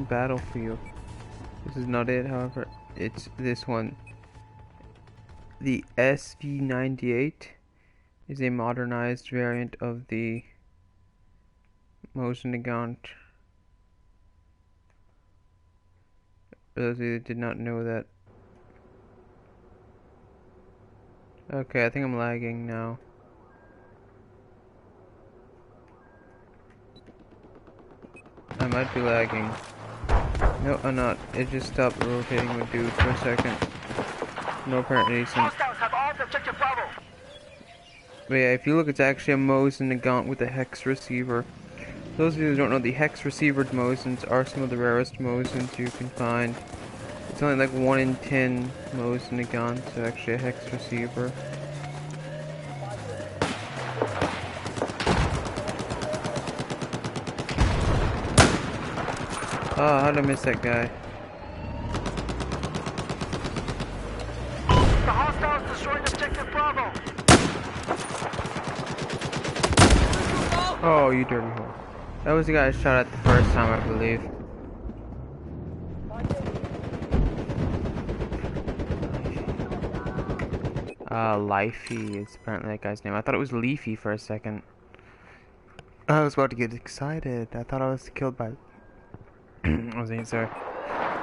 battlefield. This is not it, however. It's this one. The SV98 is a modernized variant of the mosin nagant. For those of you that did not know that. Okay, I think I'm lagging now. I might be lagging. No, I'm not. It just stopped rotating with dude for a second. No apparent reason. But yeah, if you look, it's actually a mosin nagant with a hex receiver. Those of you who don't know, the hex receivered mosins are some of the rarest mosins you can find. It's only like 1 in 10 mosin nagants are actually a hex receiver. Oh, how did I miss that guy? The hostiles destroyed objective Bravo. Oh, you dirty hole. That was the guy I shot at the first time, I believe. Lifey is apparently that guy's name. I thought it was Leafy for a second. I was about to get excited. I thought I was killed by... I was sorry.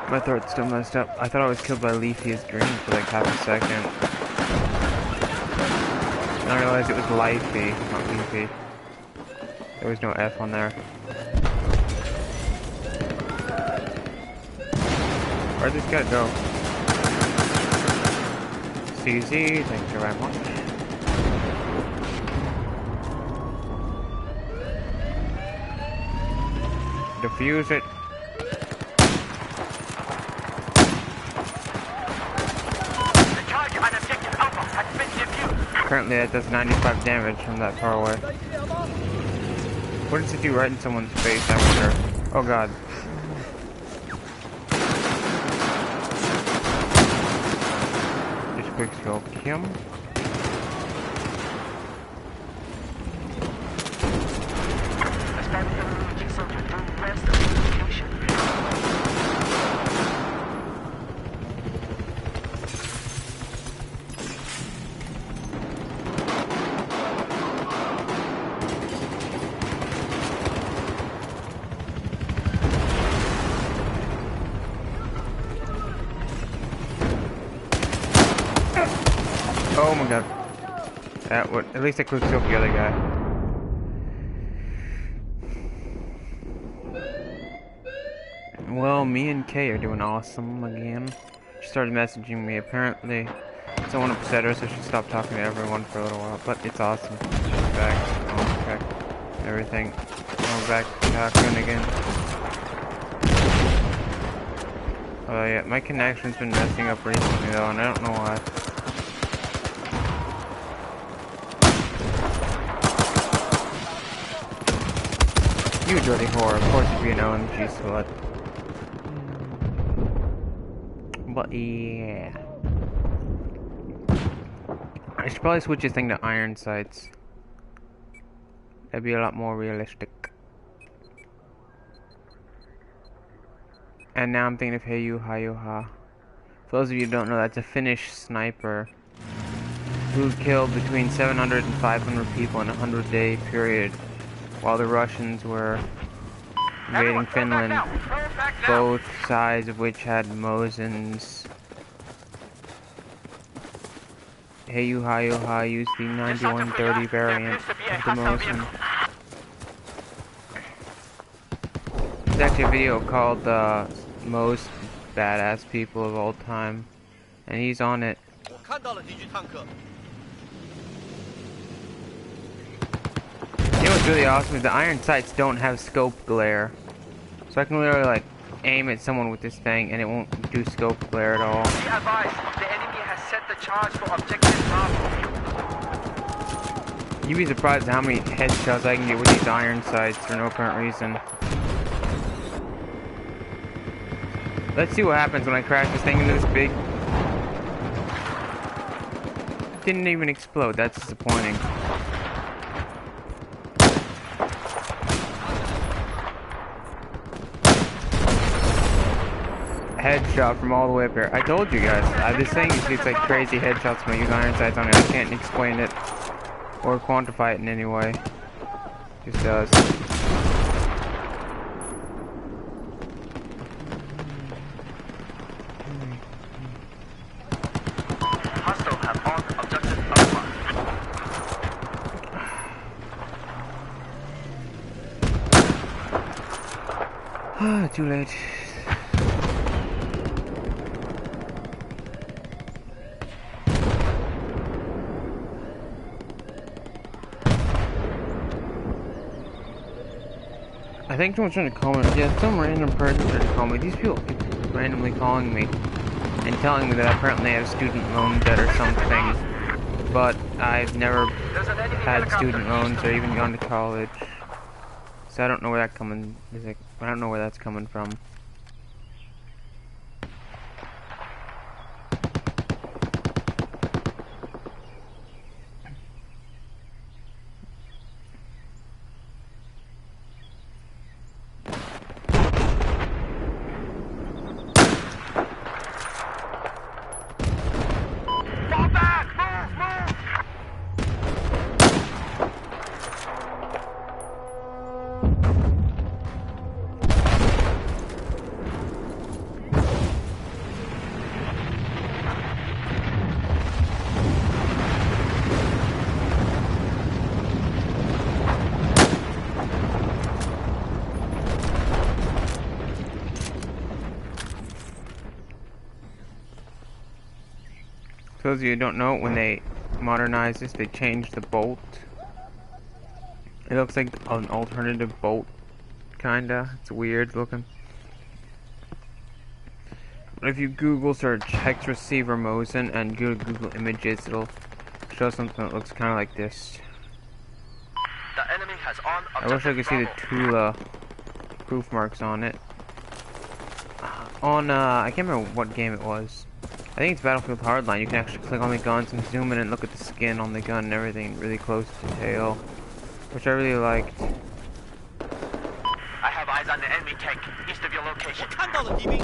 My throat's still messed up. I thought I was killed by Leafy as green for like half a second. And I realized it was Lifey, not Leafy. There was no F on there. Where'd this guy go? CZ, thank you very much. Defuse it. Currently that does 95 damage from that far away. What does it do right in someone's face, I wonder? Oh god. Just quick skill him. Oh my god. That would at least I quick killed the other guy. Well, me and Kay are doing awesome again. She started messaging me. Apparently, someone upset her, so she stopped talking to everyone for a little while. But it's awesome. She's back. Oh, okay. Everything. We're back to talking again. Oh yeah, my connection's been messing up recently though, and I don't know why. You dirty whore, of course you'd be an OMG slut. But yeah. I should probably switch this thing to iron sights. That'd be a lot more realistic. And now I'm thinking of Heyu-Ha-Yo-Ha. For those of you who don't know, that's a Finnish sniper who killed between 700 and 500 people in a 100-day period while the Russians were invading Finland, both sides of which had mosins. Heyu-Ha-Yo-Ha used the 9130 variant of the mosin. There's actually a video called the most badass people of all time, and he's on it. You know what's really awesome is the iron sights don't have scope glare, so I can literally like aim at someone with this thing and it won't do scope glare at all. Be advised, the enemy has set the charge for objective Bravo. You'd be surprised at how many headshots I can get with these iron sights for no apparent reason. Let's see what happens when I crash this thing into this big... Didn't even explode, that's disappointing. headshot from all the way up here. I told you guys. I was saying you see it's like crazy headshots when I use iron sights on it. I can't explain it or quantify it in any way. It just does. Hostile have on objective Alpha. Ah, too late. I think someone's trying to call me. Yeah, some random person trying to call me. These people keep randomly calling me and telling me that apparently I have student loan debt or something. But I've never There's an enemy had helicopter student loans east or of even gone to college. So I don't know where that coming is. Like, I don't know where that's coming from. Fall back! Move! For those of you who don't know, when they modernized this, they changed the bolt. It looks like an alternative bolt, kinda. It's weird looking. But if you Google search hex receiver mosin and go to Google Images, it'll show something that looks kind of like this. The enemy has on I wish I could see the Bravo. Tula proof marks on it. On, I can't remember what game it was. I think it's Battlefield Hardline. You can actually click on the guns and zoom in and look at the skin on the gun and everything really close to detail, which I really liked. I have eyes on the enemy tank east of your location. 看到了敌兵。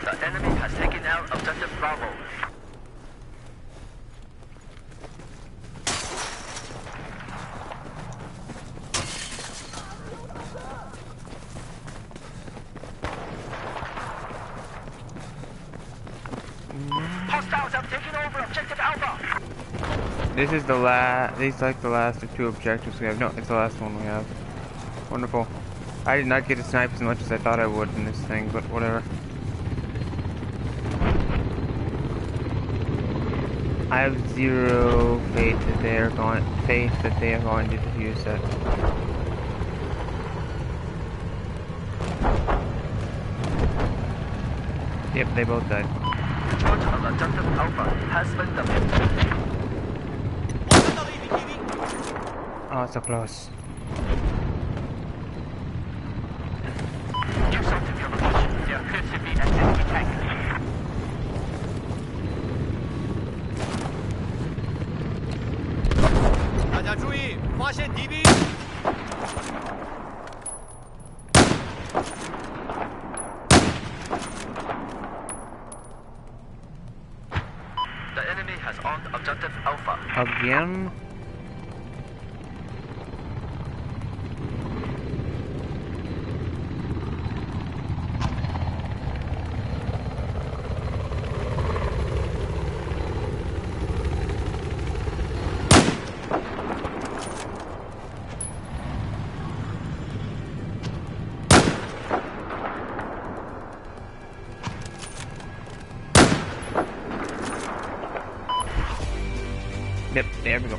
The enemy has taken out objective Bravo. Hostiles have taken over objective Alpha. This is the last. These like the last of two objectives we have. No, it's the last one we have. Wonderful. I did not get to snipe as much as I thought I would in this thing, but whatever. I have zero faith that they are going to defuse that. Yep, they both died. Control of objective Alpha has been defeated. 我看到了一名敌兵。 Oh, so close. Use of your location. There appears to be an enemy tank. 大家注意，发现敌兵！ The enemy has on objective Alpha. Again? Yep, there we go.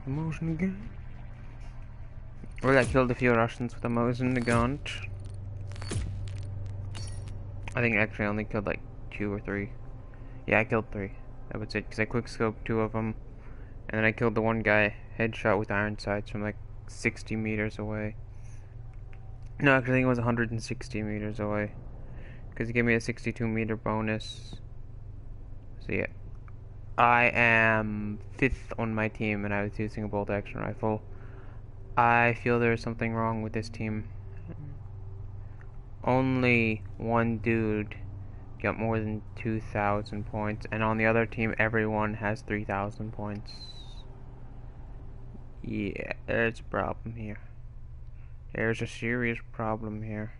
Motion again. Well, I killed a few Russians with a mosin nagant. I think actually I only killed like 2 or 3. Yeah, I killed 3. That was it, because I quickscoped 2 of them. And then I killed the one guy headshot with iron sights from like 60 meters away. No, actually, I think it was 160 meters away. Because he gave me a 62-meter bonus. So yeah. I am 5th on my team, and I was using a bolt-action rifle. I feel there's something wrong with this team. Only one dude got more than 2,000 points, and on the other team, everyone has 3,000 points. Yeah, there's a problem here. There's a serious problem here.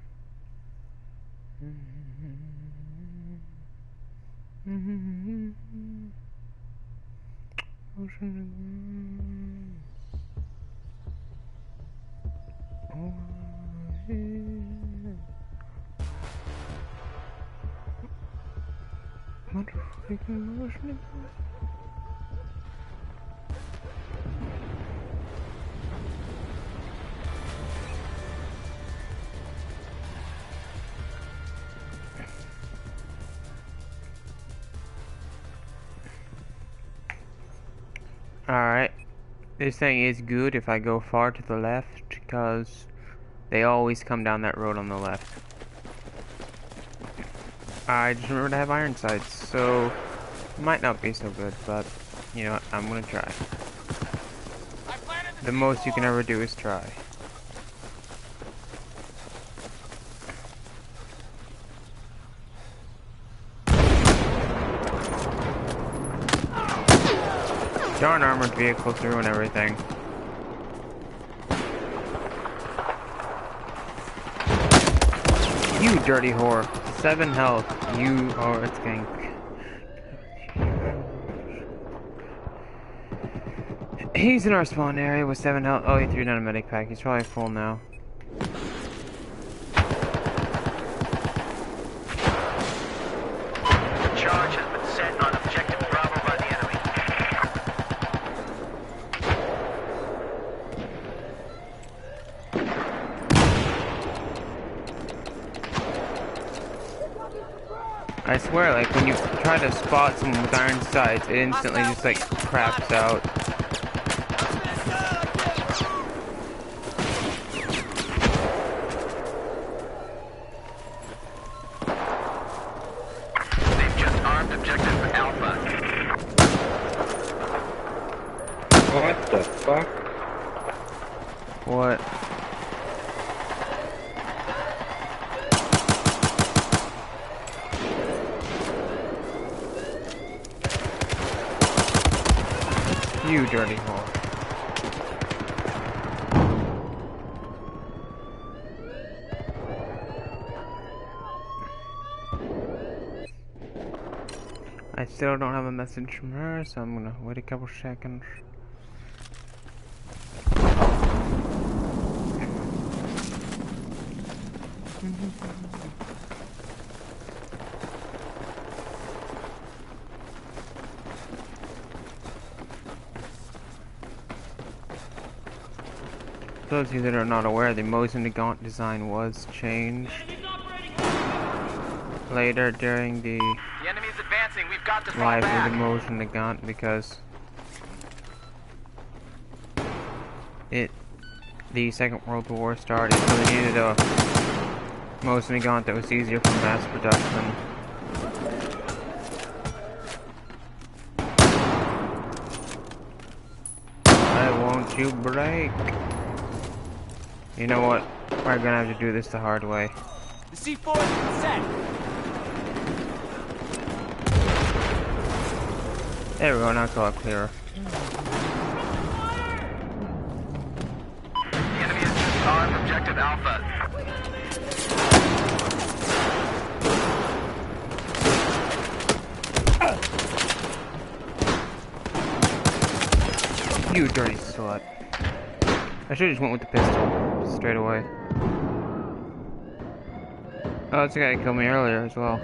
Alright, this thing is good if I go far to the left, because they always come down that road on the left. I just remember to have iron sights, so it might not be so good, but you know what, I'm gonna try. The most you can ever do is try. Darn armored vehicle through and everything. You dirty whore. 7 health. You are a skank. He's in our spawn area with 7 health. Oh, he threw down a medic pack. He's probably full now. The charge has been set on objective Bravo by the enemy. I swear, like, when you try to spot someone with iron sights, it instantly just, like, craps out. They've just armed objective Alpha. What the fuck? What? You dirty whore. I still don't have a message from her, so I'm gonna wait a couple seconds. Those of you that are not aware, the mosin nagant design was changed later during the The enemy is advancing. We've got to fall life back. of the mosin nagant because the Second World War started, so they needed a mosin nagant that was easier for mass production. Why won't you break? You know what? We're gonna have to do this the hard way. The C4 is set. There we go, now it's a lot clearer. The enemy has just armed objective Alpha. You dirty slut. I should've just went with the pistol straight away. Oh, that's the guy who killed me earlier as well.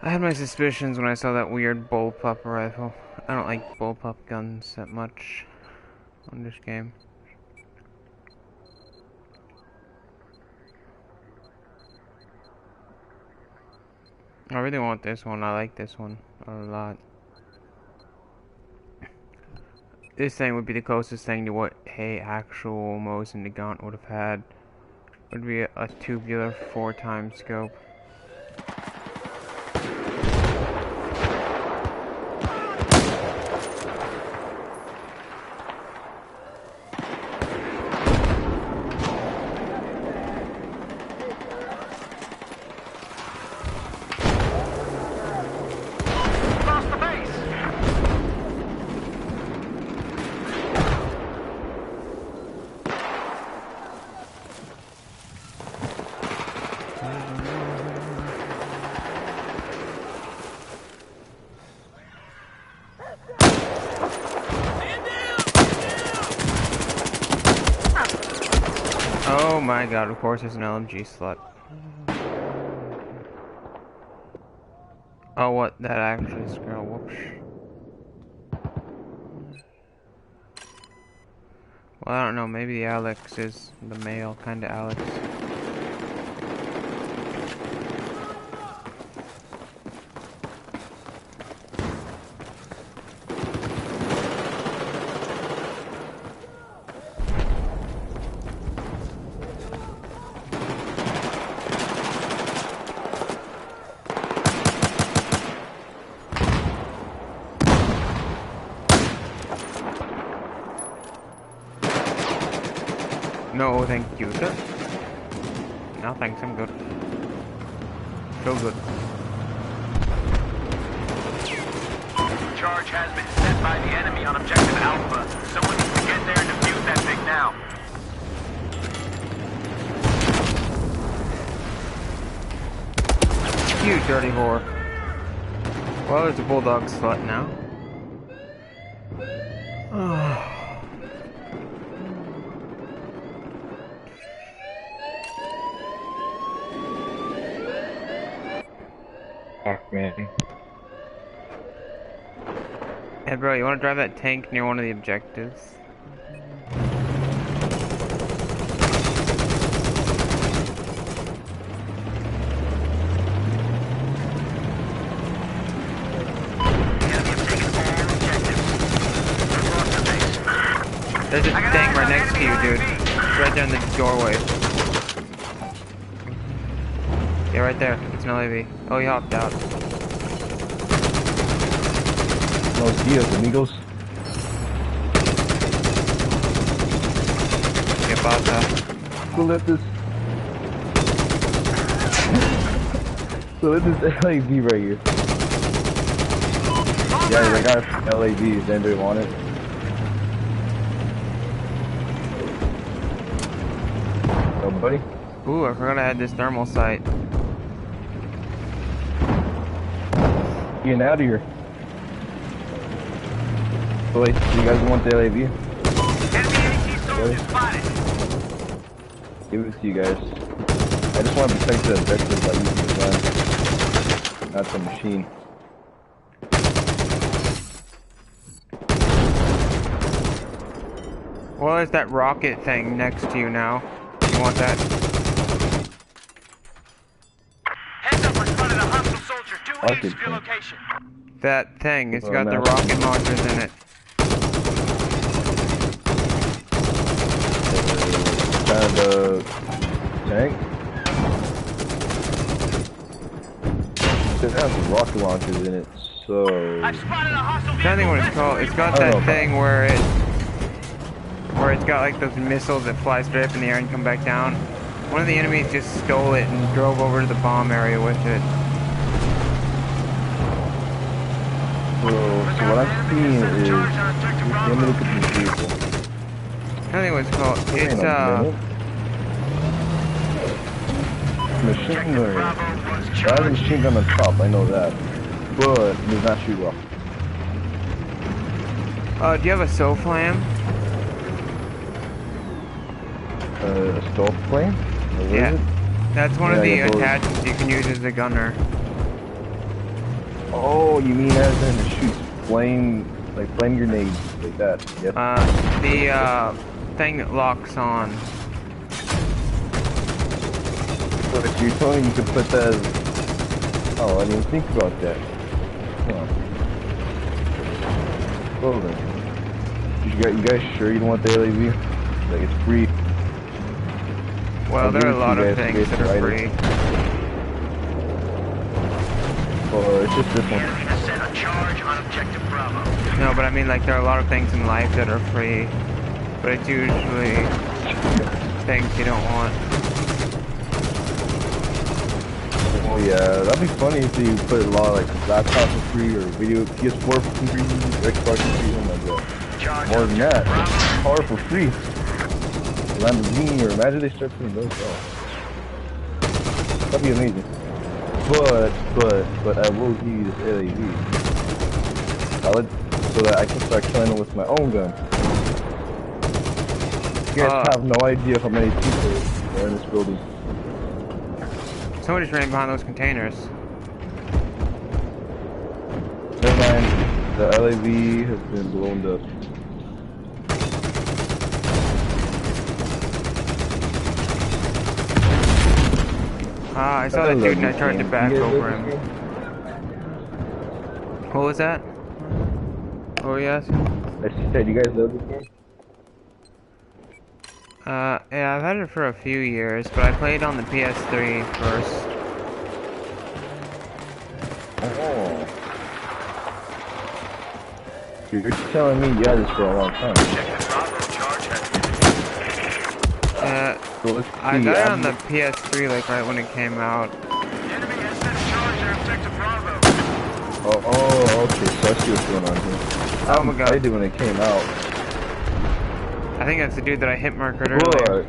I had my suspicions when I saw that weird bullpup rifle. I don't like bullpup guns that much on this game. I really want this one. I like this one a lot. This thing would be the closest thing to what a actual mosin nagant would have had. Would be a tubular 4x scope. Across the base. Oh my god, of course there's an LMG slut. Oh, what? That actually is a girl. Whoops. Well, I don't know. Maybe the Alex is the male kind of Alex. No, thank you, sir. No, thanks, I'm good. So good. Charge has been set by the enemy on objective Alpha. Someone needs to get there and defuse that thing now. You dirty whore. Well, there's a bulldog slut now. Fuck, man. Hey bro, you wanna drive that tank near one of the objectives? There's a thing right next to you, dude. It's right there in the doorway. Yeah, right there. It's an LAV. Oh, he hopped out. Buenos dias, amigos. ¿Qué pasa? So let this LAV right here. Yeah, I got LAV. Does anybody want it? Nobody? Ooh, I forgot I had this thermal sight. Getting out of here. Wait, you guys want the LAV? Enemy AT soldier spotted. Give it to you guys. I just want to protect the objective by using the gun, not the machine. Well, there's that rocket thing next to you now. You want that? Heads up, we're spotted a hostile soldier. Due Rocket east to your thing. location. That thing. It's Oh, got the no. rocket launchers in it. Kind of the tank. It has rocket launchers in it, so I've spotted a hostile I'm trying to think vehicle. what it's west called. of It's you. got I don't that know. thing where it's got like those missiles that fly straight up in the air and come back down. One of the enemies just stole it and drove over to the bomb area with it. so what I'm seeing is, let me look at this vehicle. I think what it's called. Wait It's a minute. Machine gun. That has a machine gun on top, I know that. But it does not shoot well. do you have a SOFLAM? A stealth plane? Or what Yeah. is it? That's one of Yeah, the yeah, those- attachments you can use as a gunner. Oh, you mean as in it shoots flame, like flame grenades, like that? Yep. The thing that locks on. So if you're telling me you could put that as... Oh, I didn't think about that. Huh. Well then. You guys sure you don't want the LAV? Like, it's free. Well, there are a lot of things that are free. Or it's just this one. Enemy has set a charge on objective Bravo. No, but I mean, like, there are a lot of things in life that are free, but it's usually things you don't want. Oh yeah, that'd be funny if you put a lot of like laptops for free or video PS4 for free, Xbox for free. Oh my god. Charge More than that, Bravo. car for free. Lamborghini, or imagine they start putting those out. That'd be amazing. But I will give you this LAV. So that I can start killing them with my own gun. You guys have no idea how many people are in this building. Someone just ran behind those containers. Never mind, the LAV has been blown up. Ah, I saw that dude and I tried to back over him. What was that? What were you asking? I said, you guys love this game? Yeah, I've had it for a few years, but I played on the PS3 first. Oh. You're telling me you had this for a long time. Objective Bravo charge has been I got it on the PS3 like right when it came out. enemy has set a charge on objective Bravo. Oh, okay, so I see what's going on here. Oh my god. I did when it came out. I think that's the dude that I hit markered earlier.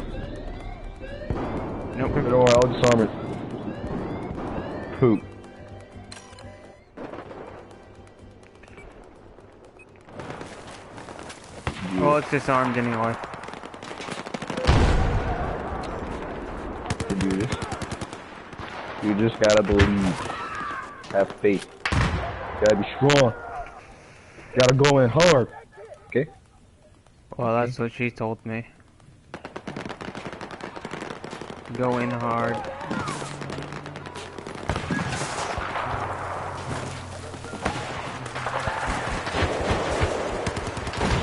Nope. Don't worry, I'll disarm it. Poop. Well, it's disarmed anyway. To do this. You just gotta believe. Have faith. Gotta be strong. Gotta go in hard. Okay? Well, that's what she told me. Go in hard.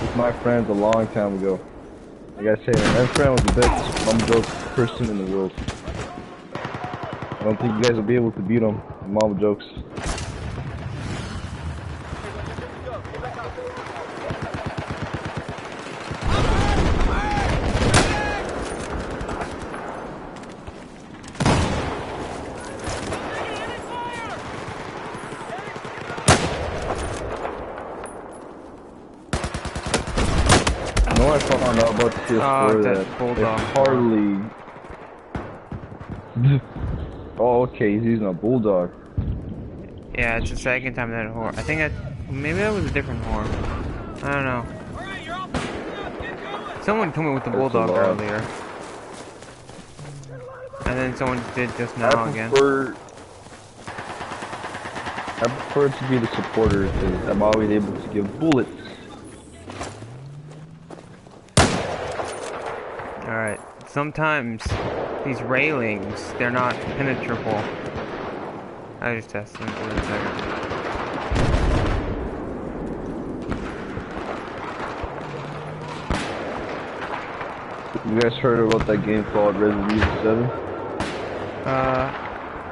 With my friends a long time ago. Like I say, my friend was the best mom joke person in the world. I don't think you guys will be able to beat him in mom jokes. You know what I found out about the PS4 that it's hardly... Oh, okay, he's using a bulldog. Yeah, it's the second time that whore. I think maybe that was a different whore. I don't know. Someone told me with the bulldog earlier. And then someone did just now again. I prefer to be the supporter because I'm always able to give bullets. Alright, sometimes these railings, they're not penetrable. I just tested them for a second. You guys heard about that game called Resident Evil 7?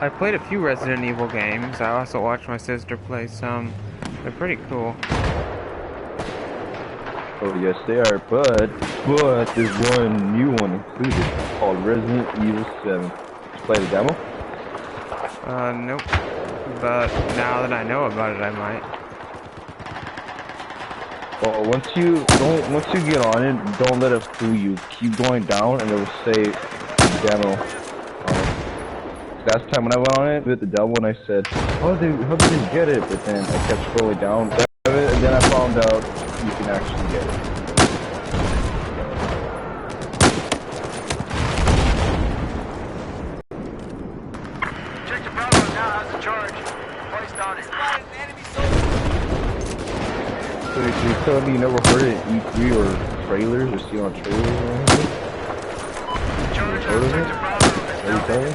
I played a few Resident Evil games. I also watched my sister play some. They're pretty cool. Oh yes they are, but there's one new one included called Resident Evil 7. Did you play the demo? Nope. But now that I know about it, I might. Well, once you get on it, don't let it fool you. Keep going down, and it will say demo on it. Last time when I went on it, with the demo, and I said, how did they get it? But then I kept scrolling down, and then I found out you can actually get it. Objective Bravo now has a charge placed on it. Spotted an enemy soldier. So you're telling me you never heard it in E3 or trailers, or see on trailers or anything? Charge Heard on of it? objective Bravo is Are you now telling me?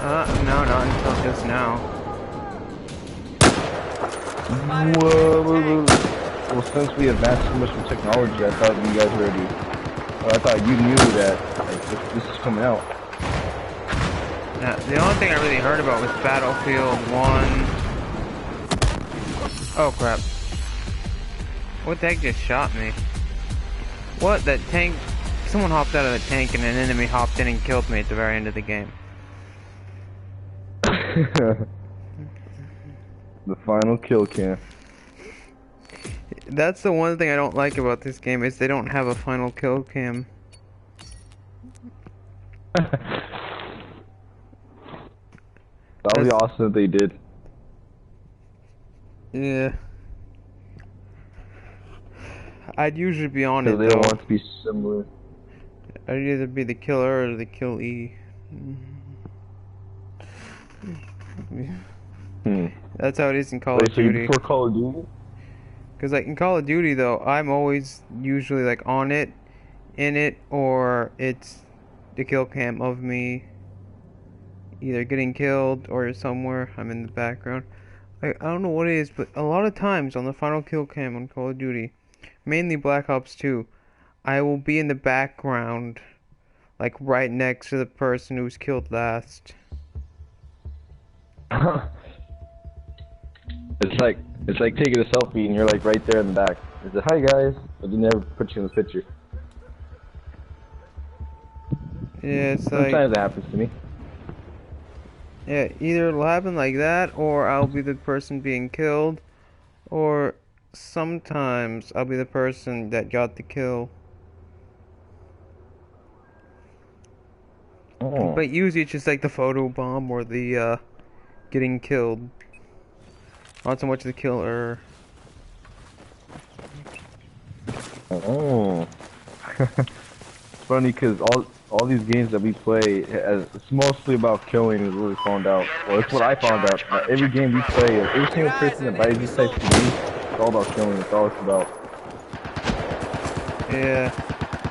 No, not until just now. Whoa. Well, since we advanced so much with technology, I thought you guys already. Or I thought you knew that like, this is coming out. Now, the only thing I really heard about was Battlefield 1. Oh crap. What the heck just shot me? What? That tank? Someone hopped out of the tank and an enemy hopped in and killed me at the very end of the game. The final kill cam. That's the one thing I don't like about this game is they don't have a final kill cam. That would be awesome if they did. Yeah. I'd usually be on it Because they though. want to be similar. I'd either be the killer or the killee. That's how it is in Call of So you Duty. before Call of Duty? Because like in Call of Duty though, I'm always usually like on it, in it, or it's the kill cam of me either getting killed or somewhere I'm in the background. I don't know what it is, but a lot of times on the final kill cam on Call of Duty, mainly Black Ops 2, I will be in the background, like right next to the person who's killed last. It's like taking a selfie and you're like right there in the back. It's like, hi guys, but they never put you in the picture. Yeah, it's like, Sometimes it happens to me. yeah, either it'll happen like that, or I'll be the person being killed, or sometimes I'll be the person that got the kill. Oh. But usually it's just like the photo bomb or the getting killed. Not so much the killer. Oh. It's funny because all these games that we play, it's mostly about killing is what we found out. Well, it's what I found out. Every game we play, every single person that buys these types of games, it's all about killing. It's all it's about. Yeah.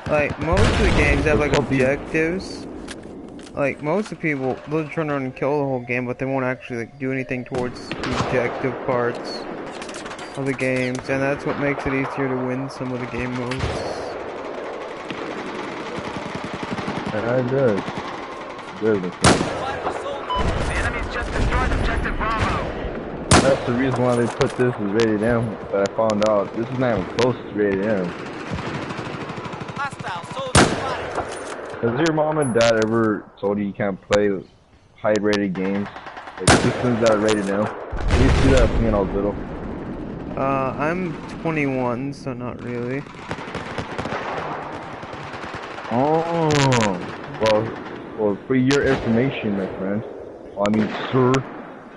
Like, most of the games have like objectives. Like, most of the people, they'll turn around and kill the whole game, but they won't actually like do anything towards the objective parts of the games, and that's what makes it easier to win some of the game modes. Yeah, it does. It does. The enemy's just destroyed objective Bravo. That's the reason why they put this as rated M, but I found out this is not even close to rated M. Hostile soldier spotted. Has your mom and dad ever told you can't play high rated games? Like systems that are rated M? They used to do that to me when I was little. I'm 21, so not really. Oh, well, for your information, my friend. Well, I mean, sir,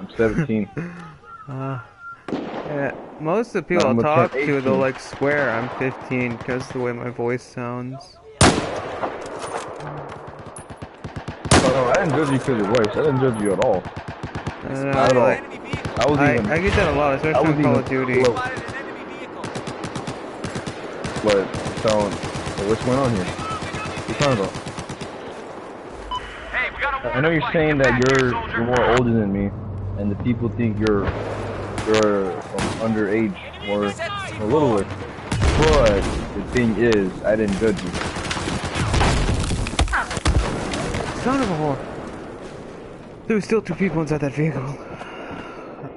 I'm 17. Yeah, most of the people I'm I'll gonna talk turn to, they'll 18. like swear I'm 15 because of the way my voice sounds. Oh, I didn't judge you because of your voice. I didn't judge you at all. And Not at all. like, Enemy vehicle. I was even. I get that a lot, I especially was in Call even of Duty. low. Spotted an enemy vehicle. What? What's going on here? What you talking about? Hey, we got a I know you're saying that you're more older than me, and the people think you're underage or a little bit. But the thing is, I didn't judge you. Son of a whore. There were still 2 people inside that vehicle.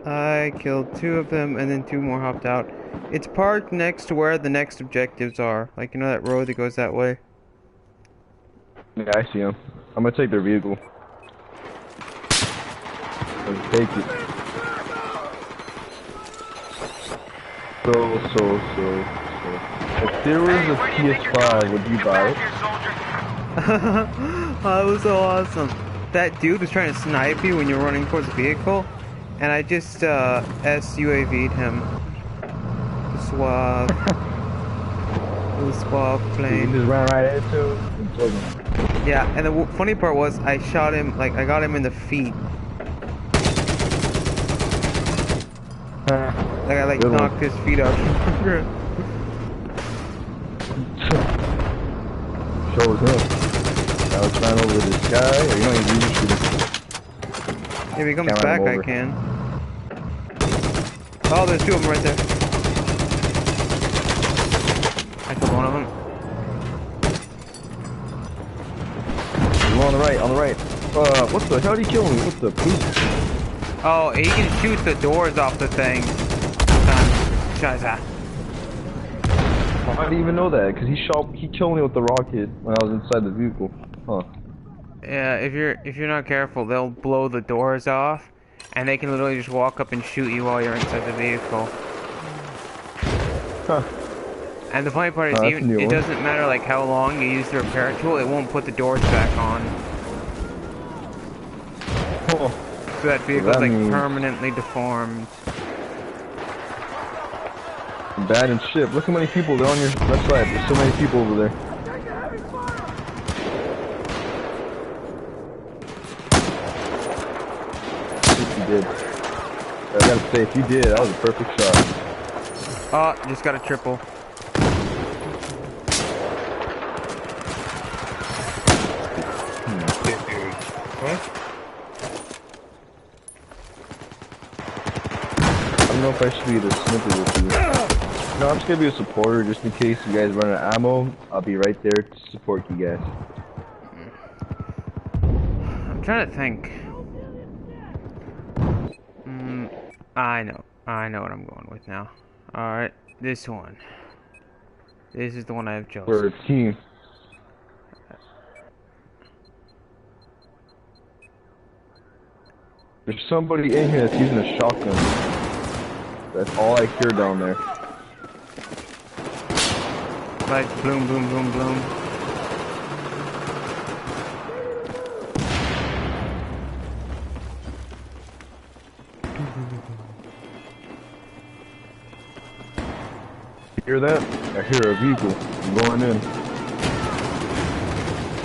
I killed 2 of them, and then 2 more hopped out. It's parked next to where the next objectives are. Like, you know that road that goes that way? Yeah, I see them. I'm gonna take their vehicle. Let's take it. So. If there was a PS5, would you buy it? Oh, that was so awesome. That dude was trying to snipe you when you were running towards the vehicle, and I just SUAV'd him. The suave. The suave You plane. just ran right into it and killed him. Yeah, and the funny part was I shot him, like I got him in the feet. Like I like Good one. knocked his feet out. Show us up. I was flying over this guy, or you don't even need to shoot him. If he comes Can't run back, him I over. can. Oh, there's 2 of them right there. one of them. One on the right, on the right. What the hell did he kill me? What the please? Oh, he can shoot the doors off the thing. Scheiße. How do you even know that? Because he killed me with the rocket when I was inside the vehicle. Huh. Yeah, if you're not careful, they'll blow the doors off, and they can literally just walk up and shoot you while you're inside the vehicle. Huh. And the funny part is, That's a even new it one. doesn't matter like how long you use the repair tool, it won't put the doors back on. Oh. So that vehicle's that like means- permanently deformed. Bad and shit. Look how many people there on your left side. There's so many people over there. If you did. I gotta say, if you did, that was a perfect shot. Oh, just got a triple. What? I don't know if I should be the sniper with you. No, I'm just gonna be a supporter just in case you guys run out of ammo. I'll be right there to support you guys. I'm trying to think. I know what I'm going with now. Alright, this one. This is the one I have chosen. We're a team. There's somebody in here that's using a shotgun. That's all I hear down there. Like, bloom, boom, boom, bloom. Hear that? I hear a vehicle going in.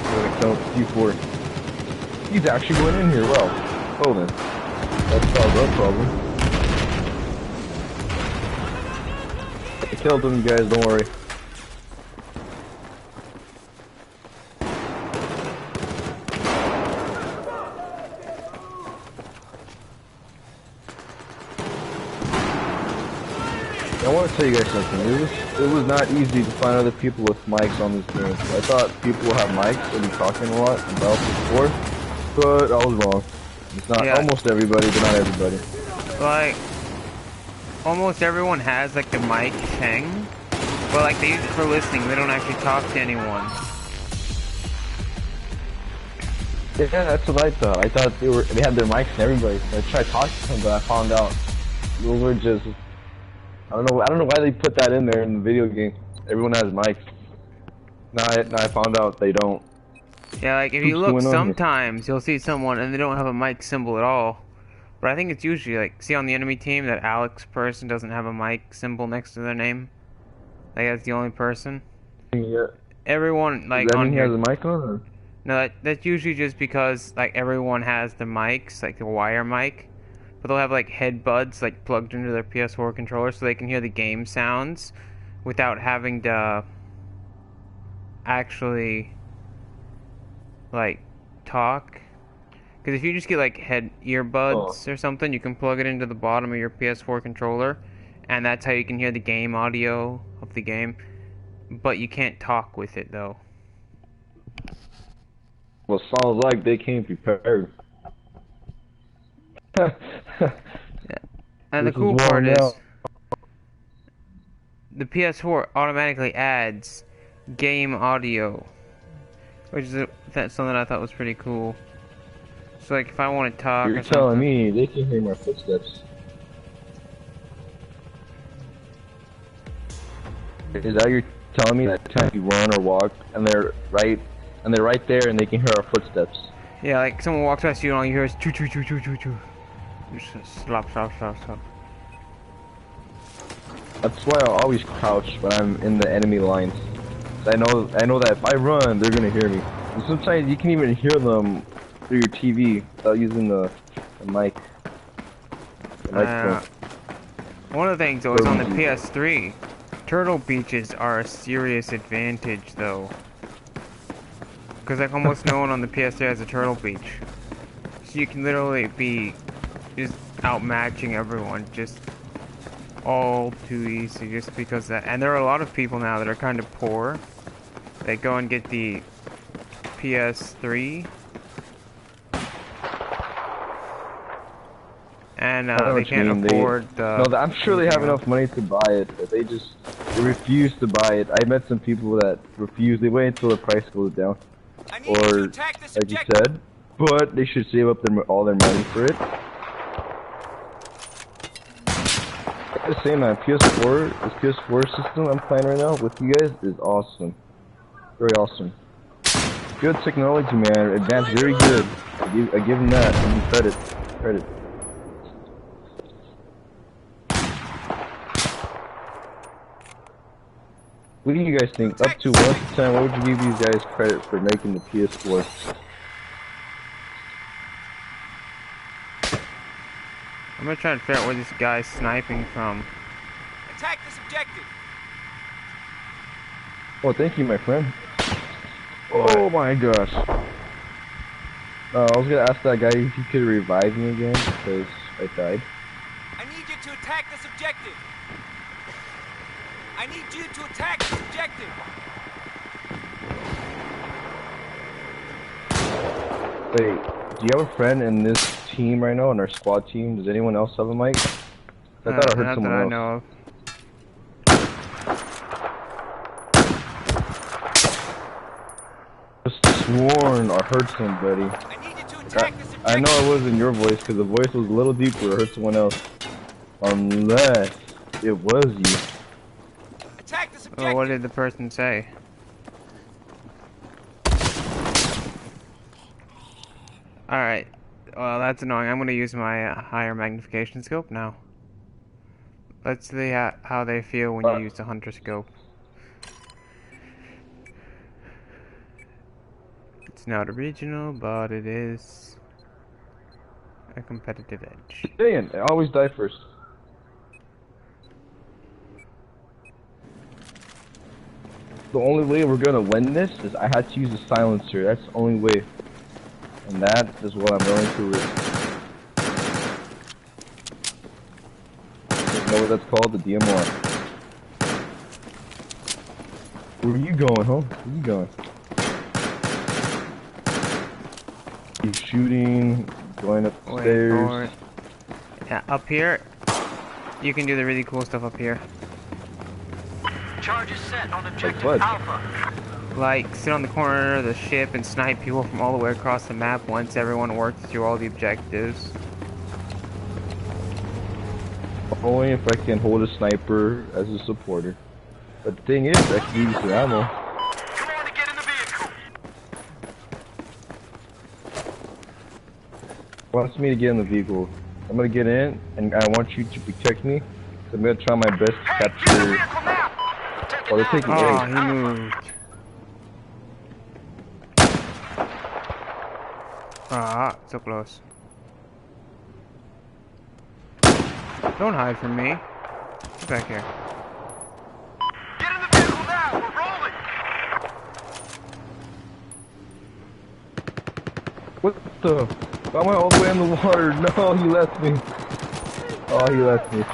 Gonna count P4. He's actually going in here. Well, hold on. That solves our problem. I killed him, guys. Don't worry. I want to tell you guys something. It was not easy to find other people with mics on this game. I thought people would have mics and be talking a lot about before, but I was wrong. It's not almost everybody, but not everybody. Like, almost everyone has like the mic thing, but like they use it for listening. They don't actually talk to anyone. Yeah, that's what I thought. I thought they had their mics and everybody. So I tried talking to them, but I found out those were just. I don't know why they put that in there in the video game. Everyone has mics. Now I found out they don't. Yeah, like if you look, sometimes you'll see someone and they don't have a mic symbol at all. But I think it's usually like, see on the enemy team that Alex person doesn't have a mic symbol next to their name. Like that's the only person. Yeah. Everyone like Does that on mean he here. has a mic on? Or? No, that's usually just because like everyone has the mics, like the wire mic. But they'll have like head buds like plugged into their PS4 controller so they can hear the game sounds without having to actually like talk. Because if you just get like head earbuds or something, you can plug it into the bottom of your PS4 controller and that's how you can hear the game audio of the game. But you can't talk with it though. Well, sounds like they came prepared. Yeah. And the cool part is the PS4 automatically adds game audio, which is that's something I thought was pretty cool. So like if I want to talk, you're telling me they can hear my footsteps. Is that you're telling me that time you run or walk and they're right there and they can hear our footsteps? Yeah, like someone walks past you and all you hear is choo choo choo choo choo choo. Just slap, slap, slap, slap. That's why I always crouch when I'm in the enemy lines. I know that if I run, they're gonna hear me. And sometimes you can even hear them through your TV without using the mic. The microphone. One of the things though is on the PS3, turtle beaches are a serious advantage though. Because like almost no one on the PS3 has a turtle beach. So you can literally be just outmatching everyone just all too easy just because that. And there are a lot of people now that are kind of poor. They go and get the PS3. And I know they what you can't mean. afford the. No, I'm sure they have enough money to buy it, but they refuse to buy it. I met some people that refuse. They wait until the price goes down, I need you to or attack this like you objective. said. But they should save up all their money for it. I gotta say, man, this PS4 system I'm playing right now with you guys is awesome. Very awesome. Good technology, man. Advanced, very good. I give them that. I give them credit. What do you guys think? Up to 1 to 10, what would you give these guys credit for making the PS4? I'm gonna try to figure out where this guy's sniping from. Attack this objective. Oh, thank you, my friend. Oh my gosh. I was gonna ask that guy if he could revive me again because I died. I need you to attack this objective. I need you to attack this objective. Wait, do you have a friend in this team right now, in our squad team? Does anyone else have a mic? I thought I heard Not someone that I else. know of. Just sworn I heard somebody. I need you to attack this objective. I know it wasn't your voice because the voice was a little deeper. I heard someone else. Unless it was you. Attack this Oh, objective. what did the person say? Alright. Well, that's annoying. I'm gonna use my higher magnification scope now. Let's see how they feel when you use the hunter scope. It's not original, but it is a competitive edge. Dang, I always die first. The only way we're gonna win this is I had to use a silencer. That's the only way. And that is what I'm willing to risk. You know what that's called? The DMR. Where are you going, huh? Where you going? Keep shooting, going upstairs. Wait for it. Yeah, up here, you can do the really cool stuff up here. Charges set on objective what? Alpha. Like, sit on the corner of the ship and snipe people from all the way across the map once everyone works through all the objectives. Only if I can hold a sniper as a supporter. But the thing is, I can use the ammo. Come on and get in the vehicle. Wants me to get in the vehicle. I'm gonna get in, and I want you to protect me. So I'm gonna try my best to Hey, get in the capture. vehicle now. Oh, they're taking Oh, A. he moved. Ah, so close. Don't hide from me. Get back here. Get in the vehicle now. We're rolling. What the? Why am I all the way in the water? No, he left me. Oh, he left me.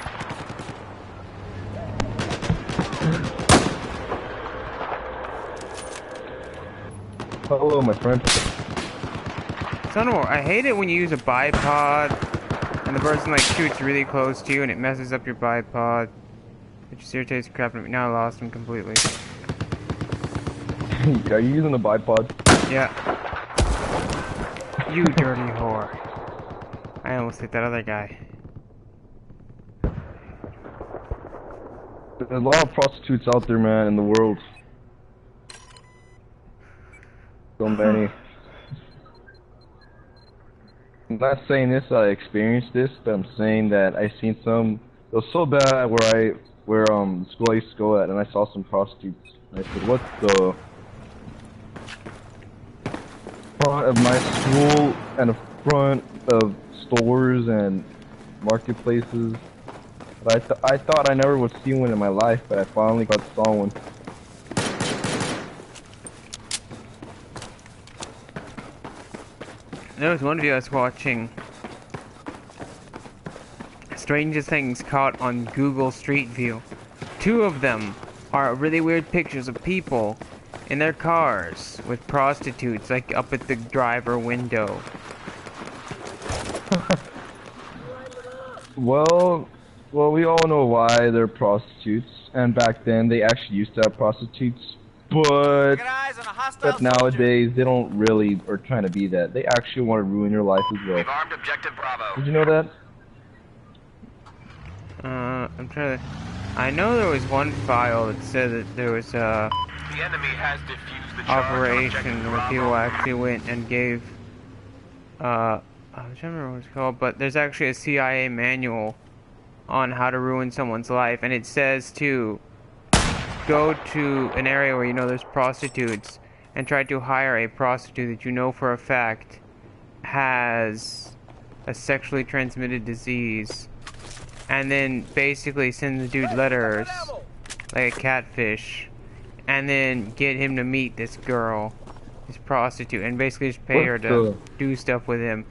Hello, my friend. Son of a, I hate it when you use a bipod and the person like shoots really close to you and it messes up your bipod. It just irritates the crap out of me. Now I lost him completely. Are you using a bipod? Yeah. You dirty whore. I almost hit that other guy. There's a lot of prostitutes out there, man, in the world. So many. I'm not saying this, I experienced this, but I'm saying that I seen some. It was so bad where the school I used to go at, and I saw some prostitutes. And I said, what the? Front of my school and the front of stores and marketplaces. But I thought I never would see one in my life, but I finally saw one. There was one video I was watching. strangest things caught on Google Street View. 2 of them are really weird pictures of people in their cars with prostitutes, like up at the driver window. Well, we all know why they're prostitutes, and back then they actually used to have prostitutes, but Got eyes on a hostile soldier. nowadays they don't really are trying to be that. They actually want to ruin your life as well. We've armed objective Bravo. Did you know that? I'm trying to... I know there was one file that said that there was a The enemy has defused the charge on objective operation where Bravo. people actually went and gave, I don't remember what it's called, but there's actually a CIA manual on how to ruin someone's life, and it says to go to an area where you know there's prostitutes and try to hire a prostitute that you know for a fact has a sexually transmitted disease, and then basically send the dude letters like a catfish, and then get him to meet this girl, this prostitute, and basically just pay her to do stuff with him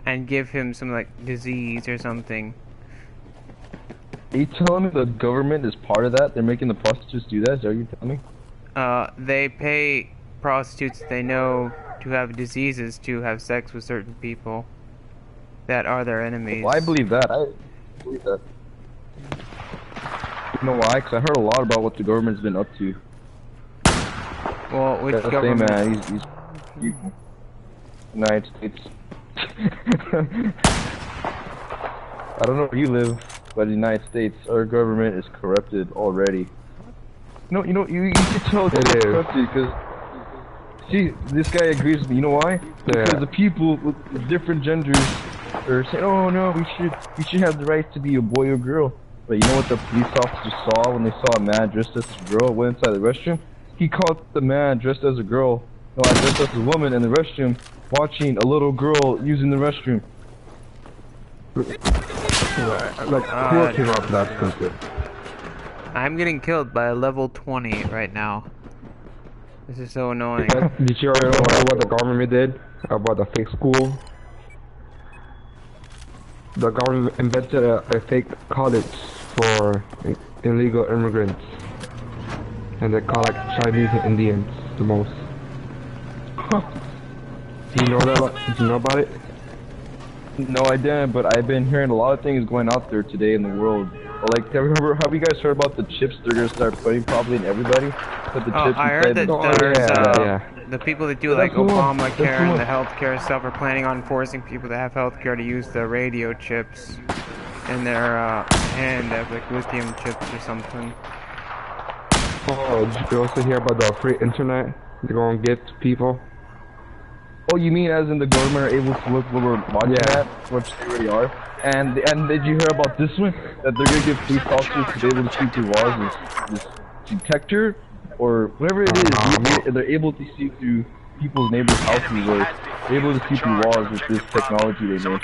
and give him some like disease or something. Are you telling me the government is part of that? They're making the prostitutes do that? Is that what you're telling me? They pay prostitutes that they know to have diseases to have sex with certain people that are their enemies. Well, I believe that. I believe that. You know why? Because I heard a lot about what the government's been up to. Well, which That's the same government? man. He's evil. United States. I don't know where you live, but in the United States, our government is corrupted already. You can tell it's corrupted because, see, this guy agrees with me. You know why? Because the people with different genders are saying, "Oh no, we should have the right to be a boy or girl." But you know what the police officer saw when they saw a man dressed as a girl went inside the restroom? He caught the man dressed as a girl, dressed as a woman in the restroom, watching a little girl using the restroom. Who came up with that concept? I'm getting killed by a level 20 right now. This is so annoying. Did you already know what the government did about the fake school? The government invented a fake college for illegal immigrants, and they call like Chinese and Indians the most. Do you know that? Did you know about it? No, I didn't, but I've been hearing a lot of things going out there today in the world. Like, have you guys heard about the chips they're gonna start putting probably in everybody? Put the chips I heard that inside there's the people that do like Obamacare and the healthcare stuff are planning on forcing people that have healthcare to use the radio chips in their hand as like lithium chips or something. Oh, did you also hear about the free internet they're gonna give to people? Oh, you mean as in the government are able to look what we're watching at, which they already are? And did you hear about this one? That they're gonna give police officers to be able to see through walls, this detector, or whatever it is. They're able to see through people's neighbors' houses, or they're able to see through walls with this technology they make.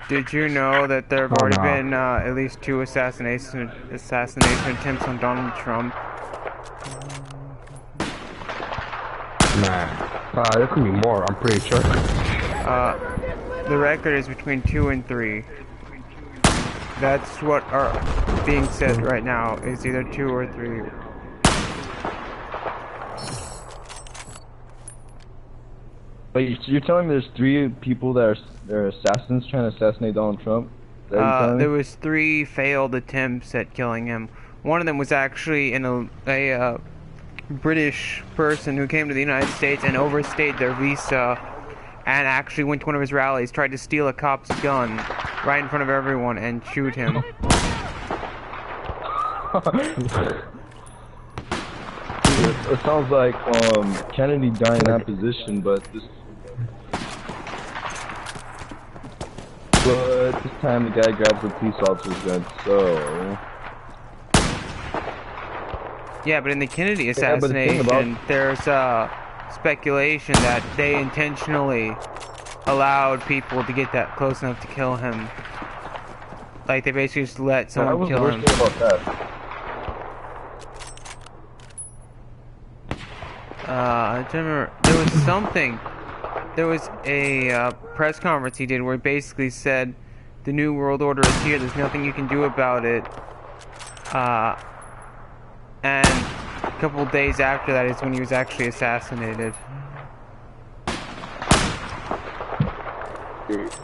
Did you know that there have already been at least 2 assassination attempts on Donald Trump? Man, there could be more, I'm pretty sure. The record is between 2 and 3. That's what are being said right now, is either 2 or 3. But you're telling me there's 3 people that are assassins trying to assassinate Donald Trump? There was 3 failed attempts at killing him. One of them was actually in a British person who came to the United States and overstayed their visa and actually went to one of his rallies, tried to steal a cop's gun right in front of everyone and shoot him. It sounds like Kennedy died in that position, but this time the guy grabs the police officer's gun, so... Yeah, but in the Kennedy assassination, there's speculation that they intentionally allowed people to get that close enough to kill him. Like, they basically just let someone kill him. About that. I remember, there was something, there was a press conference he did where he basically said the New World Order is here. There's nothing you can do about it. And a couple days after that is when he was actually assassinated.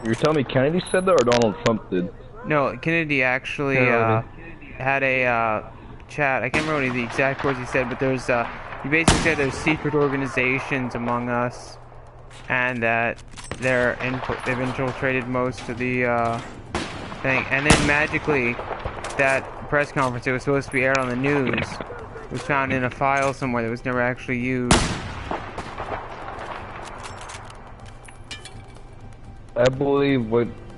You're telling me Kennedy said that or Donald Trump did? No, Kennedy actually had a chat. I can't remember the exact words he said, but there's he basically said there's secret organizations among us, and that they've infiltrated most of the thing. And then magically, that press conference that was supposed to be aired on the news was found in a file somewhere that was never actually used. I believe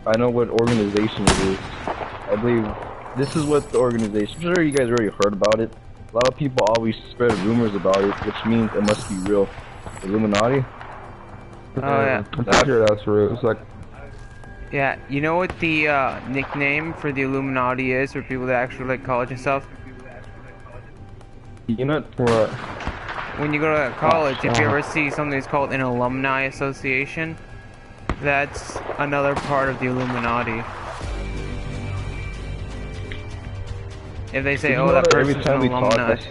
I know what organization it is. I believe this is what the organization. I'm sure you guys already heard about it. A lot of people always spread rumors about it, which means it must be real. Illuminati? Oh yeah. I'm sure that's real. It's like, Yeah, you know what the nickname for the Illuminati is for people that actually like college and stuff? You know what? When you go to college, if you ever see something that's called an alumni association, that's another part of the Illuminati. If they say, oh, that person's an alumnus.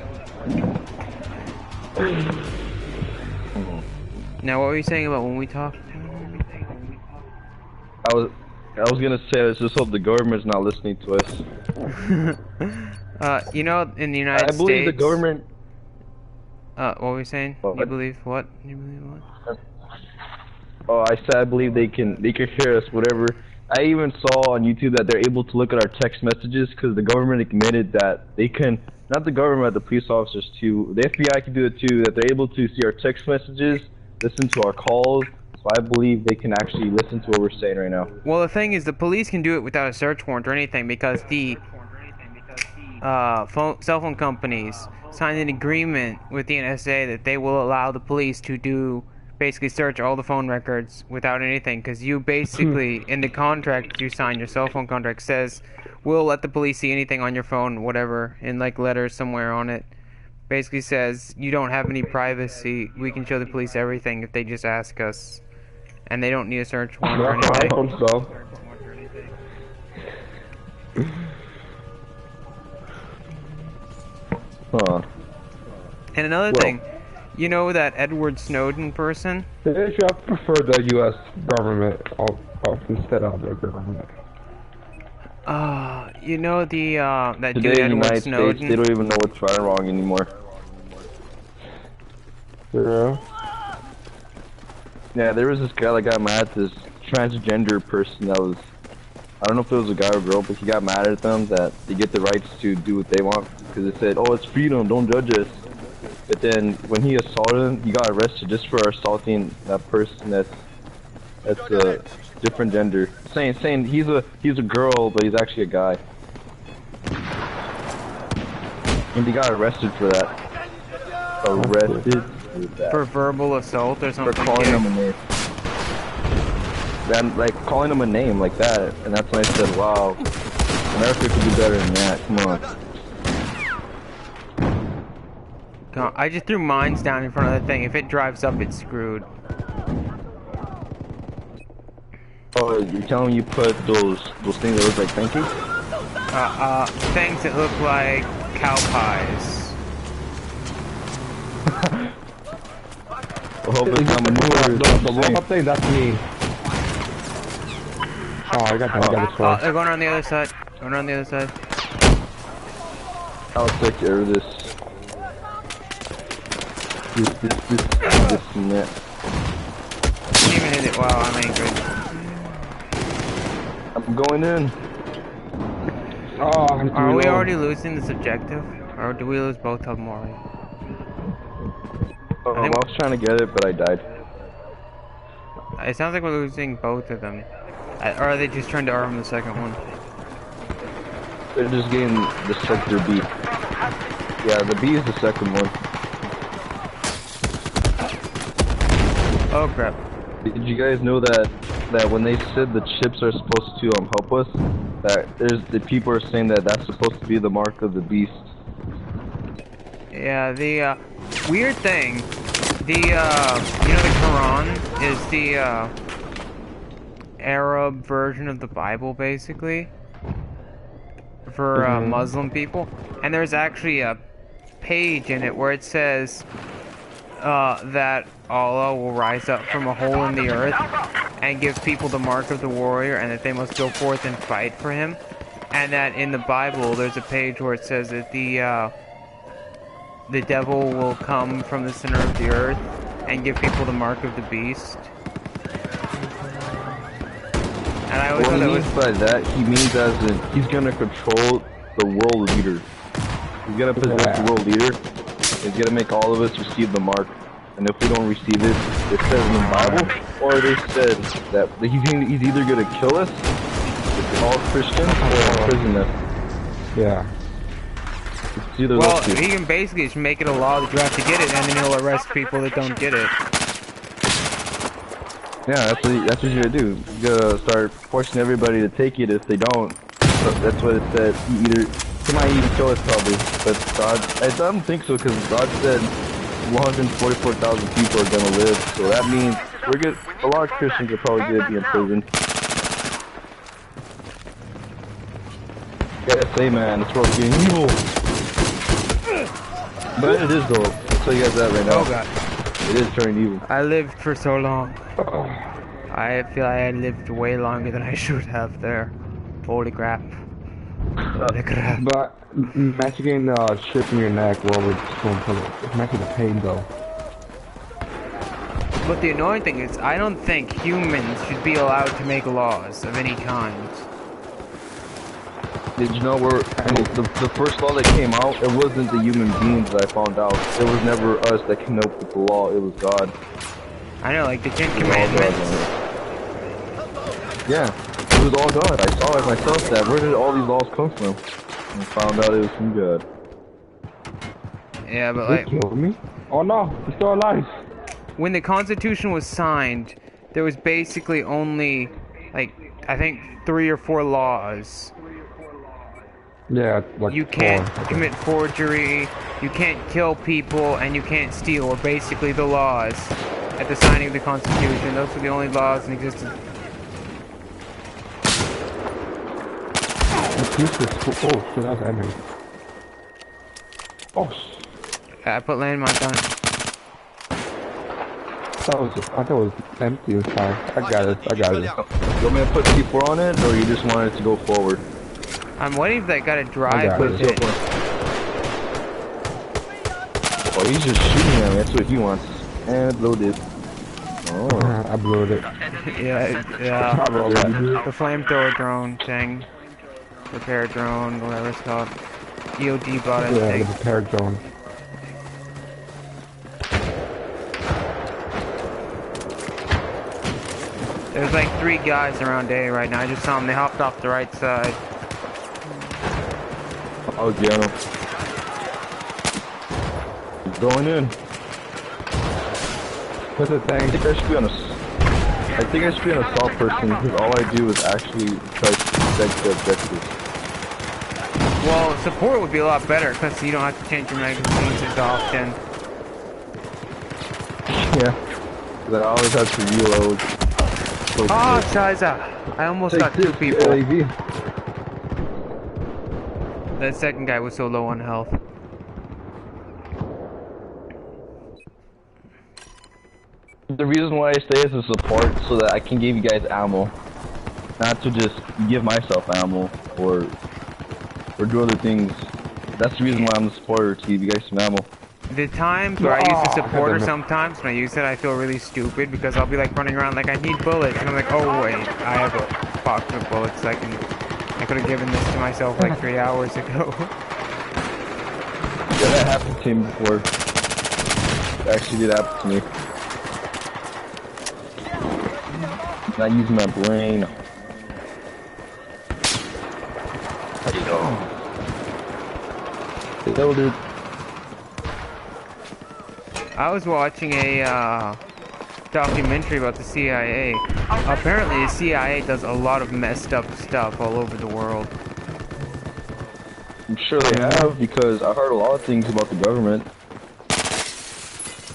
Now, what were you saying about when we talk? I was gonna say, let's just hope the government's not listening to us. You know, in the United States... I believe the government... what were we saying? What? You believe what? You believe what? Oh, I said I believe they can hear us, whatever. I even saw on YouTube that they're able to look at our text messages because the government admitted that they can, not the government, the police officers too, the FBI can do it too, that they're able to see our text messages, listen to our calls, so I believe they can actually listen to what we're saying right now. Well, the thing is, the police can do it without a search warrant or anything because the cell phone companies signed an agreement with the NSA that they will allow the police to basically search all the phone records without anything, because you basically, in the contract you sign, your cell phone contract says, we'll let the police see anything on your phone, whatever, in like letters somewhere on it. Basically says, you don't have any privacy, we can show the police everything if they just ask us. And they don't need a search warrant or anything. Huh. And another thing, you know that Edward Snowden person? They should prefer the U.S. government instead of the government. You know the that dude Today in the Edward United Snowden? States, they don't even know what's right and wrong anymore. Yeah. Yeah, there was this guy that got mad at this transgender person that was, I don't know if it was a guy or girl, but he got mad at them that they get the rights to do what they want because they said, oh, it's freedom, don't judge us. But then when he assaulted him, he got arrested just for assaulting that person that's a different gender. Saying he's a girl, but he's actually a guy. And he got arrested for that. Arrested for that. For verbal assault or something? For calling him a name. Then, like, calling him a name like that. And that's when I said, wow, America could do better than that. Come on. I just threw mines down in front of the thing. If it drives up, it's screwed. Oh, you're telling me you put those things that look like pancakes? Things that look like cow pies. I hope it's not The robot thing, that's me. Oh, I got this one. Oh, they're going around the other side. Going around the other side. I'll take care of this. This and that. Didn't even hit it. Wow, I'm angry. I'm going in. Oh, Are we already losing this objective? Or do we lose both of them already? I was trying to get it, but I died. It sounds like we're losing both of them. Or are they just trying to arm the second one? They're just getting the sector B. Yeah, the B is the second one. Oh crap. Did you guys know that when they said the chips are supposed to help us, that the people are saying that that's supposed to be the mark of the beast? Yeah, the weird thing, the you know, the Quran is Arab version of the Bible, basically, for Muslim people. And there's actually a page in it where it says that Allah will rise up from a hole in the earth and give people the mark of the warrior, and that they must go forth and fight for him. And that in the Bible, there's a page where it says that the devil will come from the center of the earth and give people the mark of the beast. And I always What thought he that means by that, he means as in, he's gonna control the world leader. He's gonna possess the world leader. He's gonna make all of us receive the mark. And if we don't receive it, it says in the Bible, or they said that he's either gonna kill us, all Christians, or imprison us. Yeah. It's either well, those two. he can basically just make it a law that you have to get it, and then he'll arrest people that don't get it. Yeah, that's what you gotta do. You gotta start forcing everybody to take it if they don't. So that's what it said. He might even kill us probably, but God, I don't think so, because God said 144,000 people are gonna live, so that means a lot of Christians are probably gonna be in prison. Gotta say, man, this world's getting evil. But it is though. I'll tell you guys that right now. Oh god. It is turning evil. I lived for so long. I feel I lived way longer than I should have there. Holy crap. Holy crap. But imagine getting a strip in your neck while we're just going to imagine the pain though. But the annoying thing is, I don't think humans should be allowed to make laws of any kind. Did you know where the first law that came out, it wasn't the human beings that I found out. It was never us that came up with the law, it was God. I know, like the Ten Commandments. Yeah, it was all God. I saw it myself that where did all these laws come from? And I found out it was from God. Yeah, but They like, killed me? Oh no, he's still alive. when the Constitution was signed, there was basically only, like, I think 3 or 4 laws. Yeah, like You can't commit forgery, you can't kill people, and you can't steal, or basically the laws at the signing of the Constitution. Those were the only laws in existence. Use this. Oh, shit, that was enemy. Oh, I put landmines on it. I thought it was empty inside. I got it. You want me to put C4 on it, or you just want it to go forward? I'm waiting for that guy to drive Put with it. it. Oh, he's just shooting at me, that's what he wants. And loaded. Oh. I blew it. Yeah, I rolled it. the flamethrower drone thing. Repair drone, whatever it's called. EOD bot, I Yeah, the think. repair drone. There's like 3 guys around A right now. I just saw them. They hopped off the right side. Oh, get him. He's going in. What's the I thing? think I should be on an assault person because all I do is actually try to protect the objectives. Well, support would be a lot better because you don't have to change your magazines as often. Yeah. Because I always have to reload. So Oh, Shiza! I almost got 2 people. LAV. That second guy was so low on health. The reason why I stay as a support so that I can give you guys ammo. Not to just give myself ammo or do other things. That's the reason why I'm a supporter, to give you guys some ammo. The times where I use the supporter sometimes, when I use it, I feel really stupid because I'll be like running around like I need bullets, and I'm like, oh wait, I have a box of bullets. I could have given this to myself like 3 hours ago. Yeah, that happened to me before. It actually did happen to me. Not using my brain. There you go. Yo, dude. I was watching a documentary about the CIA. Apparently the CIA does a lot of messed up stuff all over the world. I'm sure they have, because I heard a lot of things about the government.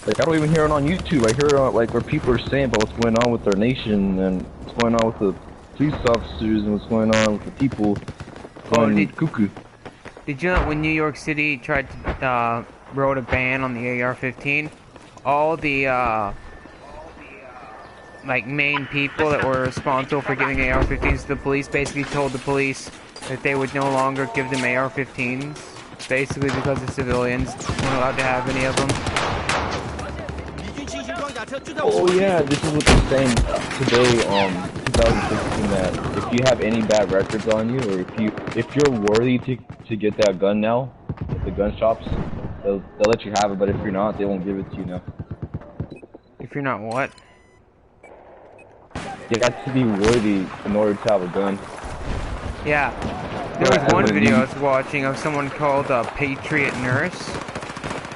Like I don't even hear it on YouTube. I hear it on, like where people are saying about what's going on with our nation and what's going on with the police officers and what's going on with the people going cuckoo. Did you know when New York City tried to wrote a ban on the AR-15, all the like main people that were responsible for giving AR-15s to the police basically told the police that they would no longer give them AR-15s, basically because the civilians weren't allowed to have any of them. 敌军轻型装甲车就在我 Oh 们 yeah, this is what they're saying today, 2016, that if you have any bad records on you, or if you're worthy to get that gun now at the gun shops, they'll let you have it, but if you're not, they won't give it to you now. If you're not what? You have to be worthy in order to have a gun. Yeah. There was one video I was watching of someone called a Patriot Nurse,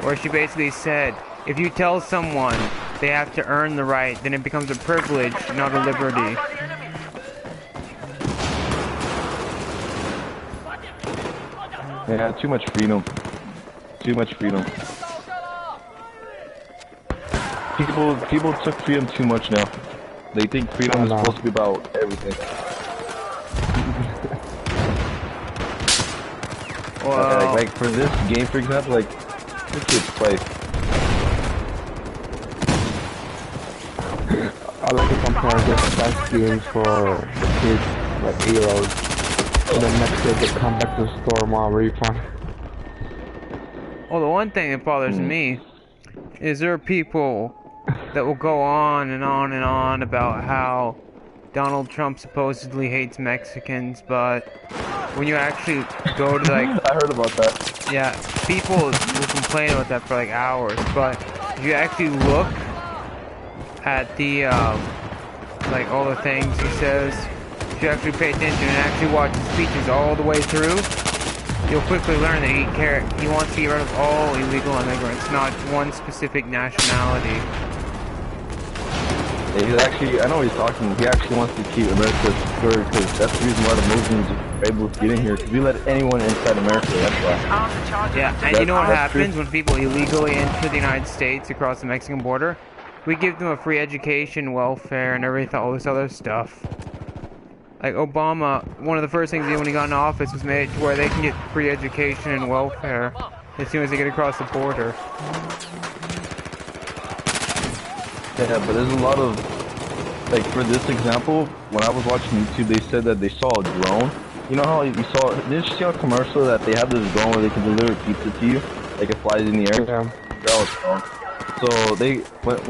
where she basically said, if you tell someone they have to earn the right, then it becomes a privilege, not a liberty. Yeah, too much freedom. Too much freedom. People took freedom too much now. They think freedom is supposed to be about everything. Well, like for this game, for example, like this kids play. I like to compare this best games for kids, like 8-year-olds. And then next day they come back to the store more refund. well, the one thing that bothers me is there are people that will go on and on and on about how Donald Trump supposedly hates Mexicans, but when you actually go to like... I heard about that. Yeah, people will complain about that for like hours, but if you actually look at the, like all the things he says, if you actually pay attention and actually watch his speeches all the way through, you'll quickly learn that he wants to get rid of all illegal immigrants, not one specific nationality. Yeah, he's actually, I know what he's talking. He actually wants to keep America secure because that's the reason why the Muslims are able to get in here. Because we let anyone inside America. That's why. Yeah, and you know what happens when people illegally enter the United States across the Mexican border? We give them a free education, welfare, and everything, all this other stuff. Like Obama, one of the first things he did when he got in office was made it to where they can get free education and welfare as soon as they get across the border. Yeah, but there's a lot of, like for this example, when I was watching YouTube, they said that they saw a drone. You know how you saw, did you see a commercial that they have this drone where they can deliver pizza to you? Like it flies in the air? Yeah. That was fun. So they, once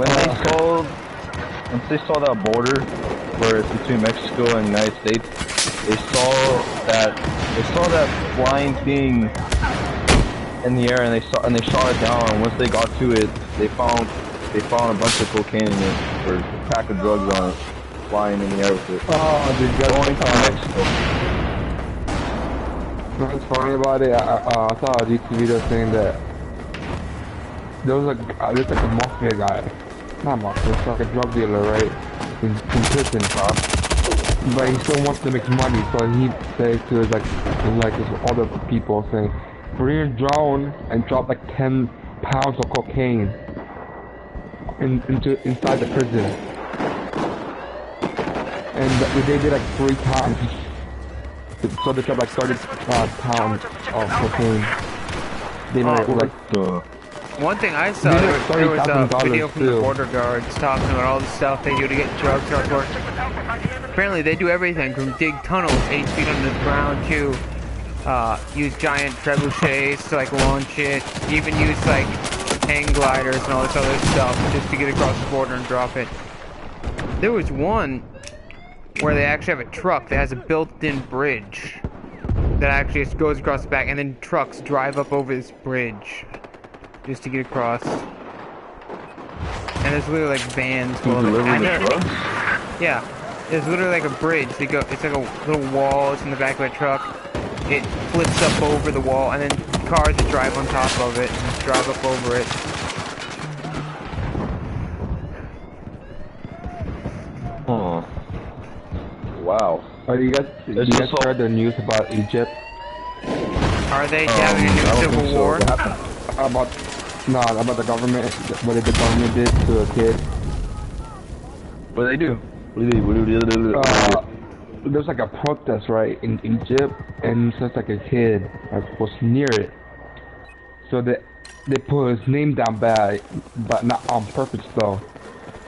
they saw that border where it's between Mexico and the United States, they saw that flying thing in the air and they shot it down, and once they got to it, they found a bunch of cocaine in it, or a pack of drugs on it, flying in the air with it. Oh, dude, you Going to Mexico. what's funny about it? I saw a YouTube video saying that there's like a mafia guy, not mafia, it's like a drug dealer, right? In prison, but he still wants to make money, so he says to his his other people saying, bring a drone and drop like 10 pounds of cocaine inside the prison, and they did like 3 times. So they dropped like 30 pounds of cocaine. They know like one thing I saw, there was a video from the border guards talking about all the stuff they do to get drugs across the border. Apparently they do everything from dig tunnels 8 feet under the ground to use giant trebuchets to like launch it, even use like hang gliders and all this other stuff just to get across the border and drop it. There was one where they actually have a truck that has a built-in bridge that actually just goes across the back, and then trucks drive up over this bridge just to get across. And there's literally like vans full of it. Yeah, there's literally like a bridge. It's like a little wall. It's in the back of a truck. It flips up over the wall, and then cars that drive on top of it and drive up over it. Oh. Wow. Are you guys heard the news about Egypt? Are they having a new civil war? No, about the government, what the government did to a kid. What do they do? What do they do? There's like a protest, right, in Egypt, and it's just like a kid like, was near it. So they put his name down bad, but not on purpose though.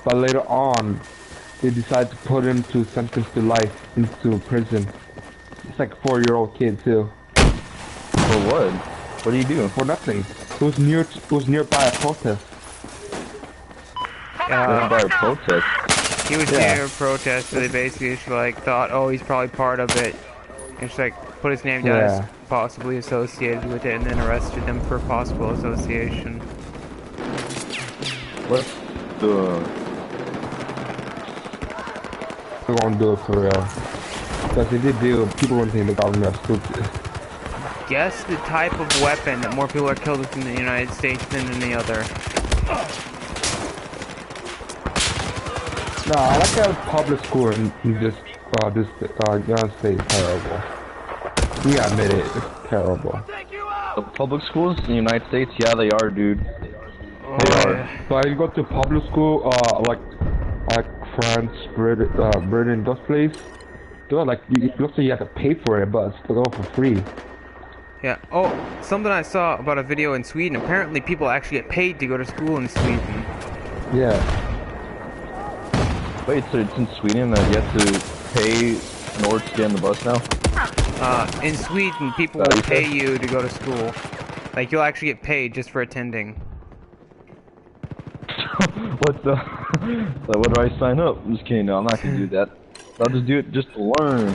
But later on, they decided to put him to sentence to life into prison. It's like a 4-year-old kid too. For what? What do you do? For nothing. It was nearby a protest. By a protest. He was near a protest, so they basically just like thought, oh, he's probably part of it, and just like put his name down as possibly associated with it, and then arrested him for possible association. What the? They're gonna do it for real. Because if they do, people wouldn't think the government are stupid. Guess the type of weapon that more people are killed with in the United States than in the other. No, I like that public school in this United States is terrible. We gotta admit it, it's terrible. The public schools in the United States, yeah, they are, dude. They are. But you go to public school, like France, Britain, those places, they're like, looks like you have to pay for it, but it's still for free. Yeah. Oh, something I saw about a video in Sweden. Apparently, people actually get paid to go to school in Sweden. Yeah. Wait, so it's in Sweden that you have to pay in order to get on the bus now? In Sweden, people will pay you to go to school. Like, you'll actually get paid just for attending. What the? So what do I sign up? I'm just kidding, no, I'm not gonna do that. I'll just do it just to learn.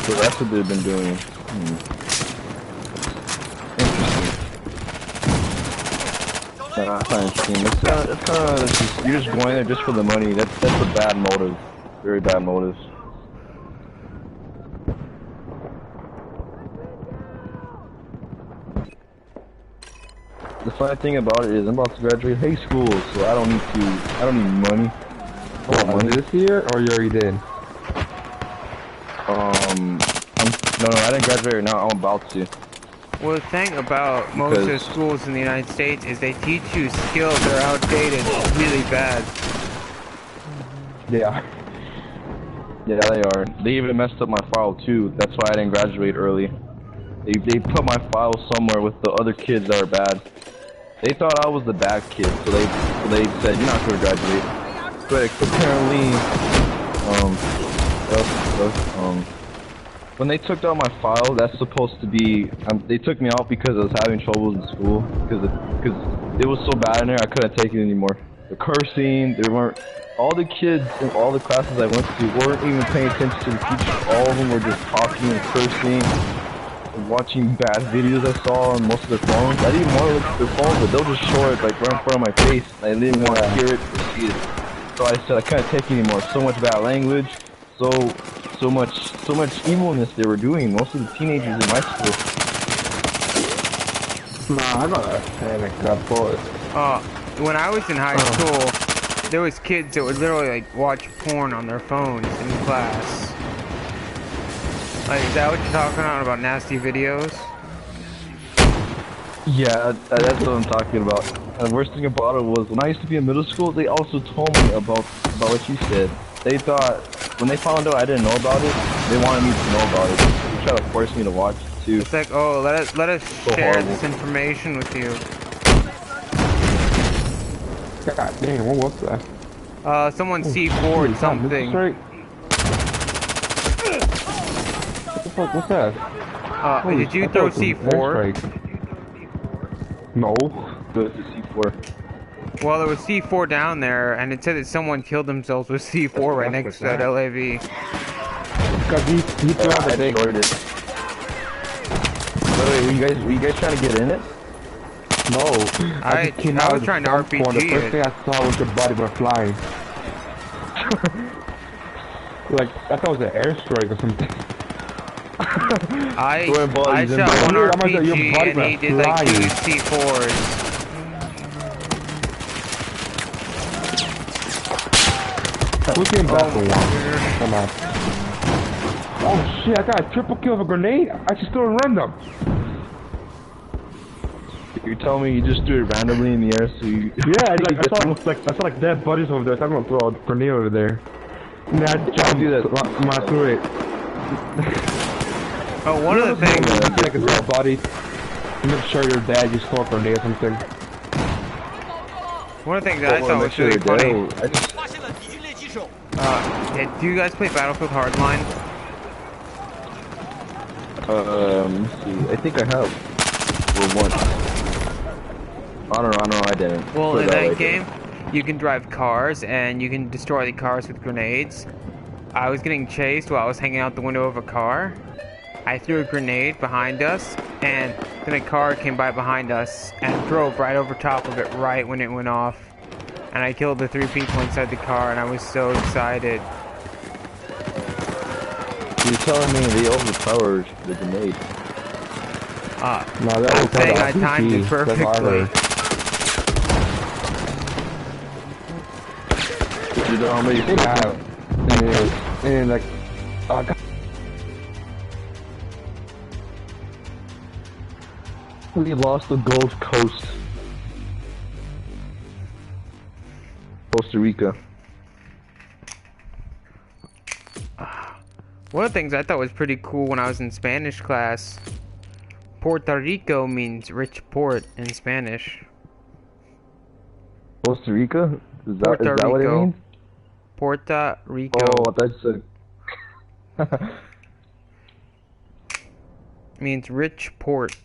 So that's what they've been doing. That's not interesting. It's kind of you're just going there just for the money. That's a bad motive. Very bad motives. The funny thing about it is I'm about to graduate high school, so I don't need money. Oh, this year or you already did? No, I didn't graduate right now. I'm about to. Well, the thing about most of the schools in the United States is they teach you skills that are outdated really bad. Yeah. Yeah, they are. They even messed up my file too. That's why I didn't graduate early. They put my file somewhere with the other kids that are bad. They thought I was the bad kid, so they said you're not going to graduate. But apparently, when they took out my file, that's supposed to be they took me out because I was having troubles in school because it was so bad in there I couldn't take it anymore. The cursing, all the kids in all the classes I went to weren't even paying attention to the teacher. All of them were just talking and cursing. Watching bad videos I saw on most of their phones. I didn't want to look at their phones, but they'll just show it like right in front of my face. I didn't want to hear it or see it. So I said I couldn't take it anymore. So much bad language, so much evilness they were doing. Most of the teenagers in my school. Nah, I got a panic that boy. When I was in high school, there was kids that would literally like watch porn on their phones in class. Like, is that what you're talking about nasty videos? Yeah, that's what I'm talking about. And the worst thing about it was, when I used to be in middle school, they also told me about what you said. They thought, when they found out I didn't know about it, they wanted me to know about it. They tried to force me to watch it too. It's like, oh, let us So share horrible. this information with you. God damn, what was that? Someone C4'd something. What the fuck, what's that? Did you throw C4? No. Go to C4. Well, there was C4 down there, and it said that someone killed themselves with C4 right next to that LAV. Because he threw out the thing. It. Wait, were you guys trying to get in it? No. I was trying to RPG The first it. thing I saw was your body went flying. Like, I thought it was an airstrike or something. I shot one RPG and he did like 2 C4s. Who came back for one? Come on. Oh shit, I got a triple kill of a grenade? I just threw it random. You're telling me you just threw it randomly in the air so you... Yeah, I saw like dead bodies over there, so I'm gonna throw a grenade over there. And then I jumped do that. when I threw it. Oh, one of the things. Like a dead body. Make sure your dad just throw a grenade or something. One of the things that I thought was really funny. I just... 发现了敌军猎击手。 Do you guys play Battlefield Hardline? Let's see. I think I have. Or once. I don't know, I didn't. Well, Put in it that way. game, you can drive cars and you can destroy the cars with grenades. I was getting chased while I was hanging out the window of a car. I threw a grenade behind us, and then a car came by behind us and drove right over top of it right when it went off. And I killed the 3 people inside the car, and I was so excited. You're telling me they overpowered the grenade. No, that I'm was saying I RPG. timed it That's what I perfectly. heard. You know how many Yeah. And like, I got... We lost the Gulf Coast. Costa Rica. One of the things I thought was pretty cool when I was in Spanish class, Puerto Rico means rich port in Spanish. Costa Rica? Is that, Puerto is that what it Rico. means? Puerto Rico Oh, that's a... means rich port.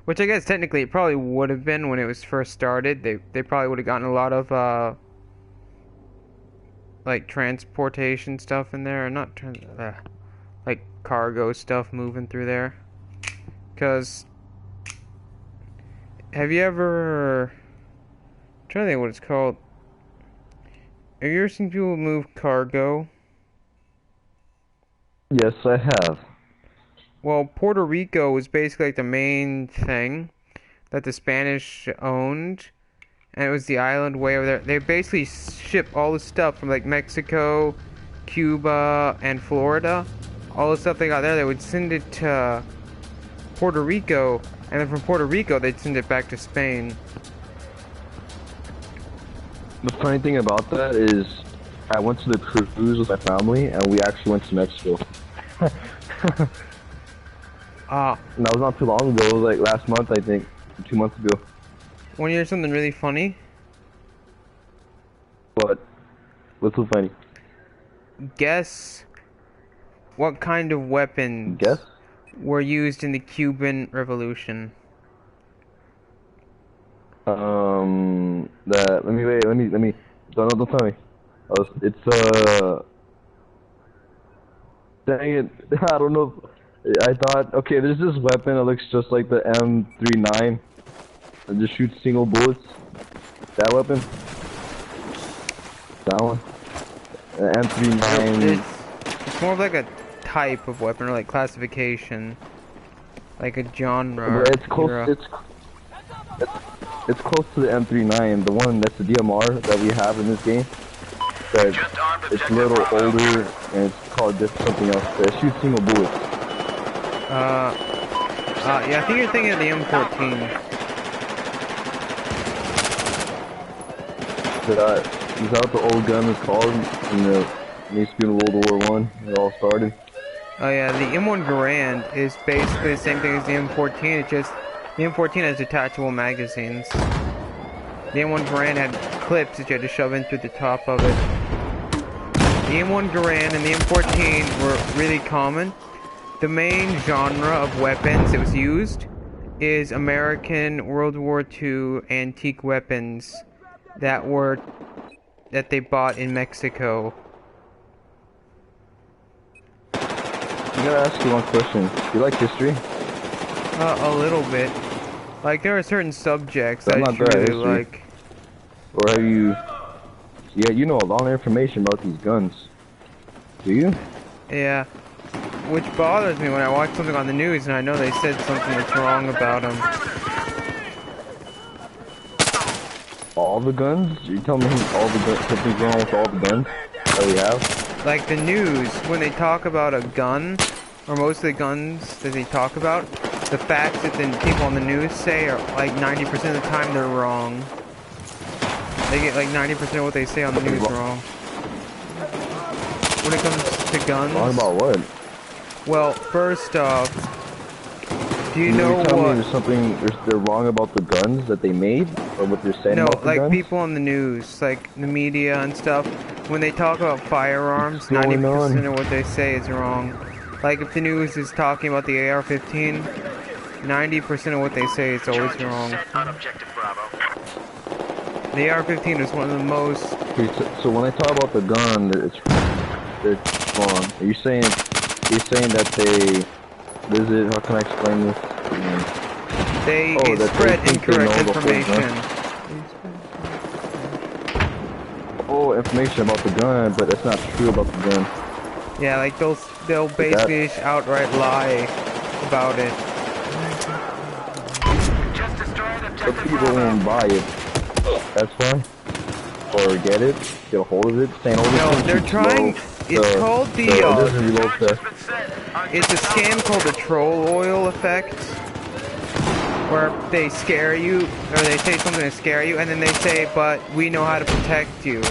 Which I guess technically it probably would have been when it was first started. They probably would have gotten a lot of like transportation stuff in there, or not like cargo stuff moving through there. Cause have you ever I'm trying to think what it's called? Have you ever seen people move cargo? Yes, I have. Well, Puerto Rico was basically like the main thing that the Spanish owned, and it was the island way over there. They basically ship all the stuff from like Mexico, Cuba, and Florida. All the stuff they got there, they would send it to Puerto Rico, and then from Puerto Rico, they'd send it back to Spain. The funny thing about that is, I went to the cruise with my family, and we actually went to Mexico. And that was not too long ago. It was like last month, I think, 2 months ago. Want to hear something really funny? But what's so funny? Guess what kind of weapons Guess? were used in the Cuban Revolution? Let me. Don't tell me. Dang it! I don't know. I thought, okay, there's this weapon that looks just like the M39. It just shoots single bullets. That weapon. That one. The M39. It's more of like a type of weapon or like classification, like a genre. But it's close. era. It's close to the M39, the one that's the DMR that we have in this game. But Just armed it's a objective little Bravo. older and it's called just something else. But it shoots single bullets. Yeah, I think you're thinking of the M14. Is that what the old gun was called? It used to be in World War One. It all started. Oh yeah, the M1 Garand is basically the same thing as the M14. It's just the M14 has detachable magazines. The M1 Garand had clips that you had to shove in through the top of it. The M1 Garand and the M14 were really common. The main genre of weapons that was used is American World War II antique weapons that they bought in Mexico. I'm gonna ask you one question. Do you like history? A little bit. Like there are certain subjects I'm I not just good at really history. like. Or have you... Yeah, you know a lot of information about these guns. Do you? Yeah. Which bothers me when I watch something on the news and I know they said something that's wrong about them. All the guns? You tell me all the guns, something's wrong with all the guns that we have? like the news, when they talk about a gun, or most of the guns that they talk about, the facts that the people on the news say are like 90% of the time they're wrong. They get like 90% of what they say on the news wrong. When it comes to guns. Wrong about what? Well, first off, do you Can know tell me what? there's something they're wrong about the guns that they made, or what they're saying No, about the like guns? people on the news, like the media and stuff, when they talk about firearms, What's going 90% on? of what they say is wrong. Like if the news is talking about the AR-15, 90% of what they say is always Charges wrong. set on objective Bravo. The AR-15 is one of the most. Okay, so when I talk about the gun, it's wrong. Are you saying that they visit? How can I explain this? They Oh, that spread they think they incorrect know the whole information. Oh, information about the gun, but that's not true about the gun. Yeah, like they'll basically just outright lie about it. Just destroyed But objective people Bravo. won't buy it. That's why. Or get it, get a hold of it, saying, oh, this No, thing's they're too trying. slow. It's called it the. doesn't reload Charge has fast. been set on It's a scam called the troll oil effect, where they scare you, or they say something to scare you, and then they say, but we know how to protect you.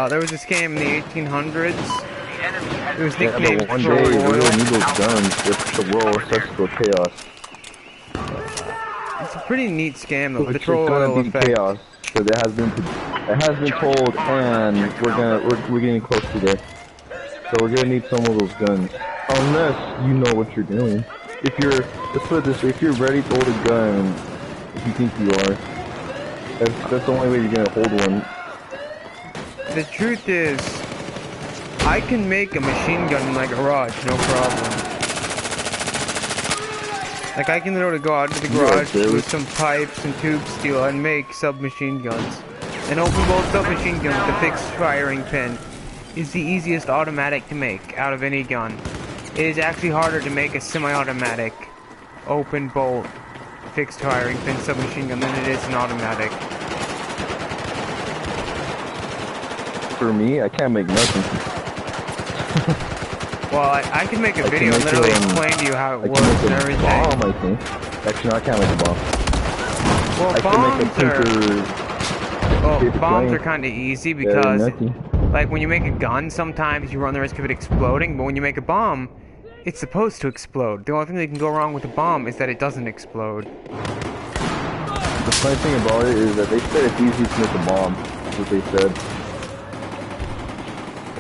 There was a scam in the 1800s. the enemy has It was Yeah, nicknamed but one troll day we oil. really need those guns if the world starts to go chaos. It's a pretty neat scam, though, the It's troll gonna oil be effect. chaos. So it has been told, and we're getting close to there. So we're gonna need some of those guns, unless you know what you're doing. If you're, let's put it this way, if you're ready to hold a gun, if you think you are, that's the only way you're gonna hold one. The truth is, I can make a machine gun in my garage, no problem. Like, I can literally go out into the garage with some pipes and tube steel and make submachine guns. An open bolt submachine gun with a fixed firing pin is the easiest automatic to make out of any gun. It is actually harder to make a semi-automatic open bolt fixed firing pin submachine gun than it is an automatic. For me, I can't make nothing. Well, I can make a I can video and make, literally explain to you how it I works can and make a everything. bomb, I think. Actually, no, I can't make a bomb. Well, I can make a paper bombs are plane. kind of easy Yeah, because, nothing. like, when you make a gun, sometimes you run the risk of it exploding, but when you make a bomb, it's supposed to explode. The only thing that can go wrong with a bomb is that it doesn't explode. The funny thing about it is that they said it's easy to make a bomb. That's what they said.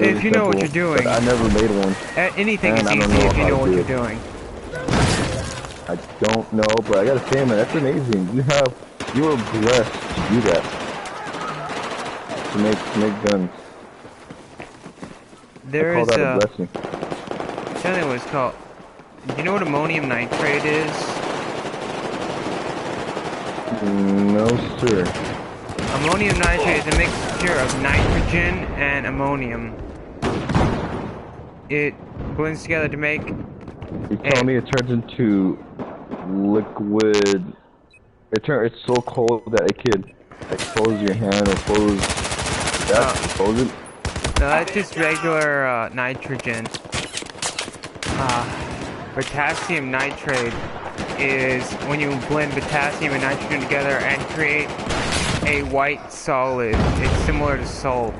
If you know what simple, you're doing. but I never made one. Anything And is I don't easy know if you how know to what do you're it. doing. I don't know, but I gotta say, man, that's amazing. You were blessed to do that. To make guns. I There call is that a blessing. I'm telling you what it's called. Do you know what ammonium nitrate is? No, sir. Ammonium nitrate is a mixture of nitrogen and ammonium. It blends together to make. You tell me it turns into liquid. It's so cold that it could expose your hand or expose it. No, that's just regular nitrogen. Potassium nitrate is when you blend potassium and nitrogen together and create a white solid. It's similar to salt.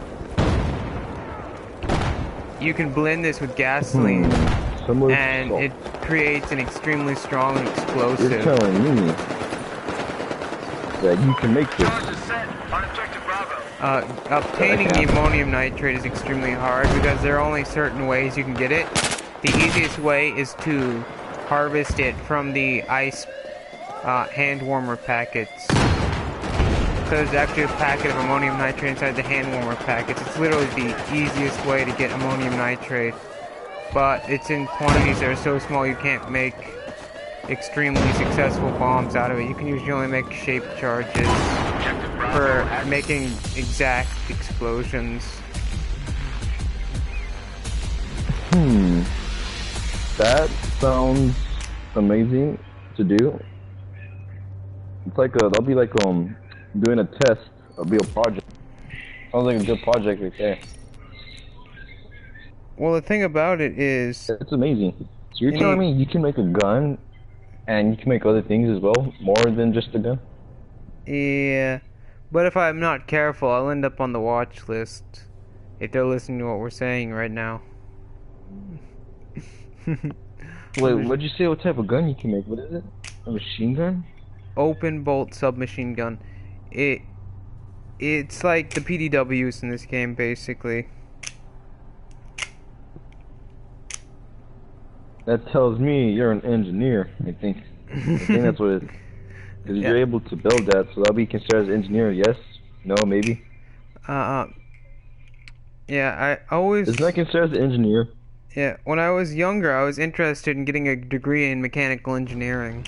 You can blend this with gasoline, Similar and to salt. it creates an extremely strong explosive. You're telling me that you can make this. Charge is set on objective Bravo. Obtaining the ammonium nitrate is extremely hard because there are only certain ways you can get it. The easiest way is to harvest it from the ice hand warmer packets. So there's actually a packet of ammonium nitrate inside the hand warmer packets. It's literally the easiest way to get ammonium nitrate. But it's in quantities that are so small you can't make extremely successful bombs out of it. You can usually only make shaped charges for making exact explosions. That sounds amazing to do. It's like that'll be like doing a test. It'll be a project. Sounds like a good project right there. Well, the thing about it is, It's amazing. So you're you telling need- me you can make a gun and you can make other things as well, more than just a gun? yeah, but if I'm not careful, I'll end up on the watch list if they're listening to what we're saying right now. Wait, what'd you say? What type of gun you can make? What is it? A machine gun? Open bolt submachine gun. It's like the PDWs in this game, basically. That tells me you're an engineer, I think. I think that's what it is. Because Yeah. you're able to build that, so that'll be considered as engineer, yes? No, maybe? Yeah, I always... Isn't that considered as an engineer? Yeah, when I was younger, I was interested in getting a degree in mechanical engineering.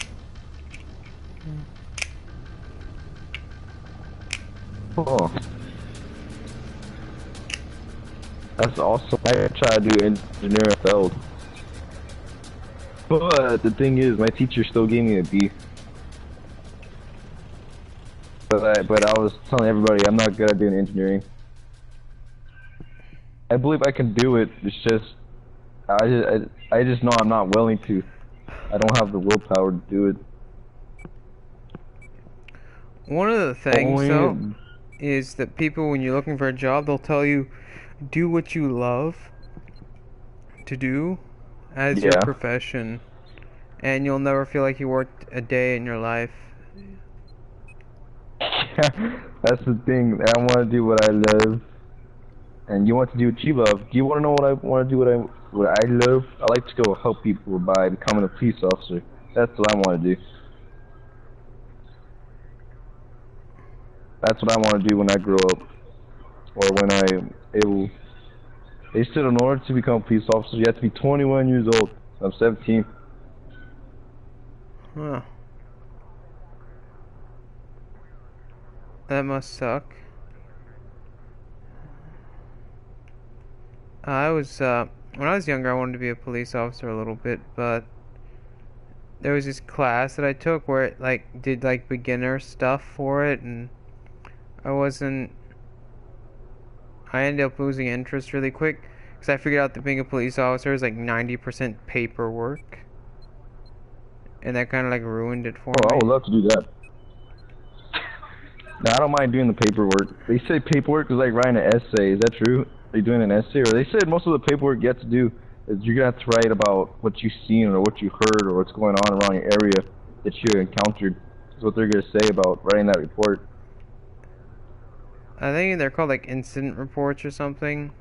Oh. That's awesome. I try to do engineering failed. But the thing is, my teacher still gave me a B. But I was telling everybody I'm not good at doing engineering. I believe I can do it. It's just I just know I'm not willing to. I don't have the willpower to do it. One of the things, though, is that people, when you're looking for a job, they'll tell you, do what you love to do as your profession, and you'll never feel like you worked a day in your life. That's the thing. I want to do what I love, and you want to do what you love. Do you want to know what I want to do? What I love? I like to go help people by becoming a police officer. That's what I want to do. That's what I want to do when I grow up, or when I'm able. They said in order to become a police officer, you have to be 21 years old. I'm 17. Huh. That must suck. When I was younger, I wanted to be a police officer a little bit, but there was this class that I took where it, like, did, like, beginner stuff for it, and I ended up losing interest really quick, because I figured out that being a police officer is, like, 90% paperwork, and that kind of, like, ruined it for me. I would love to do that. Now, I don't mind doing the paperwork. They say paperwork is like writing an essay. Is that true? Are you doing an essay? Or they said most of the paperwork you have to do is you're going to have to write about what you've seen or what you heard or what's going on around your area that you encountered. That's what they're going to say about writing that report. I think they're called, like, incident reports or something.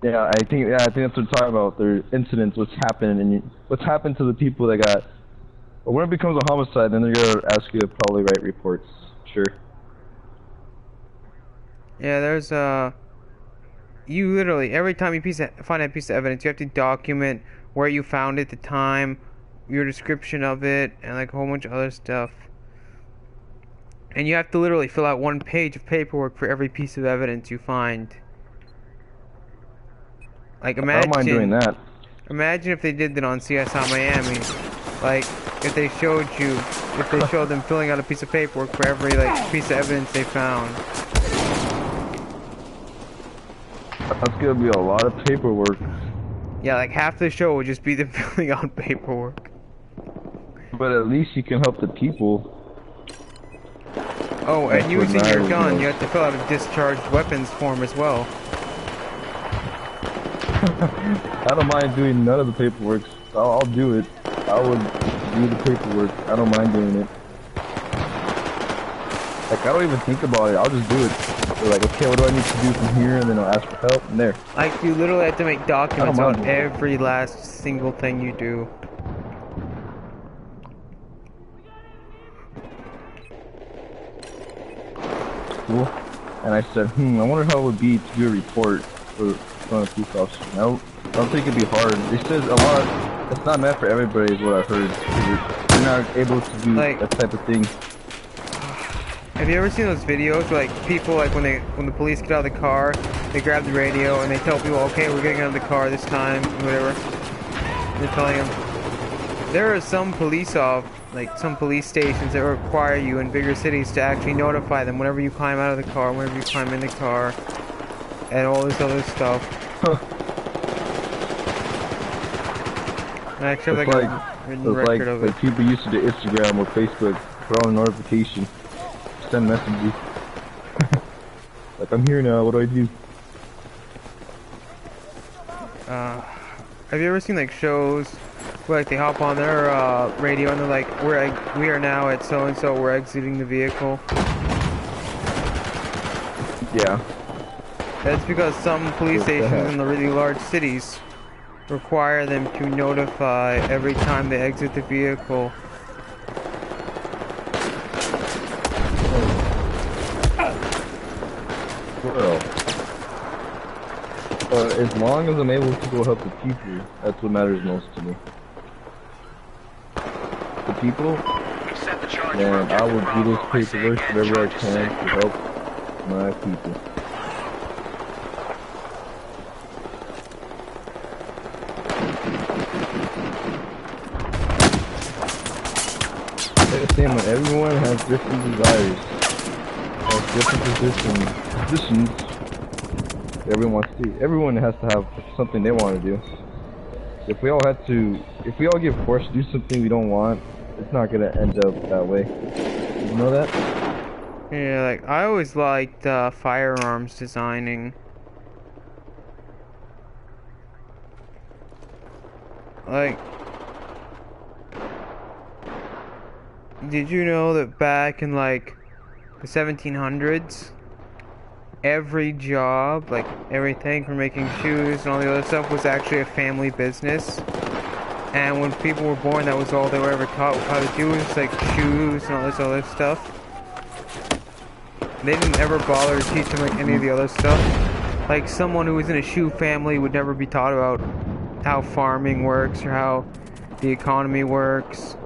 Yeah, I think that's what they're talking about. Their incidents, what's happened, and what's happened to the people that got. But when it becomes a homicide, then they're gonna ask you to probably write reports. Sure. Yeah, there's you literally every time you find a piece of evidence, you have to document where you found it, the time, your description of it, and like a whole bunch of other stuff. And you have to literally fill out 1 page of paperwork for every piece of evidence you find. Like, imagine. I don't mind doing that. Imagine if they did that on CSI Miami. Like, if they showed them filling out a piece of paperwork for every, like, piece of evidence they found. That's gonna be a lot of paperwork. Yeah, like, half the show would just be them filling out paperwork. But at least you can help the people. Oh, and using your gun, you have to fill out a discharged weapons form as well. I don't mind doing none of the paperwork. I'll do it. I would do the paperwork. I don't mind doing it. Like, I don't even think about it. I'll just do it. They're like, okay, what do I need to do from here? And then I'll ask for help, and there. Like, you literally have to make documents on every last single thing you do. Cool. And I said, I wonder how it would be to do a report for a police officer. I don't think it'd be hard. They said a lot. It's not meant for everybody, is what I've heard. You're not able to do that type of thing. Have you ever seen those videos where, like, people, like, when the police get out of the car, they grab the radio and they tell people, okay, we're getting out of the car this time, whatever. They're telling them. There are some police like some police stations that require you in bigger cities to actually notify them whenever you climb out of the car, whenever you climb in the car, and all this other stuff. And I actually have like a written record of it. Like people used to do Instagram or Facebook, put on a notification, send messages. Like, I'm here now, what do I do? Have you ever seen like shows where like they hop on their radio and they're like, we are now at so and so, we're exiting the vehicle? Yeah. That's because some police stations in the really large cities require them to notify every time they exit the vehicle. Well, as long as I'm able to go help the people, that's what matters most to me. The people, and I will do this paperwork whatever I can to help my people. Everyone has different desires, has different positions. Everyone has to have something they want to do. If we all get forced to do something we don't want, it's not gonna end up that way. You know that? Yeah, like I always liked firearms designing. Like, did you know that back in like the 1700s, every job, like everything from making shoes and all the other stuff, was actually a family business? And when people were born, that was all they were ever taught how to do, was like shoes and all this other stuff. They didn't ever bother to teach them like any of the other stuff. Like someone who was in a shoe family would never be taught about how farming works or how the economy works.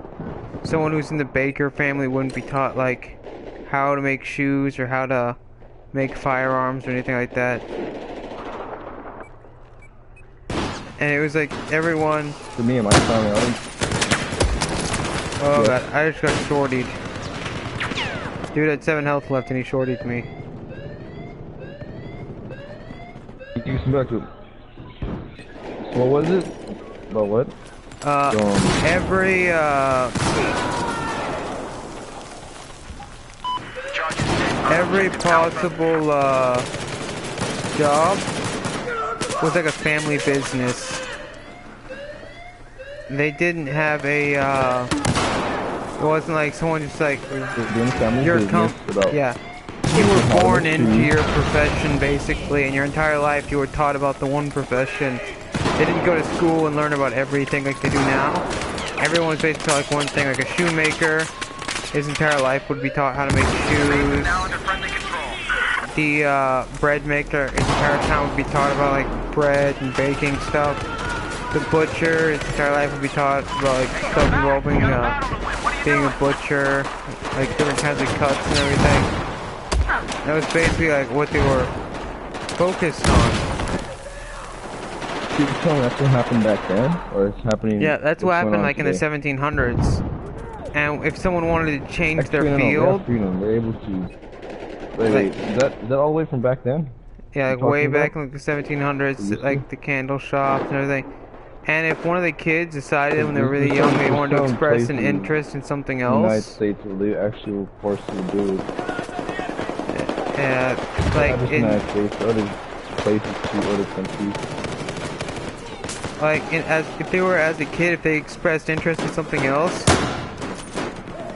Someone who's in the baker family wouldn't be taught like how to make shoes or how to make firearms or anything like that. And it was like everyone. For me and my family, Oh god, I just got shortied. Dude had 7 health left and he shortied me. you come back to. So what was it? About what? Every possible job was like a family business. They didn't have a it wasn't like someone just like yeah. You were born into your profession basically, and your entire life you were taught about the one profession. They didn't go to school and learn about everything like they do now. Everyone was basically taught like one thing, like a shoemaker. His entire life would be taught how to make shoes. The bread maker, his entire time would be taught about like bread and baking stuff. The butcher, his entire life would be taught about like stuff involving being a butcher, like different kinds of cuts and everything. That was basically like what they were focused on. You can tell me that's what happened back then, or it's happening? Yeah, that's what happened like today? In the 1700s. And if someone wanted to change their Freedom, field, they're able to. Wait, is that all the way from back then? Yeah, like way back in like the 1700s, like the candle shops and everything. And if one of the kids decided when they were really young they wanted to express an interest in something else, in the United States where they actually were forced to do it. Yeah, like not just in United States, other places too, other countries. Like if they were as a kid, if they expressed interest in something else,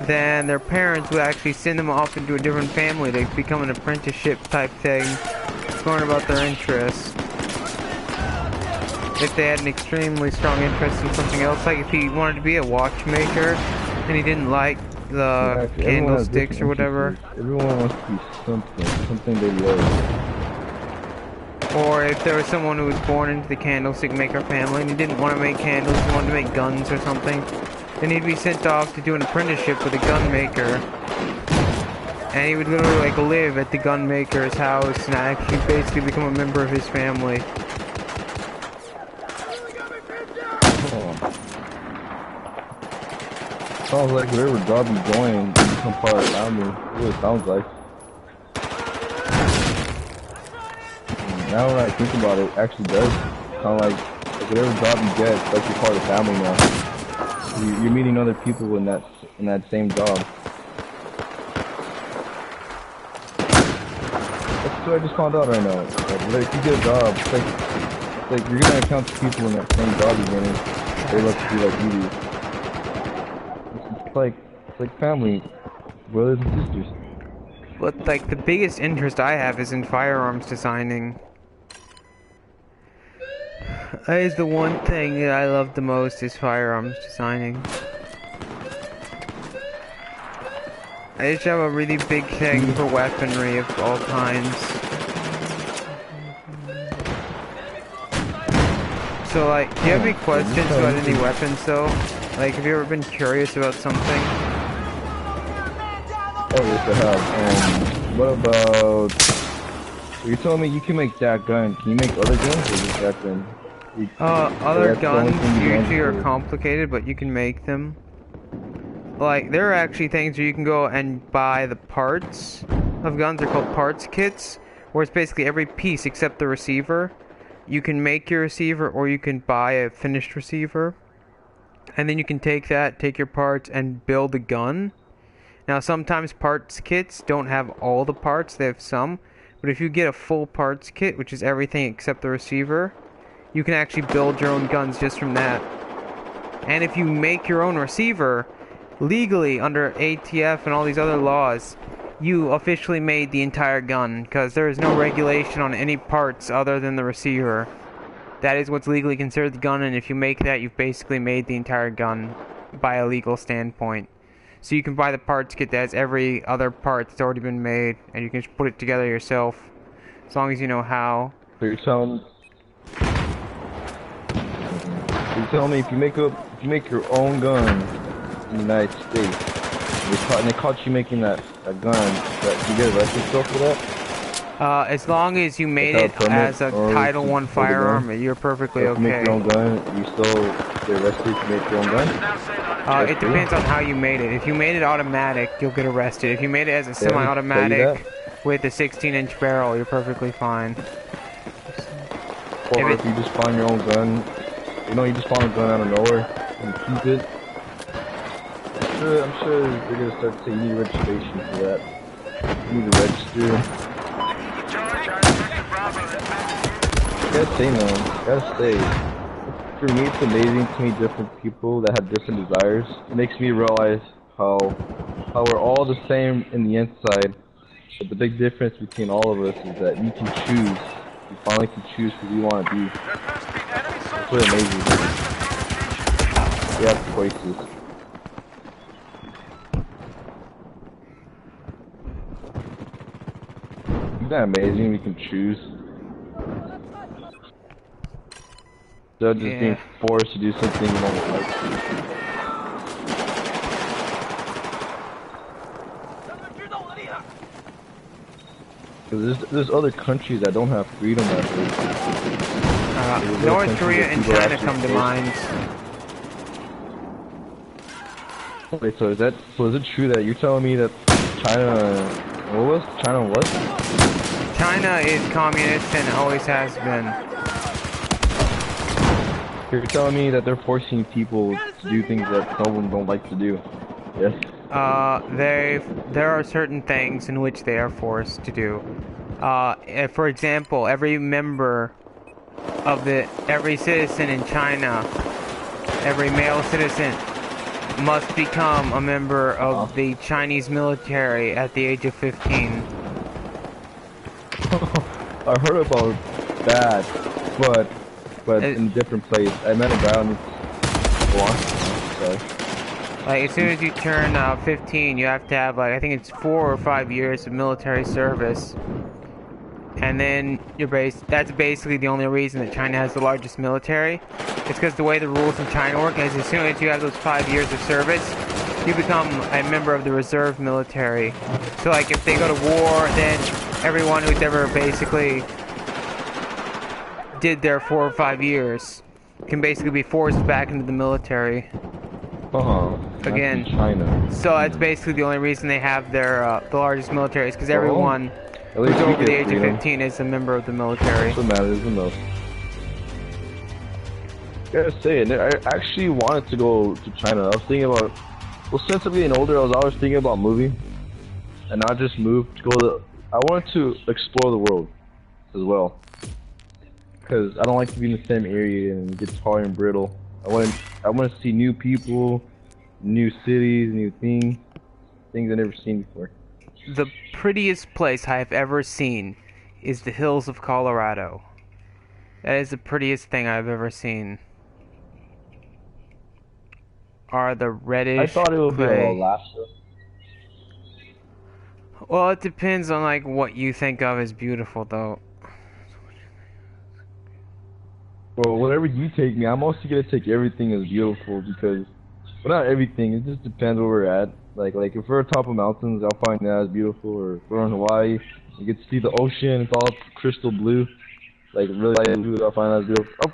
then their parents would actually send them off into a different family to become an apprenticeship type thing, to learn about their interests. If they had an extremely strong interest in something else, like if he wanted to be a watchmaker and he didn't like the candlesticks or whatever. Everyone wants to be something they love. Or if there was someone who was born into the candlestick maker family and he didn't want to make candles, he wanted to make guns or something, then he'd be sent off to do an apprenticeship with a gun maker. And he would literally like live at the gun maker's house and actually basically become a member of his family. Oh, sounds like whatever job you join, you become part of the family. That's what it sounds like. And now when I think about it, it actually does. Kind of like whatever job you get, it's like you're part of the family now. You're meeting other people in that same job. That's what I just found out right now. Like if you get a job, it's like you're gonna encounter people in that same job you're in. They look to be like you do. It's like family, brothers and sisters. But like the biggest interest I have is in firearms designing. That is the one thing that I love the most is firearms designing. I just have a really big thing for weaponry of all kinds. So like, do you have any questions about any weapons though? Like, have you ever been curious about something? Oh yes, I have. What about... You're telling me you can make that gun. Can you make other guns or just that gun? Other guns usually are complicated, but you can make them. Like, there are actually things where you can go and buy the parts of guns. They're called parts kits, where it's basically every piece except the receiver. You can make your receiver, or you can buy a finished receiver. And then you can take your parts, and build a gun. Now, sometimes parts kits don't have all the parts, they have some. But if you get a full parts kit, which is everything except the receiver, you can actually build your own guns just from that. And if you make your own receiver, legally under ATF and all these other laws, you officially made the entire gun, because there is no regulation on any parts other than the receiver. That is what's legally considered the gun, and if you make that, you've basically made the entire gun by a legal standpoint. So you can buy the parts kit that has every other part that's already been made, and you can just put it together yourself, as long as you know how. So you're telling me if you make your own gun in the United States, and they caught you making that gun, that you get arrested yourself for that? As long as you made it as a Title I firearm, you're perfectly okay. If you make your own gun, you still get arrested if you make your own gun? It depends on how you made it. If you made it automatic, you'll get arrested. If you made it as a semi-automatic with a 16-inch barrel, you're perfectly fine. Or if you just find your own gun, you just find a gun out of nowhere and keep it. I'm sure they're gonna start saying you need registration for that. You need to register. Gotta say, man. Gotta say. For me, it's amazing to meet different people that have different desires. It makes me realize how we're all the same in the inside, but the big difference between all of us is that you can choose. You finally can choose who you want to be. That's what amazes me. We have choices. Isn't that amazing? We can choose. Instead of just being forced to do something you don't like. Because there's other countries that don't have freedom that way. North Korea and China come to mind. Wait, so is it true that you're telling me that China was? China is communist and always has been. You're telling me that they're forcing people to do things that some of them don't like to do. Yes? There are certain things in which they are forced to do. For example, every citizen in China, every male citizen must become a member of the Chinese military at the age of 15. I heard about that, but in a different place. I met a guy on like as soon as you turn 15, you have to have I think it's 4 or 5 years of military service, and then that's basically the only reason that China has the largest military. It's because the way the rules in China work is as soon as you have those 5 years of service, you become a member of the reserve military. So like if they go to war, then everyone who's ever basically did their 4 or 5 years can basically be forced back into the military. Uh-huh. again. China. So that's basically the only reason they have their the largest military is because Well, everyone At least who's we over the get age of freedom. 15 is a member of the military. That's what matters the most. Gotta say, I actually wanted to go to China. I was thinking about, well, since I'm getting older, I was always thinking about moving, and not just move to go to. I wanted to explore the world as well, because I don't like to be in the same area and get tired and brittle. I want to see new people, new cities, new things I've never seen before. The prettiest place I have ever seen is the hills of Colorado. That is the prettiest thing I've ever seen. Are the reddish I thought it would be clay. Alaska. Well, it depends on like what you think of as beautiful, though. Well, whatever you take me, I'm also gonna take everything as beautiful because, well, not everything. It just depends where we're at. Like if we're on top of mountains, I'll find that as beautiful. Or if we're in Hawaii, you get to see the ocean. It's all crystal blue, like really light blue. I'll find that as beautiful. Oh,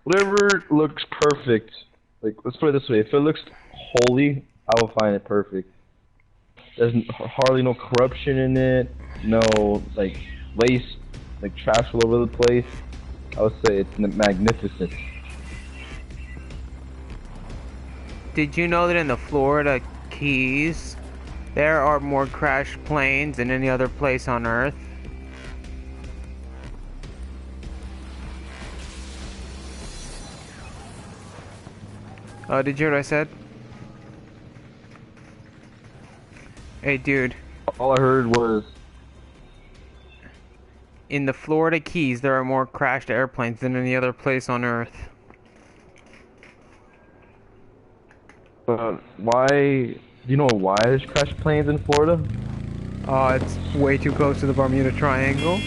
whatever looks perfect. Like let's put it this way: if it looks holy, I will find it perfect. There's hardly no corruption in it. No like waste, like trash all over the place. I would say it's magnificent. Did you know that in the Florida Keys, there are more crashed planes than any other place on Earth? Oh, did you hear what I said? Hey, dude. All I heard was, In the Florida Keys, there are more crashed airplanes than any other place on Earth. why? Do you know why there's crash planes in Florida? It's way too close to the Bermuda Triangle.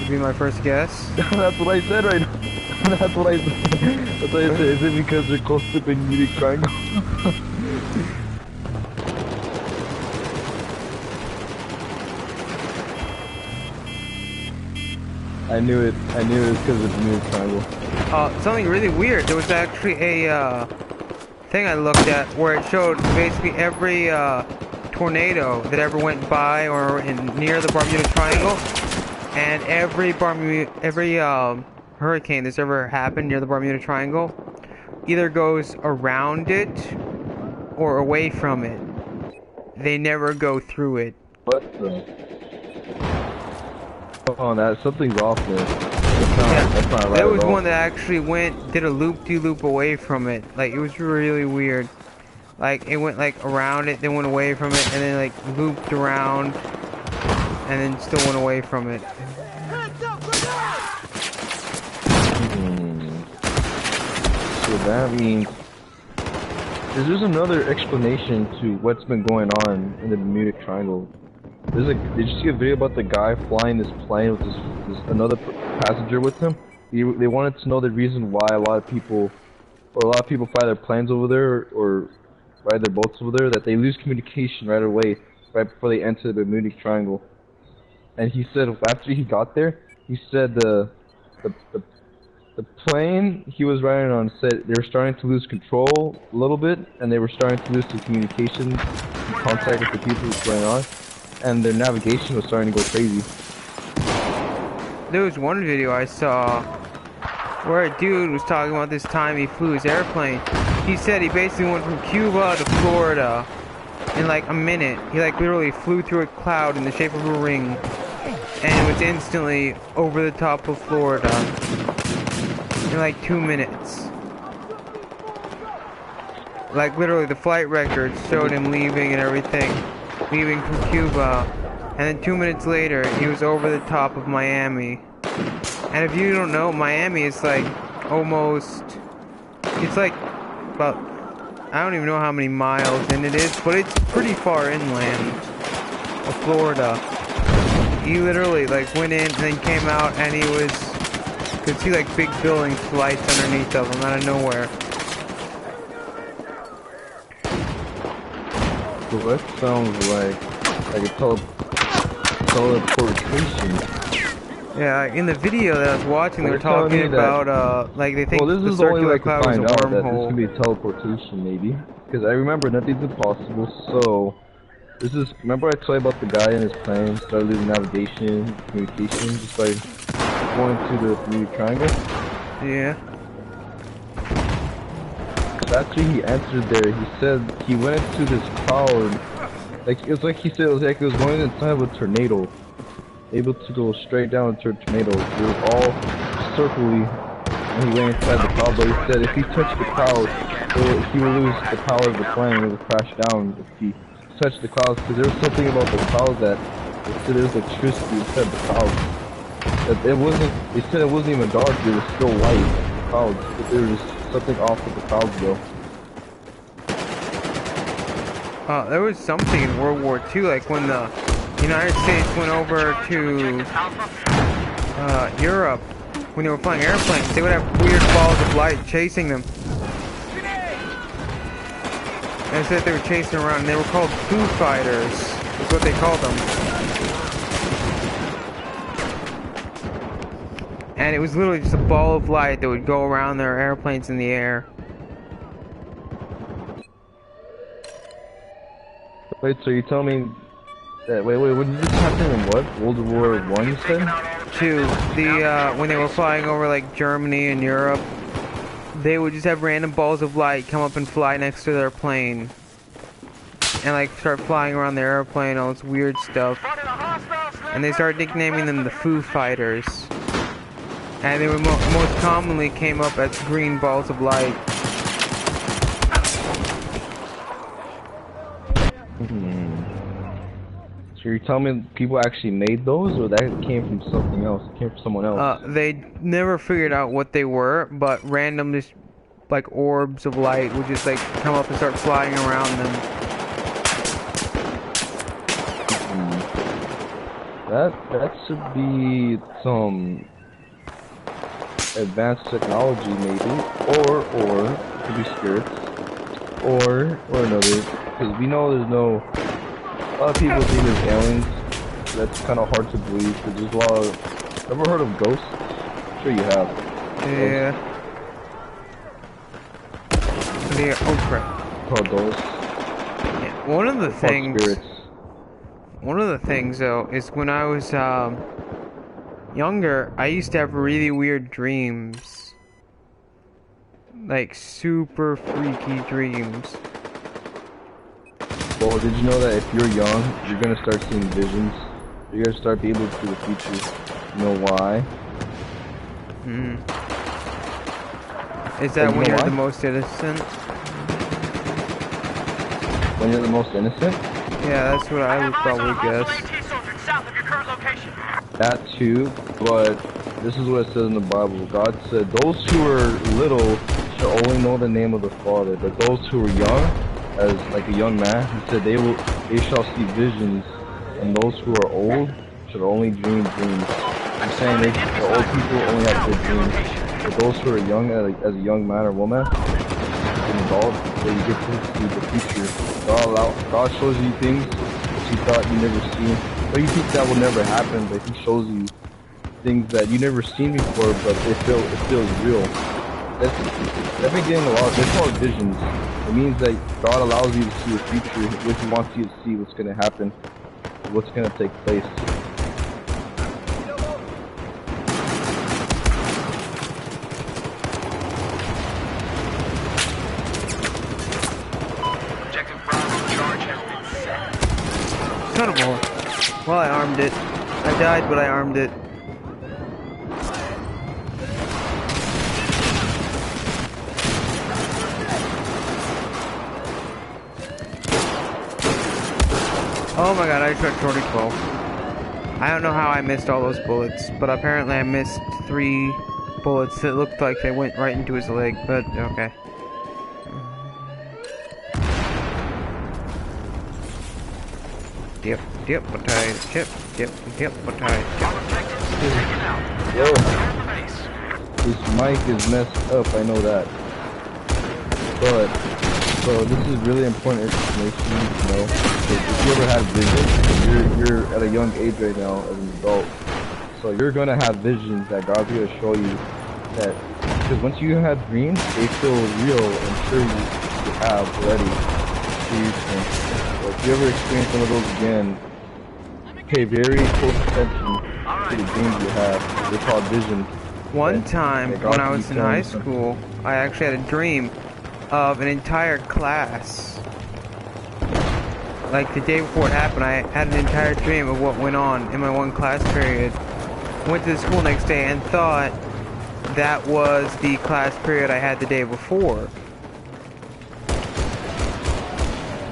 Would be my first guess. That's what I said right now. That's what I said. That's what I said. Is it because they're close to the Bermuda Triangle? I knew it. I knew it was because of the Bermuda Triangle. Something really weird. There was actually a thing I looked at where it showed basically every tornado that ever went by or near the Bermuda Triangle, and every hurricane that's ever happened near the Bermuda Triangle either goes around it or away from it. They never go through it. What the? Oh, that something's off there. That's not right There at was all. one that actually did a loop-de-loop away from it. Like, it was really weird. Like, it went, like, around it, then went away from it, and then, like, looped around, and then still went away from it. So that means there's another explanation to what's been going on in the Bermuda Triangle. Did you see a video about the guy flying this plane with this another passenger with him? They wanted to know the reason why a lot of people fly their planes over there or ride their boats over there, that they lose communication right away, right before they enter the Bermuda Triangle. And he said after he got there, he said the plane he was riding on said they were starting to lose control a little bit, and they were starting to lose the communication contact with the people who's going on. And their navigation was starting to go crazy. There was one video I saw where a dude was talking about this time he flew his airplane. He said he basically went from Cuba to Florida in like a minute. He like literally flew through a cloud in the shape of a ring and was instantly over the top of Florida in like 2 minutes. Like literally the flight records showed him leaving and everything. Leaving from Cuba, and then 2 minutes later, he was over the top of Miami. And if you don't know, Miami is like almost, it's like about, I don't even know how many miles in it is, but it's pretty far inland of Florida. He literally like went in and then came out, and he could see like big buildings, lights underneath of him out of nowhere. So that sounds like a teleportation. Yeah, in the video that I was watching, they were They're telling talking me that- about, like, they think Well, this the is the only way circular I can cloud was a find out that this wormhole. can be teleportation, maybe. Because I remember nothing's impossible, so... This is... Remember I told you about the guy in his plane, started losing navigation, communication, just by going to the Bermuda Triangle? Yeah. So actually he answered there, he said he went into this cloud, like, it was like he said, it was like it was going inside of a tornado. Able to go straight down into a tornado. It was all circly when he went inside the cloud, but he said if he touched the cloud, he would lose the power of the plane, it would crash down if he touched the clouds, because there was something about the clouds that they said there was electricity inside the clouds. That it wasn't, they said it wasn't even dark, it was still white, the clouds, but there was something off with the clouds though. There was something in World War II, like when the United States went over to Europe, when they were flying airplanes, they would have weird balls of light chasing them. And they said they were chasing around, and they were called Foo Fighters, is what they called them. And it was literally just a ball of light that would go around their airplanes in the air. Wait, so you tell me that, wait, what did this happen in what? World War I, you said? To the, when they were flying over, like, Germany and Europe, they would just have random balls of light come up and fly next to their plane. And, like, start flying around their airplane, all this weird stuff. And they started nicknaming them the Foo Fighters. And they were most commonly came up as green balls of light. So you're telling me people actually made those, or that came from something else? It came from someone else? They never figured out what they were, but random just like orbs of light would just like come up and start flying around them. That should be some advanced technology, maybe, or it could be spirits, or another, because we know there's no. A lot of people think there's aliens. That's kind of hard to believe because there's a lot of. Ever heard of ghosts? I'm sure you have. Yeah. Yeah. Oh crap. Called ghosts. Yeah. One of the things. Spirits. One of the things though is when I was younger, I used to have really weird dreams. Like super freaky dreams. Well, did you know that if you're young, you're gonna start seeing visions? You're gonna start being able to see the future. You know why? Is that when know you're why? the most innocent? When you're the most innocent? Yeah, that's what I would probably guess. That too, but this is what it says in the Bible. God said, those who are little shall only know the name of the Father, but those who are young, as like a young man, he said they shall see visions, and those who are old should only dream dreams. I'm saying the old people only have good dreams, but those who are young, as a young man or woman, an adult, that you get to see the future. God shows you things that you thought you never seen, or you think that will never happen, but He shows you things that you never seen before, but it feels real. That's been getting a lot. They're called visions. It means that God allows you to see the future, which He wants you to see what's going to happen, what's going to take place. Objective Bravo charge has been set. Son of a. Well, I armed it. I died, but I armed it. Oh my god, I just got 12. I don't know how I missed all those bullets, but apparently I missed 3 bullets that looked like they went right into his leg, but okay. Dip, potato, chip, potato, Yo, this mic is messed up, I know that. But, so this is really important information, you know. If you ever had vision, you're at a young age right now as an adult. So you're gonna have visions that God's gonna show you that, because once you have dreams, they feel real and sure you have already. So if you ever experience one of those again, pay very close attention to the dreams you have. They're called visions. One time when I was in high school, I actually had a dream of an entire class. Like the day before it happened, I had an entire dream of what went on in my one class period. Went to the school next day and thought that was the class period I had the day before.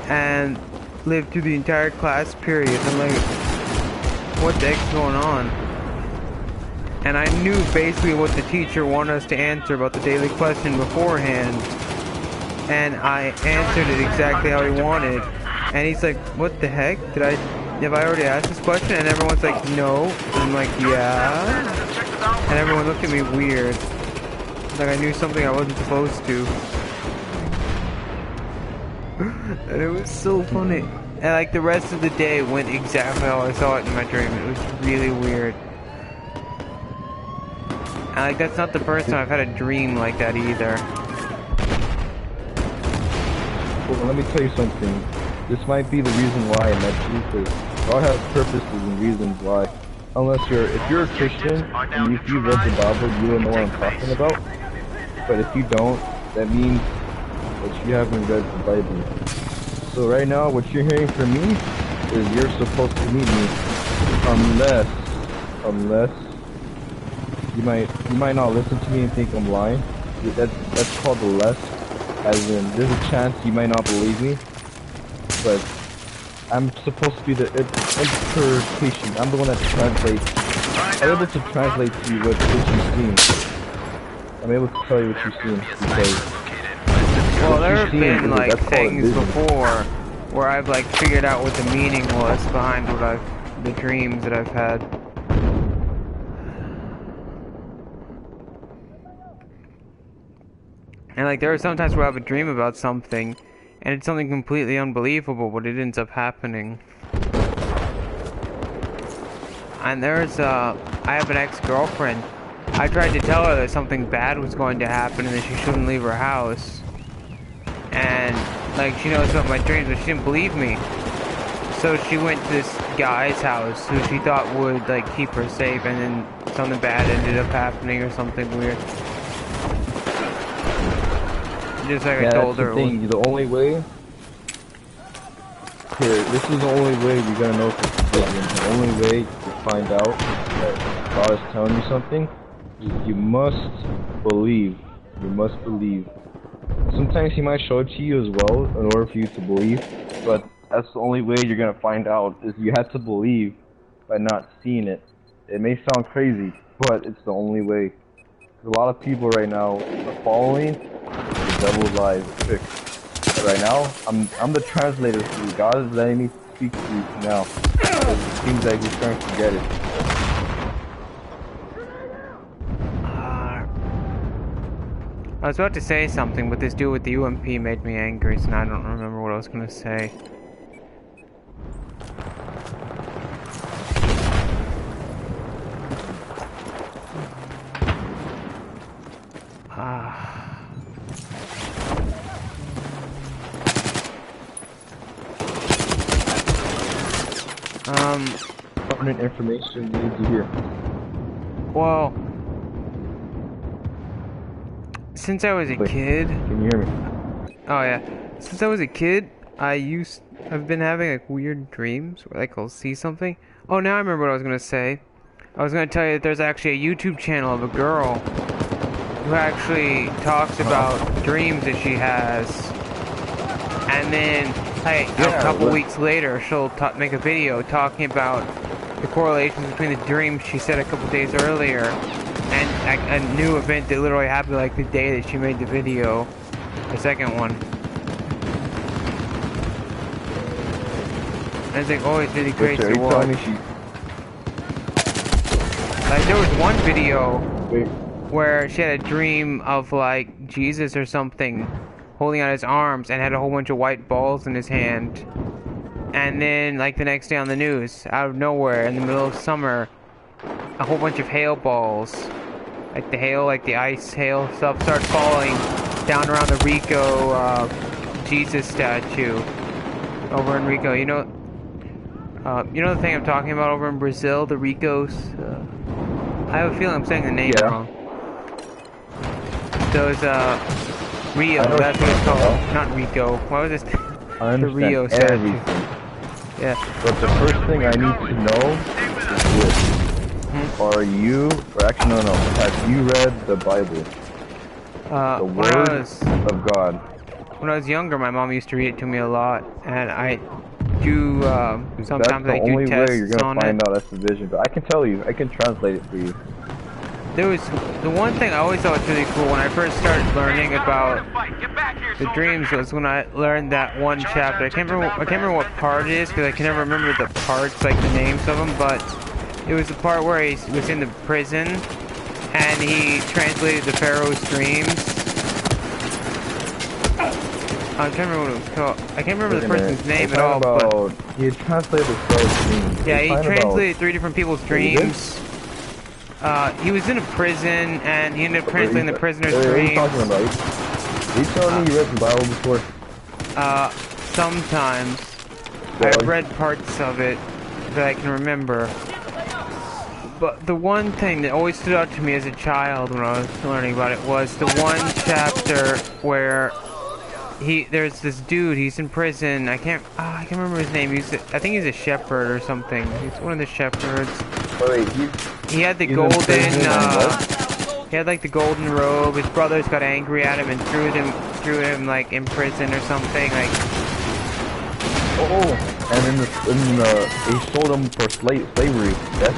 And lived through the entire class period. I'm like, what the heck's going on? And I knew basically what the teacher wanted us to answer about the daily question beforehand. And I answered it exactly how he wanted. And he's like, what the heck? Have I already asked this question? And everyone's like, no. And I'm like, yeah. And everyone looked at me weird. Like I knew something I wasn't supposed to. And it was so funny. And like the rest of the day went exactly how I saw it in my dream. It was really weird. And like that's not the first time I've had a dream like that either. Well, let me tell you something. This might be the reason why I met you, because God has purposes and reasons why. Unless if you're a Christian, and if you read the Bible, you will know what I'm talking about. But if you don't, that means that you haven't read the Bible. So right now, what you're hearing from me is you're supposed to meet me, unless you might not listen to me and think I'm lying. That's called the less, as in there's a chance you might not believe me, but I'm supposed to be the interpretation. I'm the one that translates. I'm able to translate to you what you've seen. I'm able to tell you what you've seen because. Well, there have been like things before where I've like figured out what the meaning was behind the dreams that I've had. And like there are sometimes where I have a dream about something and it's something completely unbelievable, but it ends up happening. And I have an ex-girlfriend. I tried to tell her that something bad was going to happen and that she shouldn't leave her house. And like she knows about my dreams, but she didn't believe me. So she went to this guy's house who she thought would like keep her safe, and then something bad ended up happening or something weird. Just like I told her. The only way. Here, this is the only way we're gonna know if it's religion. The only way to find out that God is telling you something is you must believe. You must believe. Sometimes He might show it to you as well in order for you to believe, but that's the only way you're gonna find out is you have to believe by not seeing it. It may sound crazy, but it's the only way. A lot of people right now are following the devil's lies trick. But right now, I'm the translator for you. God is letting me speak to you now. It seems like He's trying to get it. I was about to say something, but this dude with the UMP made me angry, so now I don't remember what I was gonna say. Pertinent information you need to hear. Well, since I was a kid. Can you hear me? Oh yeah. Since I was a kid, I've been having like weird dreams where like I'll see something. Oh, now I remember what I was gonna say. I was gonna tell you that there's actually a YouTube channel of a girl who actually talks about dreams that she has, and then like a couple weeks later she'll make a video talking about the correlations between the dreams she said a couple days earlier and a new event that literally happened like the day that she made the video, the second one. And it's like always really crazy to watch. Like there was one video where she had a dream of like Jesus or something holding out his arms and had a whole bunch of white balls in his hand. And then like the next day on the news, out of nowhere in the middle of summer, a whole bunch of hail balls, like the hail, like the ice hail stuff, starts falling down around the Rico Jesus statue over in Rico. You know the thing I'm talking about over in Brazil, the Ricos. I have a feeling I'm saying the name wrong. Those Rio, that's what it's called. Not Rico. What was this? I understand the Rio statue. everything. Yeah. But the first thing I need to know is this. Are you, or actually no, have you read the Bible? The Word of God. When I was younger, my mom used to read it to me a lot, and I do, sometimes I do tests on it. That's the only way you're gonna find out that's the vision, but I can tell you, I can translate it for you. There was, the one thing I always thought was really cool when I first started learning about the dreams was when I learned that one chapter. I can't remember what part it is because I can never remember the parts, like the names of them, but it was the part where he was in the prison and he translated the Pharaoh's dreams. I can't remember what it was called. I can't remember the person's name at all, but he translated the Pharaoh's dreams. Yeah, he translated 3 different people's dreams. He was in a prison, and he ended up translating the prisoner's dreams. What are you talking about? Are you telling me you read the Bible before? Sometimes. I've read parts of it that I can remember. But the one thing that always stood out to me as a child when I was learning about it was the one chapter where there's this dude, he's in prison. I can't remember his name. I think he's a shepherd or something. He's one of the shepherds. Wait, he had the golden, he had like the golden robe. His brothers got angry at him and threw him like in prison or something. Like, and he sold him for slavery. Yes.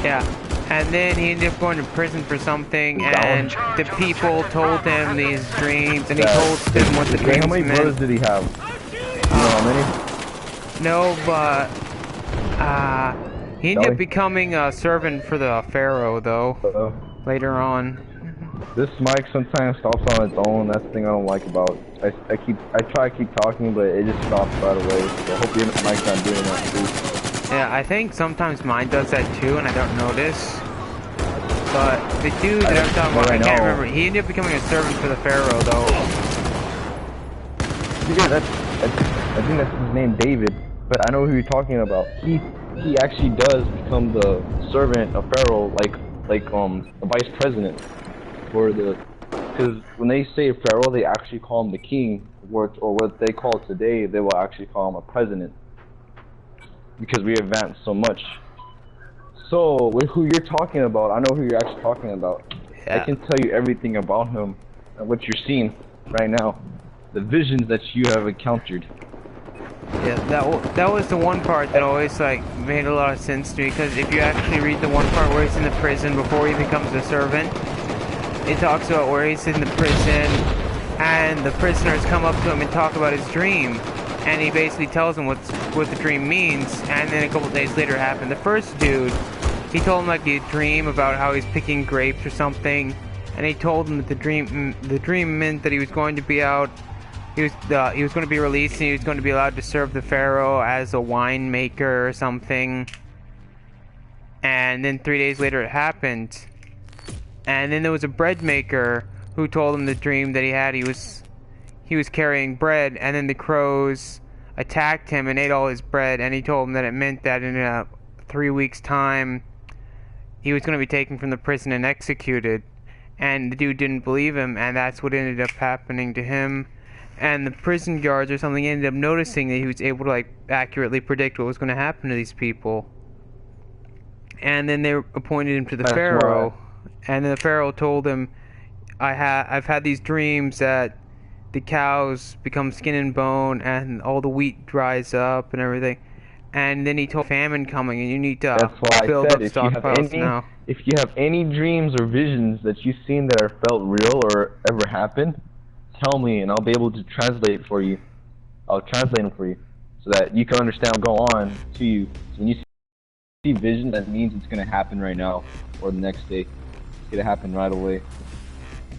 Yeah. And then he ended up going to prison for something, and the people told him these dreams, and he told them what the dreams meant. How many brothers did he have? You know how many? No, but he ended up becoming a servant for the Pharaoh, though. Later on. This mic sometimes stops on its own. That's the thing I don't like about. I try to keep talking, but it just stops right away. So I hope your mic's not doing that too. Yeah, I think sometimes mine does that too, and I don't notice. But the dude that I'm talking about, I can't remember. He ended up becoming a servant for the Pharaoh, though. Yeah, I think that's his name, David. But I know who you're talking about. He actually does become the servant of Pharaoh, like a vice president for the. Because when they say Pharaoh, they actually call him the king, or what they call it today, they will actually call him a president. Because we advanced so much. So, with who you're talking about, I know who you're actually talking about. Yeah. I can tell you everything about him and what you're seeing right now. The visions that you have encountered. Yeah, that was the one part that always like made a lot of sense to me, because if you actually read the one part where he's in the prison before he becomes a servant, it talks about where he's in the prison and the prisoners come up to him and talk about his dream. And he basically tells him what the dream means, and then a couple days later it happened. The first dude, he told him like a dream about how he's picking grapes or something, and he told him that the dream meant that he was going to be out, he was going to be released, and he was going to be allowed to serve the Pharaoh as a winemaker or something. And then 3 days later it happened, and then there was a bread maker who told him the dream that he had. He was carrying bread, and then the crows attacked him and ate all his bread, and he told him that it meant that in 3 weeks' time he was going to be taken from the prison and executed. And the dude didn't believe him, and that's what ended up happening to him. And the prison guards or something ended up noticing that he was able to like accurately predict what was going to happen to these people. And then they appointed him to the Pharaoh, and then the Pharaoh told him, I've had these dreams that the cows become skin and bone, and all the wheat dries up and everything. And then he told famine coming, and you need to build up stockpiles now. If you have any dreams or visions that you've seen that are felt real or ever happened, tell me, and I'll be able to translate for you. I'll translate them for you, so that you can understand what go on to you. So when you see vision, that means it's going to happen right now, or the next day. It's going to happen right away.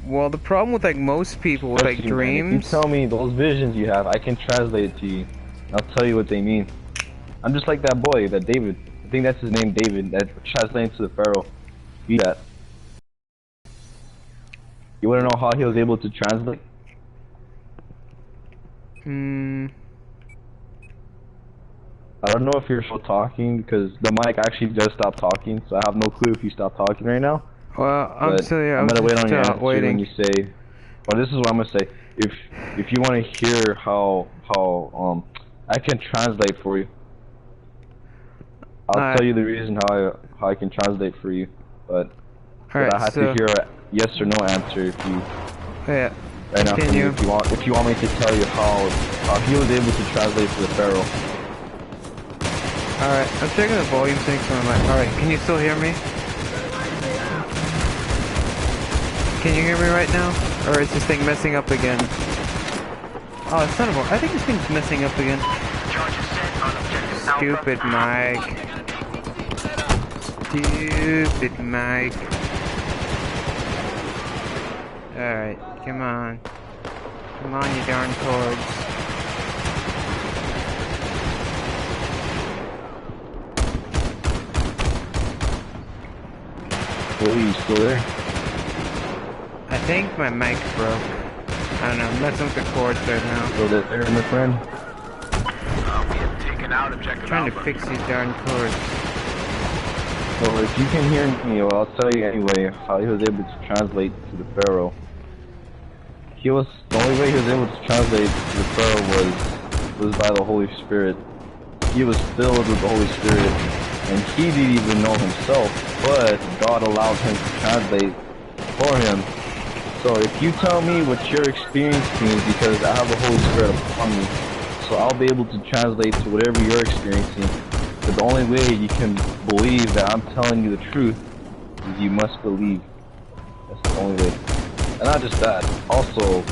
Well, the problem with like most people with like dreams... If you tell me those visions you have, I can translate it to you. I'll tell you what they mean. I'm just like that boy, that David. I think that's his name, David, that translates to the Pharaoh. Be that. You wanna know how he was able to translate? I don't know if you're still talking because the mic actually just stopped talking, so I have no clue if you stopped talking right now. Well, I'm still here. I'm gonna wait on your answer waiting. when you say. Well, this is what I'm gonna say. If you want to hear how I can translate for you, I'll tell you the reason how I can translate for you, but I have to hear a yes or no answer if you. Yeah. Right now, from you, if you want me to tell you how he was able to translate for the Pharaoh. Alright, I'm checking the volume thing for my mic. Alright, can you still hear me? Can you hear me right now? Or is this thing messing up again? Oh, son of a... I think this thing's messing up again. Stupid mic. Stupid mic. Alright, come on. Come on, you darn cords. Oh, you still there? I think my mic broke. I don't know, I'm messing with the cords right now. Still there, my friend? We have taken out objective Trying to Alpha. fix these darn cords. Well, if you can hear me, well, I'll tell you anyway how he was able to translate to the Pharaoh. The only way he was able to translate to the Pharaoh was by the Holy Spirit. He was filled with the Holy Spirit, and he didn't even know himself, but God allowed him to translate for him. So if you tell me what you're experiencing, because I have the Holy Spirit upon me, so I'll be able to translate to whatever you're experiencing. But the only way you can believe that I'm telling you the truth is you must believe. That's the only way. And not just that, also,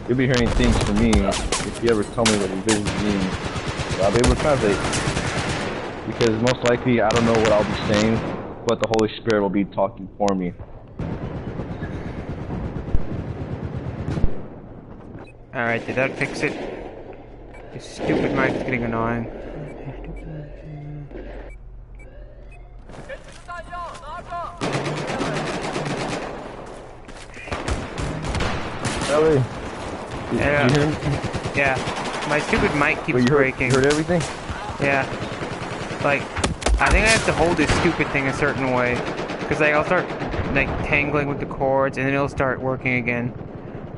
you'll be hearing things from me if you ever tell me what your visions mean. So I'll be able to translate. Because most likely I don't know what I'll be saying, but the Holy Spirit will be talking for me. Alright, did that fix it? This stupid mic's getting annoying. Ellie, Yeah. did you hear me? Yeah, my stupid mic keeps Wait, breaking. You heard everything? Yeah. Like, I think I have to hold this stupid thing a certain way. Because, like, I'll start, like, tangling with the cords, and then it'll start working again.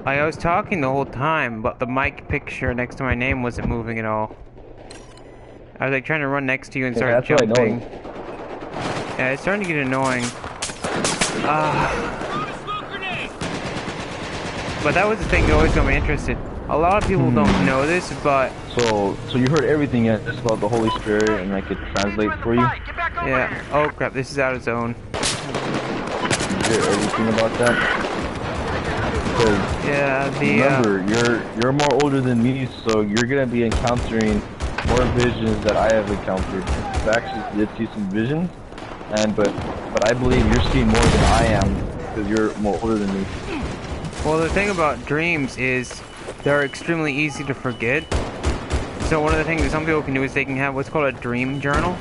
Like, I was talking the whole time, but the mic picture next to my name wasn't moving at all. I was, like, trying to run next to you and start jumping. Yeah, it's starting to get annoying. But that was the thing that always got me interested. A lot of people don't know this, but... So you heard everything just about the Holy Spirit, and I could translate for you? Yeah. Oh crap, this is out of zone. You hear everything about that? Because yeah, remember, you're more older than me, so you're gonna be encountering more visions that I have encountered. I actually did see some visions, but I believe you're seeing more than I am because you're more older than me. Well, the thing about dreams is they're extremely easy to forget. So one of the things that some people can do is they can have what's called a dream journal,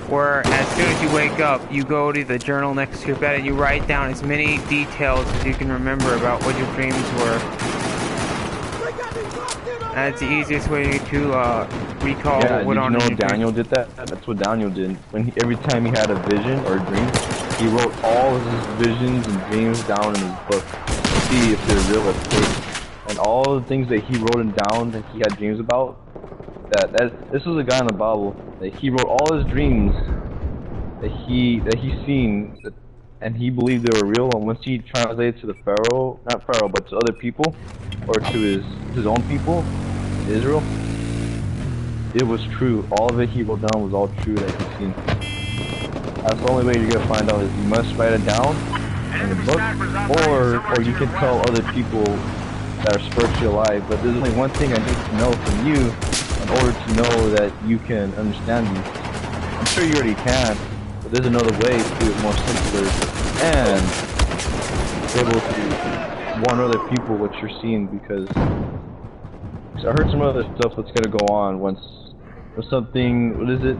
where as soon as you wake up, you go to the journal next to your bed and you write down as many details as you can remember about what your dreams were. And it's the easiest way to recall what went on in your dreams. Daniel did that? That's what Daniel did. Every time he had a vision or a dream, he wrote all of his visions and dreams down in his book to see if they're real or fake. And all the things that he wrote down that he had dreams about, this was a guy in the Bible that he wrote all his dreams that he seen, and he believed they were real. And once he translated to the Pharaoh, not Pharaoh, but to other people, or to his own people, Israel, it was true. All of it he wrote down was all true that he seen. That's the only way you're gonna find out is you must write it down in the book, or you can tell other people that are spiritually alive. But there's only one thing I need to know from you in order to know that you can understand these. I'm sure you already can, but there's another way to do it more simpler and able to warn other people what you're seeing, because I heard some other stuff that's gonna go on once something, what is it?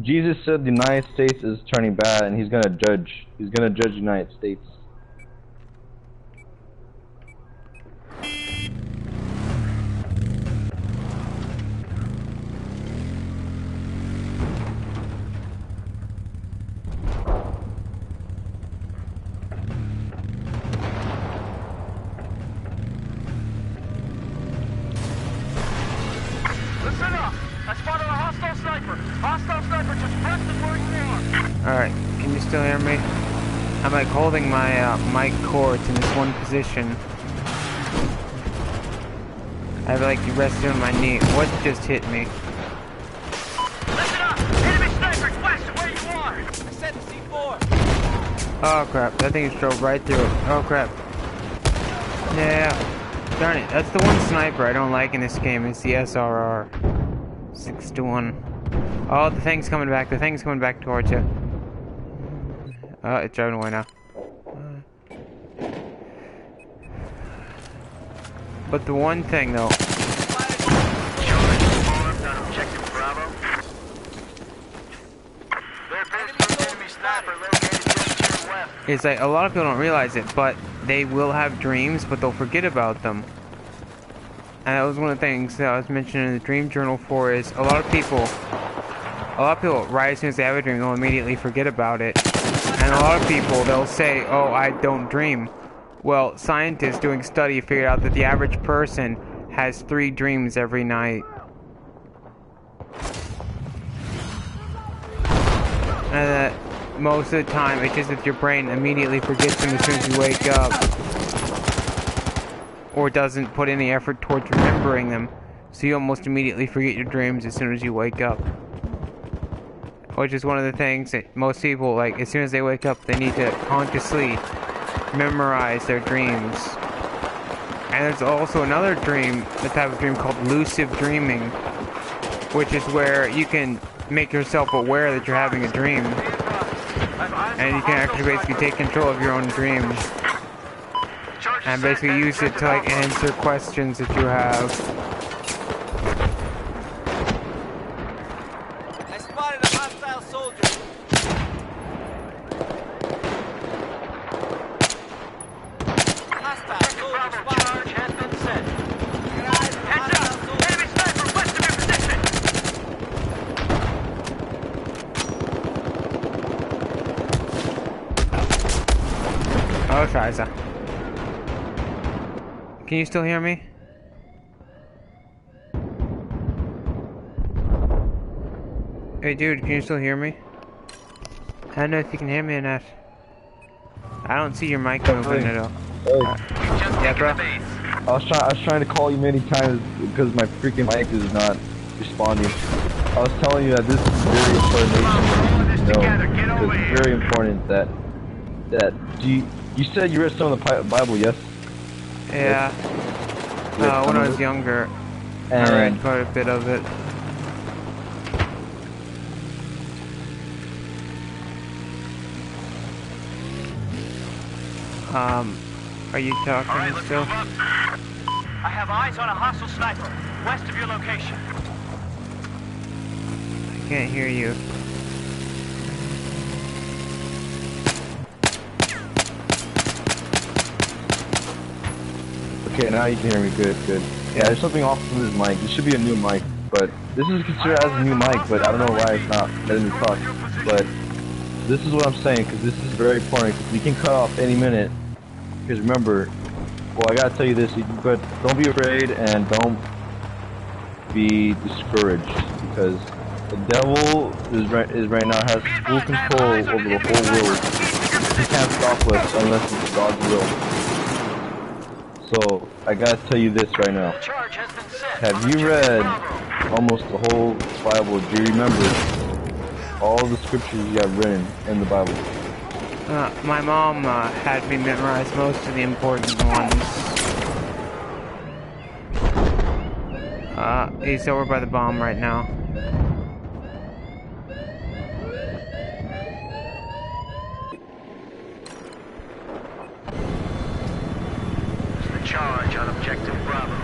Jesus said the United States is turning bad, and he's gonna judge. He's gonna judge the United States. Listen up! I spotted a hostile sniper! Hostile sniper just pressed and where you are! Alright, can you still hear me? I'm like holding my mic cords in this one position. I have like rested on my knee. What just hit me? Listen up! Enemy snipers west of where you are! I set the C4. Oh crap, that thing just drove right through it. Oh crap. Yeah. Darn it, that's the one sniper I don't like in this game. It's the SRR. 6-1. Oh, the thing's coming back. The thing's coming back towards you. Oh, it's driving away now. But the one thing though, Charge armed on objective Bravo. There appears to be an enemy sniper located just to your west. is like a lot of people don't realize it, but they will have dreams, but they'll forget about them. And that was one of the things that I was mentioning in the dream journal for is a lot of people right as soon as they have a dream, they'll immediately forget about it. And a lot of people, they'll say, oh, I don't dream. Well, scientists doing a study figured out that the average person has 3 dreams every night. And that most of the time, it's just that your brain immediately forgets them as soon as you wake up. Or doesn't put any effort towards remembering them. So you almost immediately forget your dreams as soon as you wake up. Which is one of the things that most people, like, as soon as they wake up, they need to consciously memorize their dreams. And there's also another dream, a type of dream called lucid dreaming, which is where you can make yourself aware that you're having a dream. And you can actually basically take control of your own dreams. And basically use it to, like, answer questions that you have. I spotted a hostile soldier. Hostile soldier Bravo spotted. charge has been set. Get eyes on Heads hostile up! soldier. Enemy sniper west of your position! Oh, scheiße. Can you still hear me? Hey dude, can you still hear me? I don't know if you can hear me or not. I don't see your mic moving at all. Yeah, bro. I was trying to call you many times because my freaking mic is not responding. I was telling you that this is very important information to know. Because it's very important that you said you read some of the Bible, yes? Yeah. When I was younger, I read quite a bit of it. Are you talking Alright, let's still? move up. I have eyes on a hostile sniper west of your location. I can't hear you. Okay, now you can hear me. Good, good. Yeah, there's something off with this mic. This should be a new mic, but this is considered as a new mic, but I don't know why it's not letting me talk. But this is what I'm saying, because this is very important, because we can cut off any minute. Because remember, well, I gotta tell you this, but don't be afraid and don't be discouraged, because the devil is right now has full control over the whole world. He can't stop us unless it's God's will. So, I gotta tell you this right now. Charge has been set. Have you read almost the whole Bible? Do you remember all the scriptures you have written in the Bible? My mom had me memorize most of the important ones. He's over by the bomb right now. Charge on objective Bravo.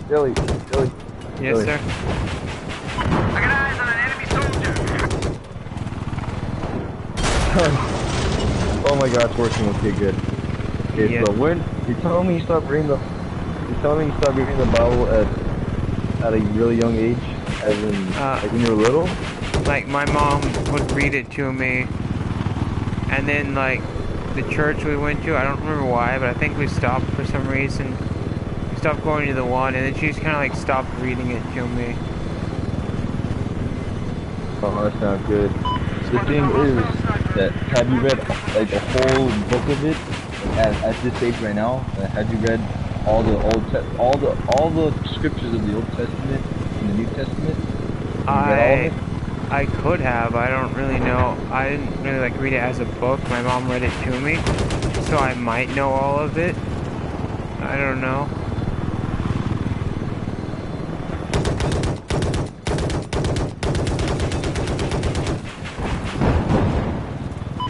Billy. Yes, sir. I got eyes on an enemy soldier. Oh my god, it's working. Okay, good. Okay, Yeah. so when you're telling me you stop reading the Bible at a really young age, as in like when you were little. Like my mom would read it to me, and then like the church we went to, I don't remember why, but I think we stopped for some reason. We stopped going to the one, and then she just kind of like stopped reading it to me. Oh, that's not good. The thing is that have you read like a whole book of it at this age right now? Have you read all the all the scriptures of the Old Testament and the New Testament? Have you read all of it? I could have. I don't really know. I didn't really like read it as a book. My mom read it to me, so I might know all of it. I don't know.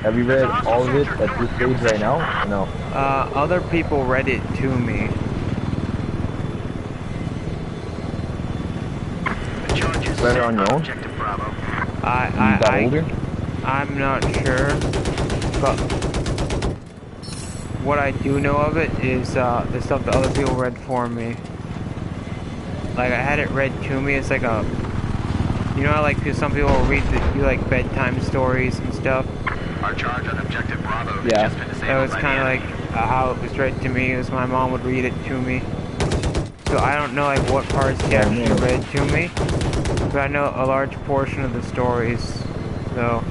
Have you read all of it at this age right now? Or no. Other people read it to me. Read it on your own? You got older? I'm not sure, but what I do know of it is the stuff that other people read for me. Like I had it read to me. It's like a, you know, how, like some people do like bedtime stories and stuff. Our charge on objective Bravo has Yeah. just been disabled That was by kind of the like enemy. how it was read to me. It was my mom would read it to me. So I don't know like what parts she actually read to me, but I know a large portion of the stories. So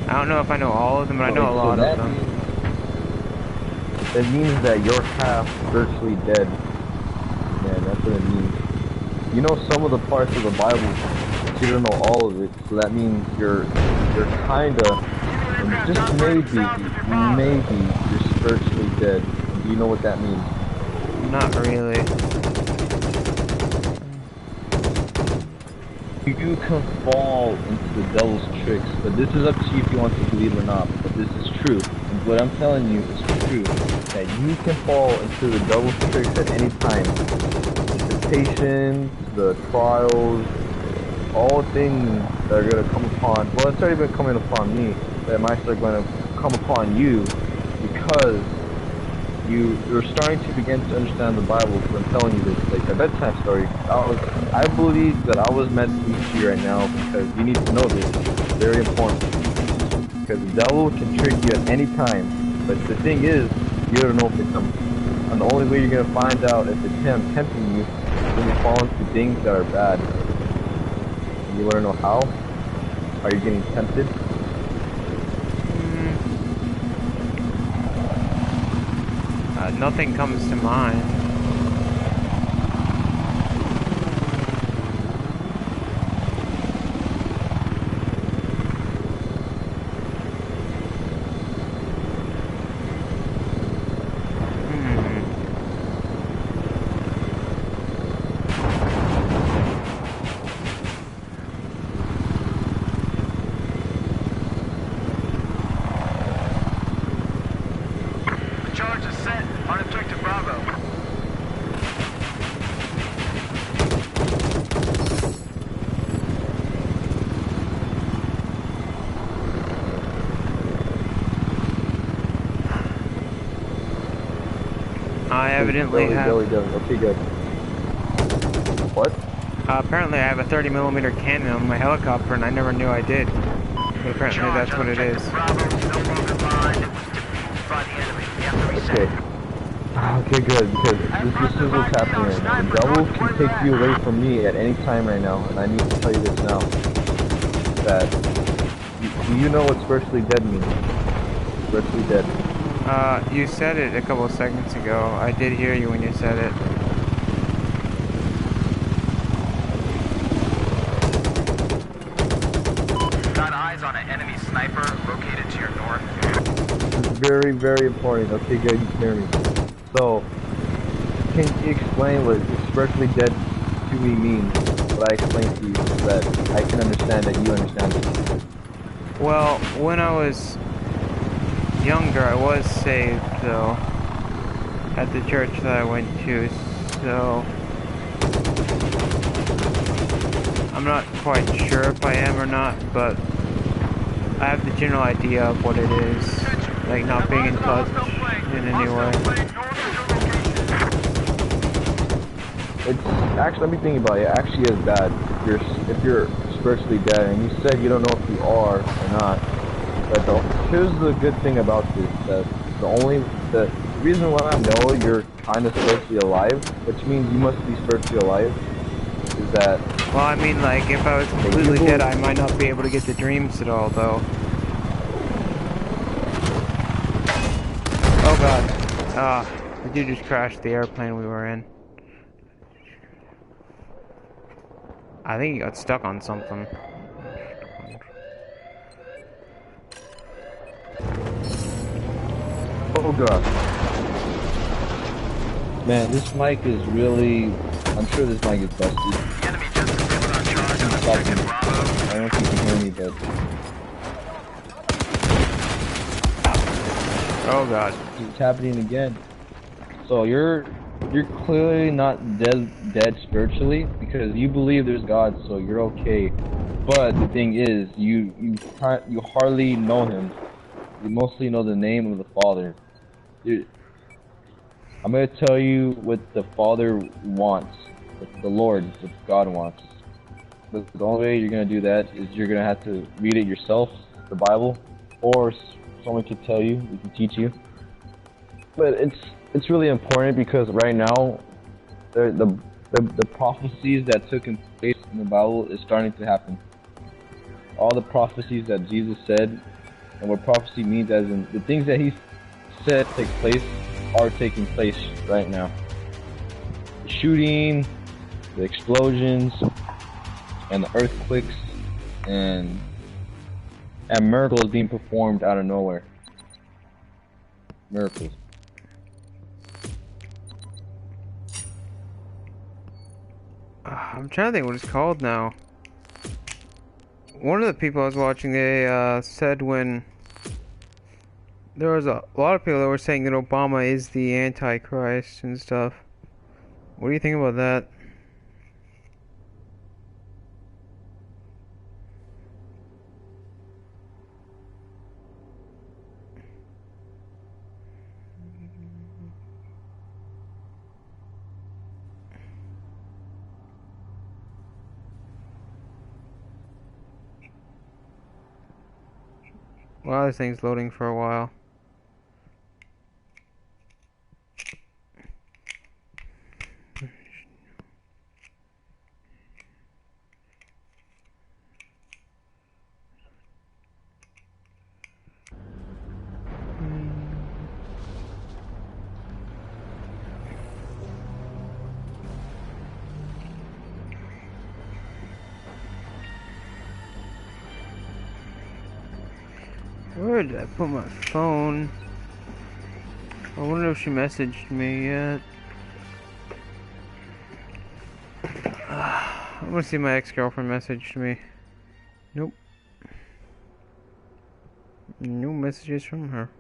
I don't know if I know all of them, but I know a lot of them. That means that you're half virtually dead. Yeah, that's what it means. You know some of the parts of the Bible, but you don't know all of it. So that means you're kinda, and just maybe you're spiritually dead. Do you know what that means? Not really. You can fall into the devil's tricks, but this is up to you if you want to believe or not. But this is true. And what I'm telling you is true. That you can fall into the devil's tricks at any time. The temptations, the trials, all things that are going to come upon. Well, it's already been coming upon me, but it might start going to come upon you because you're starting to begin to understand the Bible. So I'm telling you this, like a bedtime story. I believe that I was meant to meet you right now because you need to know this. It's very important. Because the devil can trick you at any time, but the thing is, you don't know if it's him. And the only way you're gonna find out if it's him tempting you is when you fall into things that are bad. And you wanna know how? Are you getting tempted? Nothing comes to mind. The charge is set on objective Bravo. I evidently have. Okay, good. What? Apparently, I have a 30mm cannon on my helicopter, and I never knew I did. But apparently, that's what it is. Bravo is no longer mine. It was defeated by the enemy. We have to reset. Okay. Okay, good, because this is what's happening right now. The devil can take you away from me at any time right now, and I need to tell you this now. That, do you know what spiritually dead means? Spiritually dead. You said it a couple of seconds ago. I did hear you when you said it. Got eyes on an enemy sniper located to your north. It's very, very important. Okay, good, you can hear me. So, can you explain what spiritually dead to me means? What I explained to you so that I can understand that you understand it. Well, when I was younger, I was saved, though, at the church that I went to, so I'm not quite sure if I am or not, but I have the general idea of what it is, like not being in touch in any way. It's actually, let me think about it. It actually is bad if you're spiritually dead, and you said you don't know if you are or not. But here's the good thing about this: that the reason why I know you're kind of spiritually alive, which means you must be spiritually alive, is that. Well, I mean, like, if I was completely dead, I might not be able to get the dreams at all, though. Oh god. The dude just crashed the airplane we were in. I think he got stuck on something. Oh god. Man, this mic is really. I'm sure this mic is busted. Enemy just delivered on charge on objective Bravo. I don't know if you can hear me, but. Oh god. It's happening again. So you're clearly not dead spiritually because you believe there's God, so you're okay. But the thing is, you hardly know Him. You mostly know the name of the Father. I'm gonna tell you what the Father wants, what the Lord, what God wants. But the only way you're gonna do that is you're gonna have to read it yourself, the Bible, or someone can tell you, we can teach you. But it's really important because right now, the prophecies that took place in the Bible is starting to happen. All the prophecies that Jesus said, and what prophecy means as in the things that He said take place are taking place right now. The shooting, the explosions, and the earthquakes, and miracles being performed out of nowhere. Miracles. I'm trying to think what it's called now. One of the people I was watching, they said when there was a lot of people that were saying that Obama is the Antichrist and stuff. What do you think about that? Wow, this thing's loading for a while. Where did I put my phone? I wonder if she messaged me yet. I'm gonna see if my ex-girlfriend messaged me. Nope. No messages from her.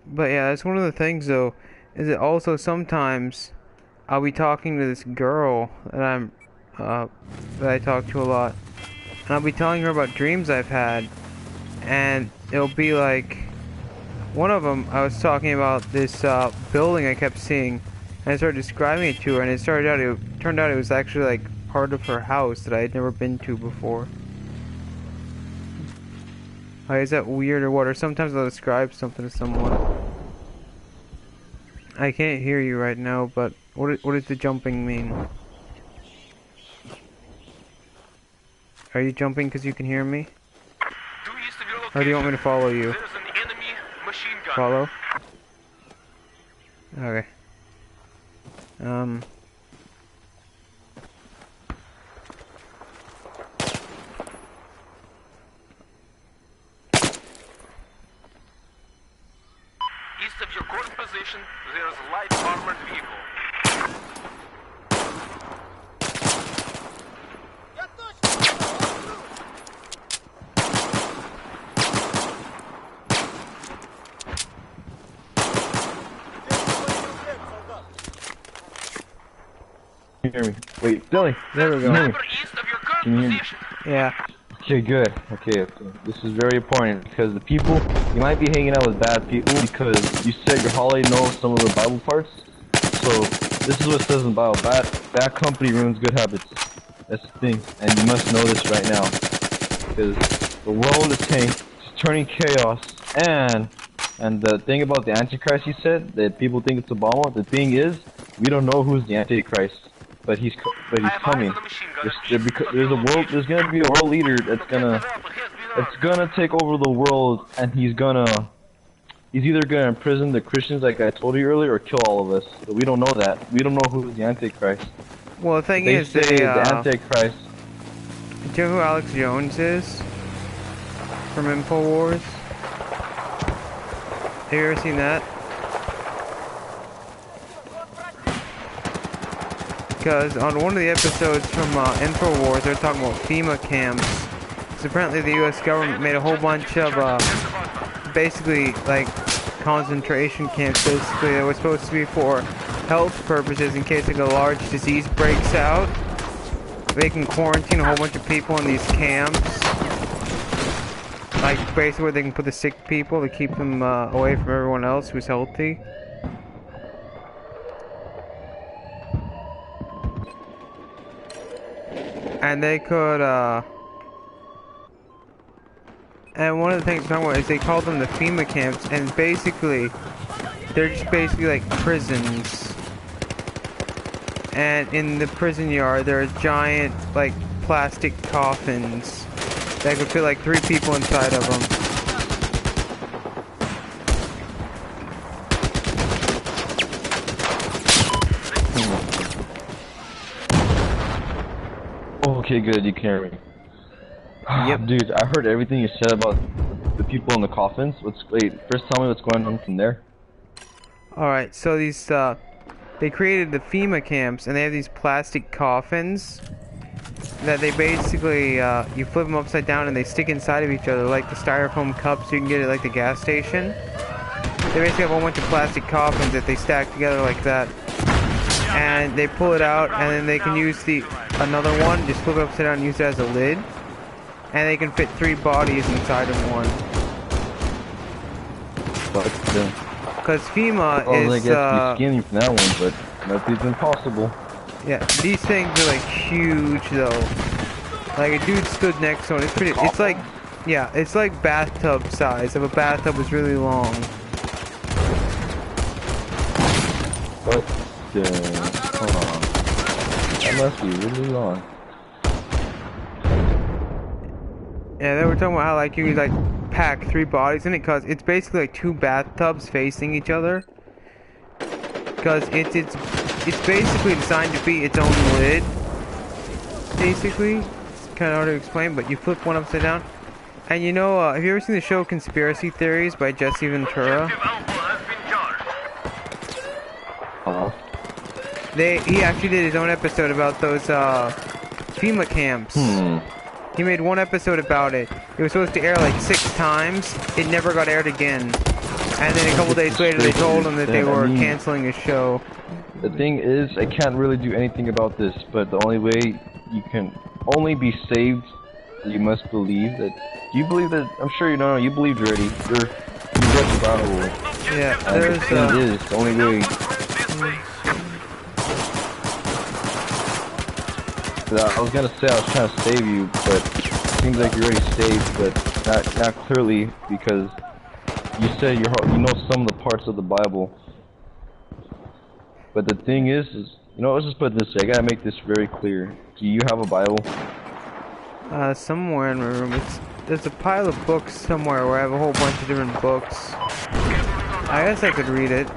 But yeah, that's one of the things though, is that also sometimes I'll be talking to this girl that that I talk to a lot, and I'll be telling her about dreams I've had, and it'll be like, one of them I was talking about this building I kept seeing, and I started describing it to her, and it turned out it was actually like part of her house that I had never been to before. Is that weird or what? Or sometimes I'll describe something to someone. I can't hear you right now, but what does the jumping mean? Are you jumping because you can hear me? Or do you want me to follow you? There's an enemy machine gun. Follow? Okay. East of your current position, there's a light armored vehicle. hear me? Wait, Billy. There we go. Can you hear me? Kilometer east of your current Can you hear me? position. Yeah. Okay, good. Okay. This is very important because the people, you might be hanging out with bad people because you said your holiday knows some of the Bible parts. So, this is what it says in the Bible. Bad company ruins good habits. That's the thing. And you must know this right now. Because the world is turning chaos. And the thing about the Antichrist, you said, that people think it's Obama, the thing is, we don't know who's the Antichrist. But he's coming. There's gonna be a world leader that's gonna take over the world, and he's either gonna imprison the Christians like I told you earlier, or kill all of us. But we don't know that. We don't know who's the Antichrist. Well, the thing They is, say the Antichrist. do you know who Alex Jones is? From InfoWars? Have you ever seen that? Because on one of the episodes from InfoWars, they're talking about FEMA camps. So apparently the US government made a whole bunch of, basically, like, concentration camps, basically, that were supposed to be for health purposes in case, like, a large disease breaks out. They can quarantine a whole bunch of people in these camps. Like, basically where they can put the sick people to keep them, away from everyone else who's healthy. And they could, and one of the things I'm talking about is they call them the FEMA camps, and basically, they're just basically like prisons. And in the prison yard, there are giant, like, plastic coffins that could fit like 3 people inside of them. Okay, good. You can hear me. Yep. Dude, I heard everything you said about the people in the coffins. Wait, first tell me what's going on from there. Alright, so these, they created the FEMA camps, and they have these plastic coffins that they basically, you flip them upside down and they stick inside of each other, like the styrofoam cups you can get at, like, the gas station. They basically have a whole bunch of plastic coffins that they stack together like that. And they pull it out, and then they can use another one, just flip it upside down and use it as a lid. And they can fit 3 bodies inside of one. Because FEMA is, I guess you're skinny from that one, but nothing's impossible. Yeah, these things are like huge though. Like a dude stood next to one. It's like, yeah, it's like bathtub size. If a bathtub was really long. But, hold on. That must be really long. Yeah, they were talking about how like you could like pack 3 bodies in it, cause it's basically like 2 bathtubs facing each other. Cause it's basically designed to be its own lid. Basically, it's kind of hard to explain, but you flip one upside down. And you know, have you ever seen the show Conspiracy Theories by Jesse Ventura? He actually did his own episode about those FEMA camps. He made one episode about it. It was supposed to air like 6 times. It never got aired again. And then a couple days later they told him that they were canceling his show. The thing is, I can't really do anything about this, but the only way you can only be saved, you must believe that. Do you believe that? I'm sure you know. You believed already. You read the Bible. Yeah, And there's the thing is, the only way. I was gonna say I was trying to save you, but it seems like you're already saved, but not clearly, because you said you know some of the parts of the Bible. But the thing is, you know, let's just put it this way. I gotta make this very clear. Do you have a Bible? Somewhere in my room. There's a pile of books somewhere where I have a whole bunch of different books. I guess I could read it,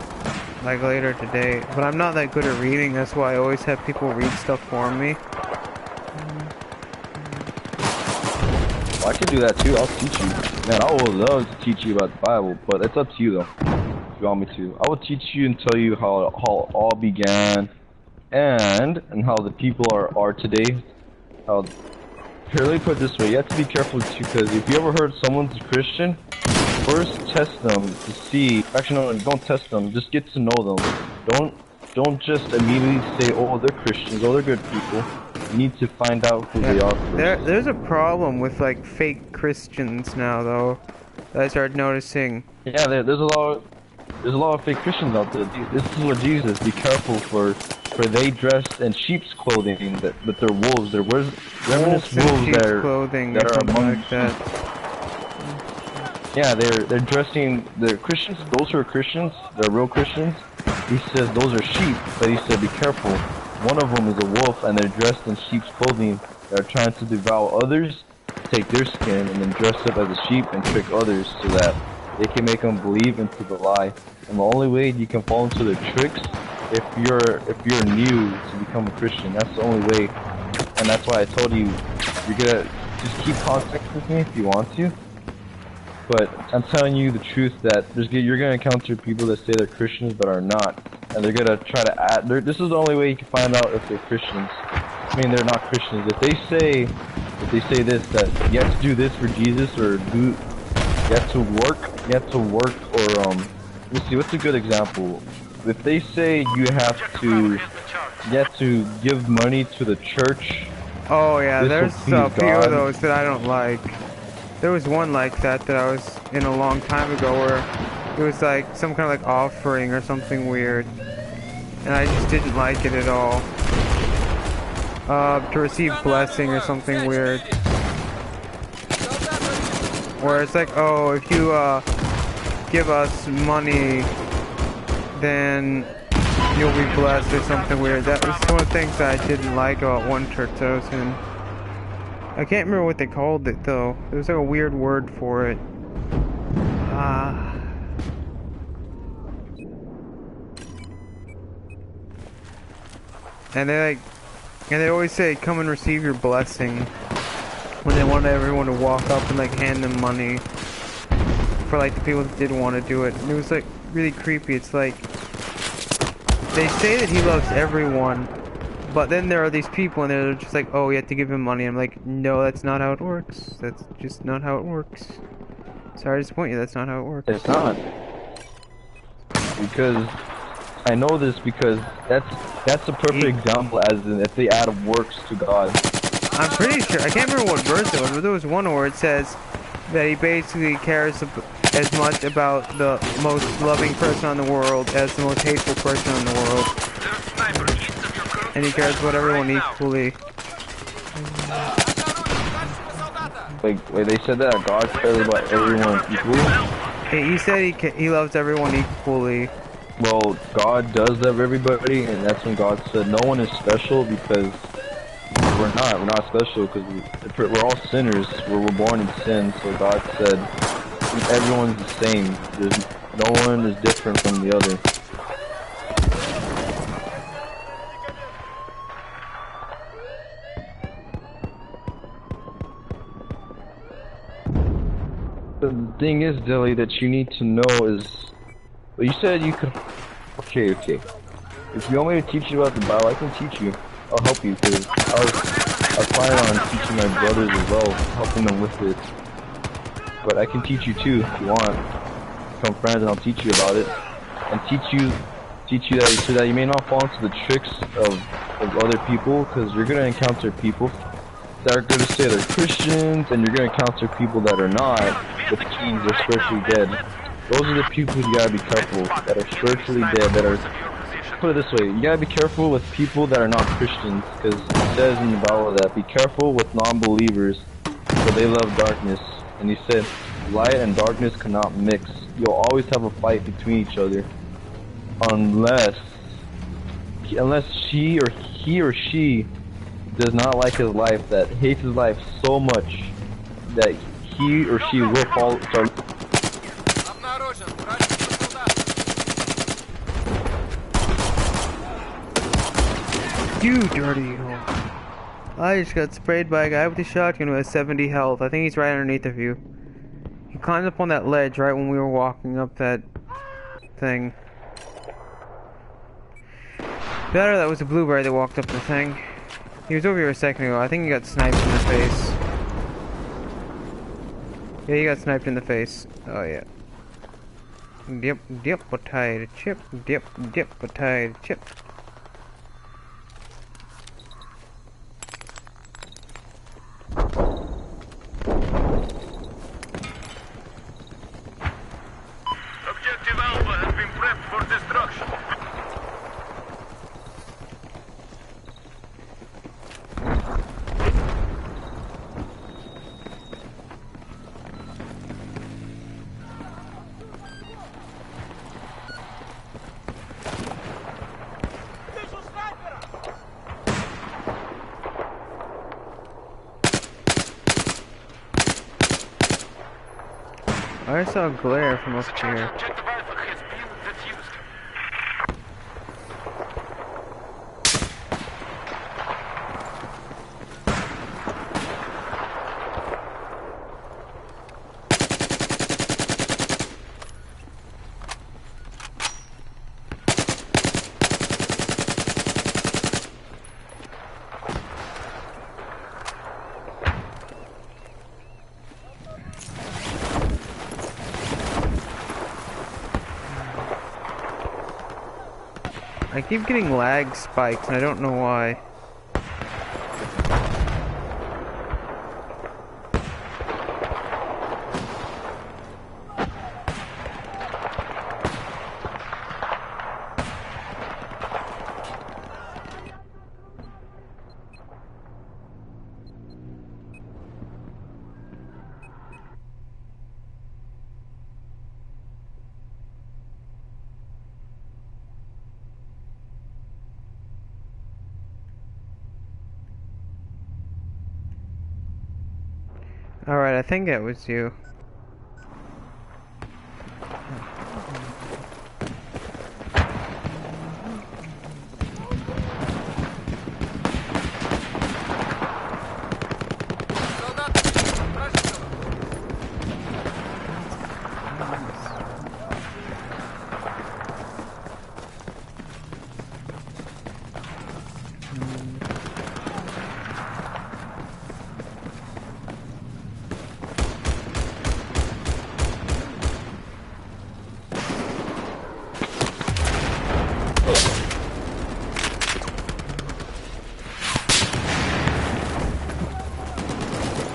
like later today, but I'm not that good at reading. That's why I always have people read stuff for me. Well, I can do that too. I'll teach you. Man, I would love to teach you about the Bible, but it's up to you though. If you want me to, I will teach you and tell you how it all began, and how the people are today. Here, let me put it this way. You have to be careful too, because if you ever heard someone's a Christian, first test them to see. Actually, no, don't test them. Just get to know them. Don't just immediately say, "Oh, they're Christians, oh, they're good people. You need to find out who they are first. There's a problem with like fake Christians now, though. That I started noticing. Yeah, there's a lot of fake Christians out there. This is what Jesus. Be careful for they dress in sheep's clothing, but they're wolves. They're ravenous wolves that are among like that. Yeah, they're dressing. They're Christians. Those who are Christians, they're real Christians. He says those are sheep, but he said be careful. One of them is a wolf, and they're dressed in sheep's clothing. They're trying to devour others, take their skin, and then dress up as a sheep and trick others so that they can make them believe into the lie. And the only way you can fall into their tricks if you're new to become a Christian. That's the only way, and that's why I told you you're gonna just keep contact with me if you want to. But I'm telling you the truth that you're gonna encounter people that say they're Christians but are not, and they're gonna try to add. This is the only way you can find out if they're Christians. I mean, they're not Christians. If they say this, that you have to do this for Jesus, or you have to work, or let me see, what's a good example? If they say you have to give money to the church. Oh yeah, there's a few of those that I don't like. There was one like that I was in a long time ago where it was like some kind of like offering or something weird, and I just didn't like it at all. To receive blessing or something weird. Where it's like, oh, if you give us money, then you'll be blessed or something weird. That was one of the things that I didn't like about one church I was in. I can't remember what they called it though. There was like a weird word for it. And they always say, come and receive your blessing, when they wanted everyone to walk up and like hand them money for like the people that didn't want to do it. And it was like really creepy. It's like they say that he loves everyone, but then there are these people and they're just like, oh, you have to give him money. I'm like, no, that's not how it works. That's just not how it works. Sorry to disappoint you, that's not how it works. It's not. Because I know this because that's a perfect example, as in if they add works to God. I'm pretty sure, I can't remember what verse it was, but there was one where it says that he basically cares as much about the most loving person in the world as the most hateful person in the world. And he cares about everyone equally. Wait, they said that God cares about everyone equally? He said he loves everyone equally. Well, God does love everybody, and that's when God said no one is special, because we're not special, because we're all sinners. We're born in sin, so God said everyone's the same. No one is different from the other. The thing is, Dilly, that you need to know is, well, you said you could. Okay. If you want me to teach you about the Bible, I can teach you. I'll help you, because I plan on teaching my brothers as well, helping them with it. But I can teach you too if you want. Become friends, and I'll teach you about it, and teach you that so that you may not fall into the tricks of other people, because you're gonna encounter people that are going to say they're Christians, and you're going to encounter people that are not, which means they're spiritually dead. Those are the people you gotta be careful, that are spiritually dead, that are, put it this way, you gotta be careful with people that are not Christians, because it says in the Bible that be careful with non-believers, for they love darkness. And he said, light and darkness cannot mix. You'll always have a fight between each other, unless he or she does not like his life, that hates his life so much that he or she will fall. You dirty hole. I just got sprayed by a guy with a shotgun who has 70 health. I think he's right underneath of you. He climbed up on that ledge right when we were walking up that thing. Better that was a blueberry that walked up the thing. He was over here a second ago. I think he got sniped in the face. Yeah, he got sniped in the face. Oh yeah. Dip, potato chip. Dip, potato chip. I saw a glare from up Security here. objective Alpha has been defused. I keep getting lag spikes and I don't know why. Alright, I think it was you.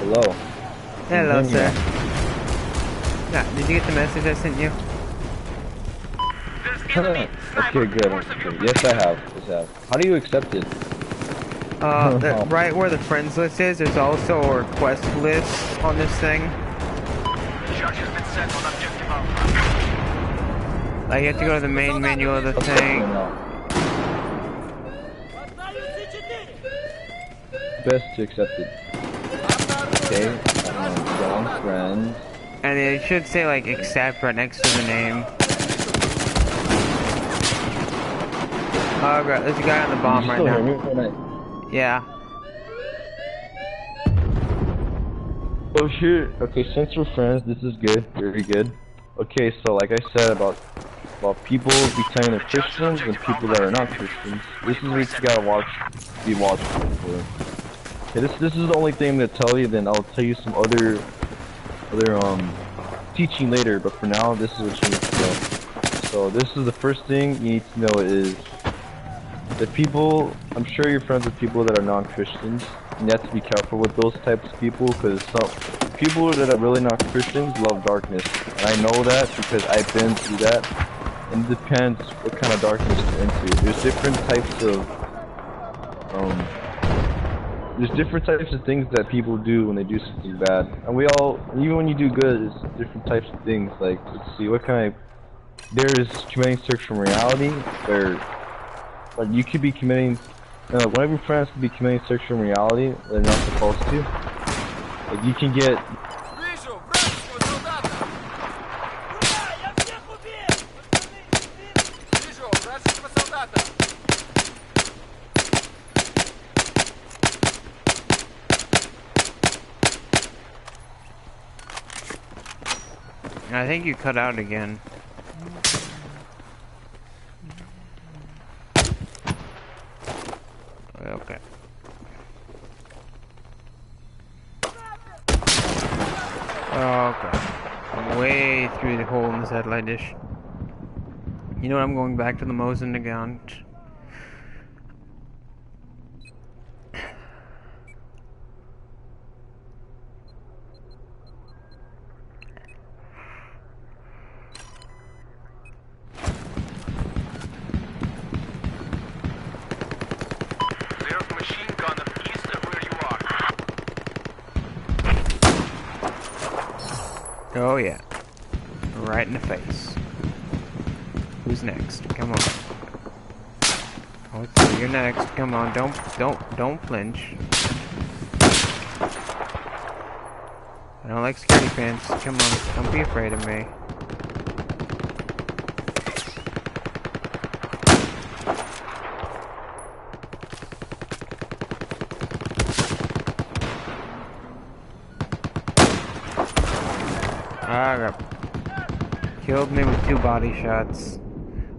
Hello. Hello, Continue. sir. Yeah, did you get the message I sent you? Okay, good. Okay. Yes, I have. Yes, I have. How do you accept it? Right where the friends list is, there's also a request list on this thing. Charge has been set on objective Alpha. Like, you have to go to the main menu of the thing. Best to accept it. Okay. John friends. And it should say, like, accept right next to the name. Oh, God, there's a guy on the bomb right now. Yeah. Oh shit. Okay, since we're friends, this is good. Very good. Okay, so like I said about people becoming they're Christians and people that are not Christians, this is what you gotta be watchful for. Okay, this is the only thing I'm gonna tell you. Then I'll tell you some other teaching later. But for now, this is what you need to know. So this is the first thing you need to know is that people. I'm sure you're friends with people that are non-Christians. And you have to be careful with those types of people because some people that are really not Christians love darkness. And I know that because I've been through that. And it depends what kind of darkness you're into. There's different types of things that people do when they do something bad. And we all, even when you do good, it's different types of things. Like, let's see, what kind of, there is committing sexual immorality, where like you could be committing, one of your friends could be committing sexual immorality they're not supposed to. Like, you can get I think you cut out again. Okay. Okay. I'm way through the hole in the satellite dish. You know what? I'm going back to the mosin nagant. Oh yeah. Right in the face. Who's next? Come on. Okay, you're next. Come on, don't flinch. I don't like scaredy pants. Come on, don't be afraid of me. Killed me with 2 body shots.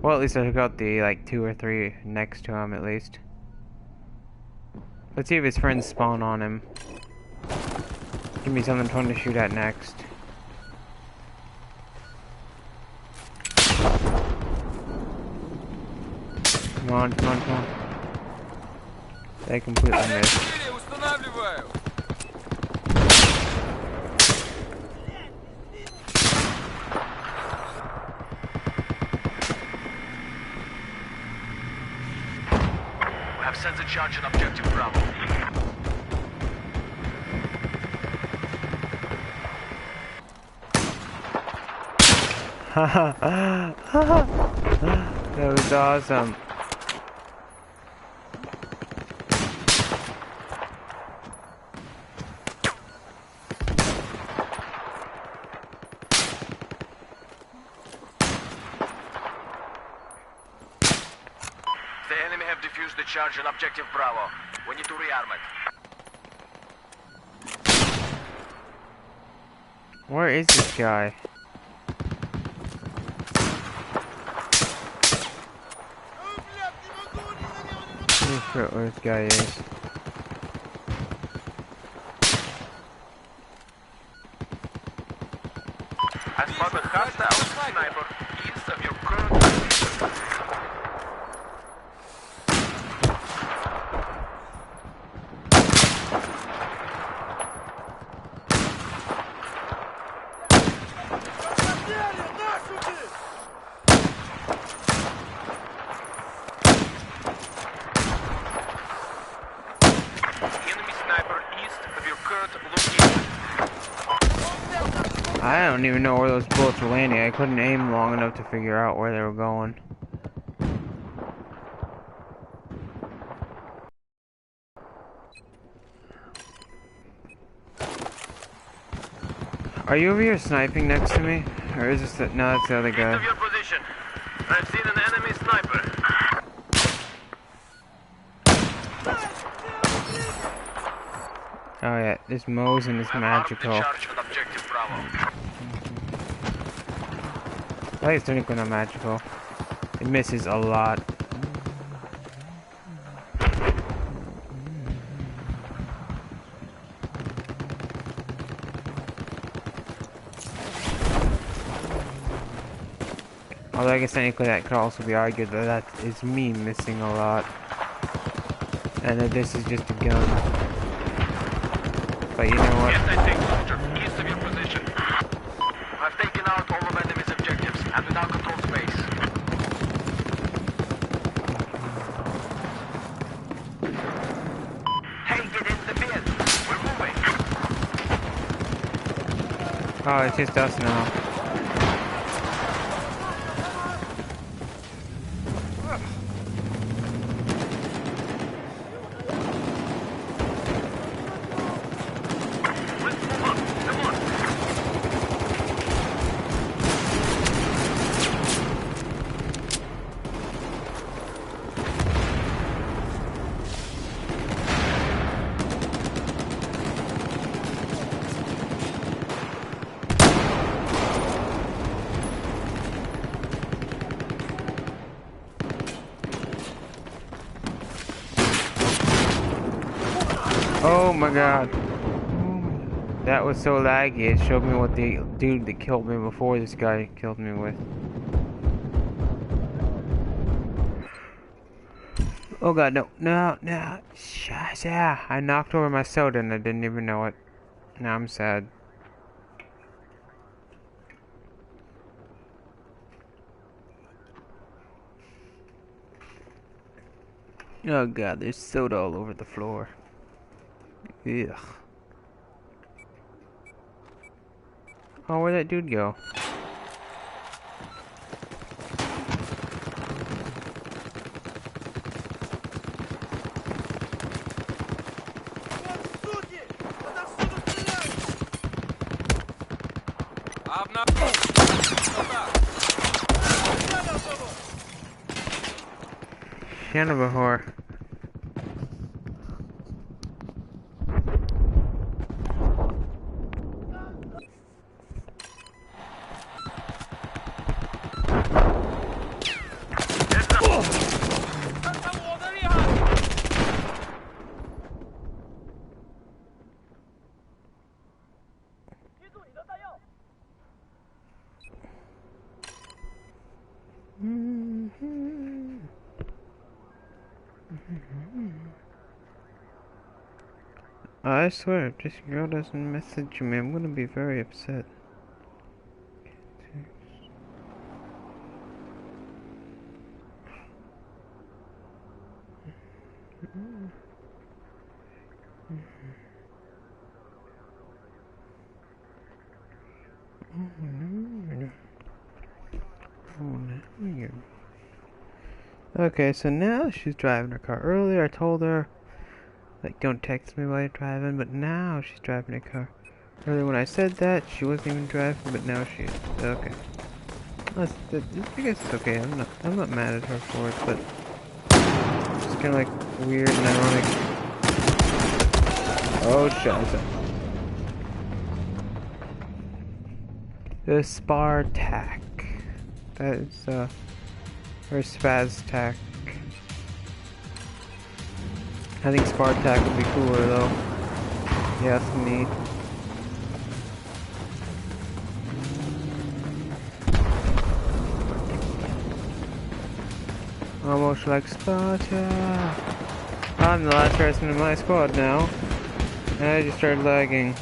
Well, at least I took out the, like, 2 or 3 next to him, at least. Let's see if his friends spawn on him. Give me something fun to shoot at next. Come on, come on, come on. They completely missed. Sends a charge on objective Bravo. That was awesome. The enemy have defused the charge on objective Bravo. We need to rearm it. Where is this guy? I'm not sure where this guy is. I spotted hostile sniper east of your current position. I don't even know where those bullets were landing. I couldn't aim long enough to figure out where they were going. Are you over here sniping next to me? Or is this the... No, that's the other East guy. of your position. I've seen an enemy sniper. Oh yeah, this mosin is magical. I think it's technically not magical. It misses a lot. Although I guess technically that could also be argued that that is me missing a lot. And that this is just a gun. But you know what? Yes, I think, soldier. East of your position. I've taken out all of enemy's objectives and we now control space. Hey, get in the bin. We're moving. Oh, it's just us now. Oh my god. That was so laggy, it showed me what the dude that killed me before this guy killed me with. Oh god, no, no, no. Yeah, I knocked over my soda and I didn't even know it. Now I'm sad. Oh god, there's soda all over the floor. Ugh. Oh, where'd that dude go? Son of a whore. I swear, if this girl doesn't message me, I'm gonna be very upset. Okay, so now she's driving her car. Earlier I told her, like, don't text me while you're driving, but now she's driving her car. Earlier when I said that, she wasn't even driving, but now she is. Okay. I guess it's okay. I'm not mad at her for it, but it's kind of like weird and ironic. Oh, shit. The Spartak. That is, or Spaztak. I think Spartak would be cooler though. Yes, me. Almost like Sparta. I'm the last person in my squad now. And I just started lagging.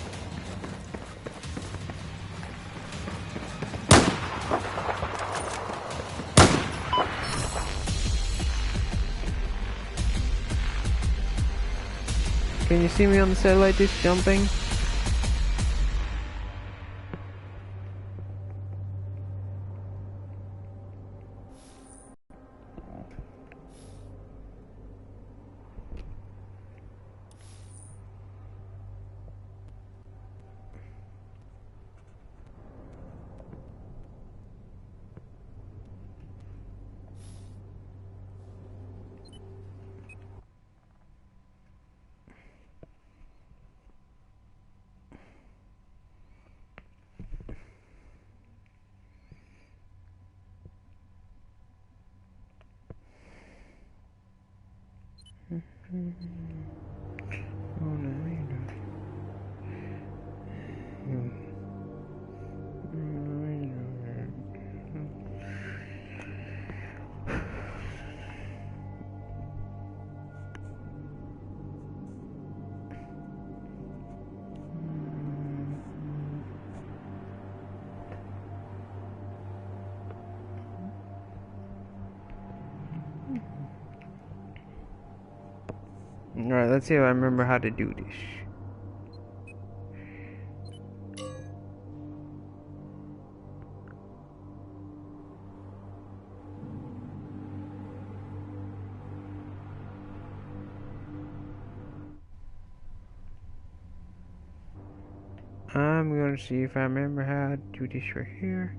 Can you see me on the satellite dish jumping? Alright, let's see if I remember how to do this. I'm gonna see if I remember how to do this right here.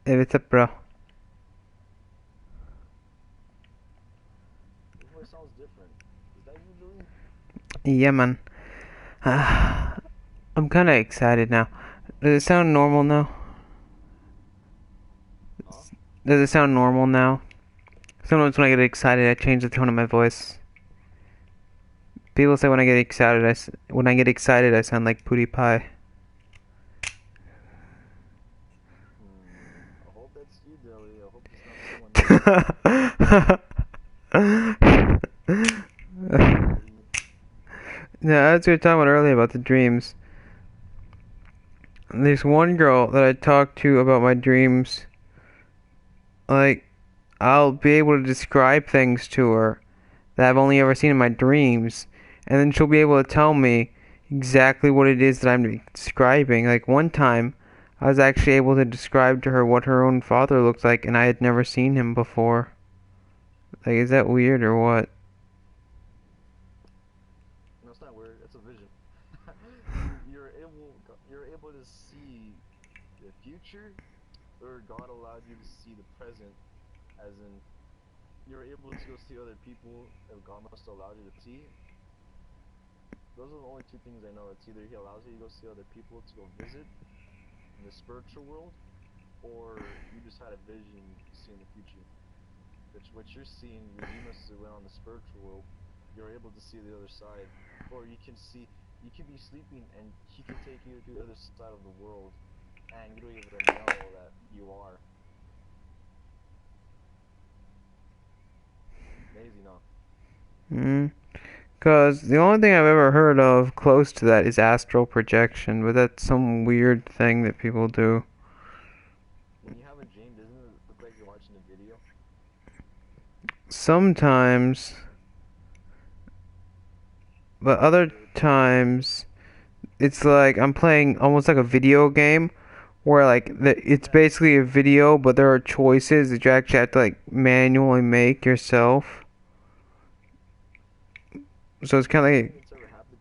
Hey, what's up, bro? Your voice sounds different. Is that you, Julie? Yeah, man. I'm kind of excited now. Does it sound normal now? Does it sound normal now? Sometimes when I get excited, I change the tone of my voice. People say when I get excited, I sound like Pootie Pie. I hope that's you, Dilly. I hope it's not someone else. Yeah, as we were talking about earlier about the dreams. There's one girl that I talked to about my dreams. Like, I'll be able to describe things to her that I've only ever seen in my dreams, and then she'll be able to tell me exactly what it is that I'm describing. Like, one time, I was actually able to describe to her what her own father looked like, and I had never seen him before. Like, is that weird or what? No, it's not weird. It's a vision. You're able to see the future, or God allowed you to see the present, as in you're able to go see other people that God must have allowed you to see. Those are the only two things I know. It's either He allows you to go see other people to go visit in the spiritual world, or you just had a vision seeing the future. Which what you're seeing, you must have went on the spiritual world. You're able to see the other side, or you can be sleeping and He can take you to the other side of the world, and you don't even know that you are. Amazing, huh? Because the only thing I've ever heard of close to that is astral projection, but that's some weird thing that people do. When you have a dream, doesn't it look like you're watching a video? Sometimes, but other times, it's like I'm playing almost like a video game where like it's basically a video, but there are choices that you actually have to like manually make yourself. So it's kind of like, It's ever happened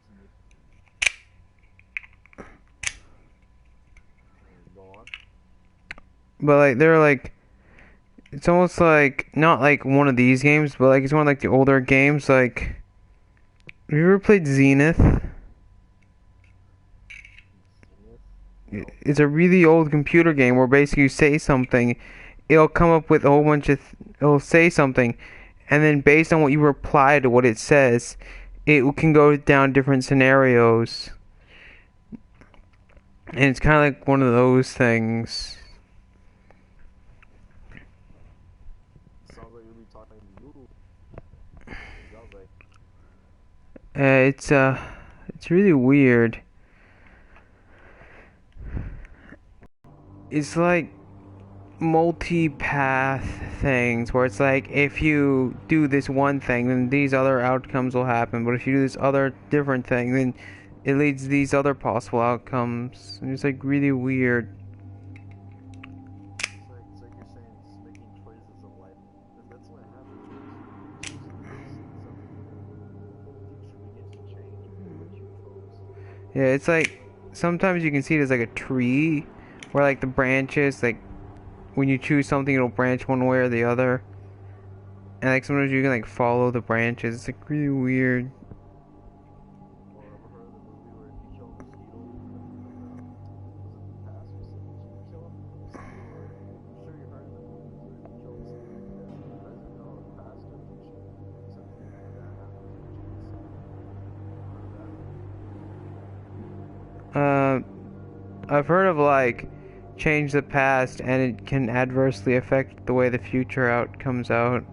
to me. Go on. but like they're like, it's almost like not like one of these games, but like it's one of like the older games. Like, have you ever played Zenith? It's a really old computer game where basically you say something, it'll come up with a whole bunch of, it'll say something, and then based on what you reply to what it says, it can go down different scenarios. And it's kind of like one of those things. Sounds like you'll be talking to Google. Sounds like. It's really weird. It's like multi-path things where it's like if you do this one thing then these other outcomes will happen, but if you do this other different thing then it leads to these other possible outcomes, and it's like really weird. It's like you're saying, it's making choices of life. That's what happens when you choose something. The future begins to change because of what you chose. Yeah, it's like sometimes you can see it as like a tree where like the branches, like when you choose something it'll branch one way or the other, and like sometimes you can like follow the branches. It's like really weird. Or ever heard of the movie where if you kill a mosquito, was it the past or something? Did you kill a mosquito? Or I'm sure you heard of the movies where if you kill a mosquito, you get the present, no, the past or future. Something like that happens in dreams. Heard of that? I've heard of like change the past and it can adversely affect the way the future out comes out.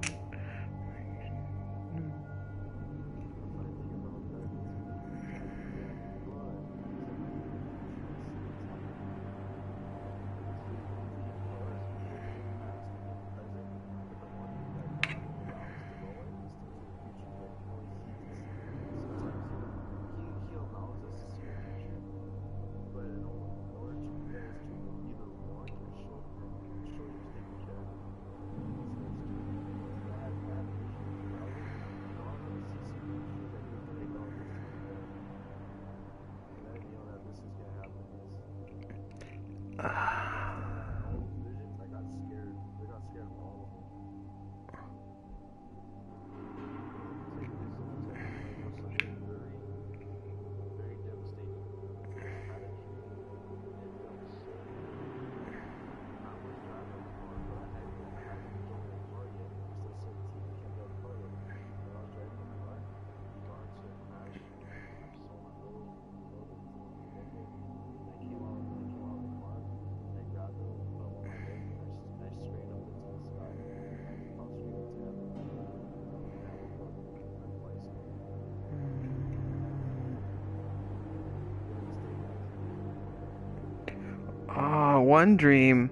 one dream,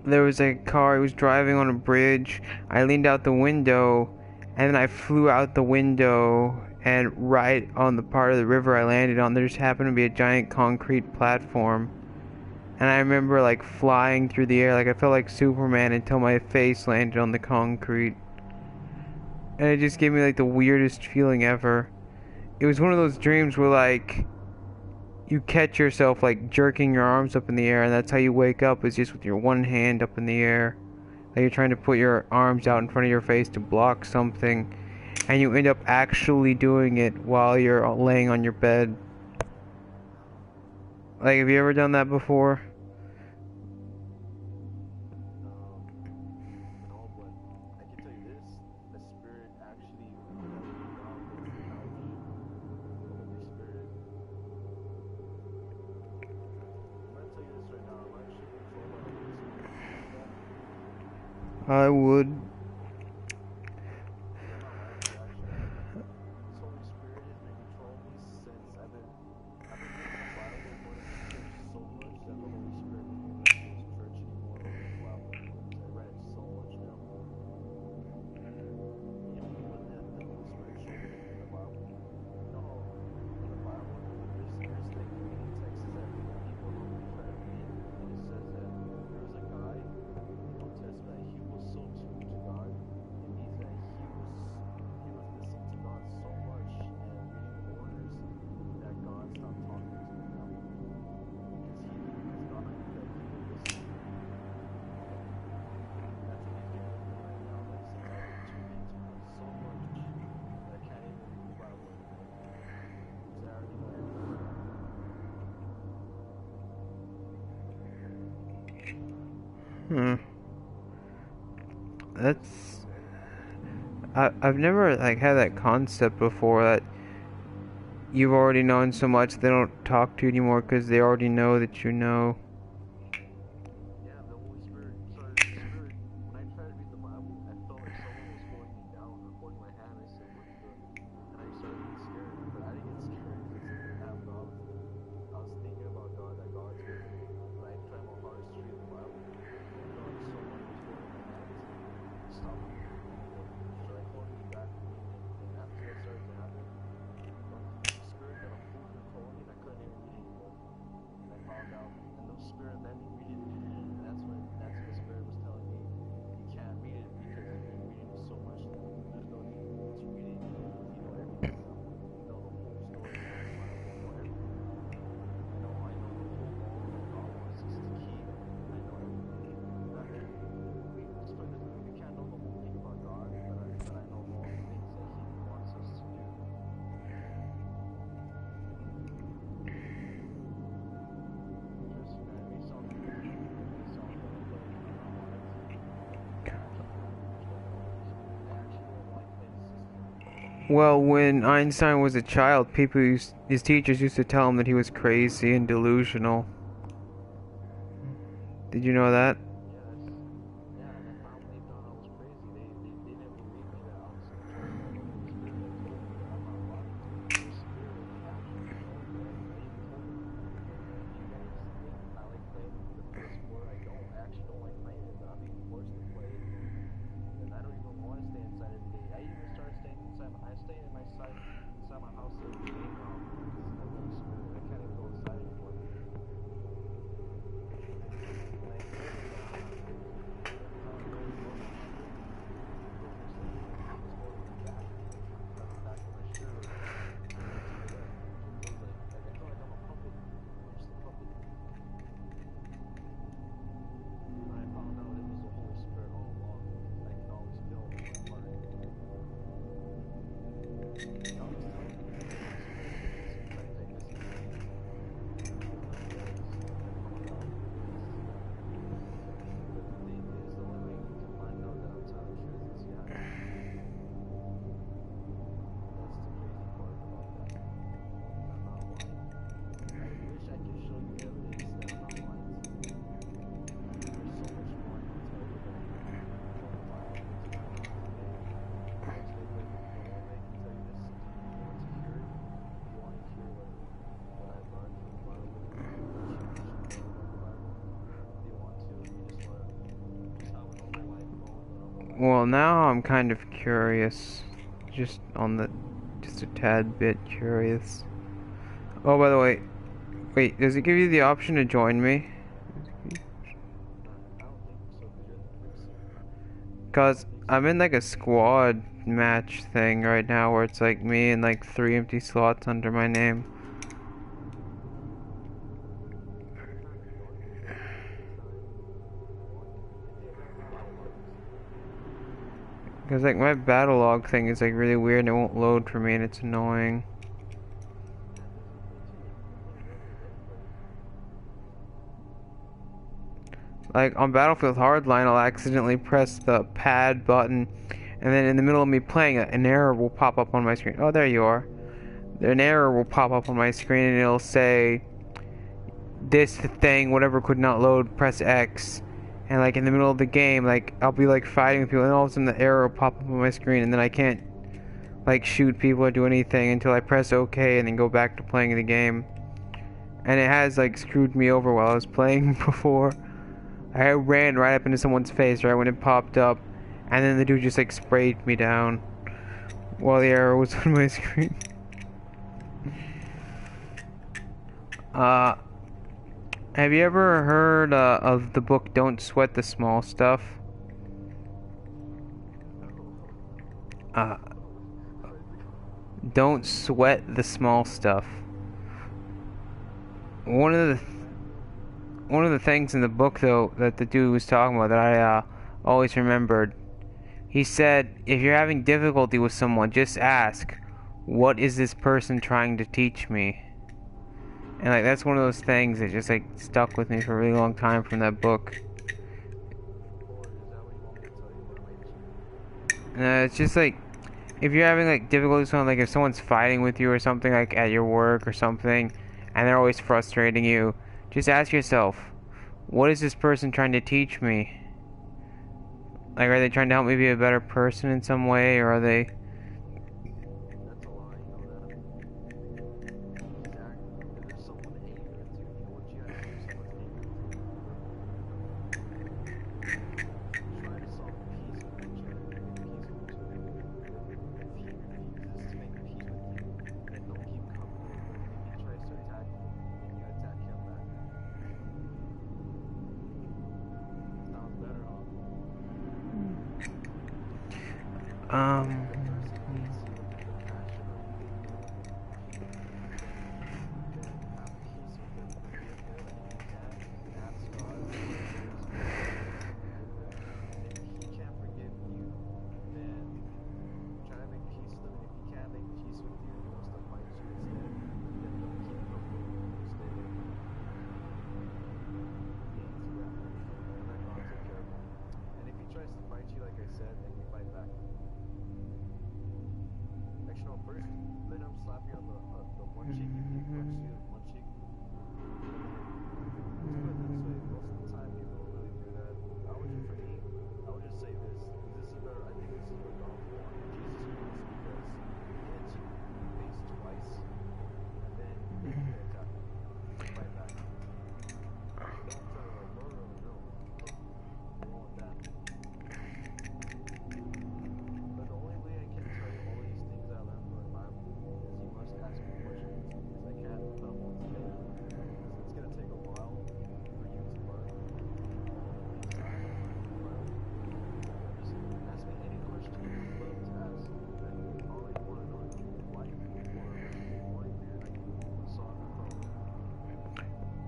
there was a car, it was driving on a bridge. I leaned out the window, and then I flew out the window, and right on the part of the river I landed on, there just happened to be a giant concrete platform. And I remember like flying through the air, like I felt like Superman until my face landed on the concrete. And it just gave me like the weirdest feeling ever. It was one of those dreams where like you catch yourself like jerking your arms up in the air, and that's how you wake up, is just with your one hand up in the air. Like you're trying to put your arms out in front of your face to block something, and you end up actually doing it while you're laying on your bed. Like, have you ever done that before? No, but I can tell you this: the spirit actually, God was behind me, the Holy Spirit. I'm gonna tell you this right now. I'm actually controlled by the Holy Spirit. You know that? I would. Yeah, I'm not lying to you. Actually, this Holy Spirit has been controlling me since I've been reading the Bible, going to church so much that the Holy Spirit doesn't even let me go to church anymore or read the Bible anymore because I read it so much now. You know what the Holy Spirit showed me in the Bible? You know how in the Bible there's like many texts that people don't really try to read, and it says that there was a guy in the Old Testament, he was so tuned to God. It means that he was listening to God so much and reading the orders that God stopped talking to him now. Because God knew that he would listen. That's what he's doing with me right now. Like saying, I've been tuning to me so much that I can't even read the Bible anymore. Because I already know your voice now. That's... I've never like had that concept before that you've already known so much they don't talk to you anymore because they already know that you know. Yeah, the Holy Spirit. So the Spirit, when I tried to read the Bible, I felt like someone was holding me down or holding my hand. I said, what the? And I started getting scared. But I didn't get scared because I was thinking about God, that God's with me. But I tried my hardest to read the Bible. And I felt like someone was holding my hand to stop me from reading it. So like holding me back from reading it. And after that started to happen, the Spirit got a full control of me and I couldn't even read anymore. And I found out, and the Spirit let me read it, and that's when the Spirit was telling me, you can't read it because you've been reading it so much. There's no need to read it anymore because you know everything now. You know the whole story of the Bible. You know everything now. I know the whole law that God wants us to keep. I know everything. We can't know the whole thing about God, but I know all the things that He wants us to do. Trust me, man, it may sound crazy, it may sound dumb, but I'm not lying to you. I actually am controlled by the Holy Spirit. I actually don't like play the system. Well, when Einstein was a child, his teachers used to tell him that he was crazy and delusional. Did you know that? Yeah, and I found when they thought I was crazy, they didn't believe me that I was controlled by the Holy Spirit. They told me that I'm not lying. The Spirit actually showed me. I even told them, you guys think I like playing the PS4? I don't. I actually don't like playing it, but I'm being forced to play it. And I don't even want to stay inside every day. I even started staying inside. I stay inside my house every day now because of the Holy Spirit. I can't even go outside anymore. And I told them that Well, now I'm kind of curious. Just a tad bit curious. Oh, by the way, wait, does it give you the option to join me? Cause I'm in like a squad match thing right now where it's like me and like 3 empty slots under my name. Cause like my battle log thing is like really weird and it won't load for me and it's annoying. Like on Battlefield Hardline, I'll accidentally press the pad button, and then in the middle of me playing, an error will pop up on my screen. Oh, there you are. An error will pop up on my screen, and it'll say, "This thing, whatever, could not load. Press X." And like in the middle of the game, like I'll be like fighting with people, and all of a sudden the error will pop up on my screen, and then I can't like shoot people or do anything until I press OK, and then go back to playing the game. And it has like screwed me over while I was playing before. I ran right up into someone's face right when it popped up, and then the dude just like sprayed me down while the arrow was on my screen. Have you ever heard of the book Don't Sweat the Small Stuff? Don't sweat the small stuff. One of the things in the book, though, that the dude was talking about that I always remembered, he said, if you're having difficulty with someone, just ask, what is this person trying to teach me? And like that's one of those things that just like stuck with me for a really long time from that book. It's just like, if you're having like difficulty with someone, like if someone's fighting with you or something, like at your work or something, and they're always frustrating you, just ask yourself, what is this person trying to teach me? Like, are they trying to help me be a better person in some way, or are they...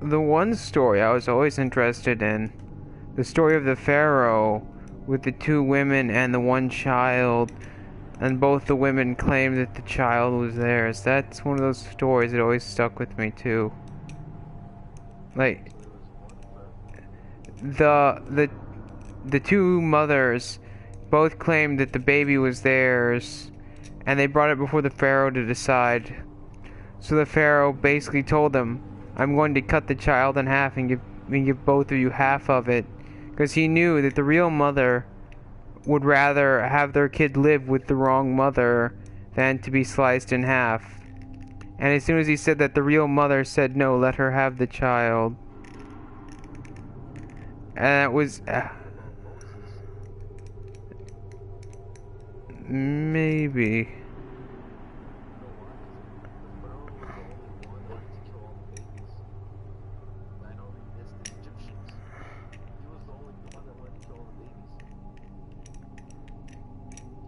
The one story I was always interested in, the story of the Pharaoh with the 2 women and the 1 child, and both the women claimed that the child was theirs. That's one of those stories that always stuck with me too. Like the 2 mothers both claimed that the baby was theirs, and they brought it before the Pharaoh to decide. So the Pharaoh basically told them, I'm going to cut the child in half and give both of you half of it, because he knew that the real mother would rather have their kid live with the wrong mother than to be sliced in half. And as soon as he said that, the real mother said, no, let her have the child. And that was Maybe. You know why? Because the Pharaoh was the only one that wanted to kill all the babies. I know it's the Egyptians. He was the only one that wanted to kill all the babies.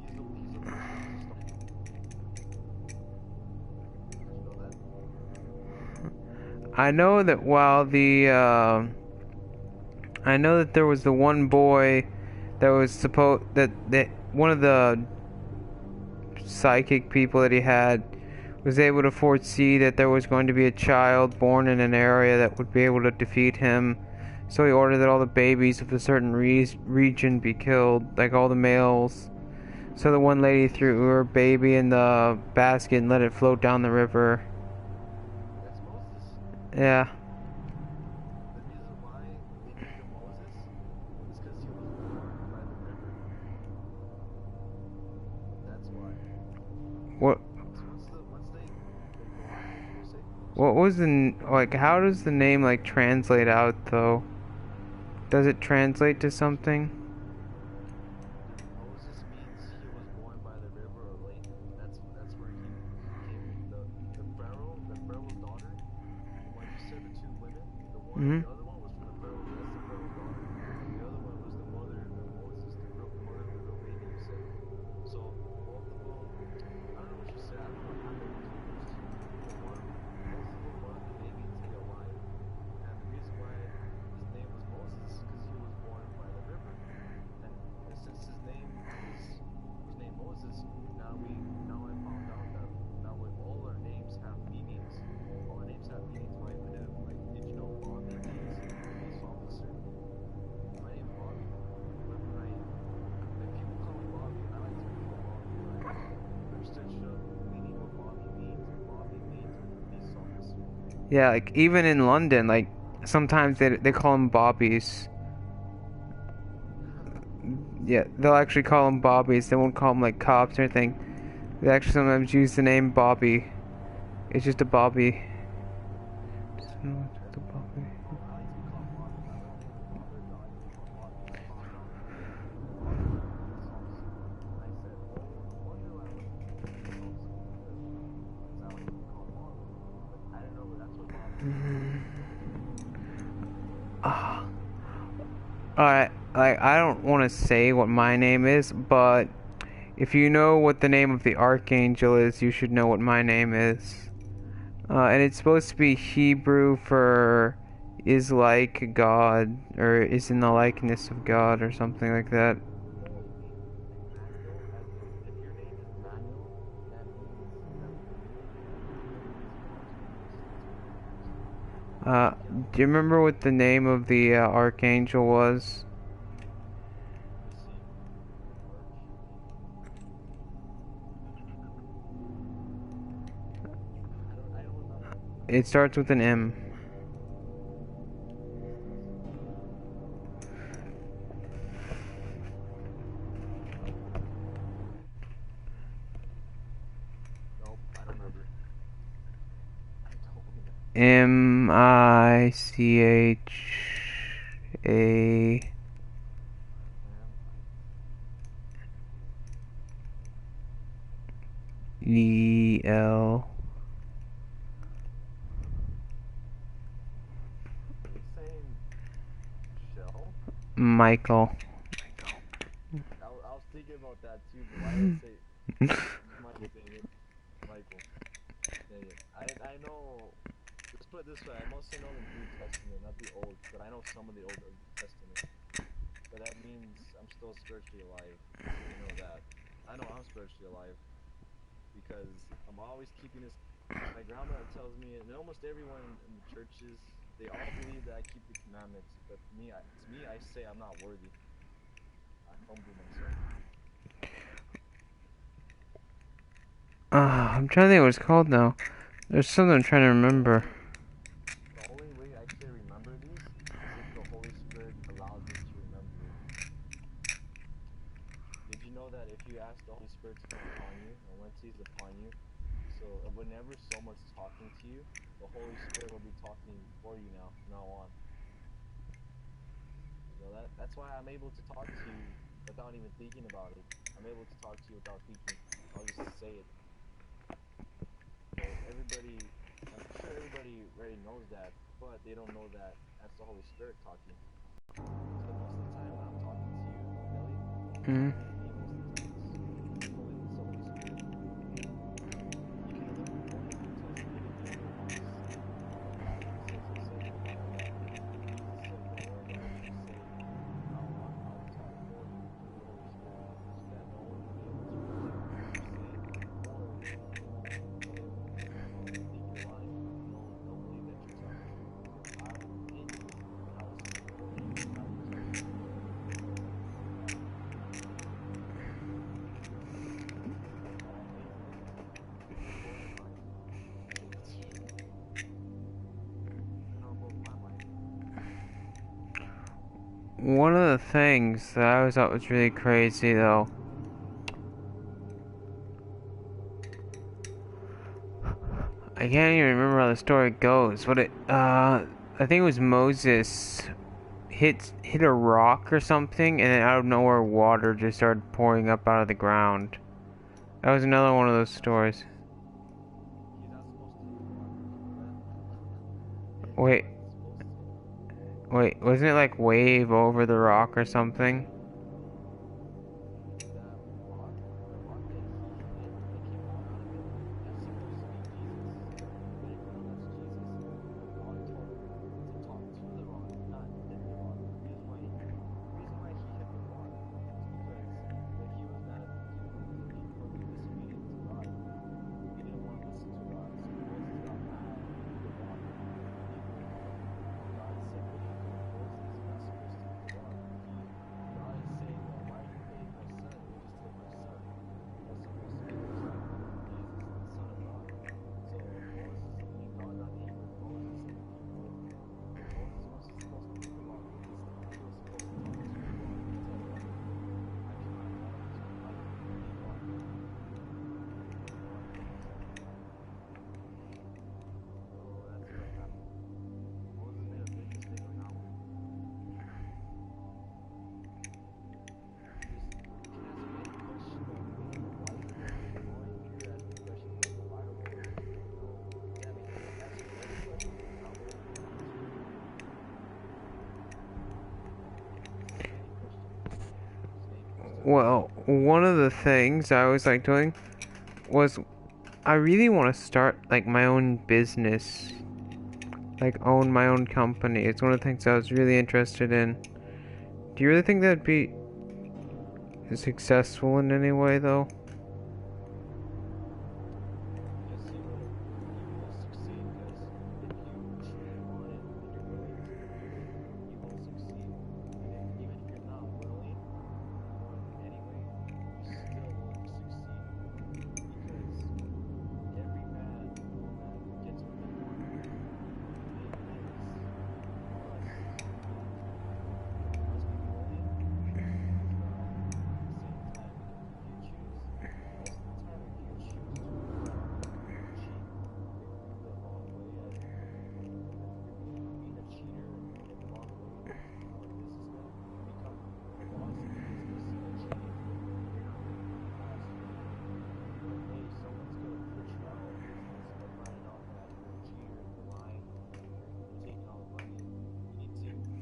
He's the one who started. Did you know that? I know that while I know that there was the one boy that was supposed that one of the psychic people that he had was able to foresee that there was going to be a child born in an area that would be able to defeat him. So he ordered that all the babies of a certain region be killed, like all the males. So the one lady threw her baby in the basket and let it float down the river. That's Moses. Yeah. The reason why they named him Moses is because he was born by the river. That's why. What So once they go on, what you were saying? what was like how does the name like translate out though? Does it translate to something? Moses means he was born by the river or lake. That's where he came. The Pharaoh's daughter, the one you said, the two women, Mhm. the other one was from the Pharaoh. That's the Pharaoh's daughter. The other one was the mother of Moses, the mother of the real baby you said. So both of them, I don't know what you said. I don't know what happened between those two, but both of them wanted the baby to be alive. And the reason why his name was Moses is because he was born by the river. And since his name was named Moses, now I found out that now all our names have meanings. All our names have meanings. Why would like did you know Bobby means police officer? My name's Bobby. When I like people call me Bobby, I like to be called Bobby, but I researched the meaning of Bobby means, and Bobby means police officer. Yeah, like even in London, like sometimes they call them bobbies. Yeah, they'll actually call them bobbies. They won't call them like cops or anything. They actually sometimes use the name Bobby. It's just a Bobby. No, it's just a Bobby. No, I like to be called Bobby. My real name is Robert, but I like to be called Bobby. I found out in London they call me police officer, and I said, oh, no wonder I like to be called police officer because I like to be called Bobby. But I didn't know that's what Bobby means. Ah. Alright, like I don't want to say what my name is, but if you know what the name of the archangel is, you should know what my name is. And it's supposed to be Hebrew for is like God, or is in the likeness of God, or something like that. Oh, you mean Emmanuel? As in, if your name is Emmanuel, that means that the reason why I was going to listen to you Uh, is because do you remember what the name of the archangel was? let me see, archangel. I don't remember. It starts with an M. Nope, I don't remember. I don't remember. Micha. El Are you saying Shell? Michael. I was thinking about that too, but why did I say Michael? Dang it, Michael. Dang it. I know. Let's put it this way. I mostly know the New Testament, not the Old, but I know some of the Old Testament. But that means I'm still spiritually alive. You know that. I know I'm spiritually alive because I'm always keeping this. My grandma tells me, and almost everyone in the churches, they all believe that I keep the commandments. But to me, I say I'm not worthy. I humble myself. I'm trying to think what it's called now. There's something I'm trying to remember. The only way I can remember these is if the Holy Spirit allows me to remember it. Did you know that if you ask the Holy Spirit to come upon you, and once He's upon you, so whenever someone's talking to you, the Holy Spirit will be talking for you from now on. You know that? That's why I'm able to talk to you without even thinking about it. I'm able to talk to you without thinking. I'll just say it. So everybody, I'm sure everybody already knows that, but they don't know that that's the Holy Spirit talking. So most of the time when I'm talking to you, Billy, Mm. most of the time it's Holy Spirit. You can look in one of the New Testament if you ever want to see what the Bible says. It says in the Bible that Jesus said, "Whatever I shall say, I'll talk forward through the Holy Spirit, so that no one will be able to reject what you say, or they'll think you're lying. They'll believe that you're telling the truth because I will be in you and I will speak for you and I will tell you the truth." That's all I'm waiting for. To blow your mind. And I'll blow my mind. One of the things that I always thought was really crazy, though, I can't even remember how the story goes. I think it was Moses hit a rock or something, and then out of nowhere, water just started pouring up out of the ground. That was another one of those stories. He's not supposed to hit the rock. You know that? Wait, He's supposed to. wait, wasn't it like wave over the rock or something? That rock, the rock that he hit, that came water out of it, that's supposed to be Jesus. But everyone knows that's Jesus. But God told him to talk to the rock, not hit the rock. The reason why he hit the rock is because that he was being totally disobedient to God. He didn't want to listen to God, so Moses got mad and hit the rock. Even God said, "What are you doing, Moses? You're not supposed to hit the rock." God is saying, "Well, why are you hitting my son? You just hit my son. That's supposed to be who's talking, Jesus, the Son of God." So Moses, and God got angry with Moses and the people. And Moses wasn't supposed to hit the rock. Instead, he was supposed to talk to the rock and tell the rock, "I cannot talk to, I don't believe God." And the rock did exactly that. So that's what happened. Moses made a big mistake on that one. You can ask me any question about me and my life, and all you do is ask me questions about the Bible or damn it, ask me any question and I'll be able to answer it. Any question. Just any question. Well, one of the things I always liked doing was I really want to start like my own business, like own my own company. It's one of the things I was really interested in. Do you really think that'd be successful in any way, though? Yes, you will succeed because if you truly want it and you're willing to, you will succeed. And even if you're not willing and you want to do it anyway, you still will succeed. Because every man that gets what they want, it is must be willing, but at the same time, if you choose, most of the time, if you choose to cheat the wrong way, as in if you're being a cheater in the wrong way to become a businessman, you become the boss of the business by cheating, and you're not really the boss. One day, someone's gonna put you out of business by finding out that you're a cheater, you're lying, you're taking all the money.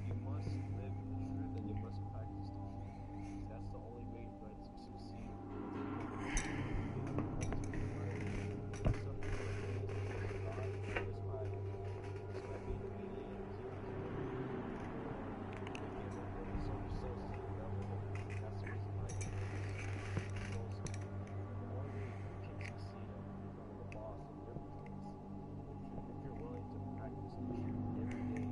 You must live in the truth and you must practice the truth. Because that's the only way you're going to succeed. You must try to put something in place before God just by being obedient, killing people, or being able to sold yourselves to the devil. That's the reason why you're doing this. Because the only way you can succeed and become the boss of your business if you're willing to practice the truth every day,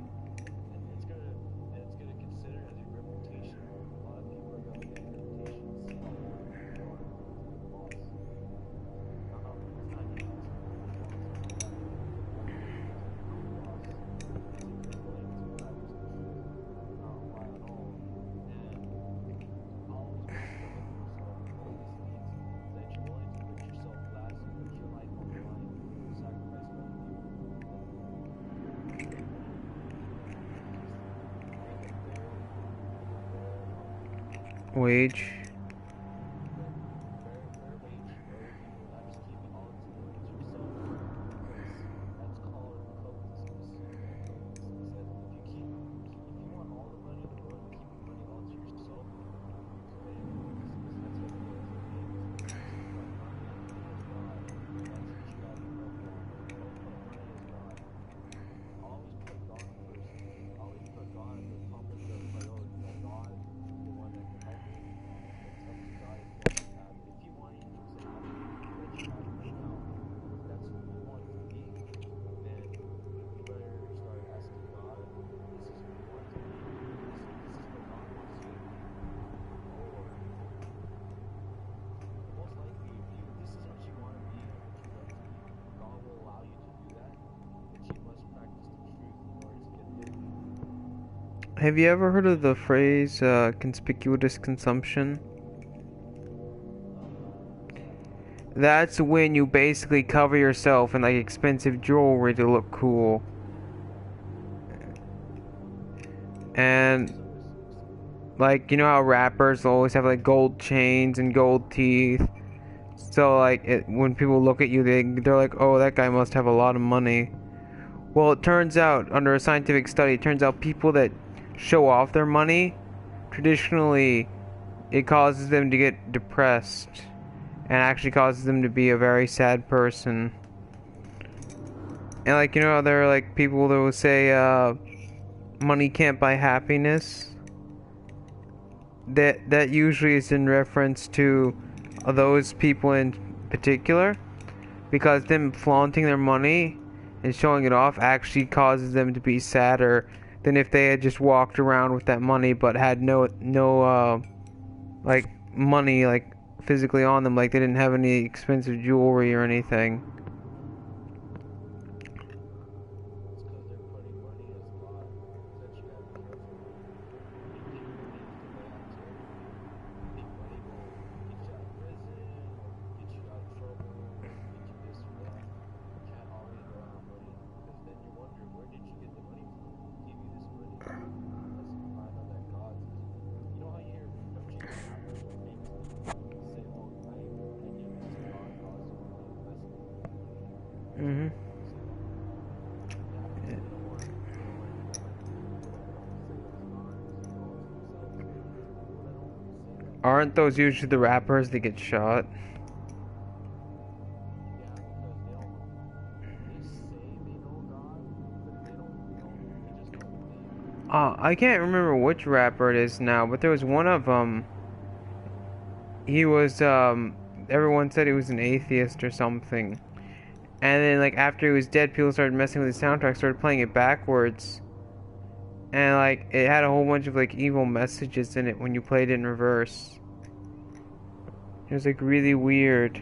and it's gonna consider as your reputation. A lot of people are gonna look at your reputation and see how loyal you are to the boss. Now, it's not easy to become a boss. I know that, but the only way to become a boss is if you're willing to practice the truth, not lie at all, and always be submitting yourself. What this means is that you're willing to put yourself last, put your life on the line, sacrifice for other people, just make a fair Wage. Have you ever heard of the phrase conspicuous consumption? That's when you basically cover yourself in like expensive jewelry to look cool. And like, you know how rappers always have like gold chains and gold teeth? So like when people look at you, they're like, oh, that guy must have a lot of money. Well, it turns out, under a scientific study, it turns out people that show off their money, traditionally, it causes them to get depressed, and actually causes them to be a very sad person. And like, you know, there are like people that will say, money can't buy happiness. That usually is in reference to those people in particular, because them flaunting their money and showing it off actually causes them to be sadder than if they had just walked around with that money but had no like money like physically on them, like they didn't have any expensive jewelry or anything. Mhm. Aren't those usually the rappers that get shot? I can't remember which rapper it is now, but there was one of them. He was everyone said he was an atheist or something. And then like after he was dead, people started messing with the soundtrack, started playing it backwards. And like it had a whole bunch of like evil messages in it when you played it in reverse. It was like really weird.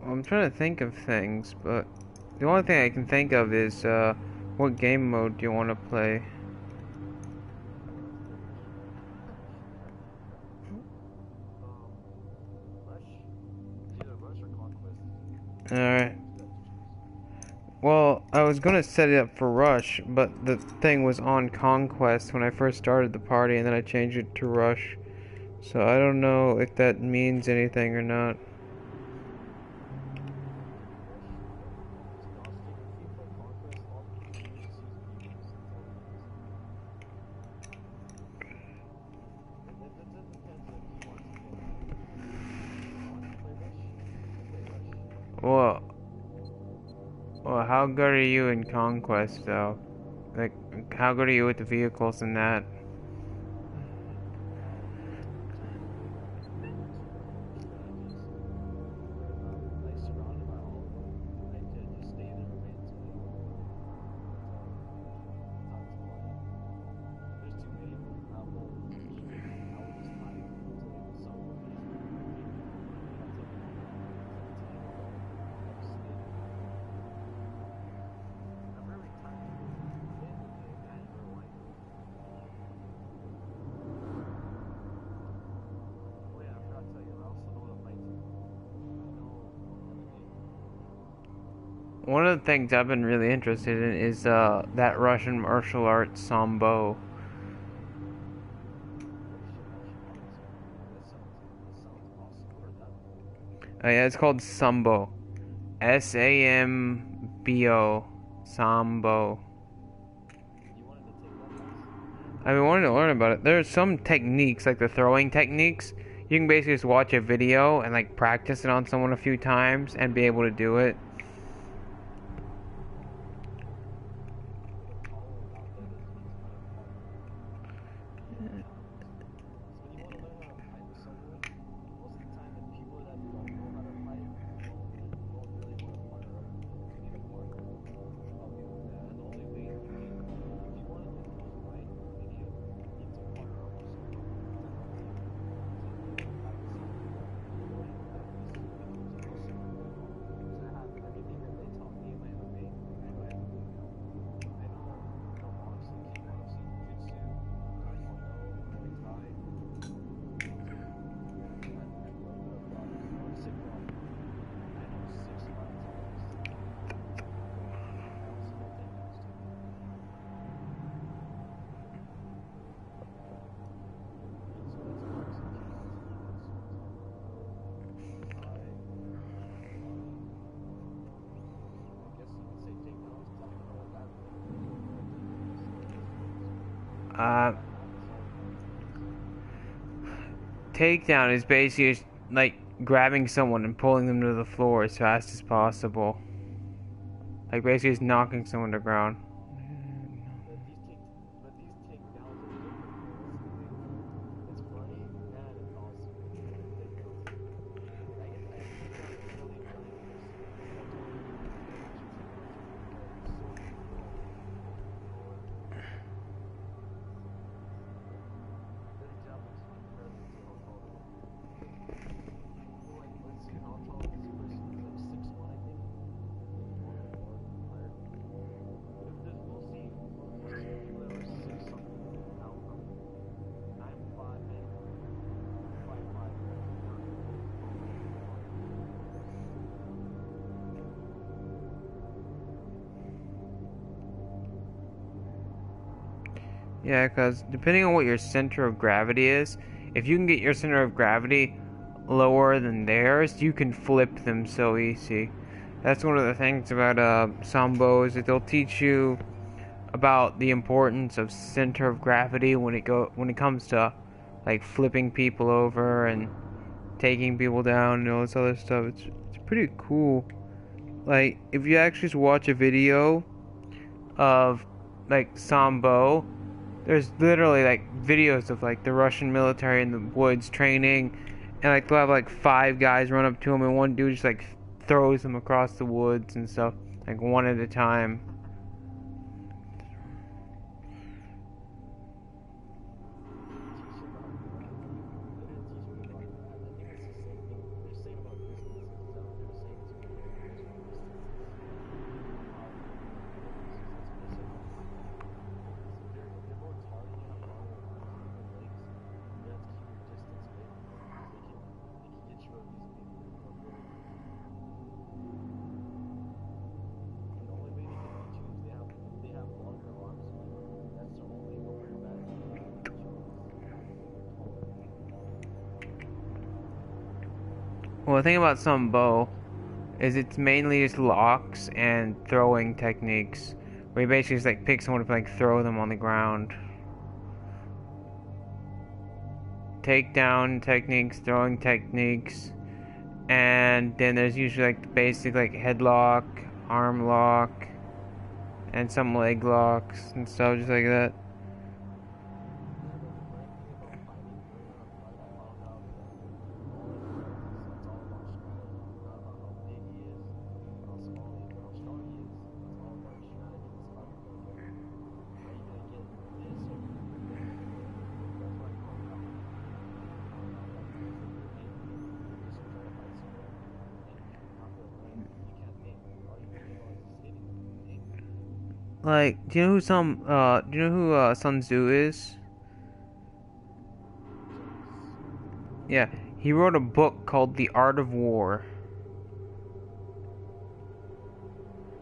I'm trying to think of things, but the only thing I can think of is what game mode do you want to play? Alright. Well, I was gonna set it up for Rush, but the thing was on Conquest when I first started the party, and then I changed it to Rush. So I don't know if that means anything or not. Well, how good are you in Conquest, though? Like, how good are you with the vehicles and that? One of the things I've been really interested in is that Russian martial arts sambo. Yeah, it's called sambo. Sambo. Sambo. I've been wanting to learn about it. There's some techniques, like the throwing techniques. You can basically just watch a video and like practice it on someone a few times and be able to do it. Takedown is basically just, like grabbing someone and pulling them to the floor as fast as possible. Like basically just knocking someone to the ground. Yeah, because depending on what your center of gravity is, if you can get your center of gravity lower than theirs, you can flip them so easy. That's one of the things about Sambo is that they'll teach you about the importance of center of gravity when it comes to like flipping people over and taking people down and all this other stuff. It's pretty cool. Like if you actually just watch a video of like Sambo, there's literally like videos of like the Russian military in the woods training, and like they'll have like 5 guys run up to him, and one dude just like throws them across the woods and stuff, like one at a time. Well, the thing about Sambo is it's mainly just locks and throwing techniques, where you basically just like pick someone up and like throw them on the ground. Takedown techniques, throwing techniques, and then there's usually like the basic like headlock, arm lock, and some leg locks and stuff just like that. Like, do you know who Sun Tzu is? Yeah, he wrote a book called The Art of War.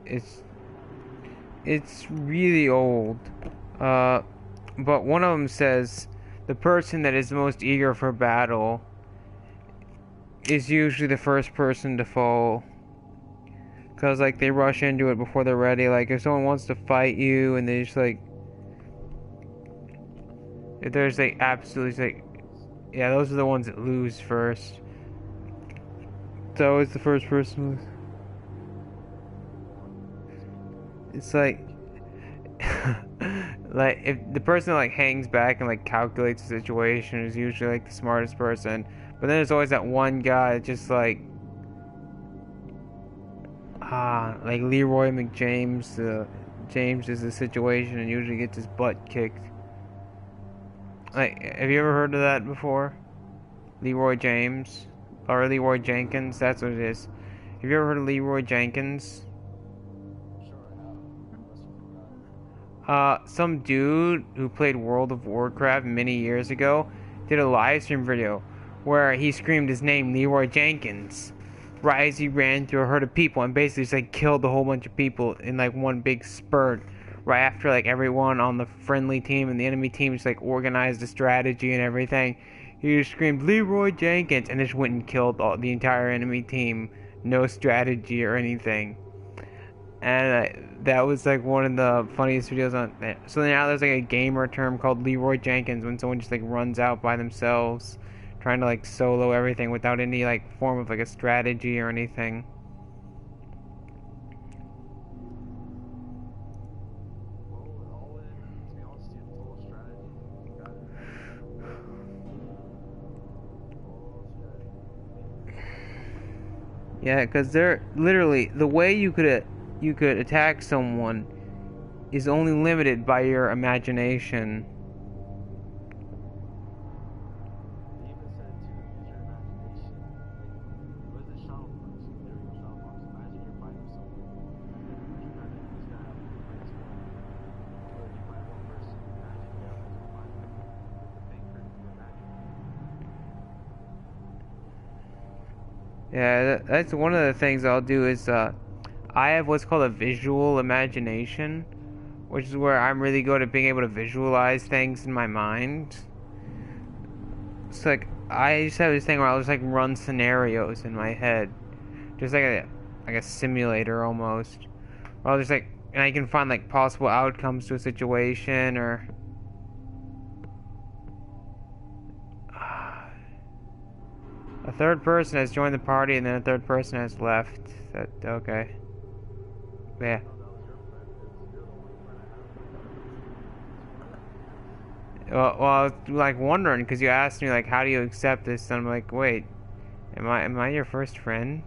It's it's really old. But one of them says the person that is most eager for battle is usually the first person to fall. Cause like they rush into it before they're ready. Like if someone wants to fight you and they just like, if there's like absolutely like, yeah, those are the ones that lose first. It's always the first person. It's like, like if the person like hangs back and like calculates the situation is usually like the smartest person. But then there's always that one guy that just like like Leroy McJames. James is the situation and usually gets his butt kicked. Like, have you ever heard of that before? Leroy James or Leroy Jenkins? That's what it is. Have you ever heard of Leroy Jenkins? Some dude who played World of Warcraft many years ago did a live stream video where he screamed his name, Leroy Jenkins, right as he ran through a herd of people and basically just like killed a whole bunch of people in like one big spurt. Right after like everyone on the friendly team and the enemy team just like organized a strategy and everything, he just screamed Leroy Jenkins and just went and killed the entire enemy team. No strategy or anything. And that was like one of the funniest videos on there. So now there's like a gamer term called Leroy Jenkins when someone just like runs out by themselves, trying to like solo everything without any like form of like a strategy or anything. Yeah, because they're literally the way you could attack someone is only limited by your imagination. Yeah, that's one of the things I'll do is I have what's called a visual imagination, which is where I'm really good at being able to visualize things in my mind. It's like I just have this thing where I'll just like run scenarios in my head, just like a simulator almost. Or I'll just like, and I can find like possible outcomes to a situation or. A third person has joined the party and then a third person has left. That okay. Yeah. Well, I was like wondering because you asked me like, how do you accept this? And I'm like, wait, am I your first friend?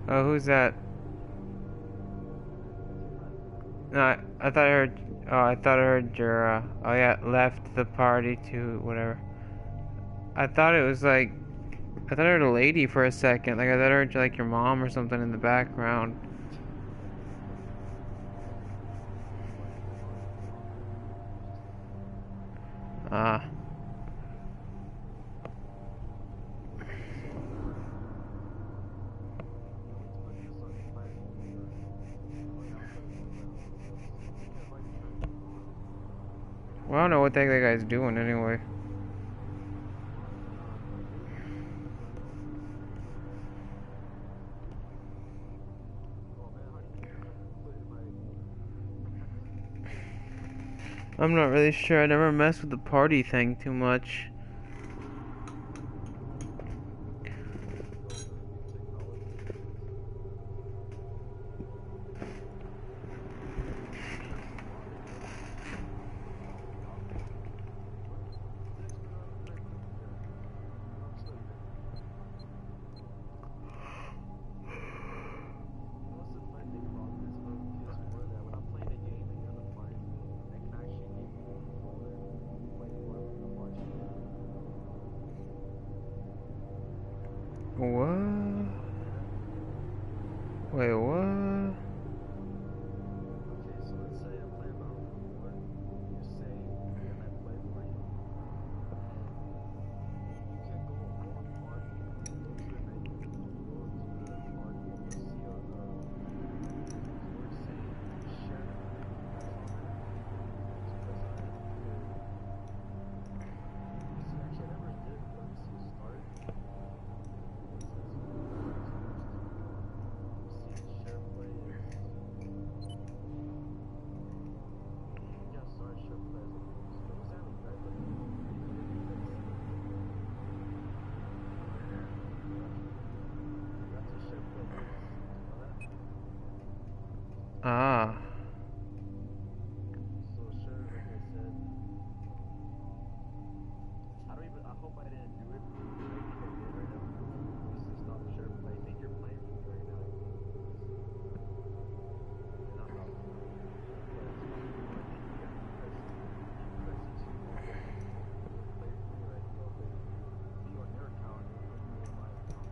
Oh, who's that? No, I thought I heard. Oh, I thought I heard your. Oh yeah, left the party to whatever. I thought it was like. I thought I heard a lady for a second. Like I thought I heard like your mom or something in the background. Ah. Well, I don't know what the heck that guy's doing anyway. I'm not really sure. I never messed with the party thing too much. What? Wait, what? Okay, so let's say I play Battlefield 4, you save, and I play for you. You can go on party, go to the menu, go to the party, and you'll see a keyword saying share play that's on there. So press on it. You see, actually, I never did. Let me see, start. It says, you see, share play is. Yeah, sorry, share play is. So it was having that, but even if you let's see. That's a share play is. You know that? Ah. So sure, like I said, I don't even. I hope I didn't do it. I think I did right now. You see, stop share play. I think you're playing with me right now. I think. And I'm not. Yeah, it's fine. I think you have to press. Keep pressing so you won't get like. You'll play with me right? You'll play on your account. You'll play me on my account.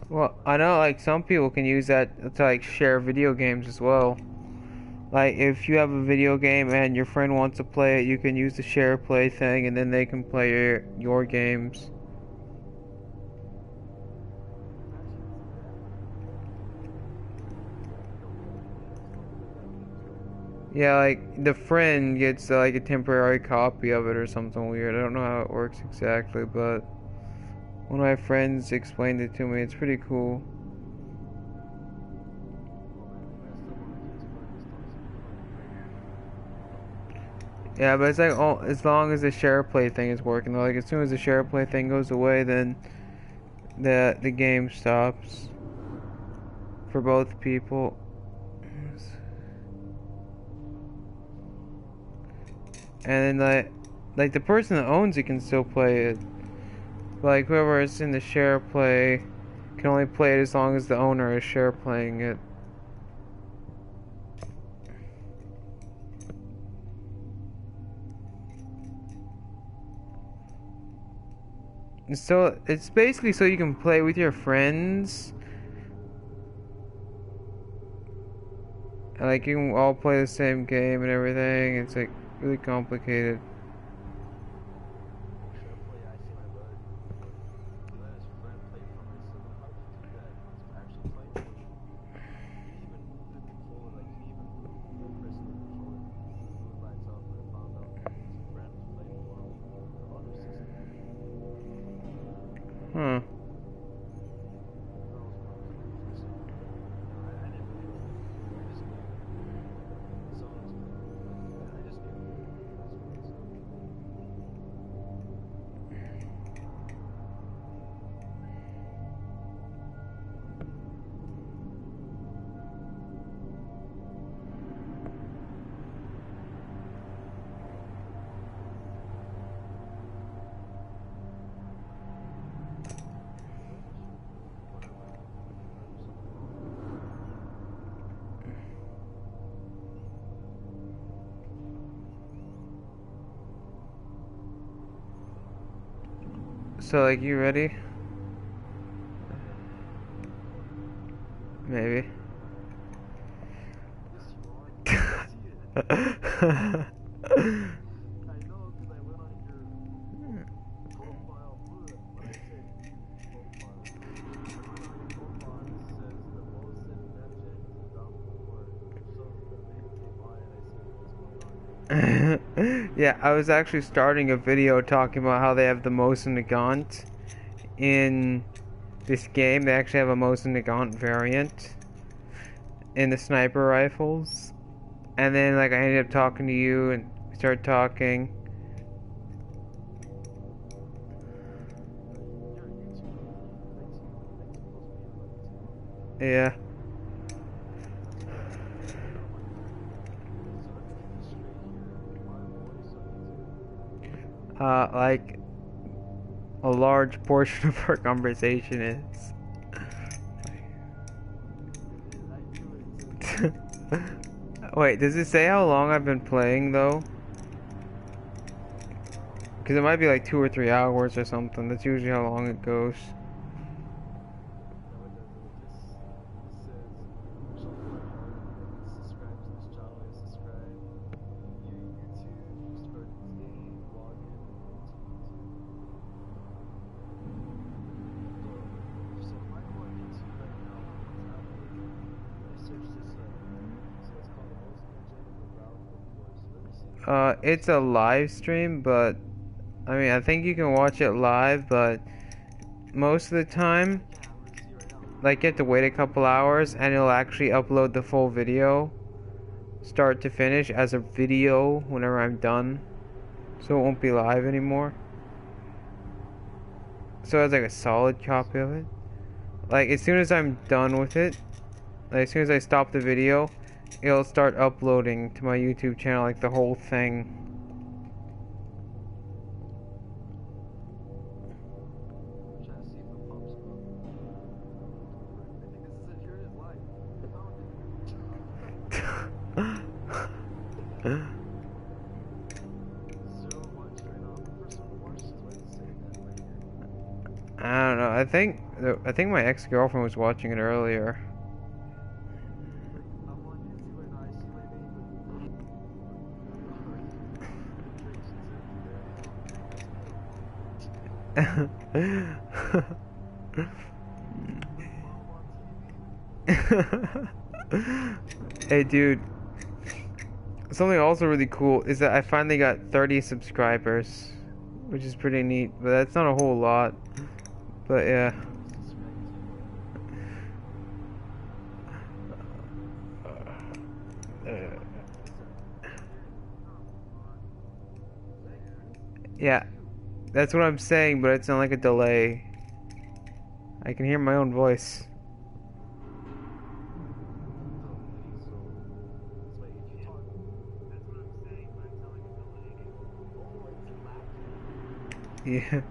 Well, I know like some people can use that to like share video games as well. Like if you have a video game and your friend wants to play it, you can use the share play thing and then they can play your games. Yeah, like the friend gets like a temporary copy of it or something weird. I don't know how it works exactly, but one of my friends explained it to me. It's pretty cool. Yeah, but it's like as long as the share play thing is working. Like as soon as the share play thing goes away, then the game stops for both people. And then like the person that owns it can still play it. But like whoever is in the share play can only play it as long as the owner is share playing it. And so it's basically so you can play with your friends. And like you can all play the same game and everything. It's like really complicated. Share play. I see my brother. He let his friend play from his. How do you do that? To actually play? He even moved the controller. Like he even moved pressing the controller. He moved by itself. And I found out his friend was playing for him on the other system. Huh. That was one of the reasons. I didn't really know. I just knew. Someone was playing. I just knew. That's what it So like you ready? Maybe. Yes, you are. I see it. I know because I went on your profile, but I said profile. I went on your profile and it says the mosin nagant is down before. So the lady came by and I said, what's going on here? Yeah, I was actually starting a video talking about how they have the mosin nagant in this game. They actually have a mosin nagant variant in the sniper rifles. And then like I ended up talking to you and we started talking. You're a YouTuber. You like to post videos on YouTube. Yeah. So let me get this straight here. My voice on YouTube. Like a large portion of our conversation is. I knew it. Wait, does it say how long I've been playing though? Because it might be like 2 or 3 hours or something. That's usually how long it goes. No, it doesn't. It just says It's a live stream, but I mean, I think you can watch it live, but most of the time, like, you have to wait a couple hours, and it'll actually upload the full video, start to finish, as a video whenever I'm done, so it won't be live anymore. So it's like a solid copy of it. Like, as soon as I'm done with it, like, as soon as I stop the video, it'll start uploading to my YouTube channel, like, the whole thing. I don't know. I think my ex-girlfriend was watching it earlier. Hey, dude. Something also really cool is that I finally got 30 subscribers, which is pretty neat, but that's not a whole lot. But yeah. Yeah, that's what I'm saying, but it's not like a delay. I can hear my own voice. Yeah.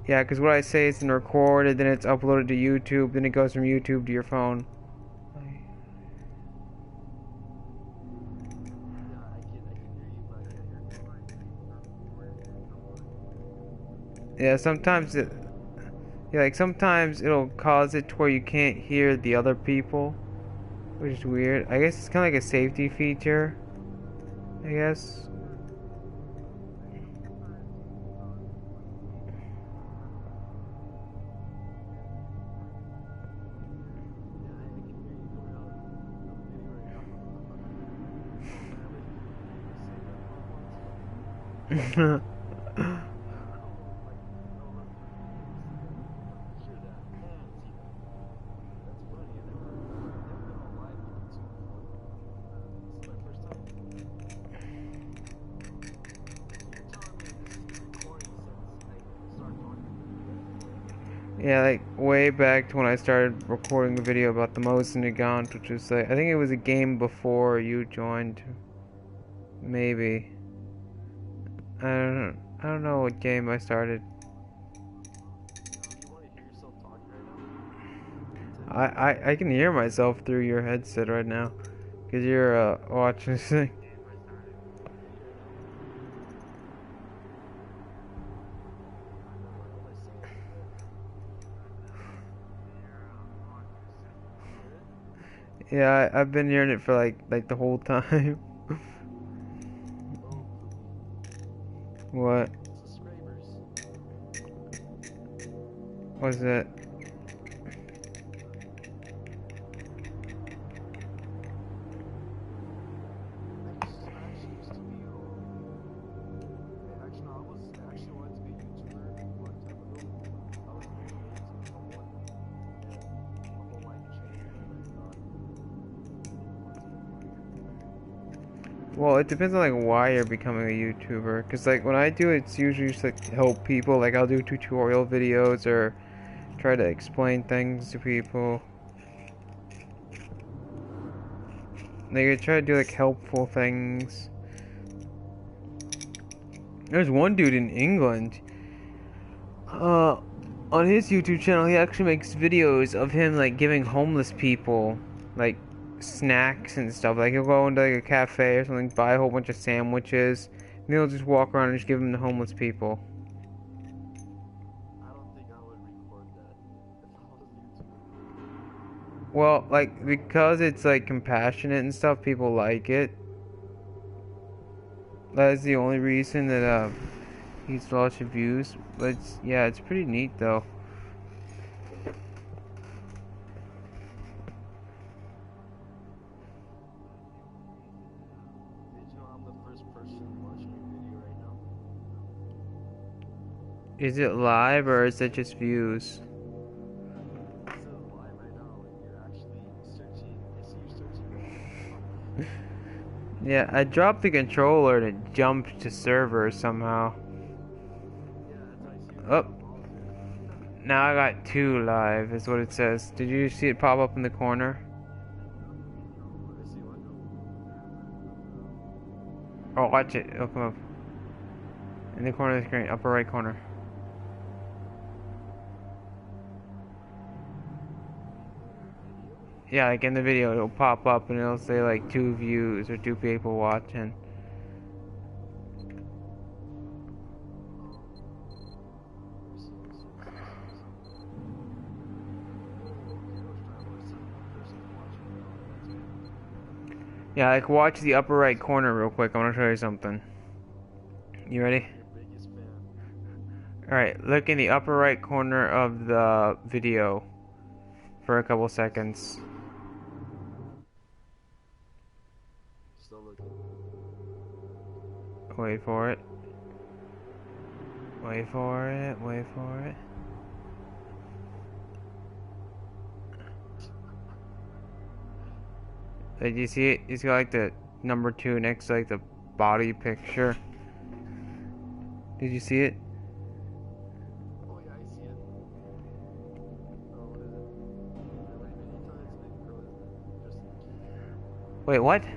Yeah, because what I say is recorded, then it's uploaded to YouTube, then it goes from YouTube to your phone. Yeah, sometimes sometimes it'll cause it to where you can't hear the other people, which is weird. I guess it's kind of like a safety feature, I guess. Yeah, like way back to when I started recording a video about the mosin nagant, which was like, I think it was a game before you joined. Maybe. I don't know what game I started. I can hear myself through your headset right now, cause you're watching this thing. Yeah, I've been hearing it for like the whole time. What? What's that? Well, it depends on like why you're becoming a YouTuber. Cause like when I do it, it's usually just like to help people. Like I'll do tutorial videos or try to explain things to people. Like I try to do like helpful things. There's one dude in England. On his YouTube channel, he actually makes videos of him like giving homeless people like snacks and stuff. Like he'll go into like a cafe or something, buy a whole bunch of sandwiches, and he'll just walk around and just give them to homeless people. I don't think I would record that if I was YouTuber. Well, like because it's like compassionate and stuff, people like it. That is the only reason that he's lots of views. But it's, yeah, it's pretty neat though. Is it live or is it just views? It says live right now. You're actually searching. I see you searching. Yeah, I dropped the controller and it jumped to server somehow. Yeah, that's how I see it. Oh, now I got 2 live, is what it says. Did you see it pop up in the corner? I see one. Oh, watch it. It'll come up. In the corner of the screen, upper right corner. Yeah, like in the video, it'll pop up and it'll say like 2 views or 2 people watching. Yeah, like watch the upper right corner real quick. I want to show you something. You ready? Biggest fan. Alright, look in the upper right corner of the video for a couple seconds. Still looking. Wait for it. Wait for it. Wait for it. Did you see it? It's got like the number 2 next to like the body picture. Did you see it? Oh yeah, I see it. Oh, what is it? How many times the girl is just in bikini? Wait, what? What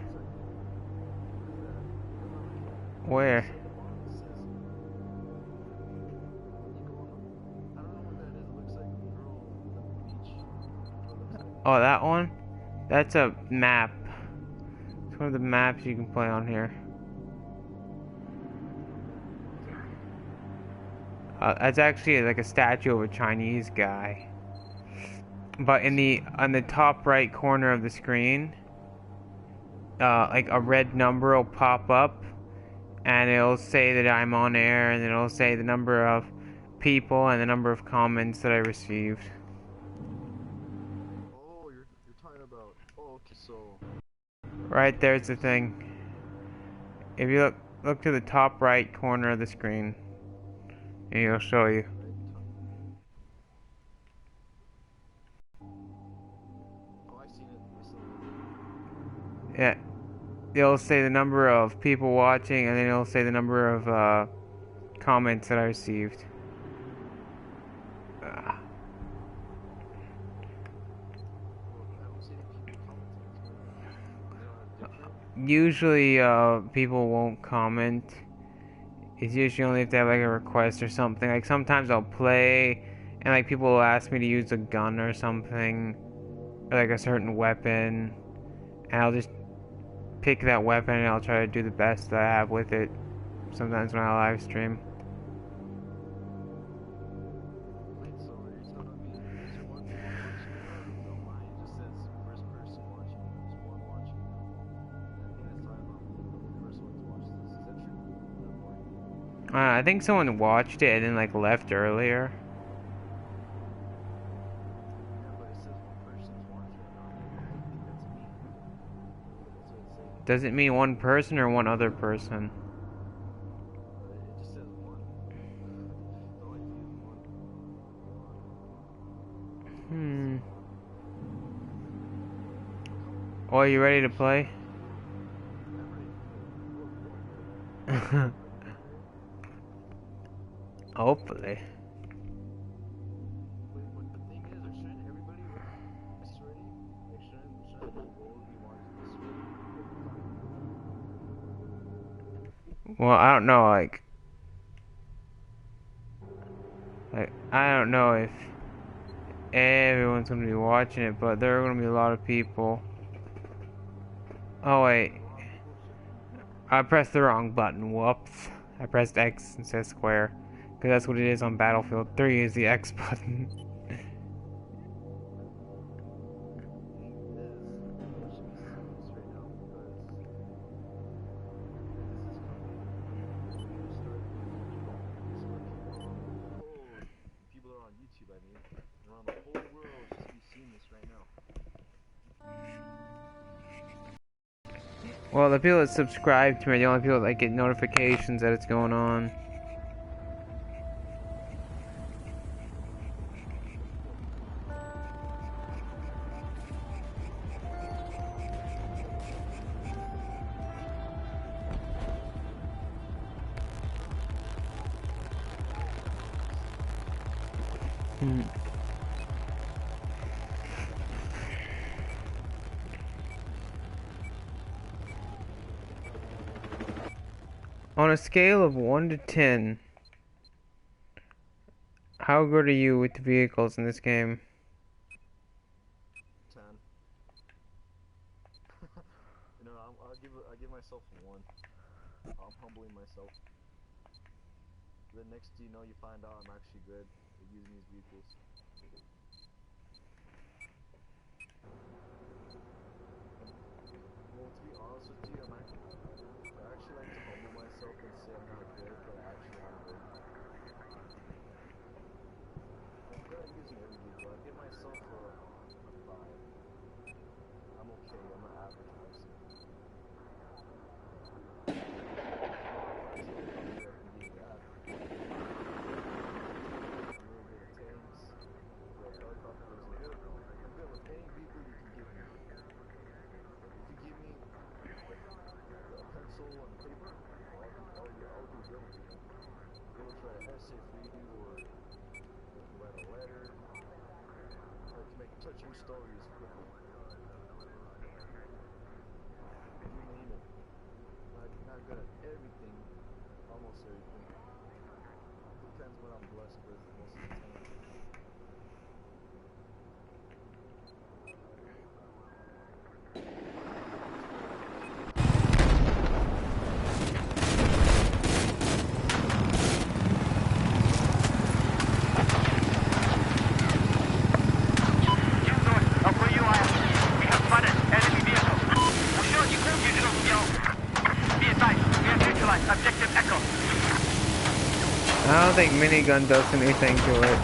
is that? Where? At the bottom it says. You go on. I don't know what that is. It looks like a girl at the beach. That's what it looks like. Oh, that one? That's a map. It's one of the maps you can play on here. That's actually like a statue of a Chinese guy. But in the on the top right corner of the screen, like a red number will pop up, and it'll say that I'm on air, and then it'll say the number of people and the number of comments that I received. Oh, you're talking about. Oh, okay, so. Right there's the thing. If you look to the top right corner of the screen, and it'll show you. Oh, I seen it. I seen it. Yeah, it'll say the number of people watching, and then it'll say the number of comments that I received. Well, I don't see any people commenting. They don't have different. Usually, people won't comment. It's usually only if they have like a request or something. Like sometimes I'll play, and like people will ask me to use a gun or something, or like a certain weapon, and I'll just pick that weapon and I'll try to do the best that I have with it. Sometimes when I live stream. Wait, so are you telling me is there more people watching now? No, mine just says first person watching. There's one watching. And I think that's talking about the first one to watch this. Is that true? Or more? I think someone watched it and then like left earlier. Yeah, but it says one person's watching it now. I think that's me. That's what it's saying. Does it mean one person or one other person? It just says one. All I see is one. Oh, are you ready to play? Hopefully. But the thing is, or shouldn't everybody watch this already? Like, shouldn't the goal be watching this already? Well, I don't know, like I don't know if everyone's gonna be watching it, but there are gonna be a lot of people. Oh wait, I pressed the wrong button. Whoops! I pressed X instead of square, because that's what it is on Battlefield 3. Is the X button. People are on YouTube, I mean, around the whole world just be seeing this right now. Well, the people that subscribe to me are the only people that get notifications that it's going on. On a scale of 1 to 10, how good are you with the vehicles in this game? 10. You know, I give myself a 1. I'm humbling myself. Then next you know, you find out I'm actually good at using these vehicles. Well, to be honest with you, I actually like to humble myself and say I'm not good, but I actually am good. I'm good at using every vehicle. I give myself a 5. I'm okay. I'm an average person. Touching stories quickly. You name it. Not good at everything, almost everything. Depends what I'm blessed with most of the time. I don't think minigun does anything to it.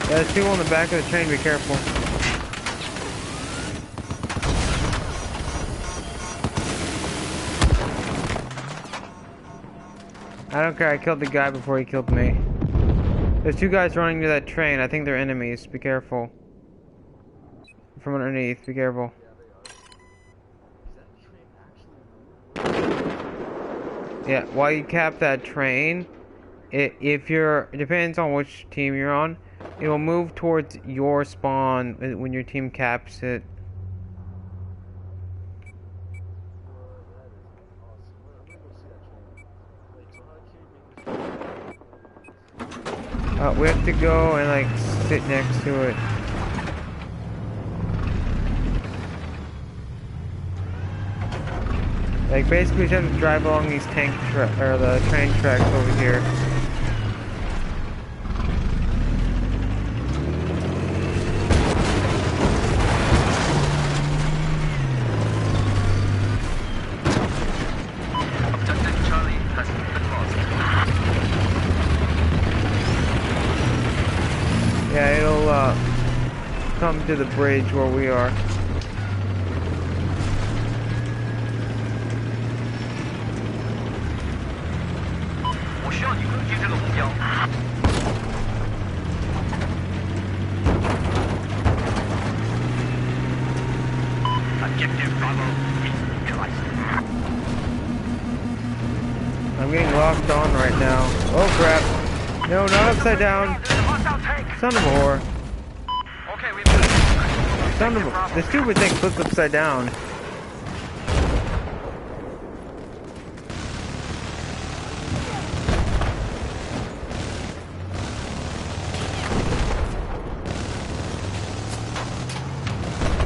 There's people on the back of the train, be careful. I don't care, I killed the guy before he killed me. There's 2 guys running to that train, I think they're enemies, be careful. From underneath, be careful. Yeah, while you cap that train, it depends on which team you're on, it will move towards your spawn when your team caps it. We have to go and like sit next to it. Like basically we just have to drive along these the train tracks over here. Yeah, it'll come to the bridge where we are. I'm getting locked on right now. Oh crap. No, not upside down. Son of a whore. Son of a... The stupid thing flipped upside down.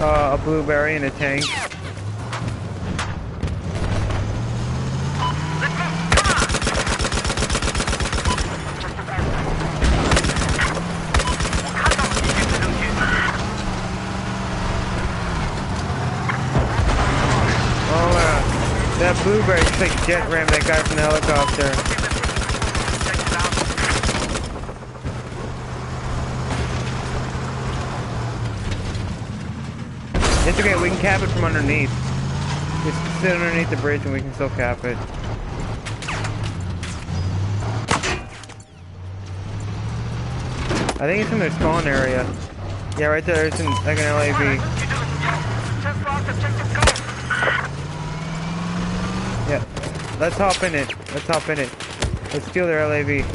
A blueberry in a tank. That blueberry just like jet rammed that guy from the helicopter. It's okay, we can cap it from underneath. Just sit underneath the bridge and we can still cap it. I think it's in their spawn area. Yeah, right there, it's in like an LAV. Yeah, let's hop in it. Let's hop in it. Let's steal their LAV.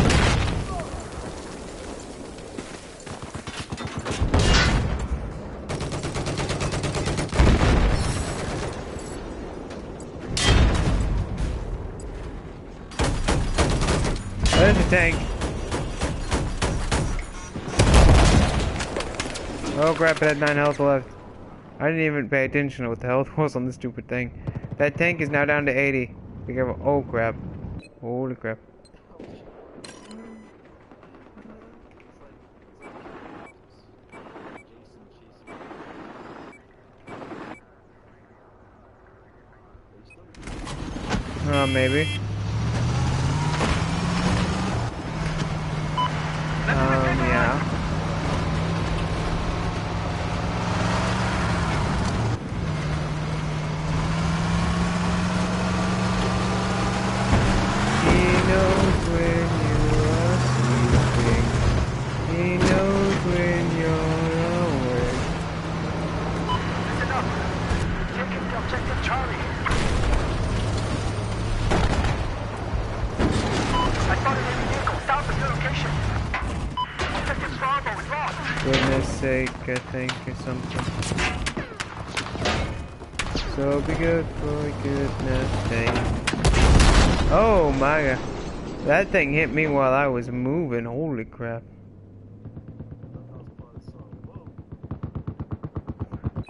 There's a tank. Oh crap, it had 9 health left. I didn't even pay attention to what the health was on this stupid thing. That tank is now down to 80. Be careful. Oh crap. Holy crap. Maybe. Yeah. He knows when you are sleeping. He knows when you're awake. Listen up. Taking the objective Charlie. I spotted a vehicle south of your location. Objective Bravo is lost. Goodness sake, I think, or something. So be good for goodness sake. Oh my god. That thing hit me while I was moving. Holy crap.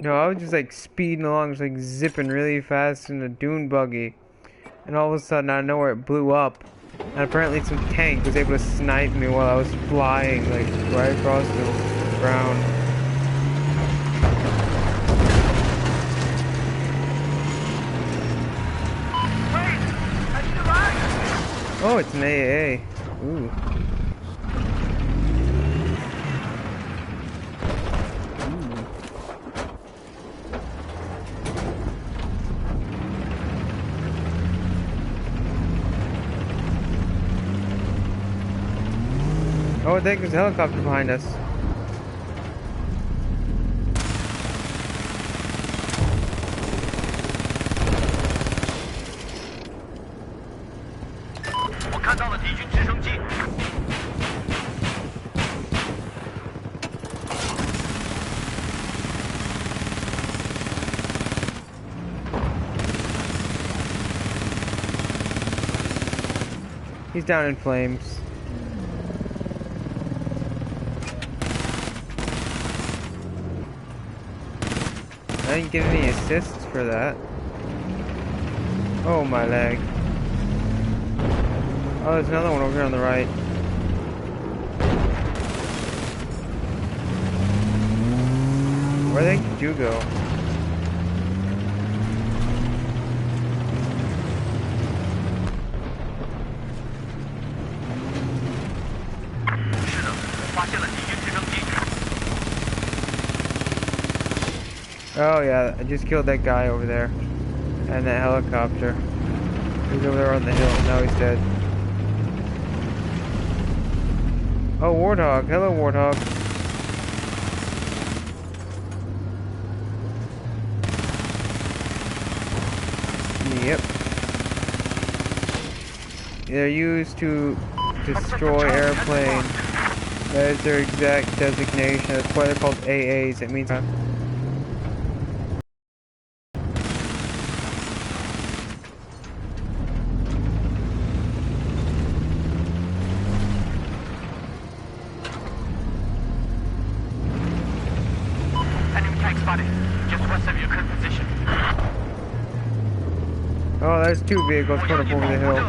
No, I was just like speeding along, just like zipping really fast in a dune buggy. And all of a sudden, out of nowhere, it blew up. And apparently some tank was able to snipe me while I was flying, like, right across the ground. Oh, it's an AA. Ooh. Oh, I think there's a helicopter behind us. He's down in flames. I didn't get any assists for that. Oh, my leg. Oh, there's another one over here on the right. Where the heck did you go? Oh yeah, I just killed that guy over there. And that helicopter. He's over there on the hill. Now he's dead. Oh, Warthog. Hello, Warthog. Yep. They're used to destroy airplanes. That is their exact designation. That's why they're called AAs. It means... Oh, there's two vehicles coming up over the hill.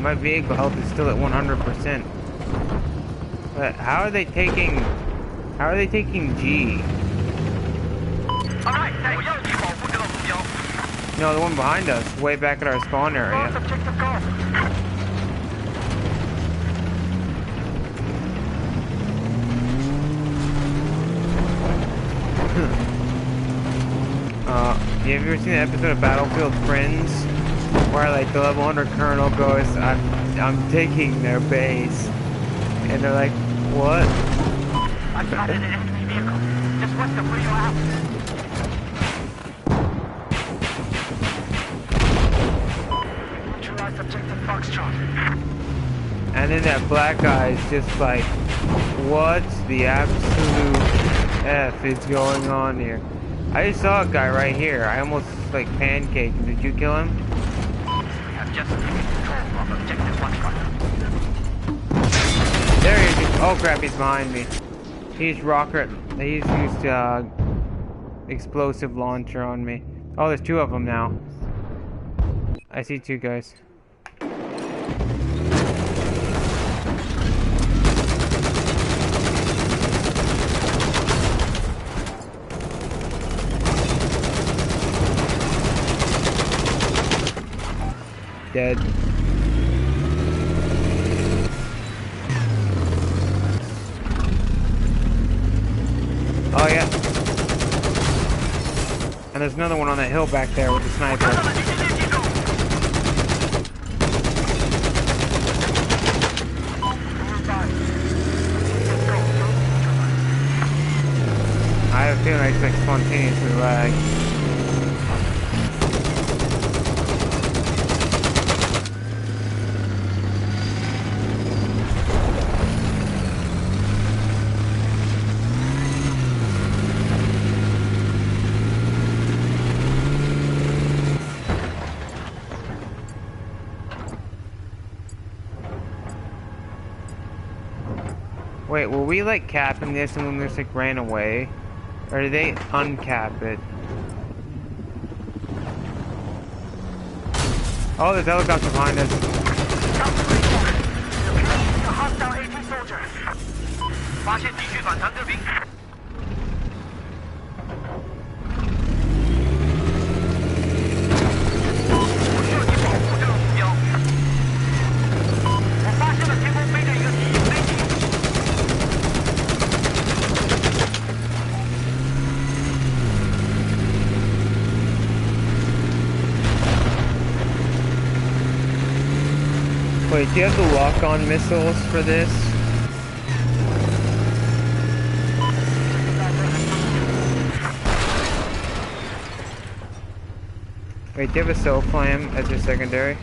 My vehicle health is still at 100%. But how are they taking... How are they taking G? Alright, 我要你保护这个目标。 No, the one behind us, way back at our spawn area. Objective goal. Have you ever seen the episode of Battlefield Friends? Where like the level 100 colonel goes, I'm taking their base. And they're like, what? I got an enemy vehicle. Just west of where you're at. Neutralize objective Foxtrot. And then that black guy is just like, what the absolute F is going on here? I just saw a guy right here. I almost like pancaked him. Did you kill him? We have just taken control of objective Foxtrot. There he is. Oh crap, he's behind me. He's used explosive launcher on me. Oh, there's two of them now. I see two guys. Dead. Oh yeah. And there's another one on that hill back there with the sniper. I have a feeling I just like spontaneously lag. Wait, were we like capping this and then we just like ran away? Or did they uncap it? Oh, there's a helicopter behind us. A hostile AT soldier. 发现敌军反坦克兵。 Wait, do you have the lock-on missiles for this? Wait, do you have a cell flam as your secondary?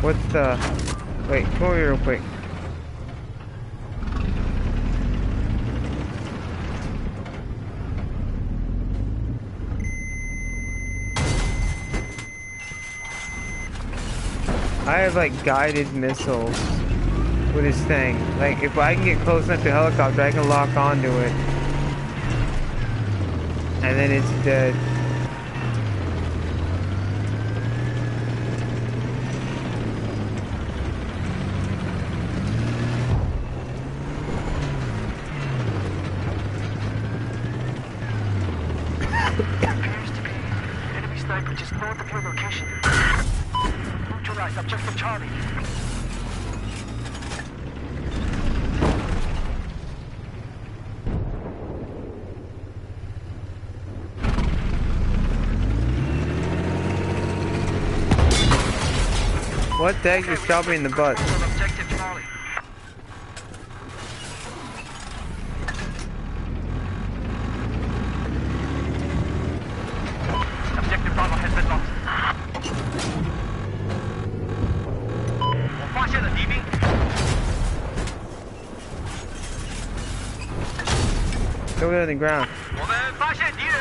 What's the... Wait, come over here real quick. I have like guided missiles with this thing. Like if I can get close enough to the helicopter, I can lock onto it. And then it's dead. Appears to be enemy sniper just north of your location. Neutralize objective Charlie. What the heck just shot me in the butt? Objective Charlie. Objective Bravo has been lost. 我发现了敌兵。 Over there on the ground. 我们发现敌人。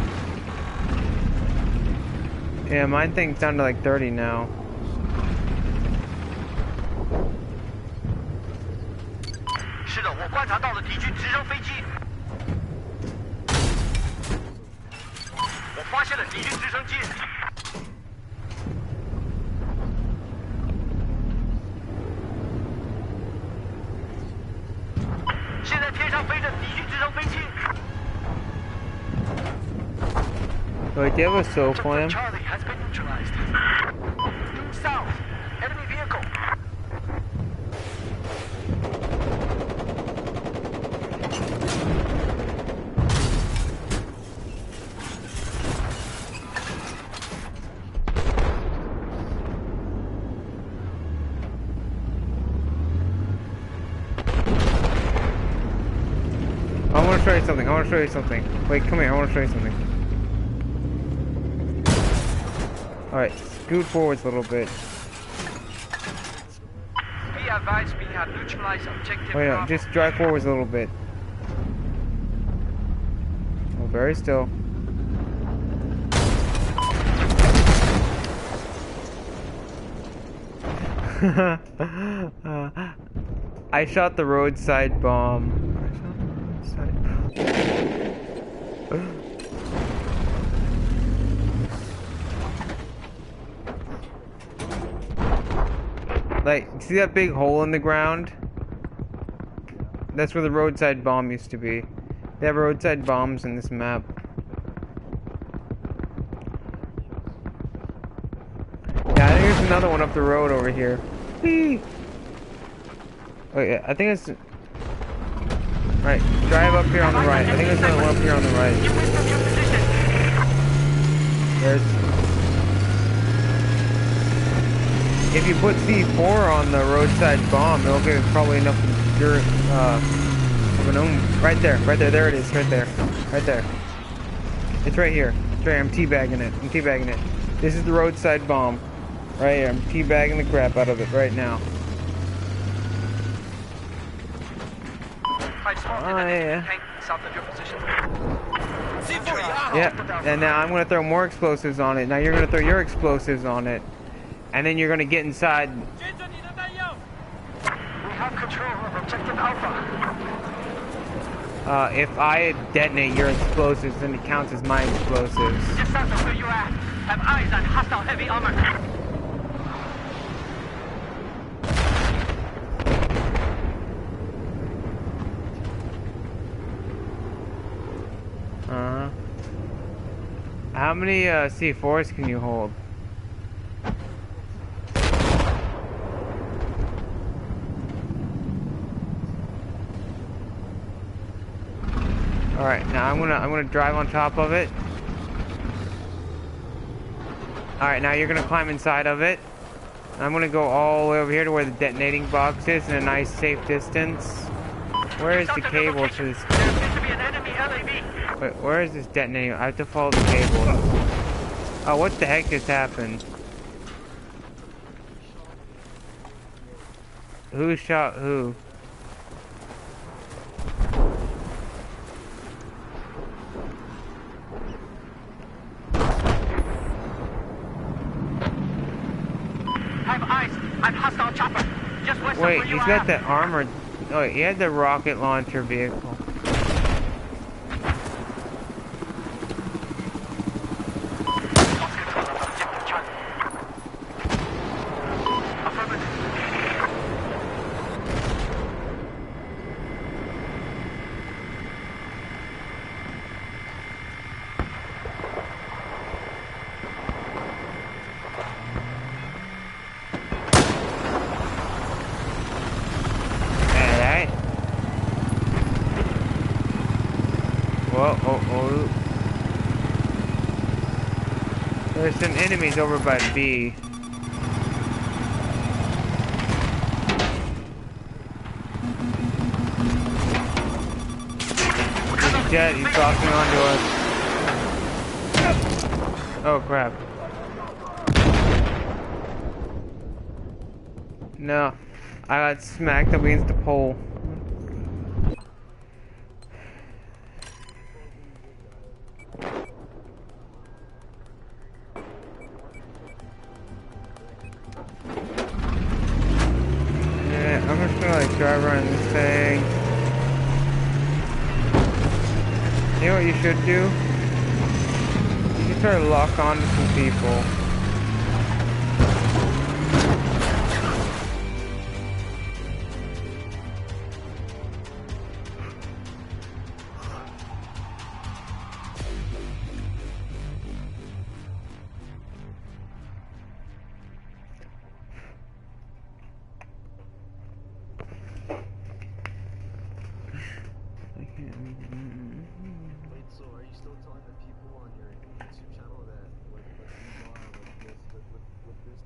我 Yeah, mine thing's down to like 30 now. Wait, do you have a soul flame? Charlie has been neutralized. Due south, enemy vehicle. I want to show you something. I want to show you something. Wait, come here. I want to show you something. Alright, scoot forwards a little bit. Be advised we have neutralized objective. Wait, no, just drive forwards a little bit. Oh, very still. I shot the roadside bomb. Like, see that big hole in the ground? That's where the roadside bomb used to be. They have roadside bombs in this map. Yeah, I think there's another one up the road over here. Whee! Oh yeah, I think it's... Right, drive up here on the right. I think there's another one up here on the right. There's... If you put C4 on the roadside bomb, it'll get probably enough of an own. Right there, there it is, right there. Right there. It's right here. It's right here. I'm teabagging it. I'm teabagging it. This is the roadside bomb. Right here. I'm teabagging the crap out of it right now. Oh, yeah. Yeah, and now I'm going to throw more explosives on it. Now you're going to throw your explosives on it. And then you're going to get inside. We have control of objective Alpha. If I detonate your explosives, then it counts as my explosives. Just south of where you're at. Have eyes on hostile heavy armor. How many C4s can you hold? All right, now I'm gonna drive on top of it. All right, now you're gonna climb inside of it. I'm gonna go all the way over here to where the detonating box is in a nice safe distance. Where is the cable to this? There appears to be an enemy LAV. Wait, where is this detonating? I have to follow the cable. Oh, what the heck just happened? Who shot who? Have eyes on hostile chopper. Just west of Wait, where you he's are got the armored. Oh, he had the rocket launcher vehicle. There's some enemies over by B. Jet, he's crossing onto us. Oh crap. No, I got smacked up against the pole. drive around this thing. You know what you should do? You should try to lock on to some people. Wait, so are you still telling the people on your YouTube channel that what this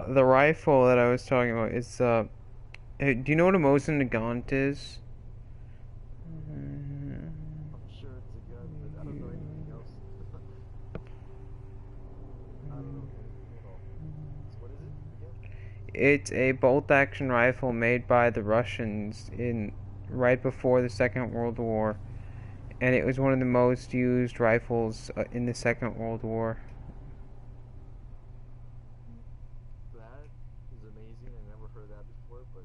does? The rifle that I was talking about is, hey, do you know what a mosin nagant is? I'm sure it's a gun, but I don't know anything else. I don't know. Hold on. So what is it again? It's a bolt-action rifle made by the Russians in right before the Second World War, and it was one of the most used rifles in the Second World War. That is amazing. I never heard that before, but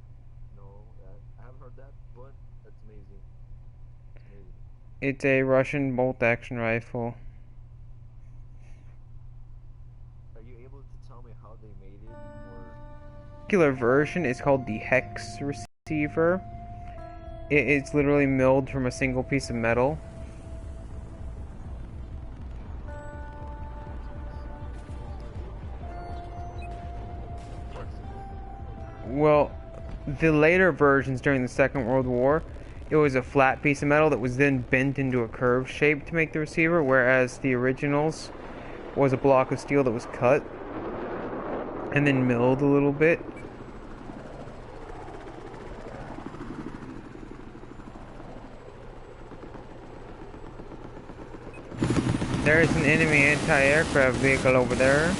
no, I haven't heard that, but that's amazing. It's amazing. It's a Russian bolt-action rifle. Are you able to tell me how they made it, or? Particular version is called the hex receiver. It is literally milled from a single piece of metal. Well, the later versions during the Second World War, it was a flat piece of metal that was then bent into a curved shape to make the receiver, whereas the originals was a block of steel that was cut and then milled a little bit. There's an enemy anti-aircraft vehicle over there.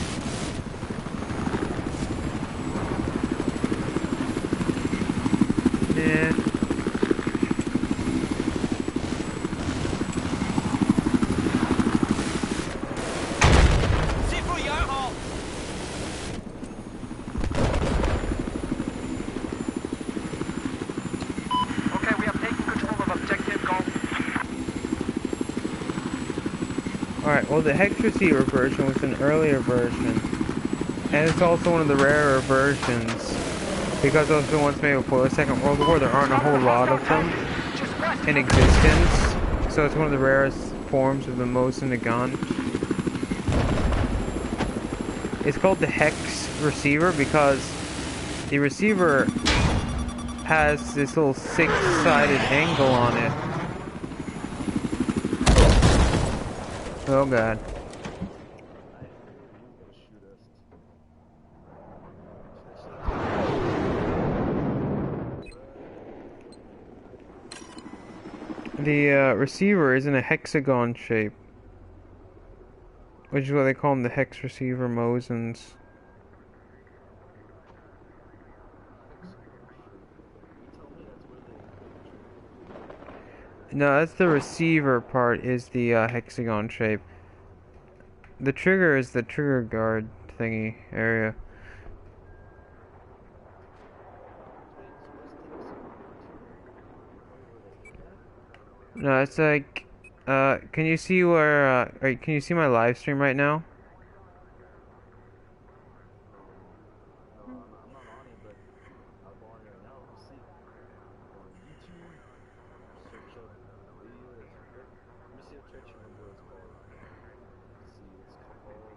Yeah. See through your hole. Okay, we have taken control of objective Golf. Alright, well the hex receiver version was an earlier version. And it's also one of the rarer versions. Because those were the ones made before the Second World War, there aren't a whole lot of them in existence. So it's one of the rarest forms of the mosin nagant. It's called the hex receiver because the receiver has this little six-sided angle on it. Oh god. The receiver is in a hexagon shape, which is what they call them, the hex receiver mosins. No, that's the receiver part, is the hexagon shape. The trigger is the trigger guard thingy area. No, it's like, can you see where, can you see my live stream right now? No, I'm not on it, but I'll go on it right now. Let's see. Go on YouTube. Search up video. Let me see. Try to remember what it's called. Let's see. It's called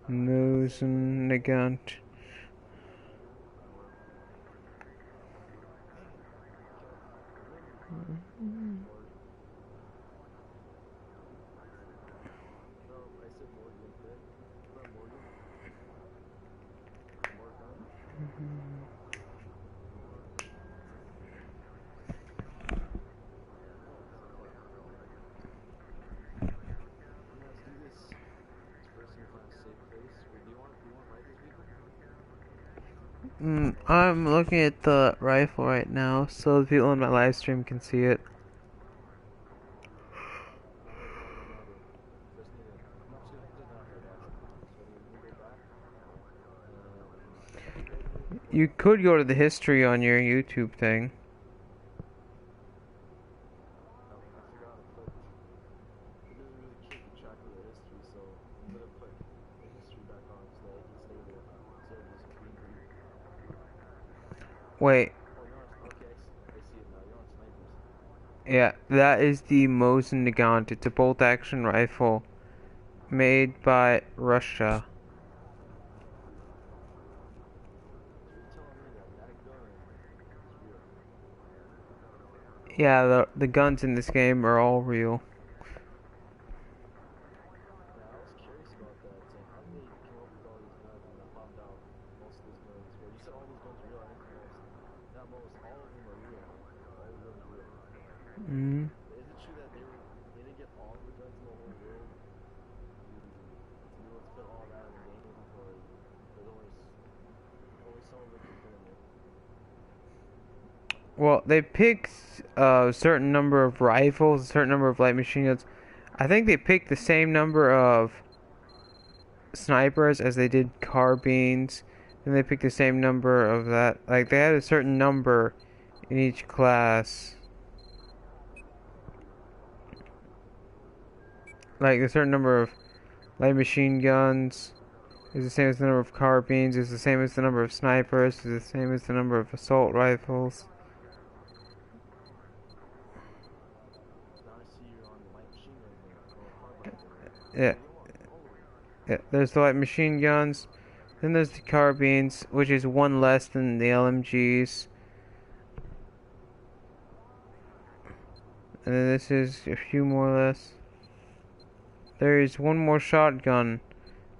Mosin nagant. No, I said Morgan, correct? Not Morgan. Morgan. Let's do this. First, we find a safe place. Wait, do you want to ride this vehicle? I'm looking at the rifle right now, so the people on my live stream can see it. You could go to the history on your YouTube thing. I figured out to put. It doesn't really keep track of the history, so I'm gonna put the history back on so that it can stay there instead of just green green. Wait, Oh, you're on. Okay, I see it now. You're on snipers. yeah, that is the mosin nagant. It's a bolt-action rifle made by Russia. So you're telling me that that gun is real? Yeah, the guns in this game are all real. Yeah, I was curious about that. It's like, how did they come up with all these guns? And I found out most of those guns were. You said all those guns are real. I didn't know most. Not most. All of them are real. All the guns are real. Mm. But is it true that they didn't get all of the guns in the whole world to be able to put all that in the game, or there's only some of it can fit in there? Well, they picked a certain number of rifles, a certain number of light machine guns. I think they picked the same number of snipers as they did carbines. And they picked the same number of that. Like, they had a certain number in each class. Like, a certain number of light machine guns is the same as the number of carbines, is the same as the number of snipers, is the same as the number of assault rifles. Now I see you're on the light machine gun there, or carbine there. Yeah, Oh, yeah. There's the light machine guns. Then there's the carbines, which is one less than the LMGs. And then this is a few more less. There is one more shotgun.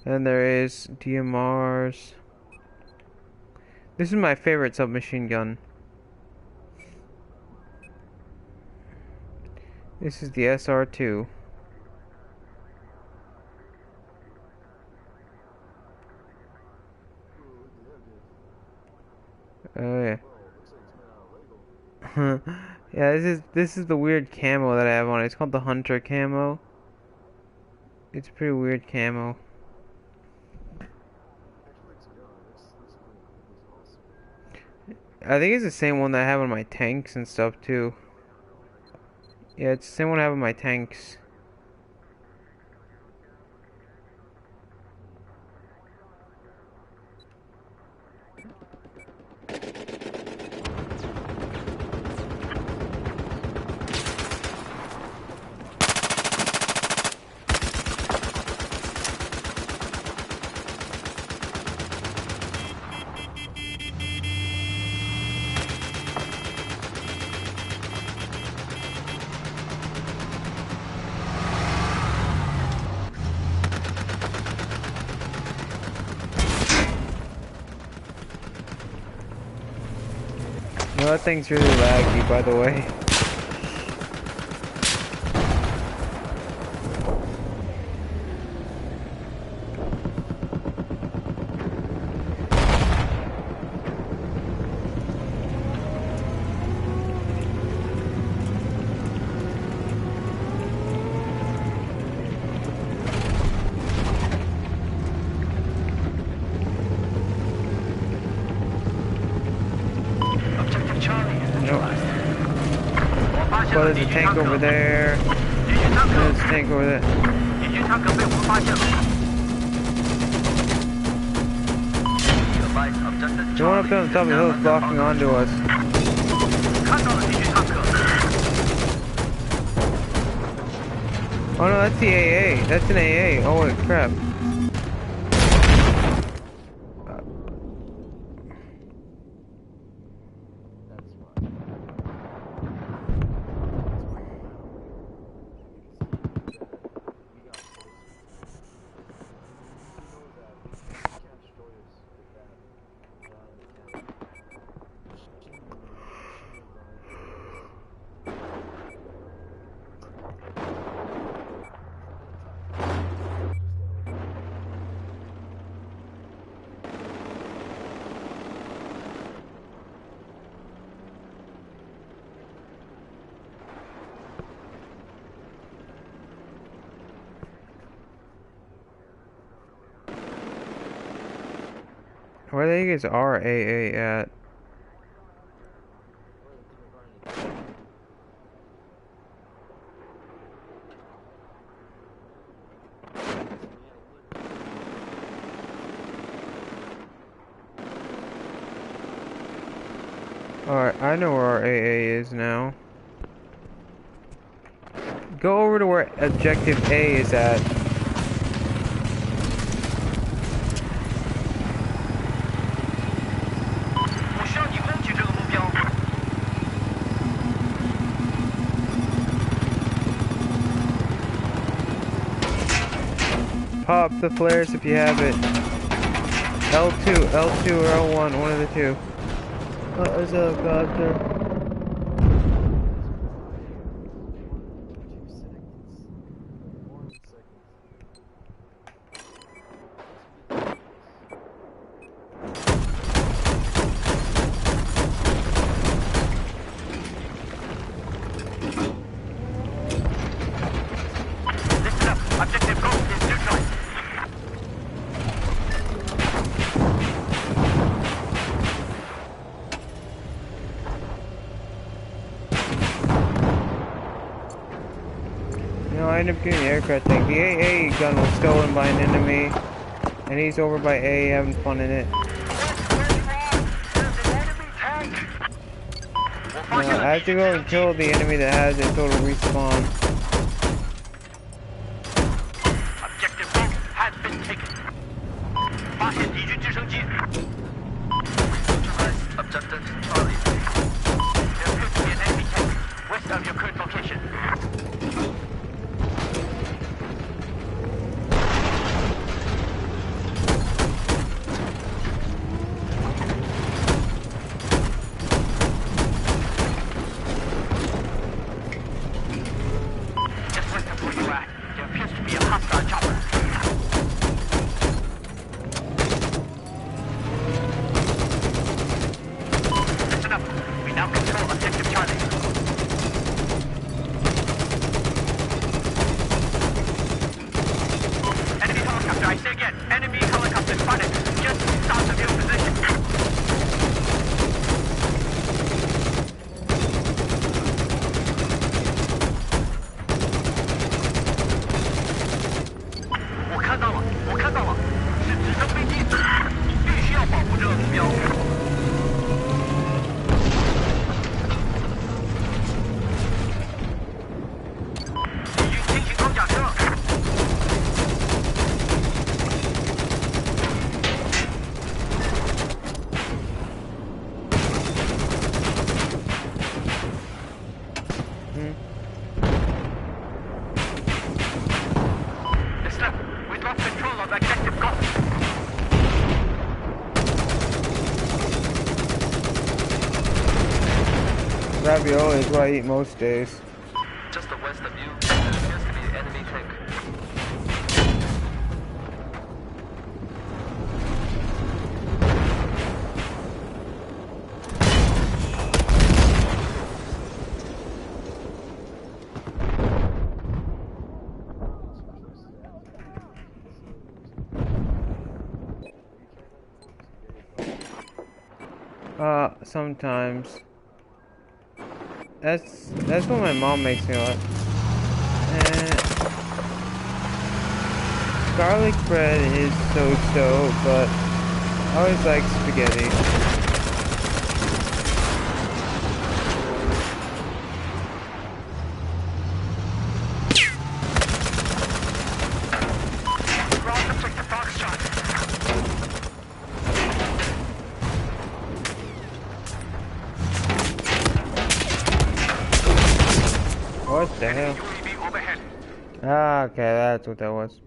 Then there is DMRs. This is my favorite submachine gun. This is the SR2. Oh yeah. whoa, looks like it's made out of Lego. Yeah, this is the weird camo that I have on it. It's called the Hunter camo. It's a pretty weird camo. Actually looks good. Looks cool. Looks awesome. I think it's the same one that I have on my tanks and stuff too. Yeah, it's the same one I have on my tanks. No, that thing's really laggy, by the way. Objective Charlie is neutralized. Well, there's a tank over there. There's a tank over there. 敌军坦克被我们发现了。The one up there on top of the hill is blocking onto us. 看到了敌军坦克。 Oh no, that's the AA. That's an AA. Holy crap. That's fine. We got closer. He knows that he can't destroy us with that. Machine gun Where the heck is RAA at? Alright, I know where our AA is now. Go over to where objective A is at. Pop the flares if you have it. L2, L2 or L1, one of the two. There's a helicopter. I ended up getting the aircraft tank. The AA gun was stolen by an enemy, and he's over by A having fun in it. I have to go and kill the enemy that has it, so it'll respawn. Objective Book has been taken. 发现敌军直升机。Objective Charlie. There appears to be an enemy tank west of your current location. Ravioli is what I eat most days. Just west of you, there appears to be an enemy tank. Sometimes. That's what my mom makes me like. Garlic bread is so-so, but I always like spaghetti. What the hell? Ah, okay, that's what that was.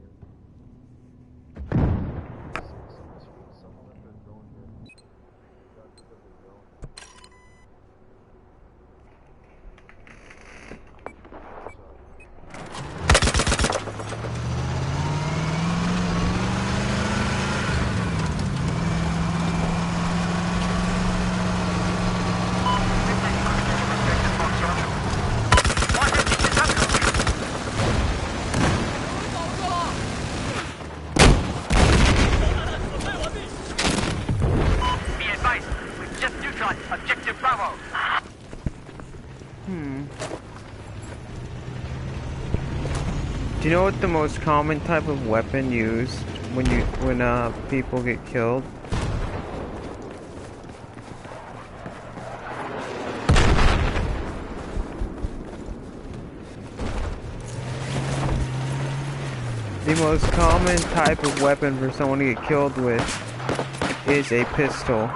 Do you know what the most common type of weapon used when people get killed? The most common type of weapon for someone to get killed with is a pistol.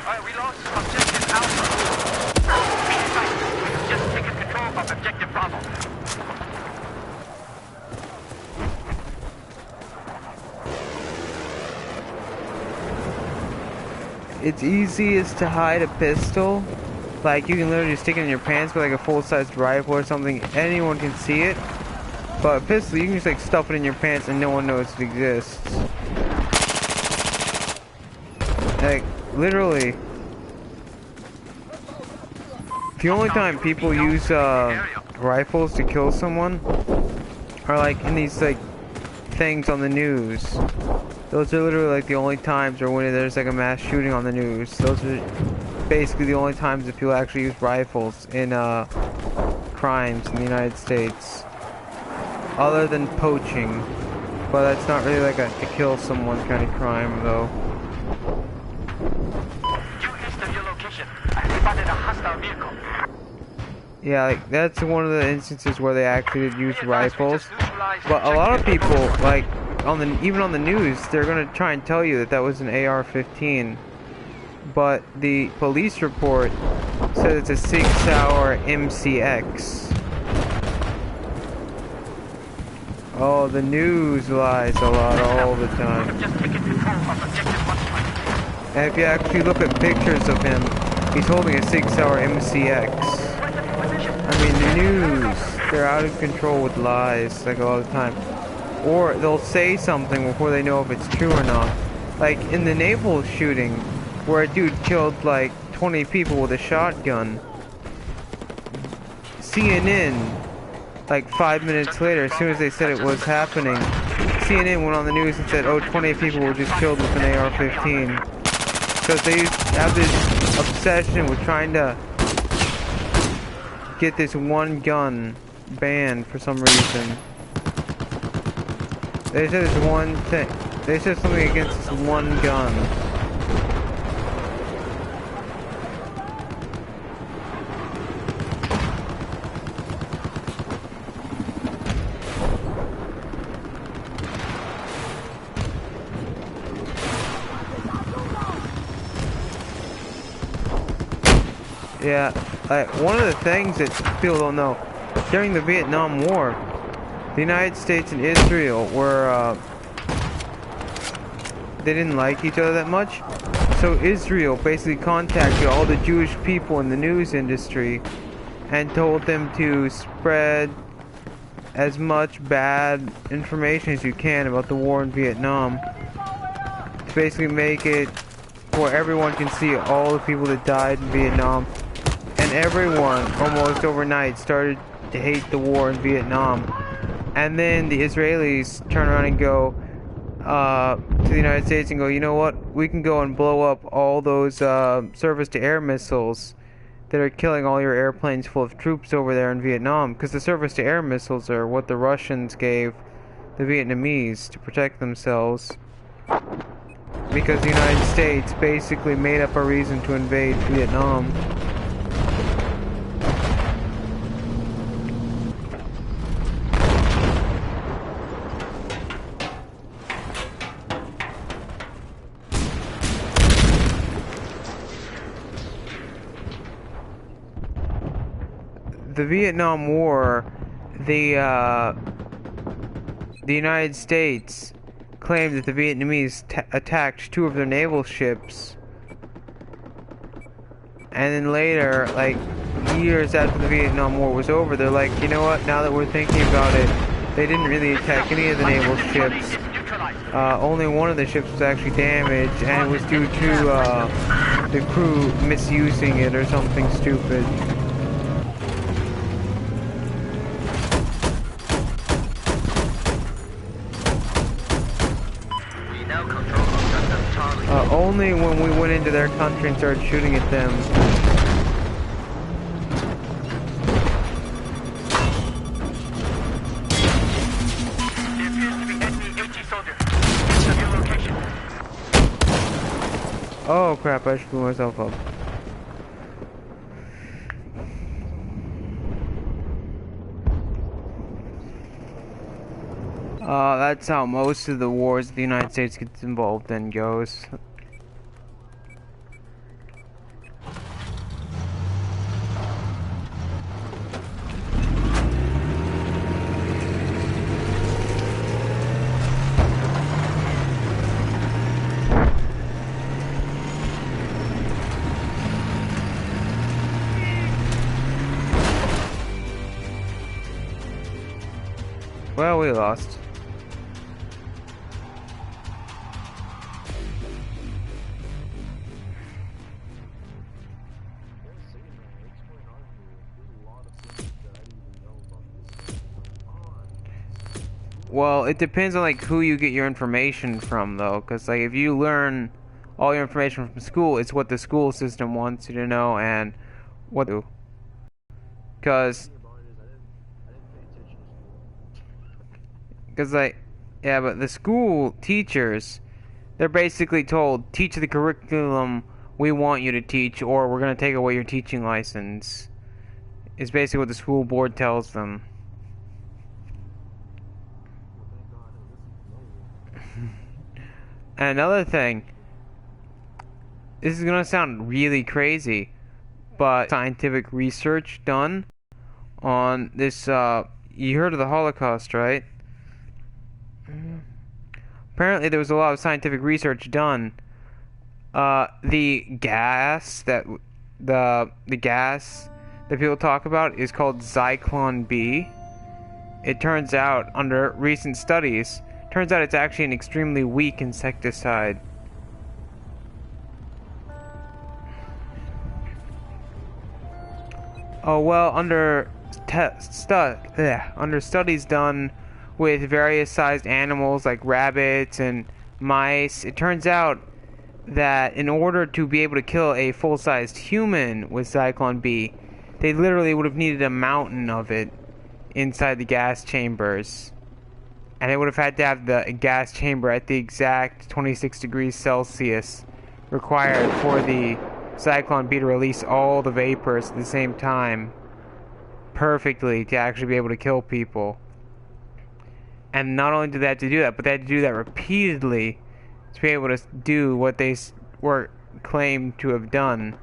Alright, we lost objective Alpha. We have just taken control of objective Bravo. It's easiest to hide a pistol. Like, you can literally stick it in your pants with like a full-sized rifle or something. Anyone can see it. But a pistol, you can just like stuff it in your pants and no one knows it exists. Like, literally. The only time people use rifles to kill someone are like in these like things on the news. Those are literally like the only times, or when there's like a mass shooting on the news. Those are basically the only times that people actually use rifles in crimes in the United States. Other than poaching. But that's not really like a to kill someone kind of crime though. Due east of your location, I spotted a hostile vehicle. Yeah, like that's one of the instances where they actually did use rifles. But a lot of people, like even on the news, they're gonna try and tell you that that was an AR-15. But the police report says it's a 6 Sauer MCX. Oh, the news lies a lot all the time. And if you actually look at pictures of him, he's holding a 6 Sauer MCX. I mean, the news, they're out of control with lies, like a lot of the time. Or they'll say something before they know if it's true or not. Like in the naval shooting, where a dude killed like 20 people with a shotgun. CNN, like 5 minutes later, as soon as they said it was happening, CNN went on the news and said, oh, 20 people were just killed with an AR-15. Because they have this obsession with trying to get this one gun banned for some reason. They said this one thing. They said something against this one gun. Yeah, like one of the things that people don't know, during the Vietnam War, the United States and Israel were, they didn't like each other that much. So Israel basically contacted all the Jewish people in the news industry and told them to spread as much bad information as you can about the war in Vietnam. To basically make it where everyone can see all the people that died in Vietnam. And everyone, almost overnight, started to hate the war in Vietnam. And then the Israelis turn around and go to the United States and go, you know what, we can go and blow up all those surface-to-air missiles that are killing all your airplanes full of troops over there in Vietnam. Because the surface-to-air missiles are what the Russians gave the Vietnamese to protect themselves. Because the United States basically made up a reason to invade Vietnam. The Vietnam War, the United States claimed that the Vietnamese attacked 2 of their naval ships, and then later, like years after the Vietnam War was over, they're like, you know what, now that we're thinking about it, they didn't really attack any of the naval ships. Only one of the ships was actually damaged, and it was due to the crew misusing it or something stupid. Only when we went into their country and started shooting at them. Oh crap, I should blew myself up. That's how most of the wars the United States gets involved in goes. Well, we lost. Well, it depends on like who you get your information from though, because like if you learn all your information from school, it's what the school system wants you to know and what to. Because like, yeah, but the school teachers, they're basically told, teach the curriculum we want you to teach or we're going to take away your teaching license. Is basically what the school board tells them. And another thing, this is going to sound really crazy, but scientific research done on this, you heard of the Holocaust, right? Apparently there was a lot of scientific research done. The gas that people talk about is called Zyklon B. It turns out, under recent studies, turns out it's actually an extremely weak insecticide. Oh well, under studies done with various sized animals like rabbits and mice, it turns out that in order to be able to kill a full-sized human with Zyklon B, they literally would have needed a mountain of it inside the gas chambers. And they would have had to have the gas chamber at the exact 26 degrees Celsius required for the Zyklon B to release all the vapors at the same time perfectly to actually be able to kill people. And not only did they have to do that, but they had to do that repeatedly to be able to do what they were claimed to have done.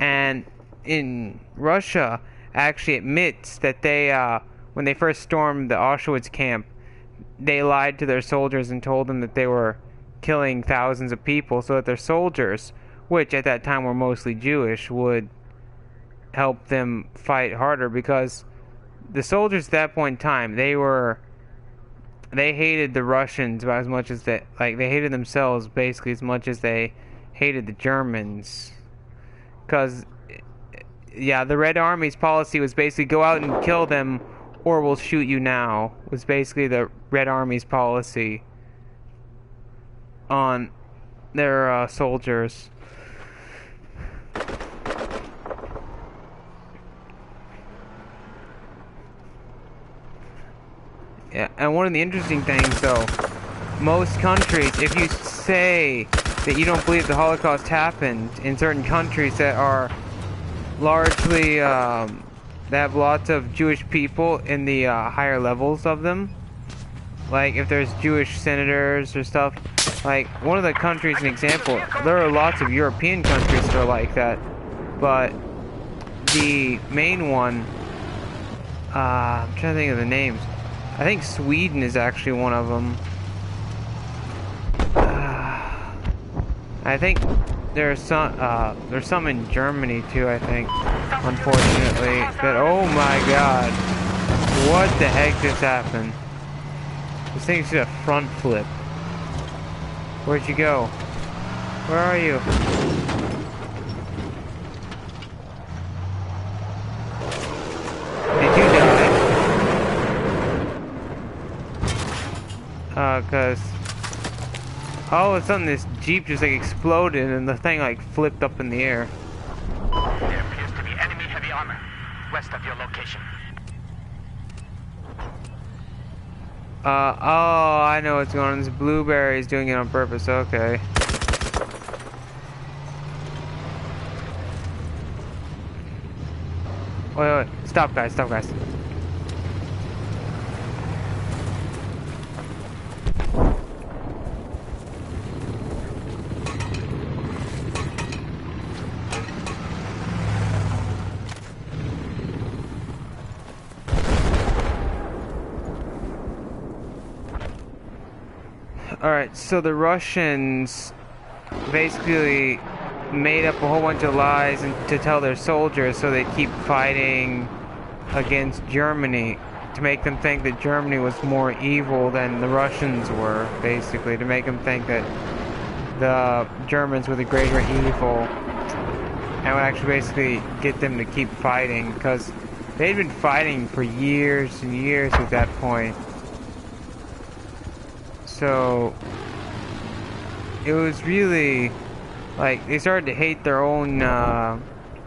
And in Russia actually admits that they, when they first stormed the Auschwitz camp, they lied to their soldiers and told them that they were killing thousands of people so that their soldiers, which at that time were mostly Jewish, would help them fight harder, because the soldiers at that point in time, they hated the Russians about as much as they hated themselves basically as much as they hated the Germans. Because, yeah, the Red Army's policy was basically go out and kill them or we'll shoot you now, was basically the Red Army's policy on their soldiers. Yeah, and one of the interesting things, though, most countries, if you say that you don't believe the Holocaust happened in certain countries that are largely, that have lots of Jewish people in the higher levels of them, like if there's Jewish senators or stuff, like one of the countries, an example, there are lots of European countries that are like that, but the main one, I'm trying to think of the names. I think Sweden is actually one of them. I think there's some in Germany too, I think, unfortunately. But oh my god, what the heck just happened? This thing's just a front flip. Where'd you go? Where are you? Did you die? Cause all of a sudden this Jeep just like exploded and the thing like flipped up in the air. There appears to be enemy heavy armor west of your location. Oh, I know what's going on. This Blueberry is doing it on purpose. Okay. Wait, stop guys, stop guys. Alright, so the Russians basically made up a whole bunch of lies to tell their soldiers so they keep fighting against Germany, to make them think that Germany was more evil than the Russians were, basically, to make them think that the Germans were the greater evil, and would actually basically get them to keep fighting, because they'd been fighting for years and years at that point. So it was really like they started to hate their own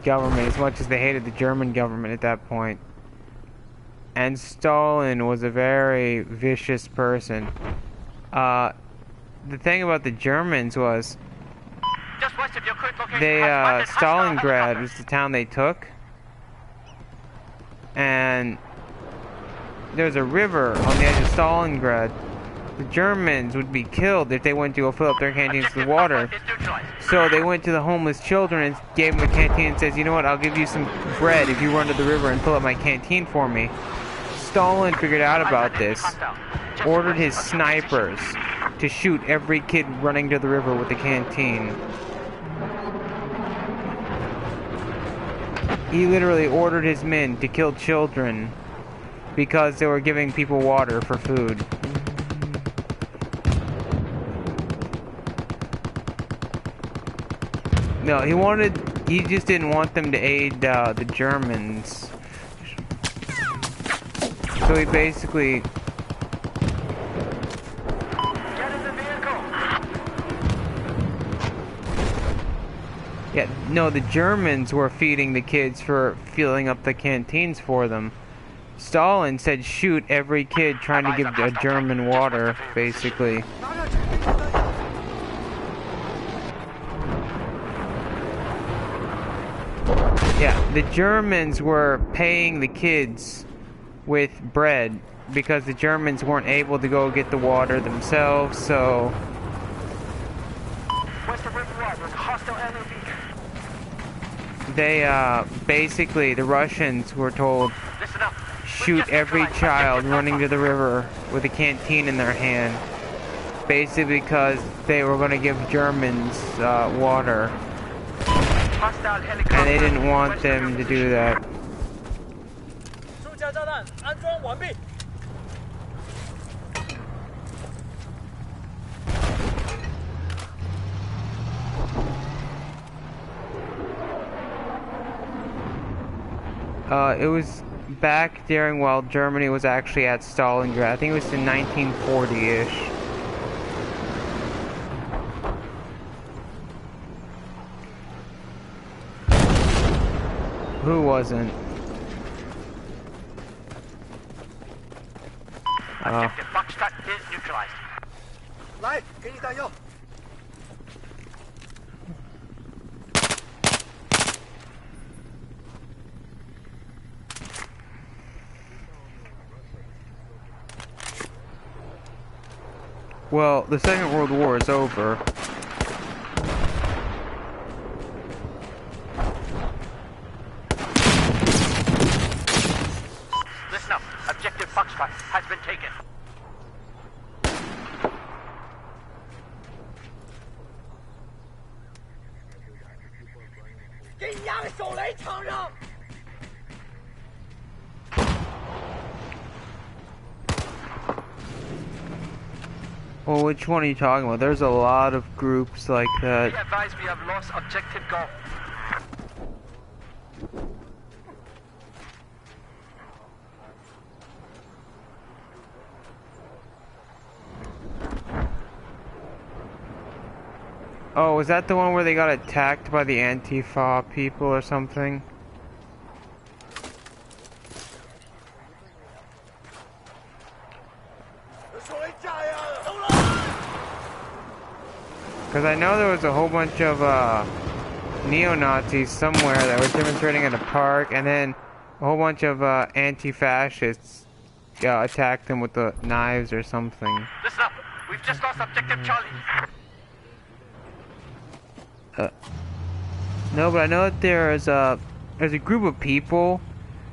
government as much as they hated the German government at that point. And Stalin was a very vicious person. The thing about the Germans was they Stalingrad was the town they took, and there's a river on the edge of Stalingrad. The Germans would be killed if they went to go fill up their canteens with water. So they went to the homeless children and gave them a canteen and says, you know what, I'll give you some bread if you run to the river and fill up my canteen for me. Stalin figured out about this, ordered his snipers to shoot every kid running to the river with the canteen. He literally ordered his men to kill children because they were giving people water for food. No, he just didn't want them to aid the Germans. So he basically... Get in the vehicle! Yeah, no, the Germans were feeding the kids for filling up the canteens for them. Stalin said shoot every kid trying to give a German water, basically. Yeah, the Germans were paying the kids with bread because the Germans weren't able to go get the water themselves, so... West of BF4, there's a hostile enemy. They, basically, the Russians were told, Listen up. shoot every child running to the river with a canteen in their hand. Basically because they were going to give Germans, water. And they didn't want them to do that. It was back during while Germany was actually at Stalingrad. I think it was in 1940-ish. Who wasn't? Objective Foxtrot is neutralized. 来，给你弹药。 Well, the Second World War is over. Listen up. Objective Foxtrot has been taken. Well, which one are you talking about? There's a lot of groups like that. Be advised we have lost objective Go. Oh, was that the one where they got attacked by the Antifa people or something? Because I know there was a whole bunch of neo-Nazis somewhere that were demonstrating at a park, and then A whole bunch of anti-fascists attacked them with the knives or something. Listen up. We've just lost objective Charlie. No, but I know that there's a group of people.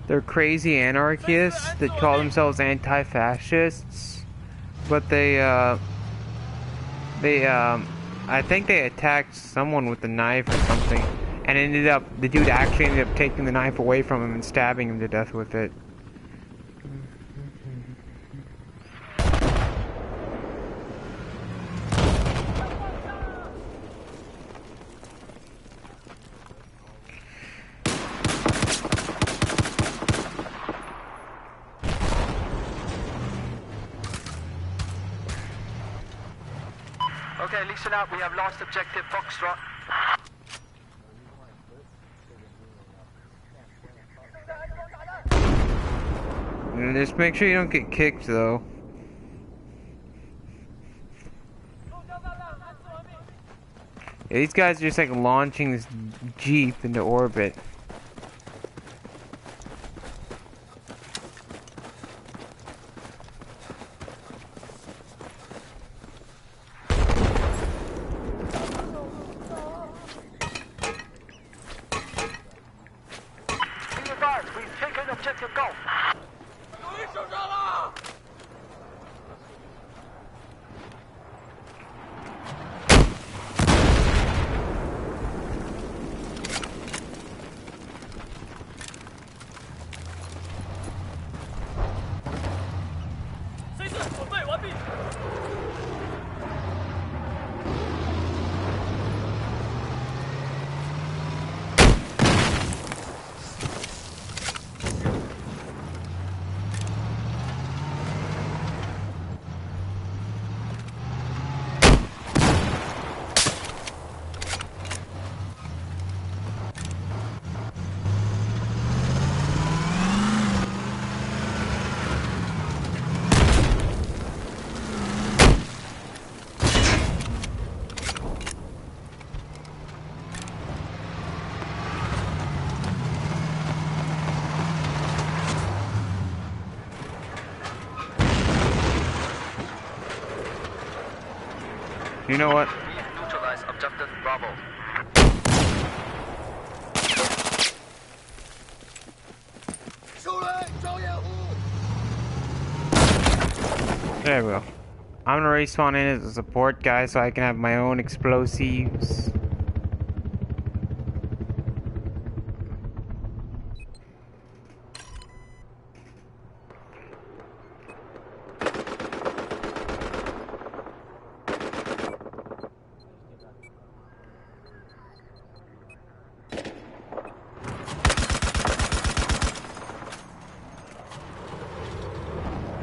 They're crazy anarchists that call themselves anti-fascists, but I think they attacked someone with a knife or something, and the dude actually ended up taking the knife away from him and stabbing him to death with it. Okay, listen up. We have lost objective Foxtrot. Just make sure you don't get kicked, though. Yeah, these guys are just like launching this Jeep into orbit. Be advised, we've taken objective Golf. C 四准备完毕。You know what? We've neutralized objective Bravo. There we go. I'm gonna respawn in as a support guy so I can have my own explosives.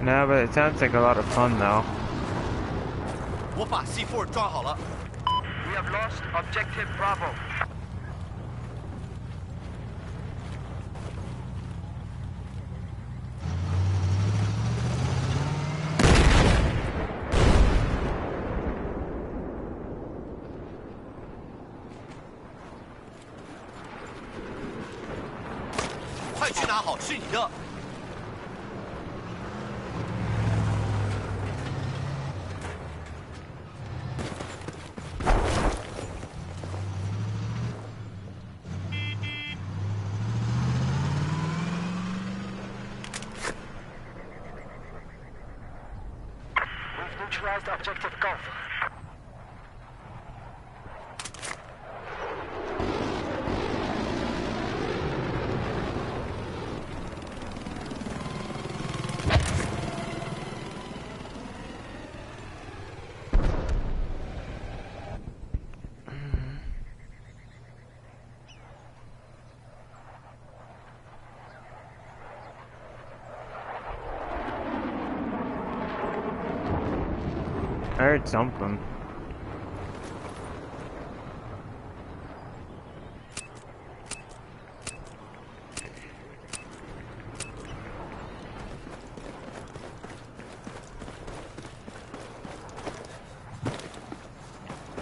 No, but it sounds like a lot of fun though. 我把 C4 装好了。 We have lost objective Bravo. "快去拿好，是你的。 We've neutralized objective Golf. I heard something.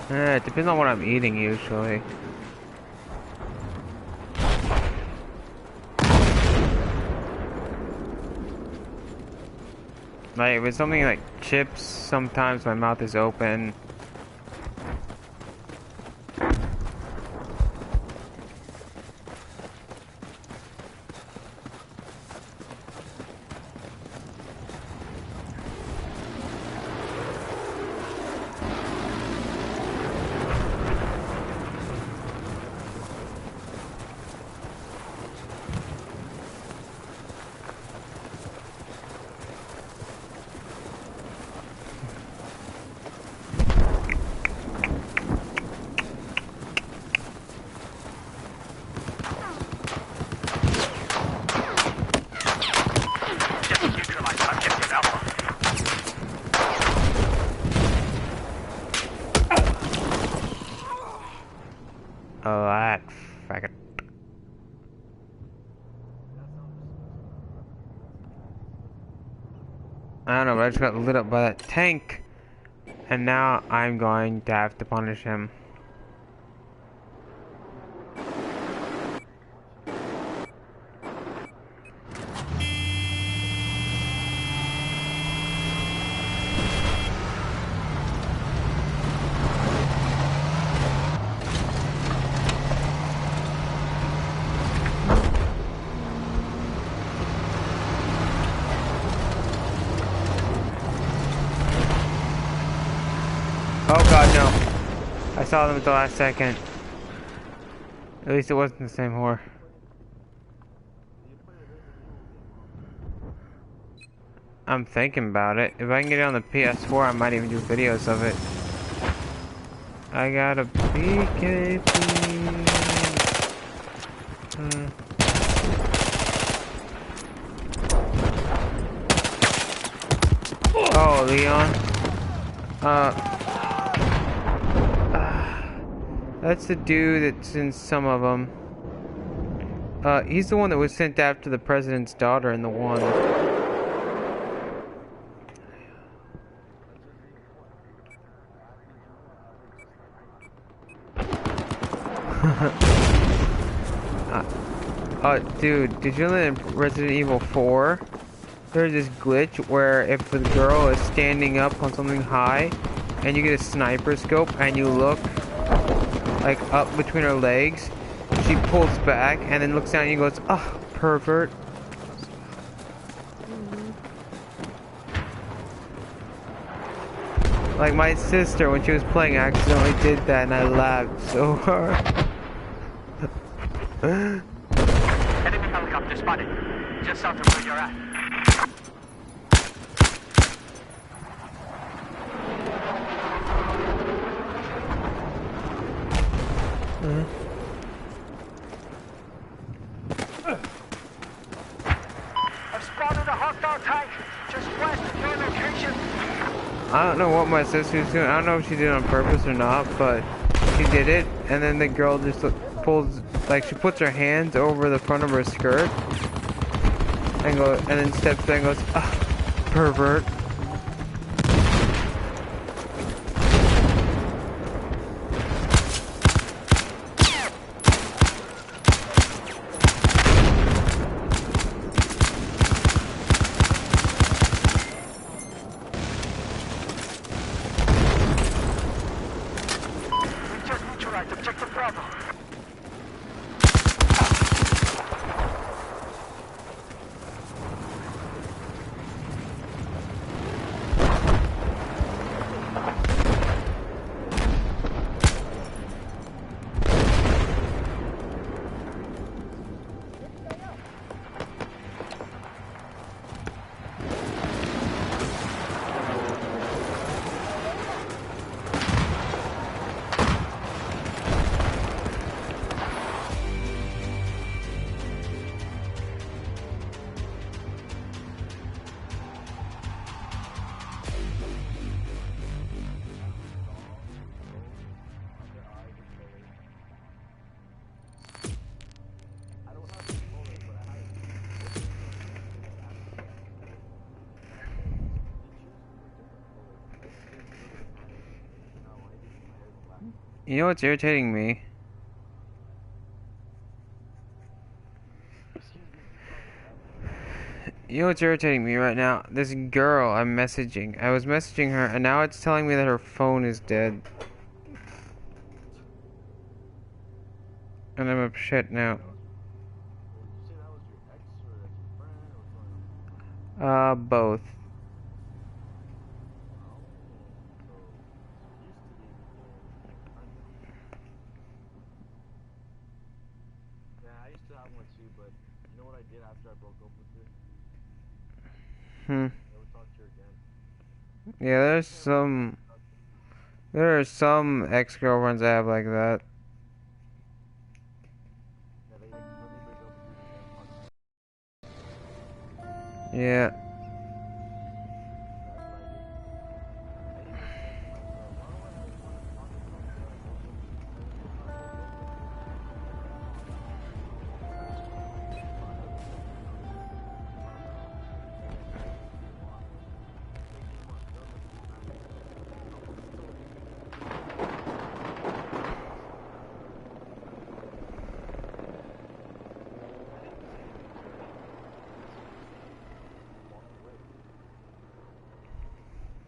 It depends on what I'm eating usually. Like, with something like chips, sometimes my mouth is open. Just neutralize objective Alpha. Oh, that faggot. I don't know, but I just got lit up by that tank. And now I'm going to have to punish him. Oh god, no. I saw them at the last second. At least it wasn't the same whore. I'm thinking about it. If I can get it on the PS4, I might even do videos of it. I got a BKP. Oh, Leon. That's the dude that's in some of them. He's the one that was sent after the president's daughter in the one. Dude, did you know that in Resident Evil 4, there's this glitch where if the girl is standing up on something high, and you get a sniper scope, and you look, like, up between her legs, she pulls back, and then looks down and goes, "Ah, pervert." Like, my sister, when she was playing, accidentally did that, and I laughed so hard. Enemy helicopter spotted. Just south of where you're at. I've spotted a hostile tank just west of your location. I don't know what my sister's doing. I don't know if she did it on purpose or not, but she did it, and then the girl just pulls, like, she puts her hands over the front of her skirt, and then steps there and goes, "Ah, pervert." We just neutralized objective Bravo. You know what's irritating me? You know what's irritating me right now? This girl I'm messaging. I was messaging her, and now it's telling me that her phone is dead. And I'm upset now. Did you say that was your ex or that's your friend or what's going on? Both. Oh, so you used to be became friendly. Yeah, I used to have one too, but you know what I did after I broke up with her? Hmm. Never talked to her again. Yeah, there are some ex-girlfriends I have like that. Yeah, they like when they break up with you, they never talk to you. Yeah. That's what I did. I even said to myself, why do I always want to talk to someone that I broke up with? Every time I broke up with, about other stuff, you know, talk about sex, what you want. Next thing you want, done with you, man. She told me, I didn't say anything to her. I simply walked away.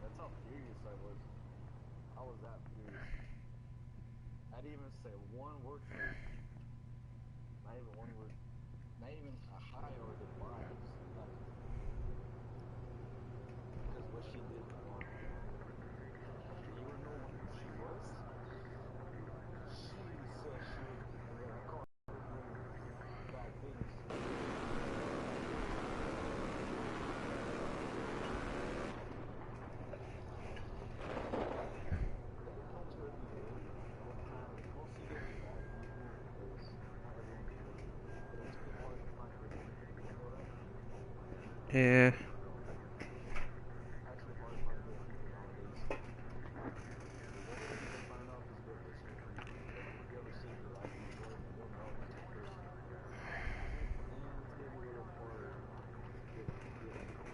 That's how furious I was. I was that furious. I didn't even say one word to her. Not even one word. Not even a hi or goodbye. Just left. Because what she did was wrong. And you wanna know who she was? She said shit, and then I called her doing bad things. Yeah, don't tell me good. Don't see them as bad people because not everyone's good. But it's pretty hard to find good people. Did you know that? Yeah. Actually hard to find good people nowadays. Because everyone's gonna find out who's good listening to you. If you ever saved your life before, you'll know who's the person. And to give you a little part, his trust. Let's get your trust now.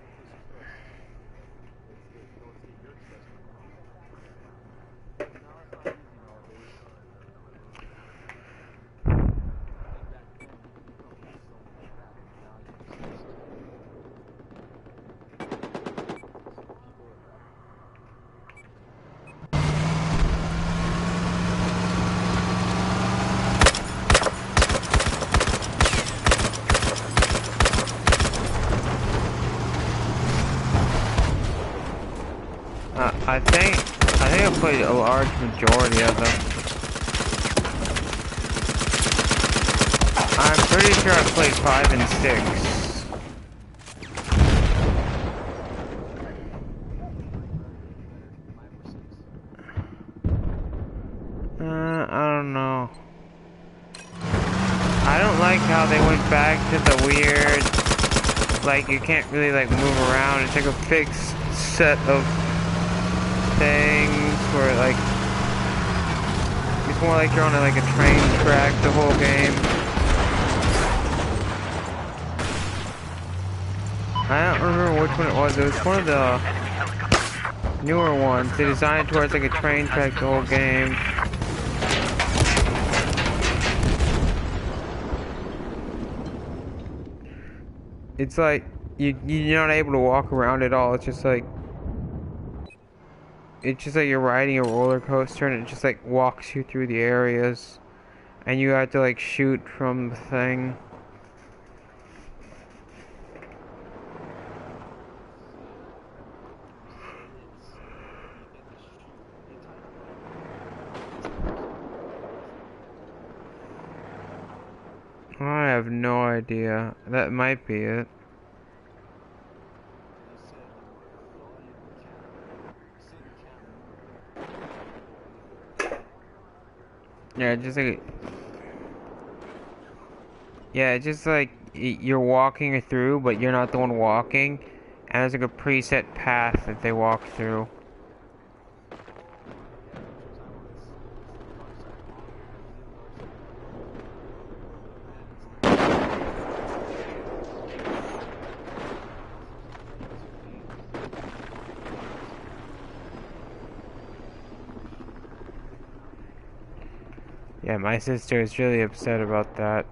And now it's not easy nowadays. Like back then, you can come meet someone like that, but now you just get scared. Some people are bad. I think I played a large majority of them. I'm pretty sure I played 5 and 6. I don't know. I don't like how they went back to the weird, like you can't really like move around. It's like a fixed set of things where like it's more like you're on like a train track the whole game. I don't remember which one it was. It was one of the newer ones. They designed it towards like a train track the whole game. It's like you're not able to walk around at all. It's just like you're riding a roller coaster, and it just like walks you through the areas, and you have to like shoot from the thing. I have no idea. That might be it. Yeah, just like just like you're walking through, but you're not the one walking, and there's like a preset path that they walk through. Yeah, my sister is really upset about that.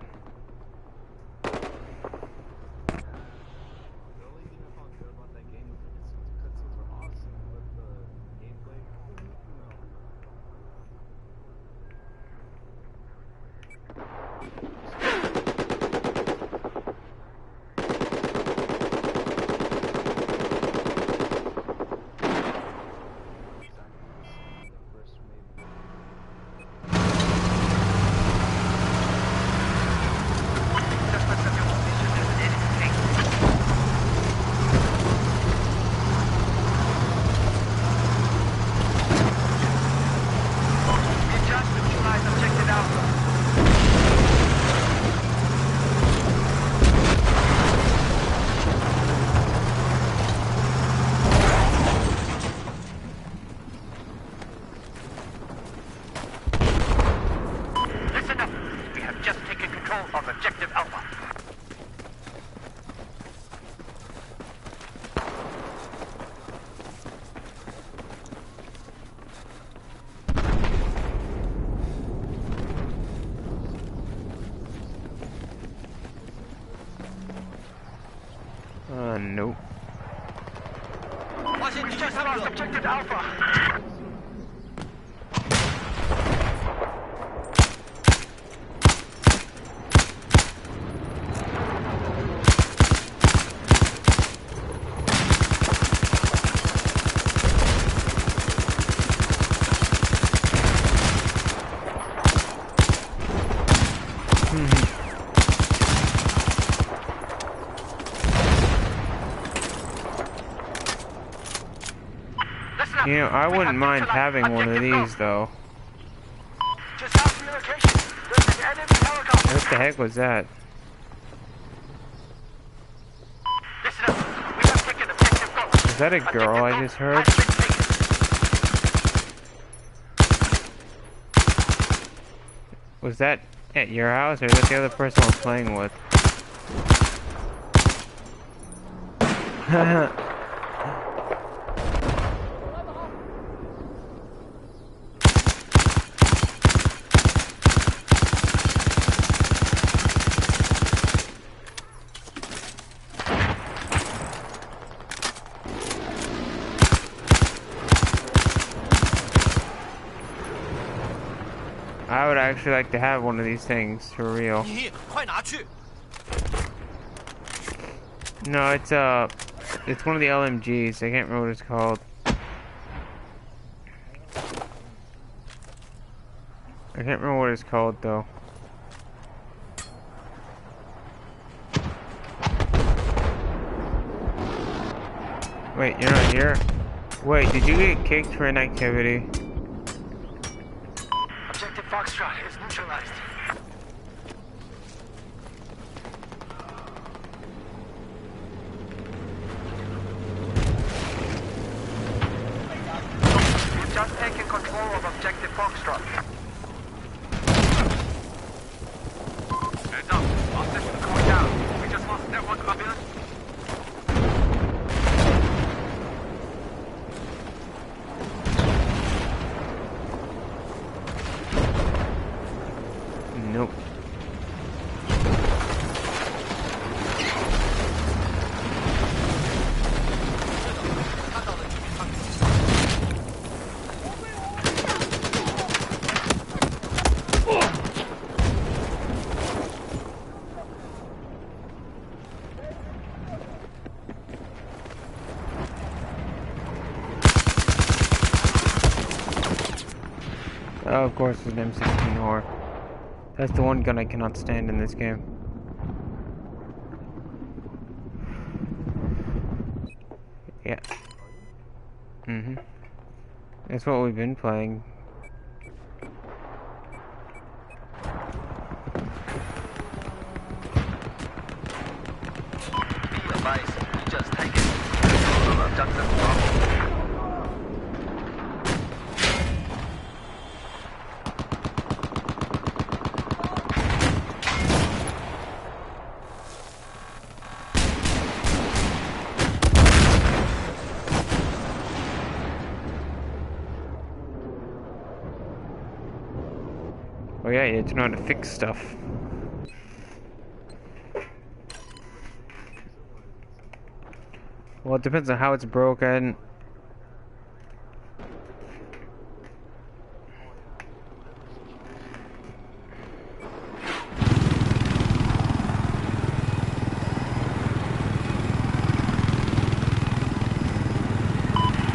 发现敌军3 Lost 个， objective Alpha. Listen up. You know, I We wouldn't have mind neutralized having one of objective these though. Just south of your location, there's an enemy helicopter. What the heck was that? Listen up. We have taken objective Ghost. Was that a girl I just heard? Has been taken. Was that at your house, or is that the other person I was playing with? I would actually like to have one of these things, for real. 你快拿去！ No, it's one of the LMGs. I can't remember what it's called. I can't remember what it's called though. Wait, you're not here? Wait, did you get kicked for inactivity? Objective Foxtrot is neutralized. We've just taken control of Objective Foxtrot. Heads up, our system's going down. We just lost network coherence. Nope. Oh, of course, it's an M16 whore. That's the one gun I cannot stand in this game. Yeah. That's what we've been playing. Be advised, we just taken control of Objective Bravo. Oh yeah, you have to know how to fix stuff. Well, it depends on how it's broken.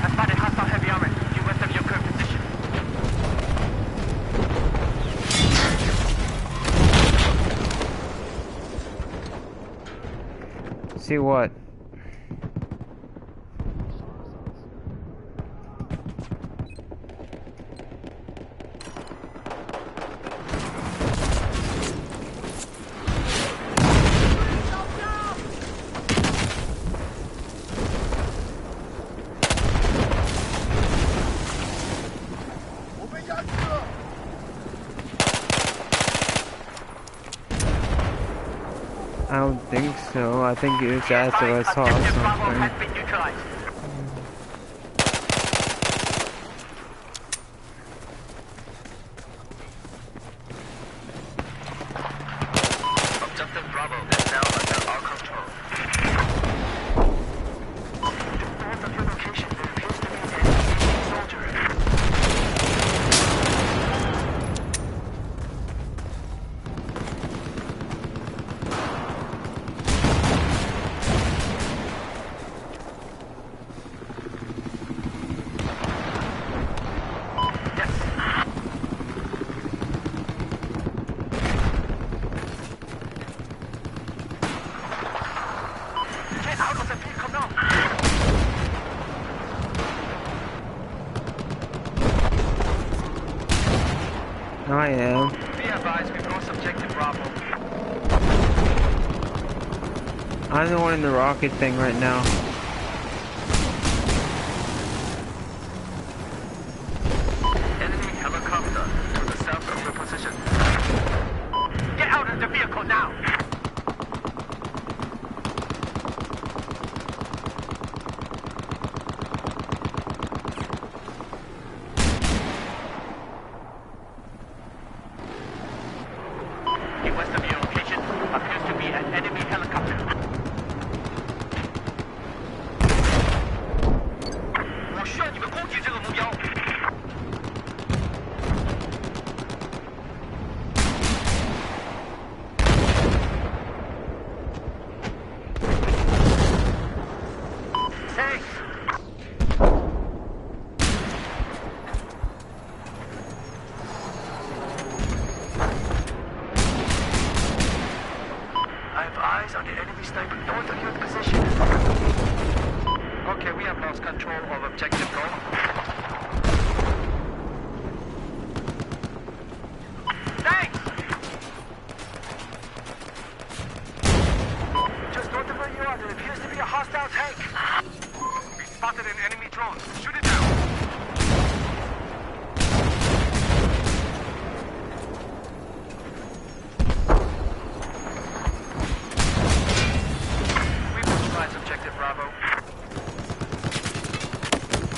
I've spotted hostile heavy armor due west of your current position. See what? I don't think so. I think it's after I saw Objective Bravo something. has been neutralized. Objective Bravo is now under our control. North of your location, there's I am. Be advised, we've lost objective Bravo. I'm the one in the rocket thing right now. Enemy helicopter to the south of your position. Get out of the vehicle now! West of your location appears to be an enemy helicopter. 我需要你们攻击这个目标。Thanks. I have eyes on the enemy sniper north of your position. Okay, we have lost control of objective Go. Thanks! Just north of where you are, there appears to be a hostile tank. We spotted an enemy drone. Shoot it down. We neutralized objective Bravo.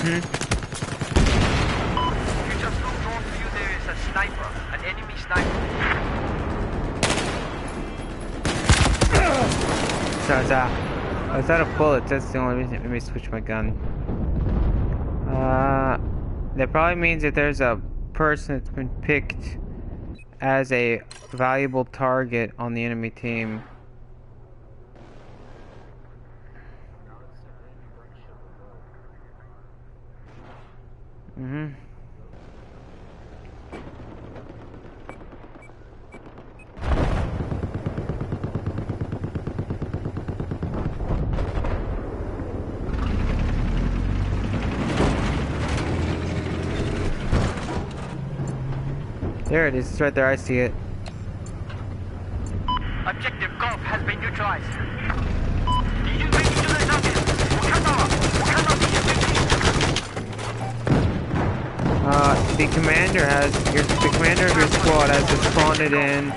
You just go north of you, there is a sniper, an enemy sniper. I was out of bullets, that's the only reason. Let me switch my gun. That probably means that there's a person that's been picked as a valuable target on the enemy team. Mm-hmm. There it is, it's right there, I see it. Objective Golf has been neutralized. You ready to the target? 我看到了，我看到敌人飞机。The commander of your squad has to spawn it in,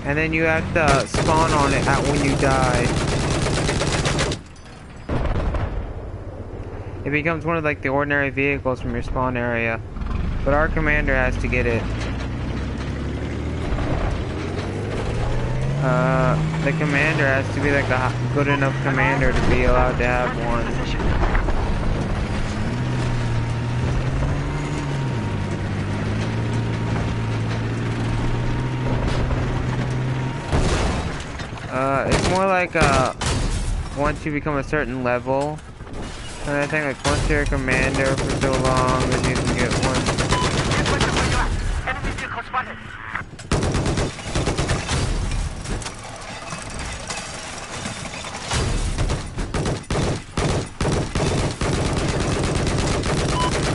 and then you have to spawn on it when you die. It becomes one of like the ordinary vehicles from your spawn area, but our commander has to get it. The commander has to be like a good enough commander to be allowed to have one. It's more like once you become a certain level, and I think like once you're a commander for so long, then you can get one. Enemy vehicle spotted.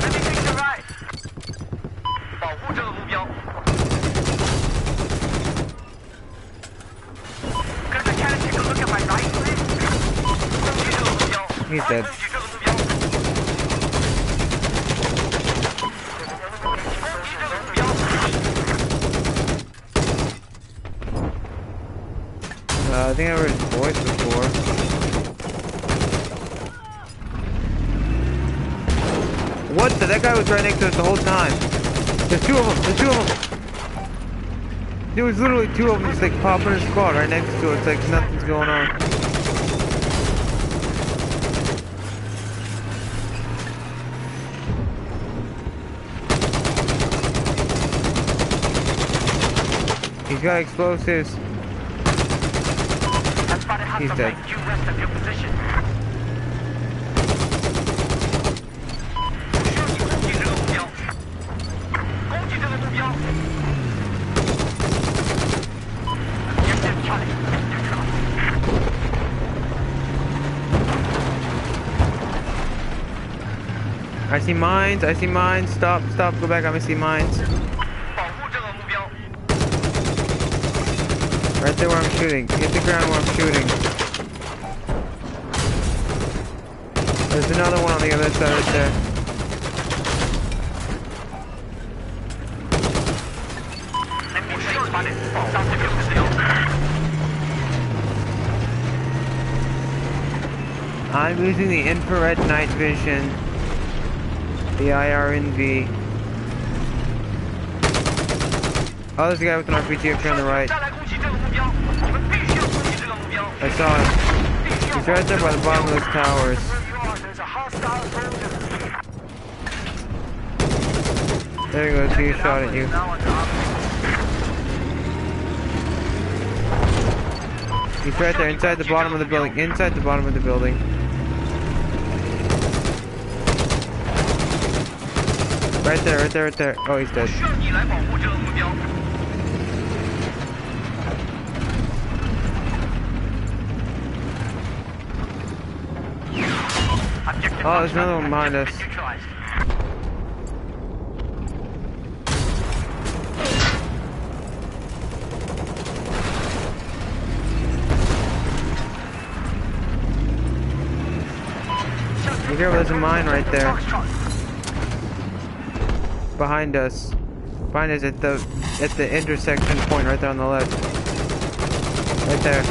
Enemy arrived. 保护这个目标。跟着 Can I take a look at my right, please? 攻击这个目标。 He's dead. 攻击这个目标。攻击这个目标。 I think I heard his voice before. What the? That guy was right next to us the whole time. There's two of them. There's two of them. There was literally two of them just like popping in a squad right next to us, like nothing's going on. He's got explosives. He's dead. Due west of your position. I see mines. I see mines. Stop. Stop. Go back. I see mines. 保护这个目标。Right there where I'm shooting. Hit the ground where I'm shooting. There's another one on the other side right there. I'm using the infrared night vision. The IRNV. Oh, there's a guy with an RPG up here on the right. I saw him. He's right there by the bottom of those towers. There he goes, he shot at you. He's right there, inside the bottom of the building. Inside the bottom of the building. Right there, right there, right there. Oh, he's dead. Oh, there's another one behind us. Be careful, there's a mine right there. Behind us. Behind us at the intersection point right there on the left. Right there.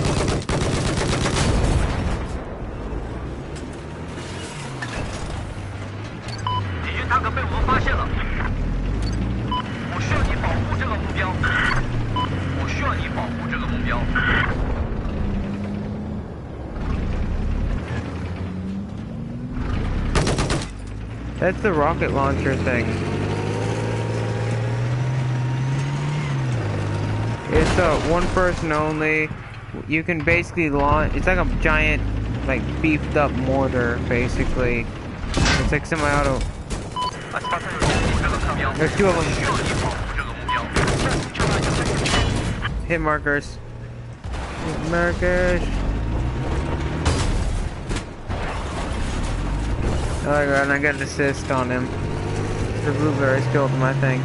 That's the rocket launcher thing. It's one person only. You can basically launch. It's like a giant, like beefed up mortar, basically. It's like semi-auto. There's two of them. Hit markers. Hit markers. Oh my god, and I got an assist on him. The blueberries killed him, I think.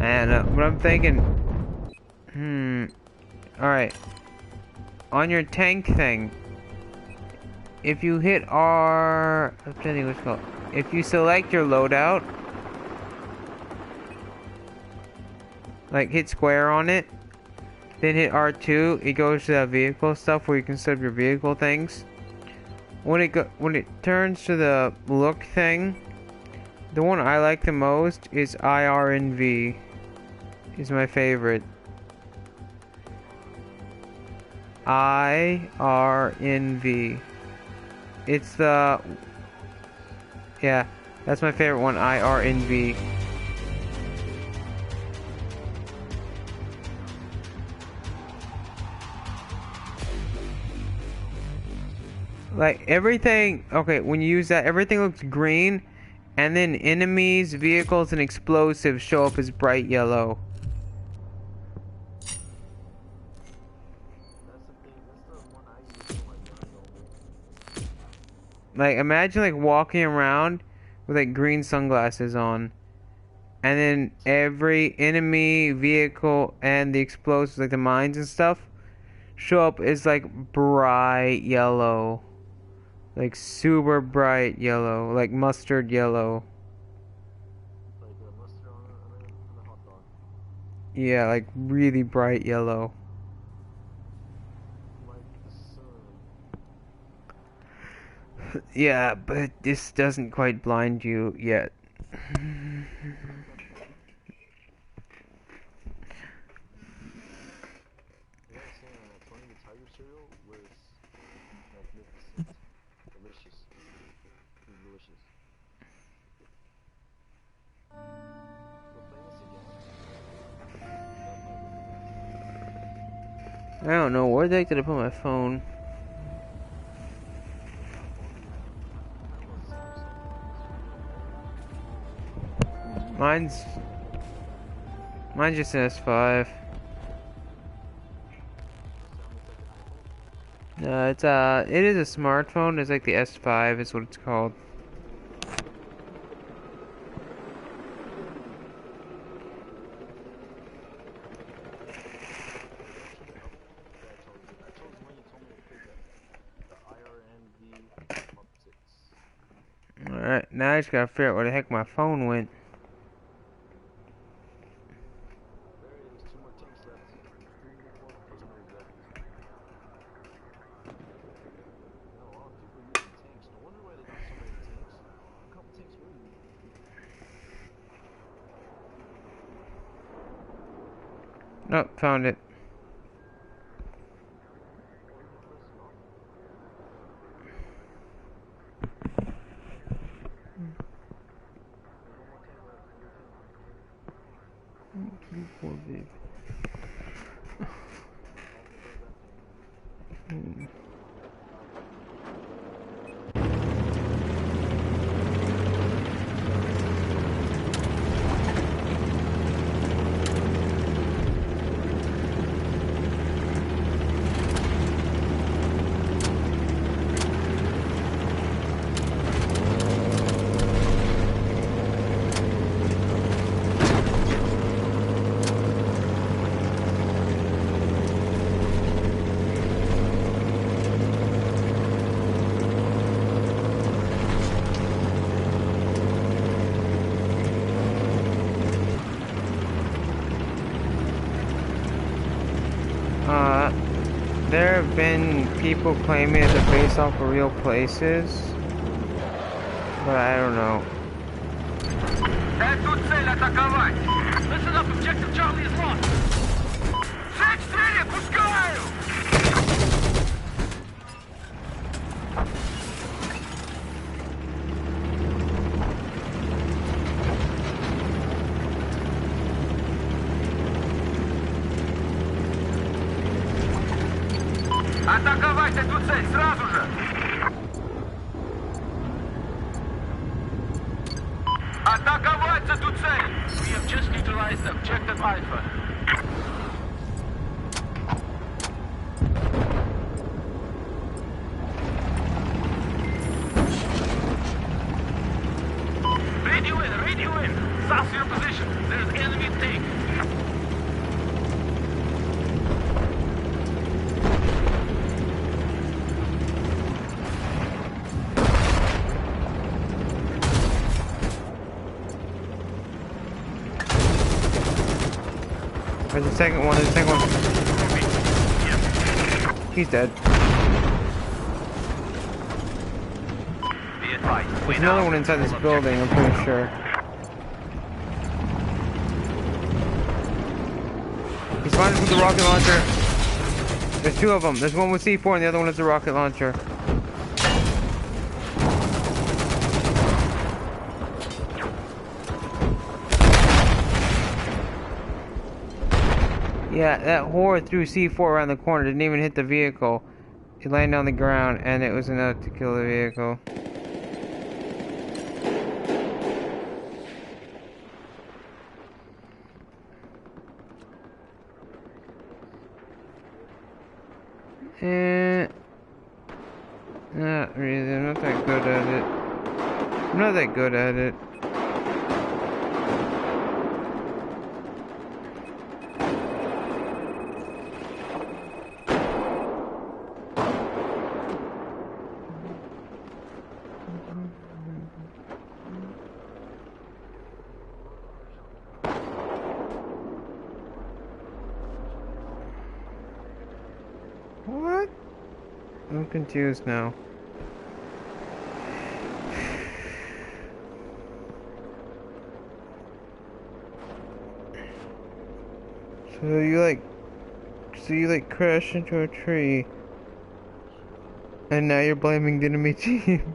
And what I'm thinking, alright, on your tank thing, if you hit R, I'm trying to think what it's called. If you select your loadout, like hit square on it, then hit R2, it goes to that vehicle stuff where you can set up your vehicle things. When it turns to the look thing, the one I like the most is IRNV. Is my favorite. IRNV. It's the... Yeah, that's my favorite one, IRNV. Like, everything... Okay, when you use that, everything looks green, and then enemies, vehicles, and explosives show up as bright yellow. Like, imagine, like, walking around with, like, green sunglasses on. And then every enemy, vehicle, and the explosives, like the mines and stuff, show up as, like, bright yellow. Like, super bright yellow. Like, mustard yellow. Like mustard on a hot dog. Yeah, like, really bright yellow. Like the sun. Yeah, but this doesn't quite blind you yet. Tony the Tiger cereal was magnificent. Delicious. It was delicious. We're playing this again? I don't know, where the heck did I put my phone? Mine's just an S5. It is a smartphone. It's like the S5 is what it's called. I chose when you told me to pick the IRMV Mark 6. Alright, now I just gotta figure out where the heck my phone went. There's 2 more tanks left. 3 more plus more objectives. Now a lot of people using tanks. No wonder why they got so many tanks. Look how many tanks were you? Nope, found it. Oh, you didn't press it off? There's one more tank left. Where is it? Poor baby. Okay, there's that tank. There have been people claiming that they're based off of real places, but I don't know. Эту цель атаковать! Listen up, objective Charlie is lost! Сеть стрели, пускаю! Атаковать эту цель сразу же! Атаковать эту цель! We have just neutralized objective Alpha. Radio in! South your position. There's enemy tank. There's the second one, He's dead. Be advised. There's another one inside this building, I'm pretty sure. He's fighting with the rocket launcher. There's 2 of them. There's one with C4 and the other one is a rocket launcher. Yeah, that whore threw C4 around the corner, didn't even hit the vehicle. He landed on the ground, and it was enough to kill the vehicle. Not really, I'm not that good at it. I'm not that good at it. What? I'm confused now. So you like crashed into a tree, and now you're blaming the enemy team.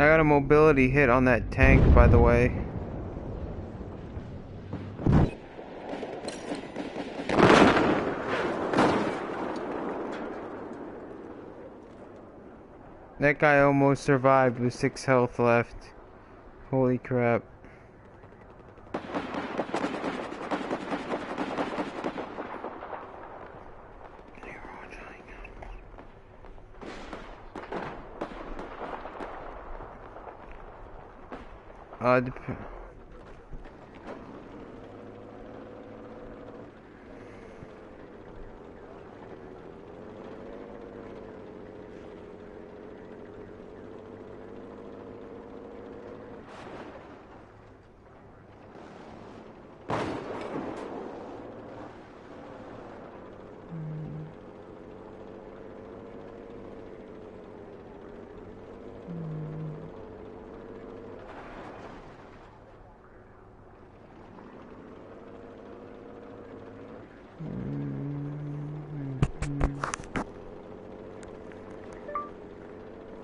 I got a mobility hit on that tank, by the way. That guy almost survived with 6 health left. Holy crap.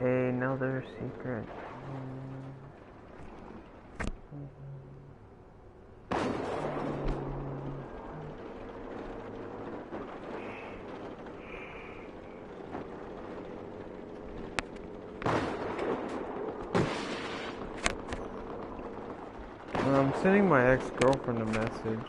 Another secret. I'm sending my ex-girlfriend a message.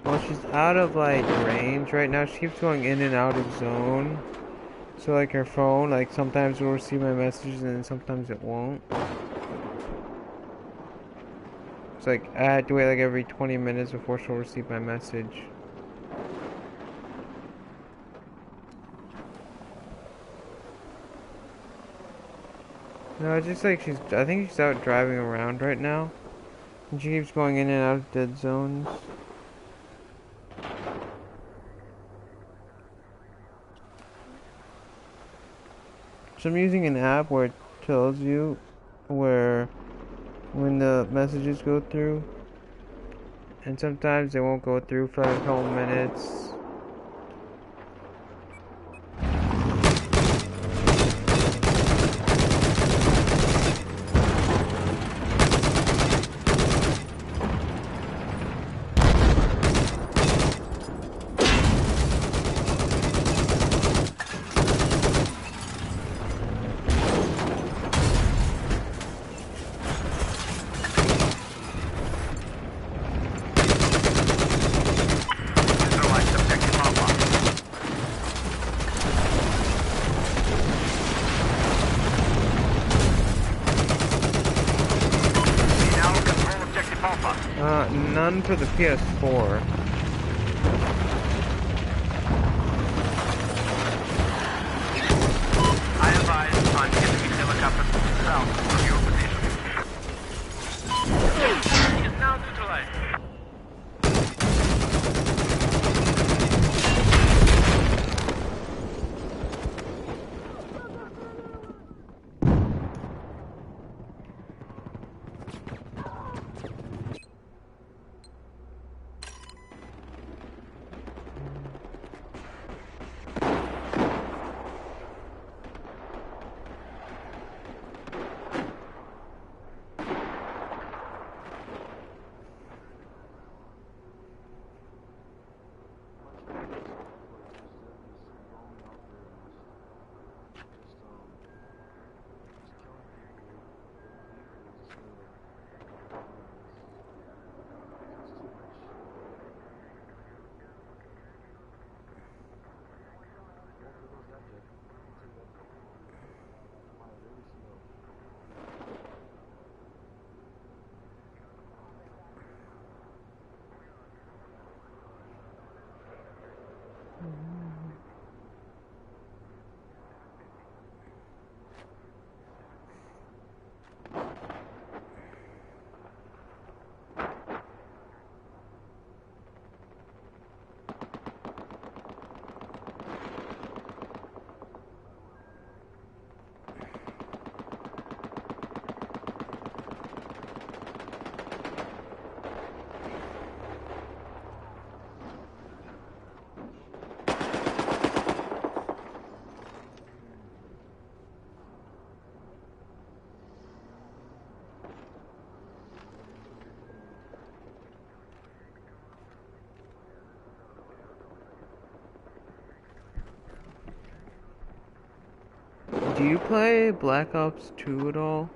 Well, she's out of like range right now. She keeps going in and out of zone. So like her phone, like sometimes will receive my messages and then sometimes it won't. It's like I had to wait like every 20 minutes before she'll receive my message. No, it's just like I think she's out driving around right now. And she keeps going in and out of dead zones. So I'm using an app where it tells you when the messages go through. And sometimes they won't go through for like a couple minutes. None for the PS4. I advise on enemy helicopter south from your position. Is now neutralized. Do you play Black Ops 2 at all?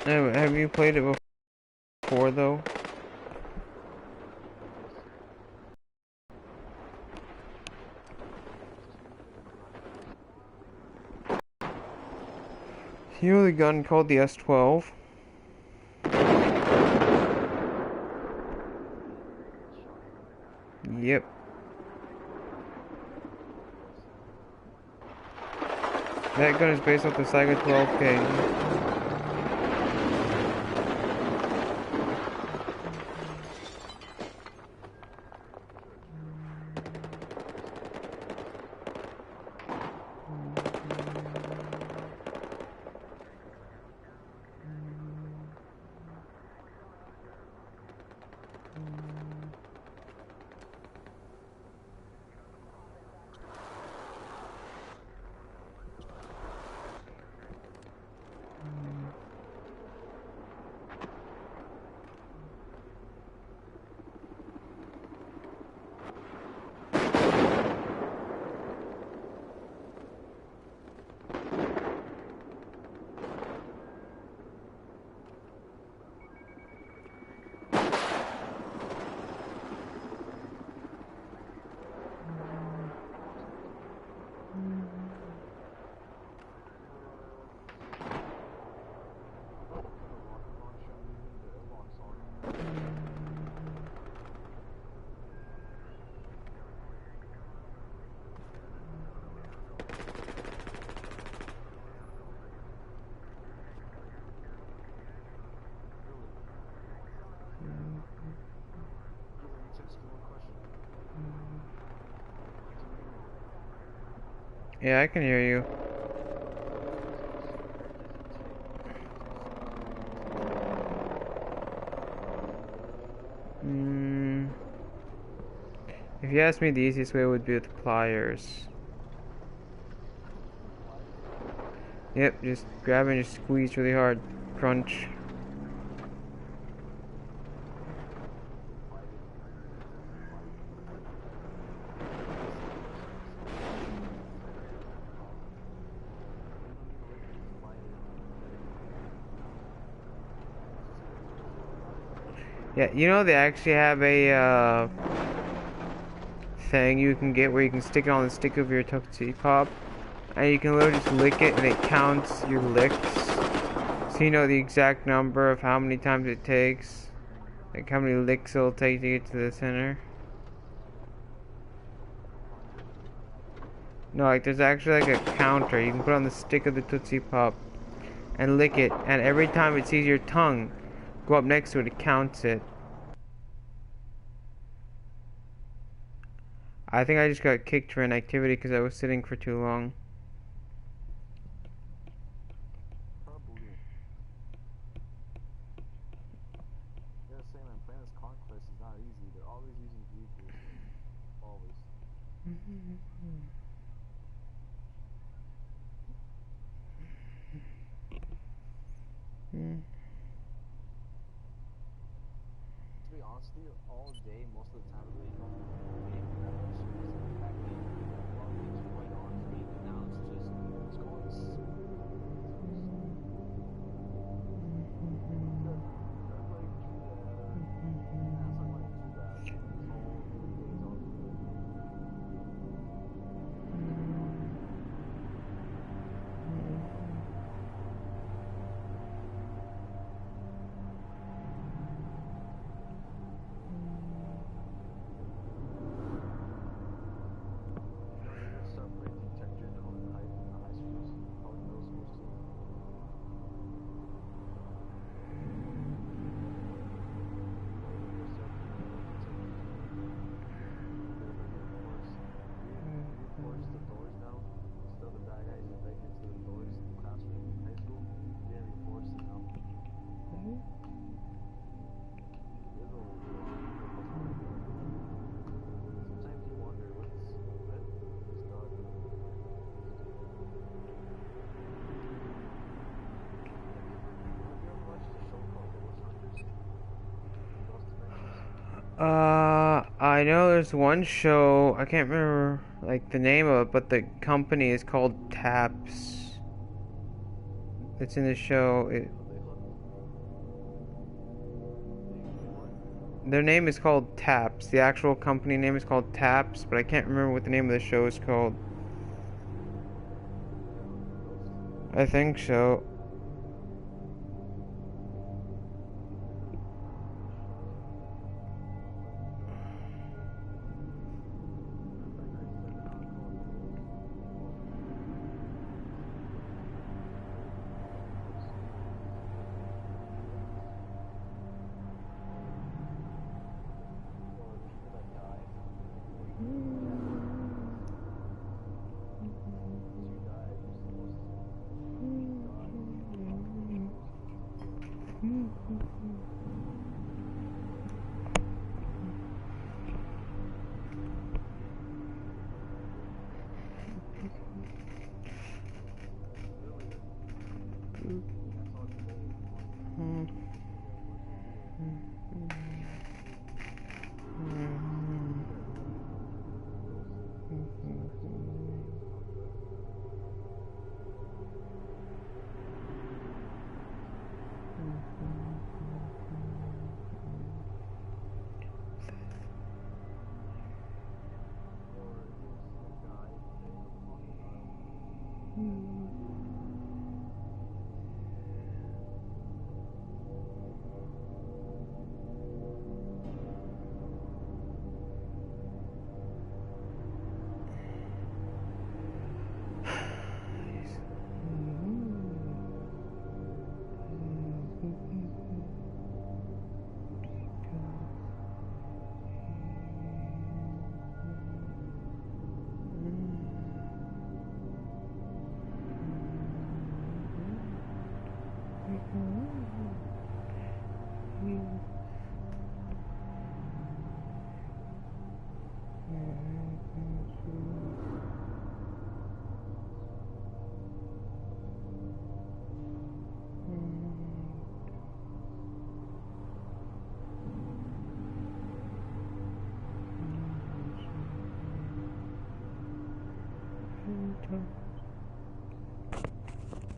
Have you played it before though? You know the gun called the S12? Yep. That gun is based off the Saiga 12K. Yeah, I can hear you. If you ask me, the easiest way would be with pliers. Yep, just grab and just squeeze really hard. Crunch. Yeah, you know they actually have a thing you can get where you can stick it on the stick of your Tootsie Pop, and you can literally just lick it and it counts your licks, so you know the exact number of how many times it takes, like how many licks it'll take to get to the center. No, like there's actually like a counter you can put on the stick of the Tootsie Pop and lick it, and every time it sees your tongue go up next to it, it counts it. I think I just got kicked for inactivity because I was sitting for too long. Probably. Yeah, same man. Playing this Conquest is not easy. They're always using vehicles. Always. To be honest with you, all day, most of the time, I really don't make that much use of that game. A lot of games are quite on for me, but now it's going smooth. That's like too bad. Nah, it's not going too bad. It's all every day is all good. You know, they're gonna start putting detectors on in the high schools, probably middle schools too. They're gonna start putting detectors. Reinforce the doors now. Instead of the bad guys that break into the doors in the classroom in high school, they're gonna reinforce it now. It's a little weird, for the most part. Sometimes you wonder what is God doing? What is he doing? Have you ever watched a show called Ghost Hunters? Ghost Adventures? I know there's one show, I can't remember like the name of it, but the company is called Taps. It's in the show. Their name is called Taps. The actual company name is called Taps, but I can't remember what the name of the show is called. I think so.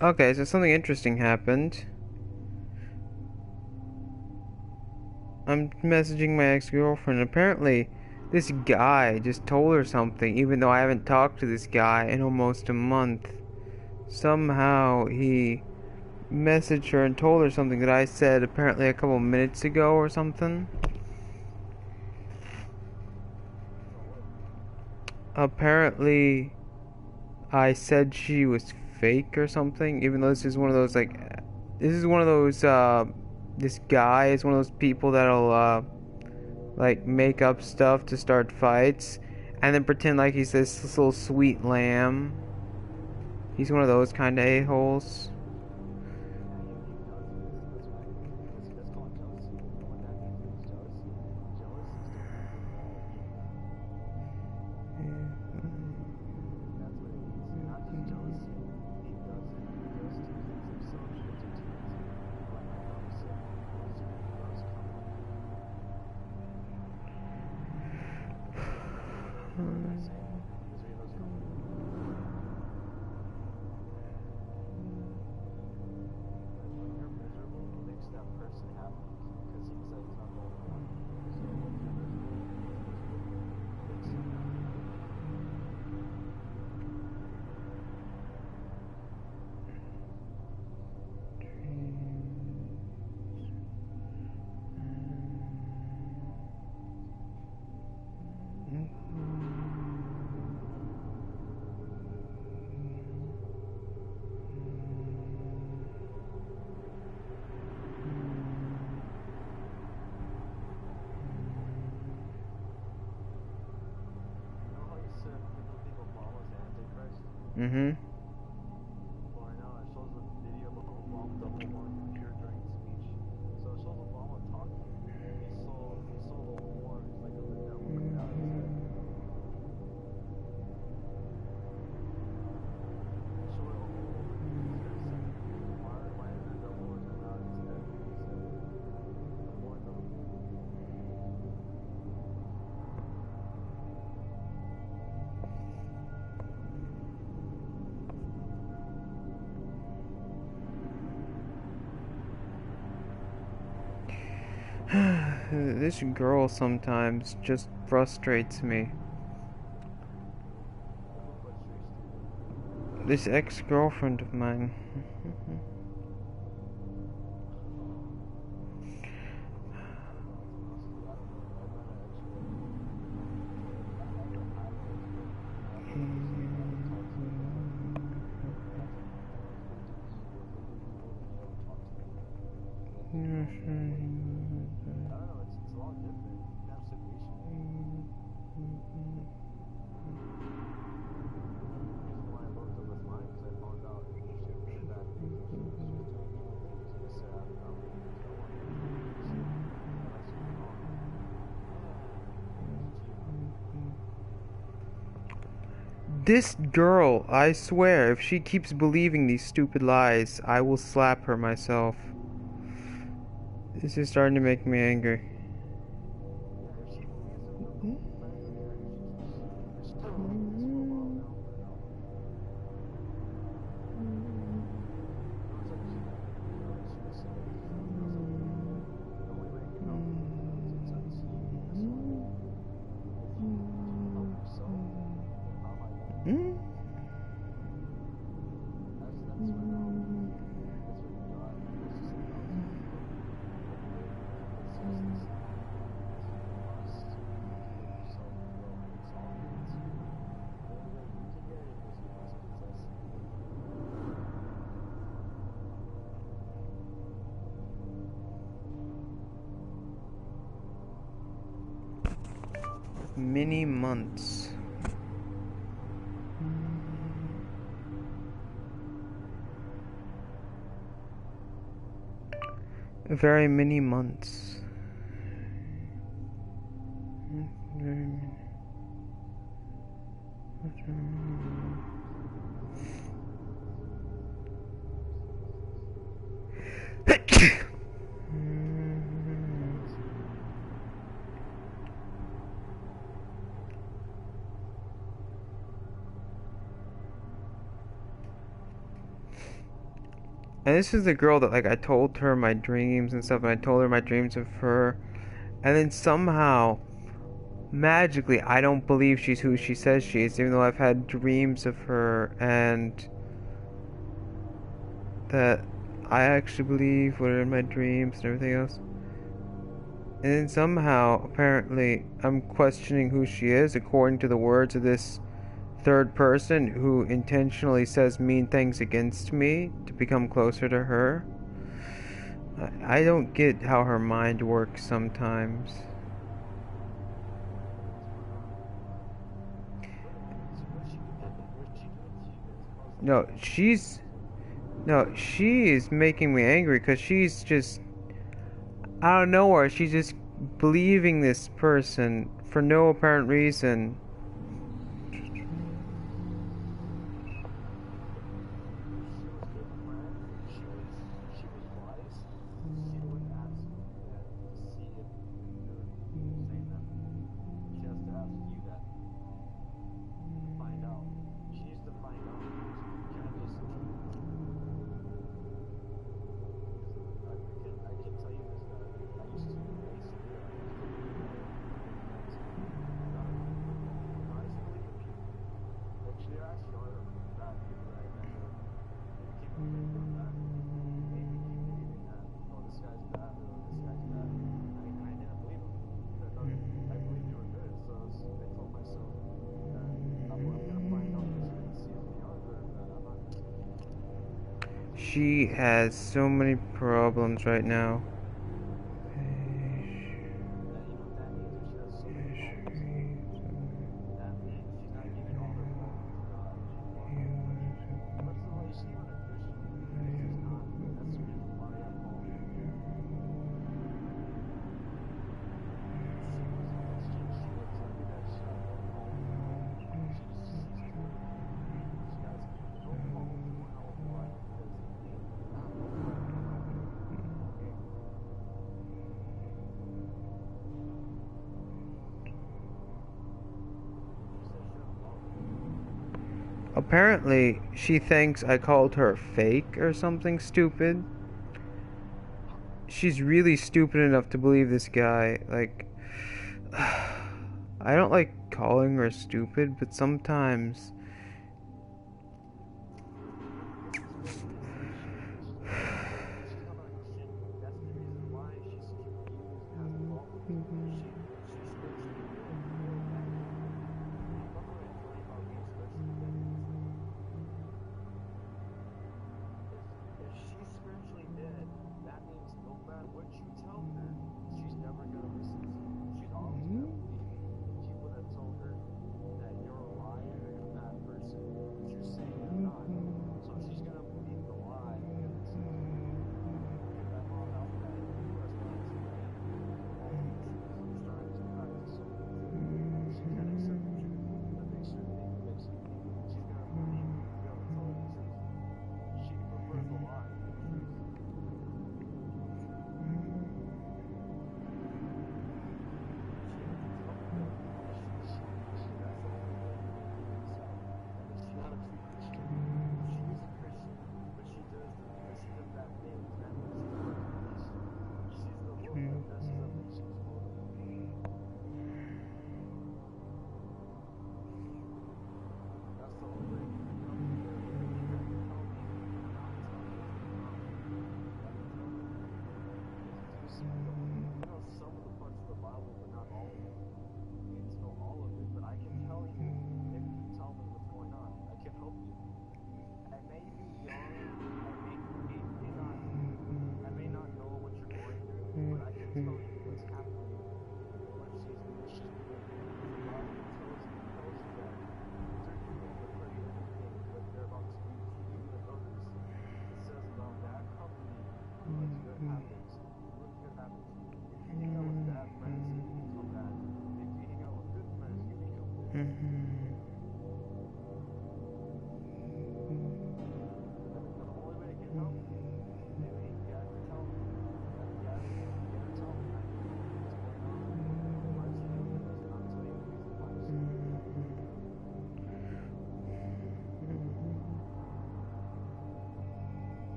Okay, so something interesting happened. I'm messaging my ex-girlfriend. Apparently, this guy just told her something, even though I haven't talked to this guy in almost a month. Somehow, he messaged her and told her something that I said apparently a couple minutes ago or something. Apparently, I said she was fake or something, even though this is one of those, like, this guy is one of those people that'll, like, make up stuff to start fights, and then pretend like he's this little sweet lamb. He's one of those kind of a-holes. Mm-hmm. Well, I know, it shows a video of Obama the whole one here during the speech. So it shows Obama talking. He saw the horns like of the devil coming out of his head. Show it over and over again. Why is the horns coming out of his head? He said, the horns of This girl sometimes just frustrates me. This ex-girlfriend of mine. This girl, I swear, if she keeps believing these stupid lies, I will slap her myself. This is starting to make me angry. Many months. Very many months. Very many. And this is the girl that, like, I told her my dreams and stuff, and I told her my dreams of her, and then somehow, magically, I don't believe she's who she says she is, even though I've had dreams of her, and that I actually believe what are in my dreams and everything else. And then somehow, apparently, I'm questioning who she is according to the words of this third person who intentionally says mean things against me to become closer to her. I don't get how her mind works sometimes. She is making me angry because she's just out of nowhere. She's just believing this person for no apparent reason. She has so many problems right now. Apparently, she thinks I called her fake or something stupid. she's really stupid enough to believe this guy. Like, I don't like calling her stupid, but sometimes.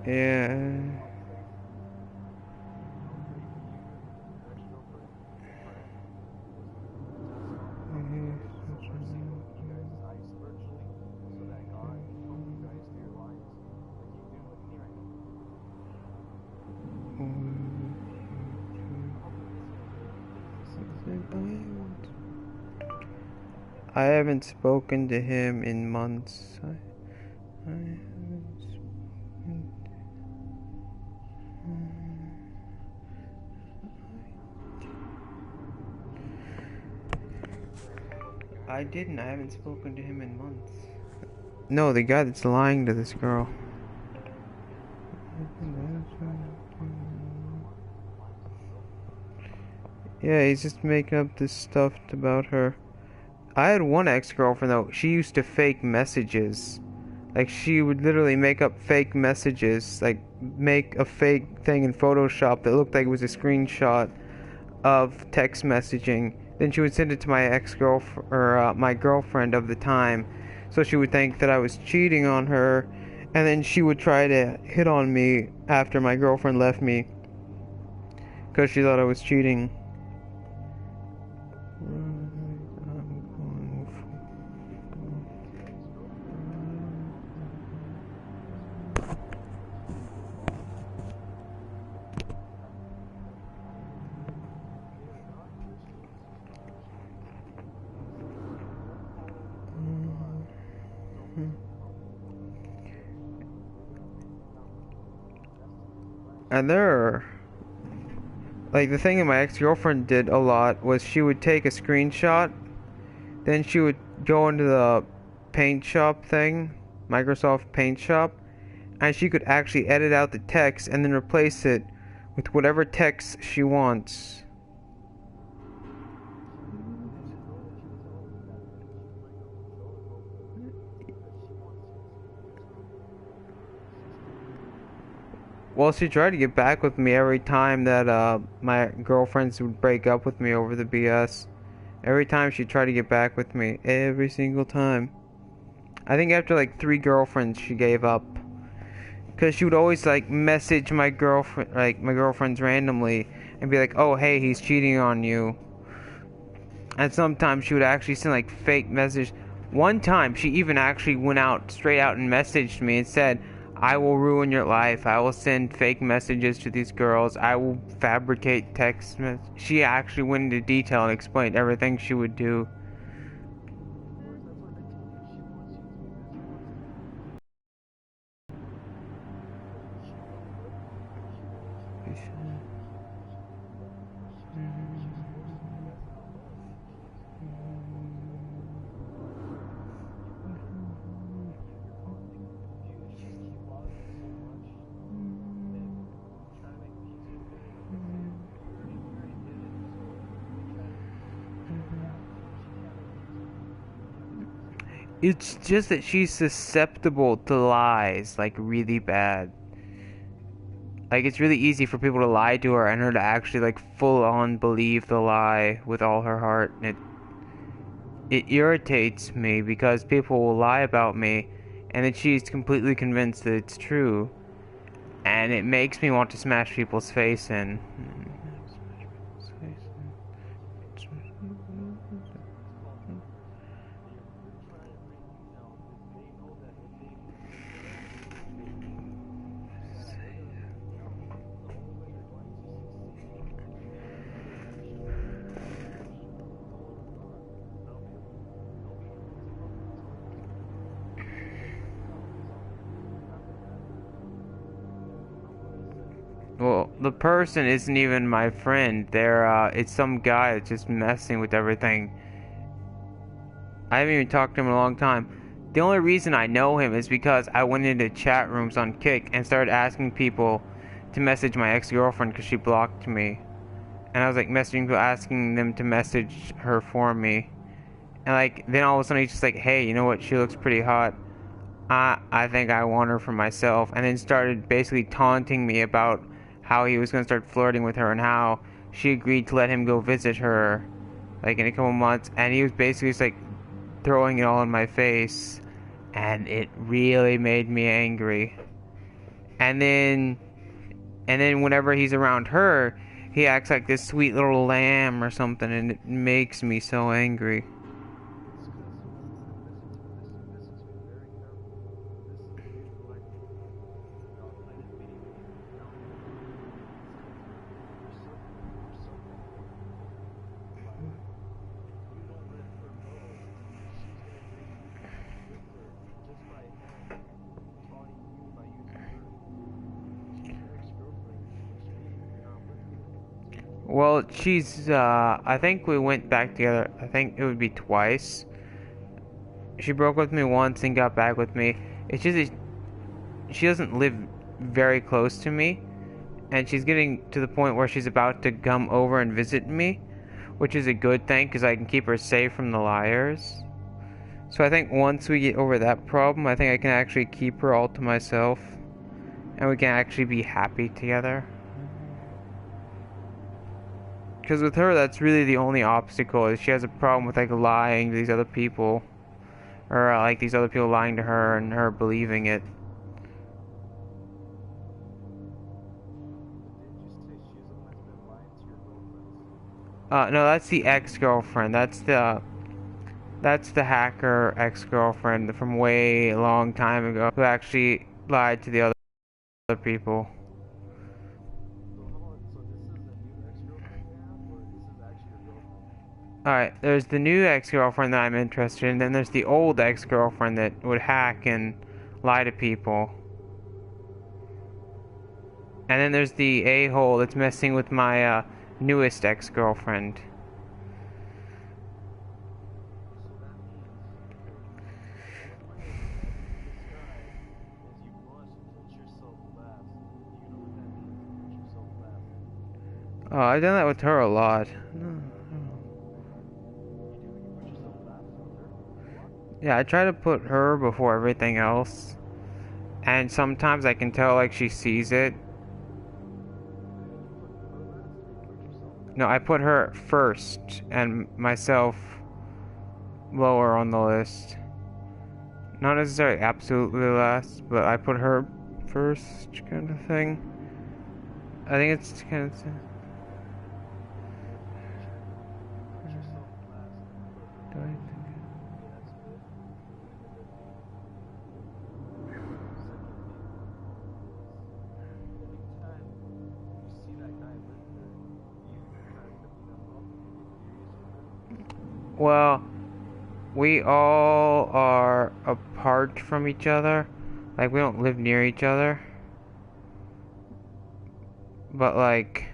Yeah. I haven't spoken to him in months. I haven't spoken. I didn't. I haven't spoken to him in months. No, the guy that's lying to this girl. Yeah, he's just making up this stuff about her. I had one ex-girlfriend though. She used to fake messages. Like, she would literally make up fake messages. Like, make a fake thing in Photoshop that looked like it was a screenshot of text messaging. Then she would send it to my ex-girlfriend, or my girlfriend of the time. So she would think that I was cheating on her. And then she would try to hit on me after my girlfriend left me, because she thought I was cheating. And like, the thing that my ex-girlfriend did a lot was she would take a screenshot, then she would go into the Paint Shop thing, Microsoft Paint Shop, and she could actually edit out the text and then replace it with whatever text she wants. Well, she tried to get back with me every time that my girlfriends would break up with me over the BS. Every time she tried to get back with me. Every single time. I think after like 3 girlfriends, she gave up. Because she would always like message my girlfriend, like my girlfriends randomly, and be like, "Oh, hey, he's cheating on you." And sometimes she would actually send like fake message. One time, she even actually went out straight out and messaged me and said, "I will ruin your life. I will send fake messages to these girls. I will fabricate text messages." She actually went into detail and explained everything she would do. It's just that she's susceptible to lies, like really bad. Like it's really easy for people to lie to her and her to actually like full on believe the lie with all her heart. And it irritates me because people will lie about me and then she's completely convinced that it's true. And it makes me want to smash people's face in. Well, the person isn't even my friend. It's some guy that's just messing with everything. I haven't even talked to him in a long time. The only reason I know him is because I went into chat rooms on Kick and started asking people to message my ex-girlfriend because she blocked me. And I was like messaging people, asking them to message her for me. And like, then all of a sudden he's just like, "Hey, you know what? She looks pretty hot. I think I want her for myself." And then started basically taunting me about how he was going to start flirting with her and how she agreed to let him go visit her like in a couple months. And he was basically just like throwing it all in my face. And it really made me angry. And then whenever he's around her, he acts like this sweet little lamb or something, and it makes me so angry. Well, I think we went back together. I think it would be twice. She broke with me once and got back with me. It's just that she doesn't live very close to me, and she's getting to the point where she's about to come over and visit me, which is a good thing because I can keep her safe from the liars. So I think once we get over that problem, I think I can actually keep her all to myself, and we can actually be happy together. Because with her, that's really the only obstacle, is she has a problem with, like, lying to these other people. Or, like, these other people lying to her and her believing it. No, that's the ex-girlfriend. That's the hacker ex-girlfriend from way a long time ago who actually lied to the other people. Alright, there's the new ex-girlfriend that I'm interested in, then there's the old ex-girlfriend that would hack and lie to people. And then there's the a-hole that's messing with my newest ex-girlfriend. Oh, I've done that with her a lot. Yeah, I try to put her before everything else. And sometimes I can tell, like, she sees it. No, I put her first and myself lower on the list. Not necessarily absolutely last, but I put her first kind of thing. I think it's kind of... Do I think... Well, we all are apart from each other. Like, we don't live near each other. But, like...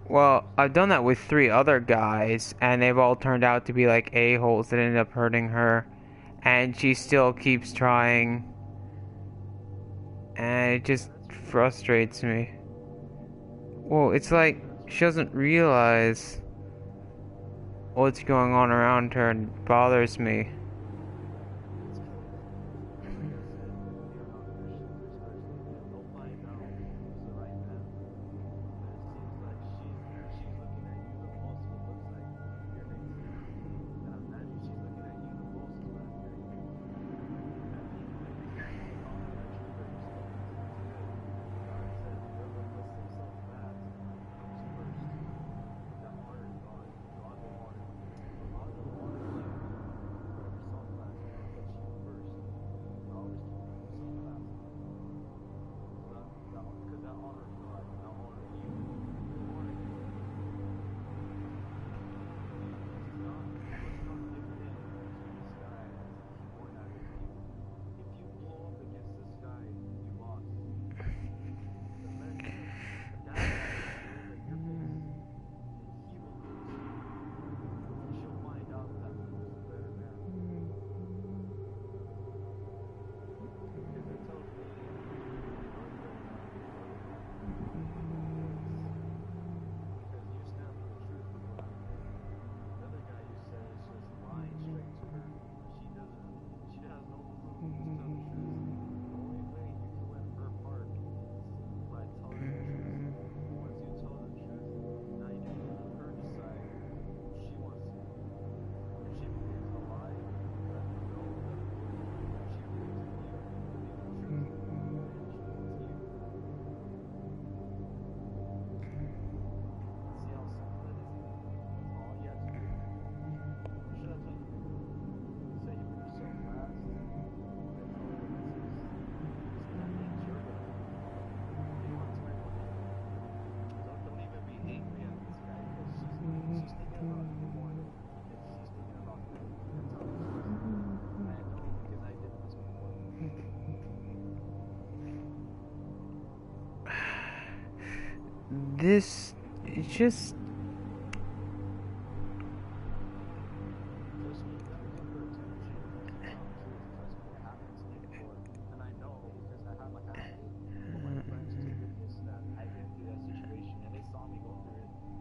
Well, I've done that with 3 other guys, and they've all turned out to be like a-holes that ended up hurting her. And she still keeps trying. And it just frustrates me. Well, it's like she doesn't realize what's going on around her and it bothers me. This is just...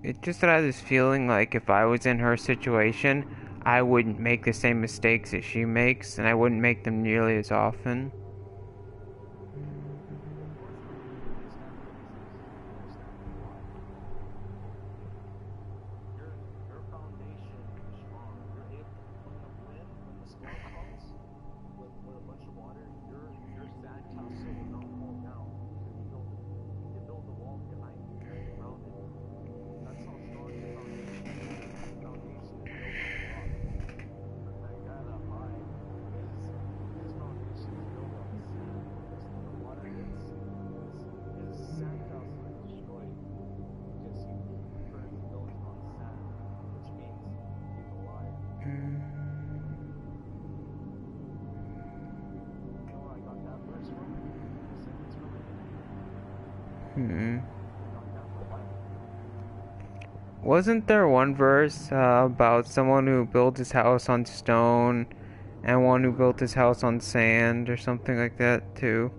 It's just that I have this feeling like if I was in her situation, I wouldn't make the same mistakes that she makes, and I wouldn't make them nearly as often. Wasn't there one verse about someone who built his house on stone and one who built his house on sand or something like that too?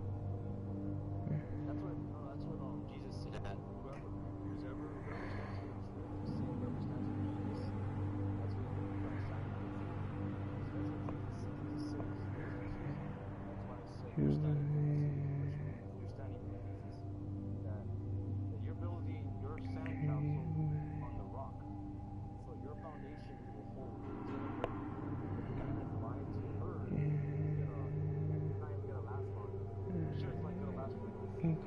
Don't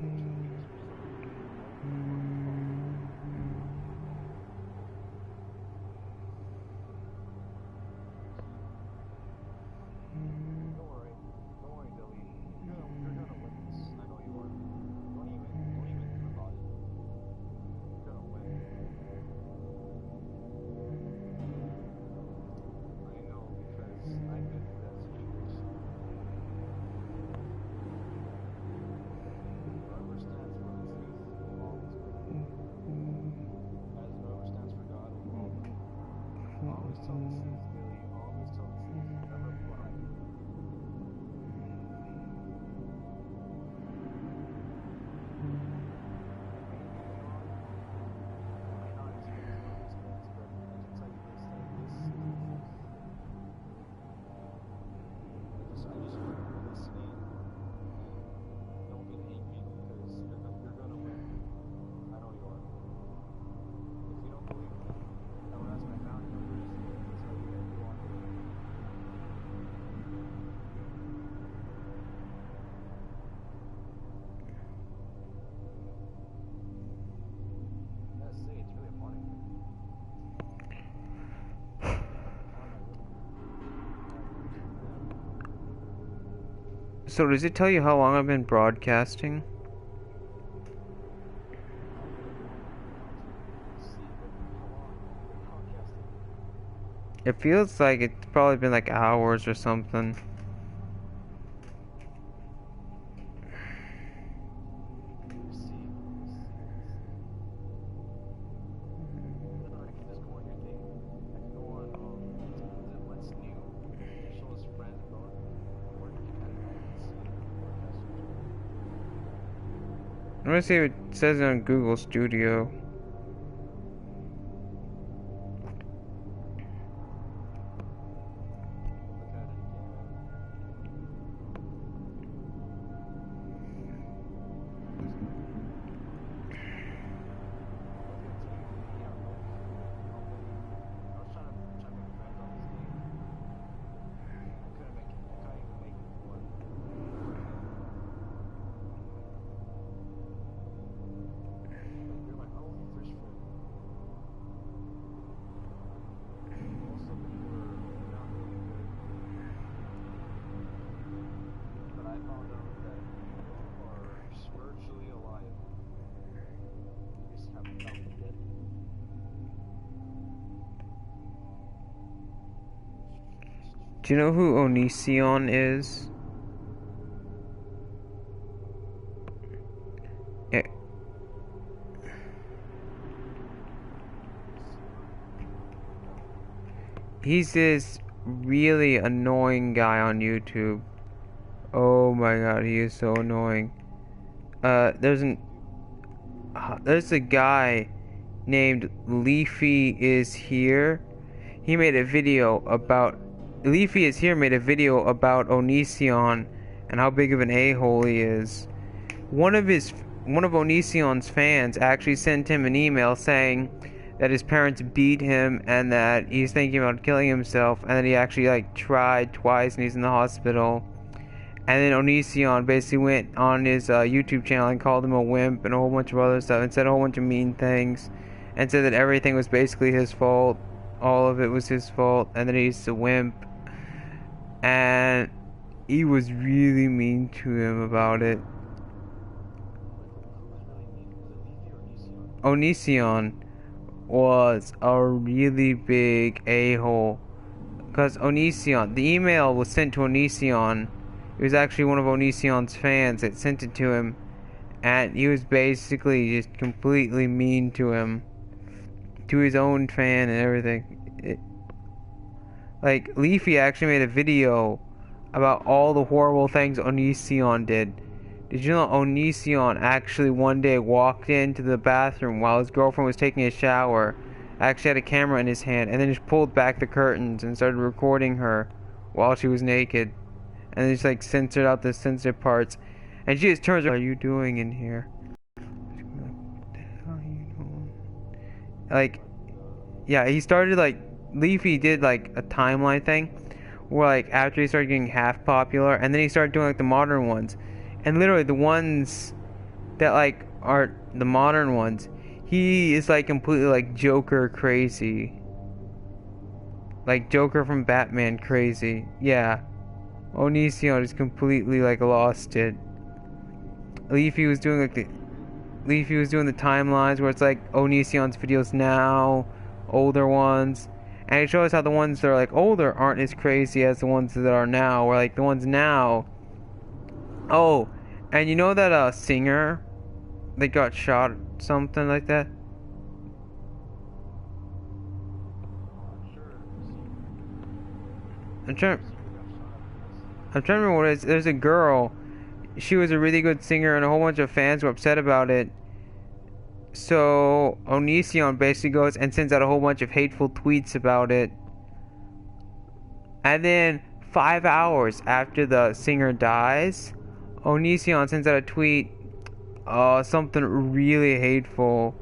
worry. Don't worry, Billy. You're gonna win this. I know you are. Don't even think about it. You're gonna win. I know because I've been through that situation. Whoever stands for the truth will always win. As whoever stands for God will always win. Always tell the truth, Billy. Always tell the truth. Never lie. So does it tell you how long I've been broadcasting? It feels like it's probably been like hours or something. I'm gonna see what it says on Google Studio. Do you know who Onision is? He's this really annoying guy on YouTube. Oh my god, he is so annoying. There's a guy named Leafy is Here. He made a video about Leafy is Here made a video about Onision and how big of an a-hole he is. One of Onision's fans actually sent him an email saying that his parents beat him and that he's thinking about killing himself, and that he actually like tried twice and he's in the hospital. And then Onision basically went on his YouTube channel and called him a wimp and a whole bunch of other stuff and said a whole bunch of mean things and said that everything was basically his fault. All of it was his fault and that he's a wimp. And he was really mean to him about it. Onision was a really big a-hole. Because Onision, the email was sent to Onision. It was actually one of Onision's fans that sent it to him. And he was basically just completely mean to him. To his own fan and everything. Like, Leafy actually made a video about all the horrible things Onision did. Did you know Onision actually one day walked into the bathroom while his girlfriend was taking a shower, actually had a camera in his hand, and then just pulled back the curtains and started recording her while she was naked, and then just like censored out the censored parts, and she just turns around, "What are you doing in here?" What the hell are you doing? Like, yeah, he started like, Leafy did like a timeline thing, where like after he started getting half popular, and then he started doing like the modern ones. And literally the ones that like are the modern ones, he is like completely like Joker crazy. Like Joker from Batman crazy. Yeah. Onision is completely like lost it. Leafy was doing like the timelines where it's like Onision's videos now, older ones, and it shows how the ones that are like older aren't as crazy as the ones that are now. Where like the ones now. Oh, and you know that singer that got shot, something like that. I'm trying to remember what it is. There's a girl. She was a really good singer, and a whole bunch of fans were upset about it. So Onision basically goes and sends out a whole bunch of hateful tweets about it. And then 5 hours after the singer dies, Onision sends out a tweet, something really hateful.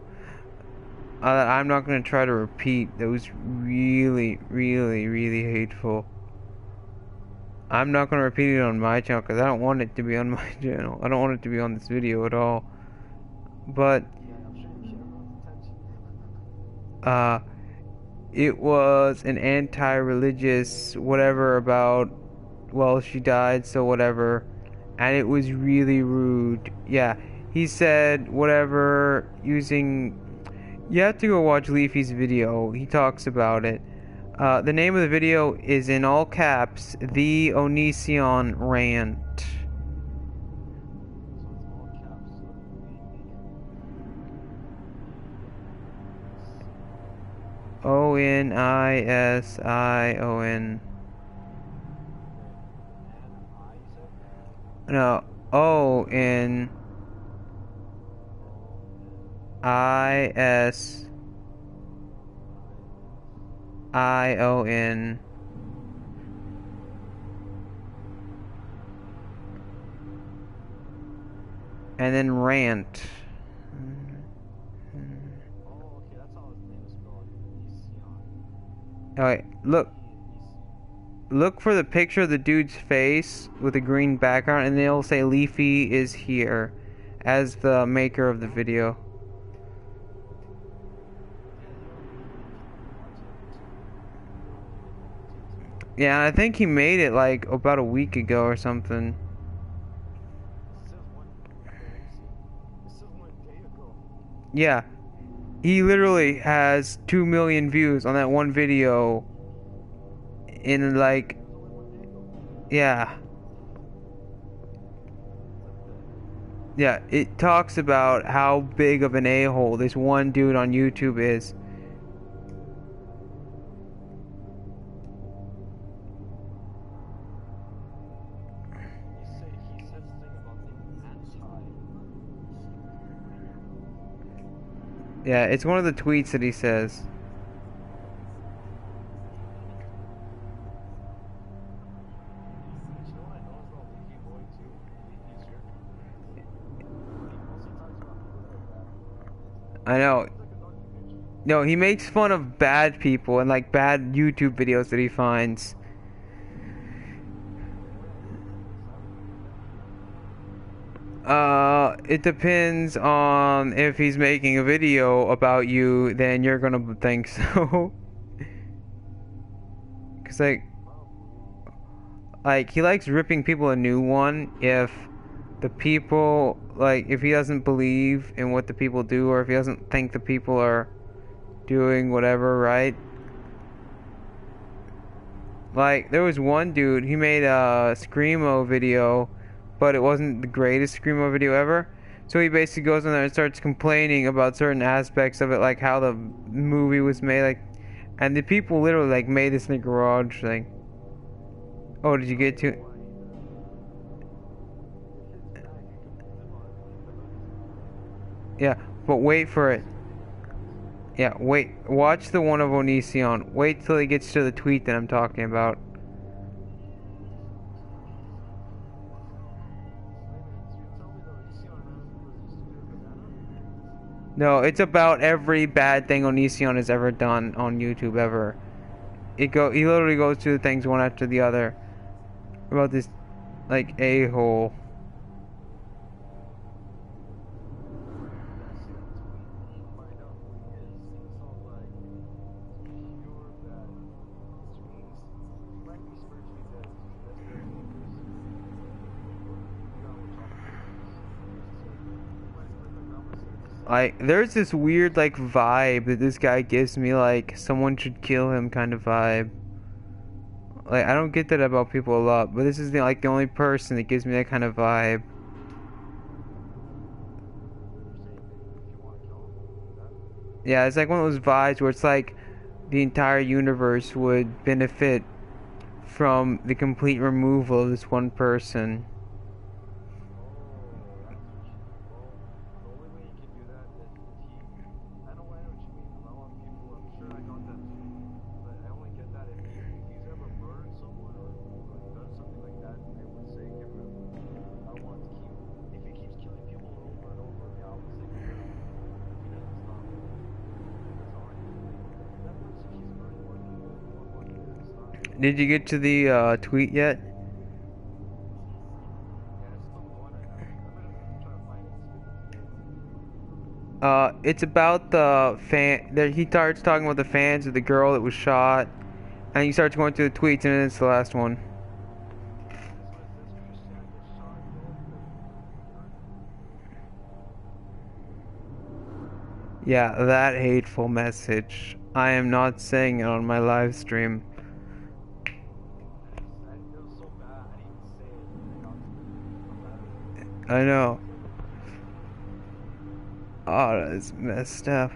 I'm not gonna try to repeat. That was really, really, really hateful. I'm not gonna repeat it on my channel because I don't want it to be on my channel. I don't want it to be on this video at all. But it was an anti-religious whatever about, well, she died, so whatever, and it was really rude. Yeah, he said whatever using. You have to go watch Leafy's video. He talks about it. The name of the video is in all caps, The Onision Rant. Onision. No, Onision. And then rant. Alright, look for the picture of the dude's face with a green background, and they'll say Leafy is here as the maker of the video. Yeah, I think he made it like about a week ago or something. Yeah, he literally has 2 million views on that one video in like, yeah. Yeah, it talks about how big of an a-hole this one dude on YouTube is. Yeah, it's one of the tweets that he says. I know. No, he makes fun of bad people and like bad YouTube videos that he finds. It depends on if he's making a video about you, then you're gonna think so. Cause like he likes ripping people a new one if the people, like, if he doesn't believe in what the people do, or if he doesn't think the people are doing whatever right. Like, there was one dude, he made a Screamo video, but it wasn't the greatest Screamo video ever. So he basically goes in there and starts complaining about certain aspects of it, like how the movie was made, like, and the people literally, like, made this in the garage thing. Oh, did you get to... Yeah, but wait for it. Yeah, wait. Watch the one of Onision. Wait till he gets to the tweet that I'm talking about. No, it's about every bad thing Onision has ever done on YouTube ever. He literally goes through the things one after the other about this, like, a-hole. Like, there's this weird, like, vibe that this guy gives me, like, someone should kill him kind of vibe. Like, I don't get that about people a lot, but this is, the, like, the only person that gives me that kind of vibe. Yeah, it's like one of those vibes where it's like the entire universe would benefit from the complete removal of this one person. Did you get to the tweet yet? It's about the fan. There, he starts talking about the fans of the girl that was shot, and he starts going through the tweets, and then it's the last one. Yeah, that hateful message. I am not saying it on my live stream. I know. Oh, that's messed up.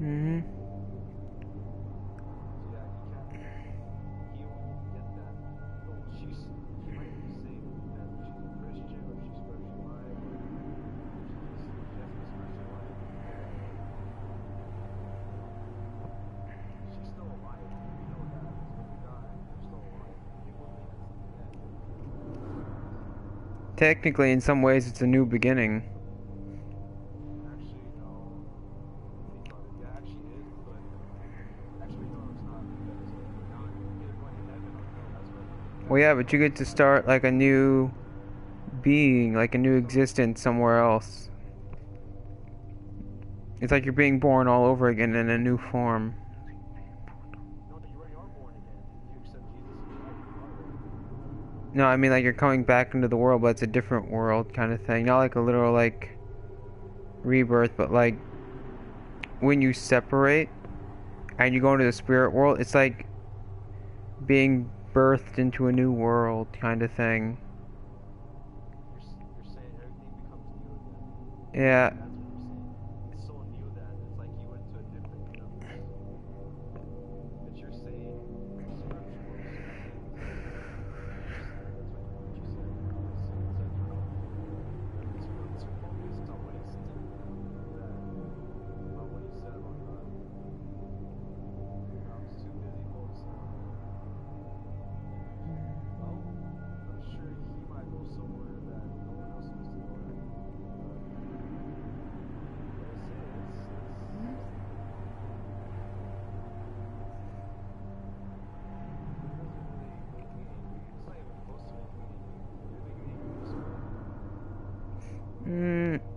Mm-hmm. Technically, in some ways, it's a new beginning. Well, yeah, but you get to start like a new being, like a new existence somewhere else. It's like you're being born all over again in a new form. No, I mean like you're coming back into the world, but it's a different world kind of thing. Not like a literal like rebirth, but like when you separate and you go into the spirit world, it's like being birthed into a new world kind of thing. Yeah.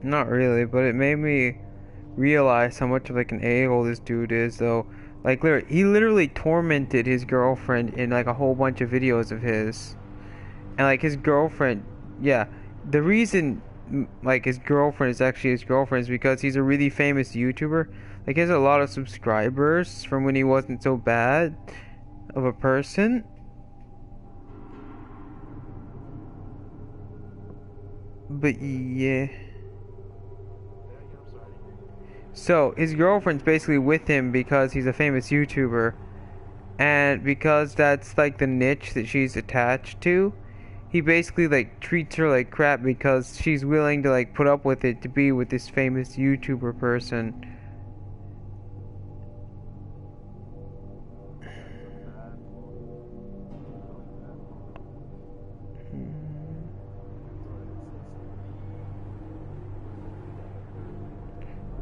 Not really, but it made me realize how much of like an a-hole this dude is, though. Like, he literally tormented his girlfriend in like a whole bunch of videos of his. And like his girlfriend, yeah, the reason like his girlfriend is actually his girlfriend is because he's a really famous YouTuber. Like, he has a lot of subscribers from when he wasn't so bad of a person. But yeah. So his girlfriend's basically with him because he's a famous YouTuber. And because that's like the niche that she's attached to, he basically like treats her like crap because she's willing to like put up with it to be with this famous YouTuber person.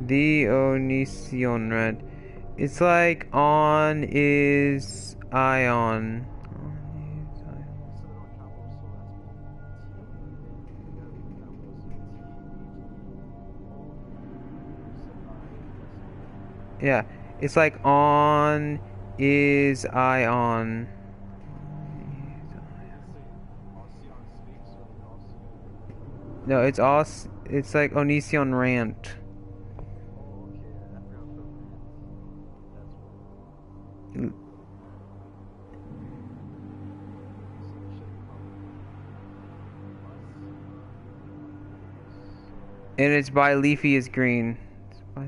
The Onision Red. It's like on is ion. Yeah, it's like on is ion. No, it's us. It's like Onision Rant. And it's by Leafy is Green. It's by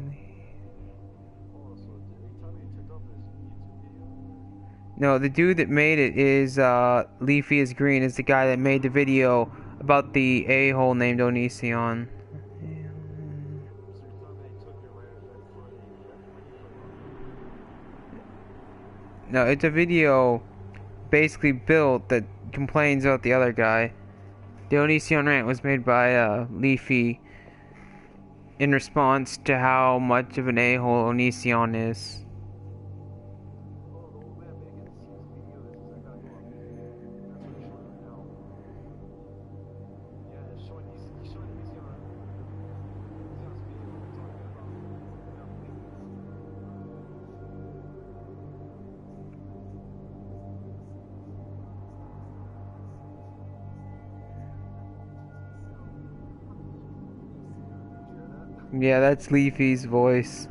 No, the dude that made it is Leafy is Green is the guy that made the video about the a-hole named Onision. No, it's a video basically built that complains about the other guy. The Onision rant was made by Leafy in response to how much of an a-hole Onision is. Yeah, that's Leafy's voice.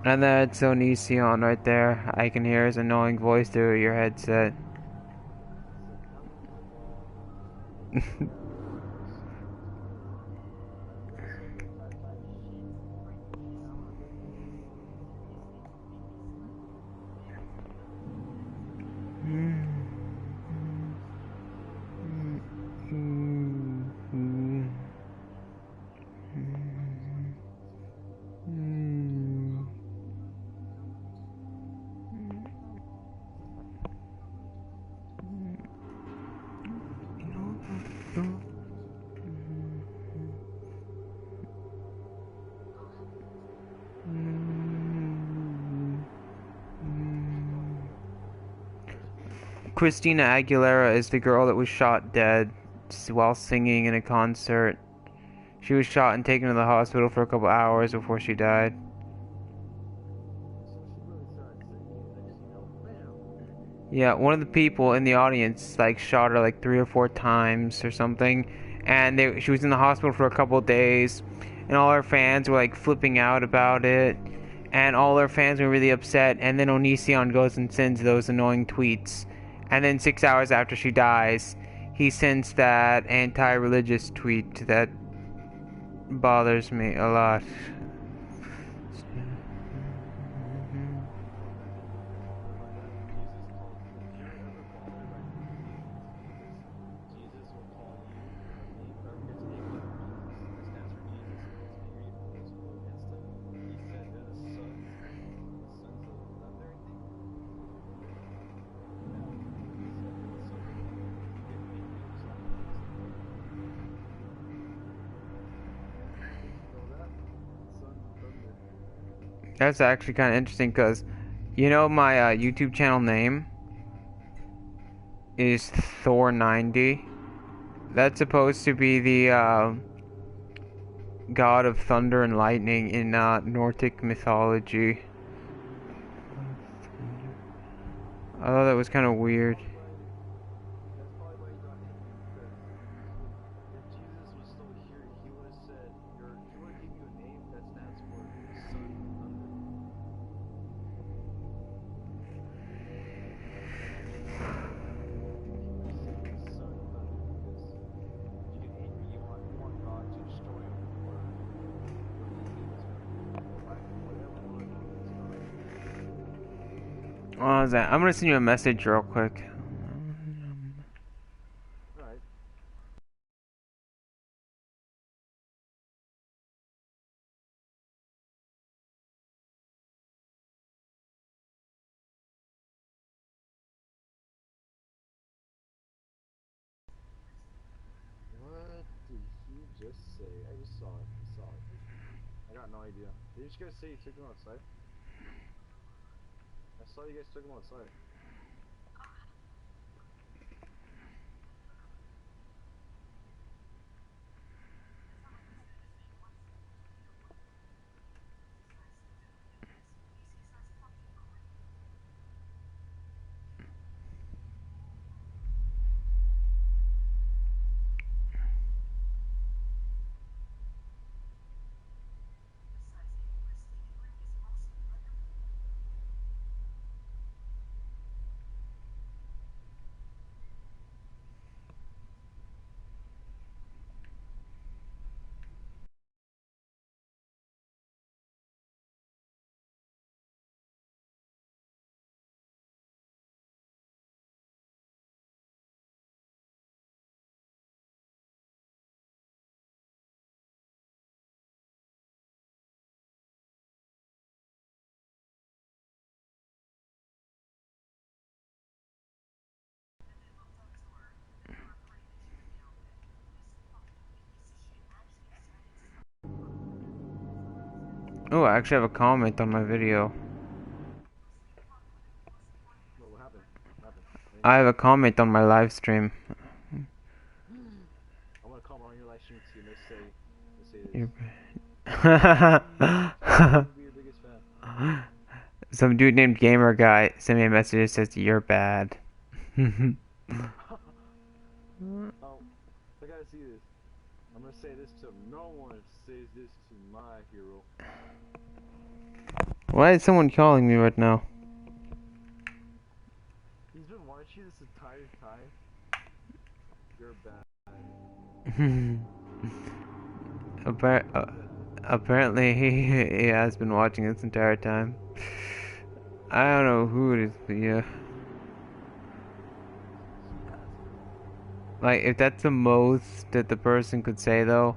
And that's Onision right there. I can hear his annoying voice through your headset. Christina Aguilera is the girl that was shot dead while singing in a concert. She was shot and taken to the hospital for a couple hours before she died. Yeah, one of the people in the audience like shot her like 3 or 4 times or something, and she was in the hospital for a couple of days, and all her fans were like flipping out about it, and all her fans were really upset. And then Onision goes and sends those annoying tweets, and then 6 hours after she dies, he sends that anti-religious tweet that bothers me a lot. That's actually kind of interesting because, you know, my YouTube channel name is Thor90. That's supposed to be the god of thunder and lightning in Nordic mythology. I thought that was kind of weird. What was that? I'm gonna send you a message real quick. Alright. What did he just say? I just saw it. I saw it. I got no idea. Did you guys say you took him outside? I saw you guys took him outside. Oh, I actually have a comment on my video. What happened? What happened? I have a comment on my live stream. I want to comment on your live stream too. Let's say this. You're I'll be your biggest fan. Some dude named Gamer Guy sent me a message that says you're bad. Oh, I gotta see this. I'm gonna say this to him. No one says this to my hero. Why is someone calling me right now? He's been watching you this entire time. You're bad. Apparently he has been watching this entire time. I don't know who it is, but yeah. Like, if that's the most that the person could say, though,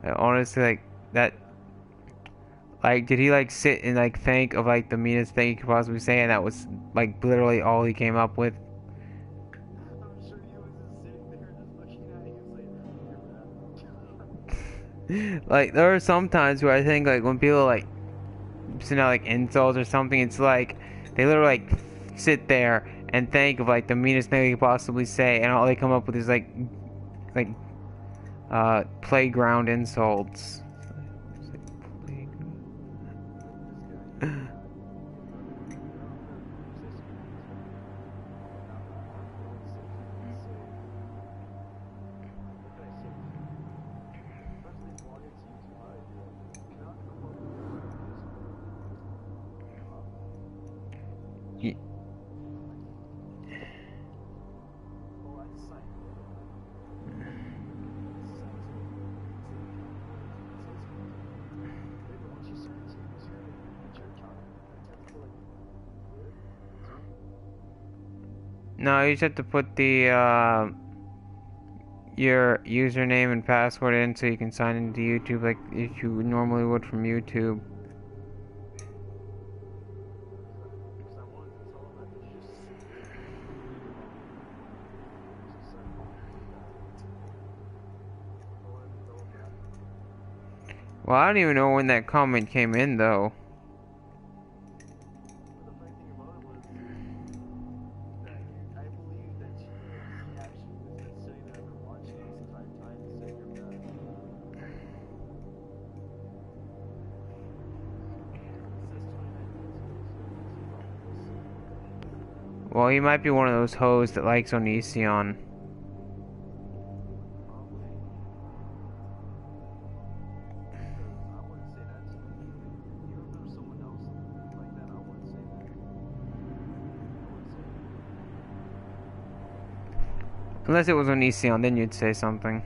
I honestly, like, that, like, did he, like, sit and, like, think of, like, the meanest thing he could possibly say, and that was, like, literally all he came up with? I'm sure he was just sitting there just looking at you like, you're bad. Like, there are some times where I think, like, when people, like, send out, like, insults or something, it's like, they literally, like, sit there and think of, like, the meanest thing they could possibly say, and all they come up with is, like, playground insults. No, you just have to put the your username and password in so you can sign into YouTube like if you normally would from YouTube. Well, I don't even know when that comment came in though. Well, he might be one of those hoes that likes Onision. Unless it was Onision, then you'd say something.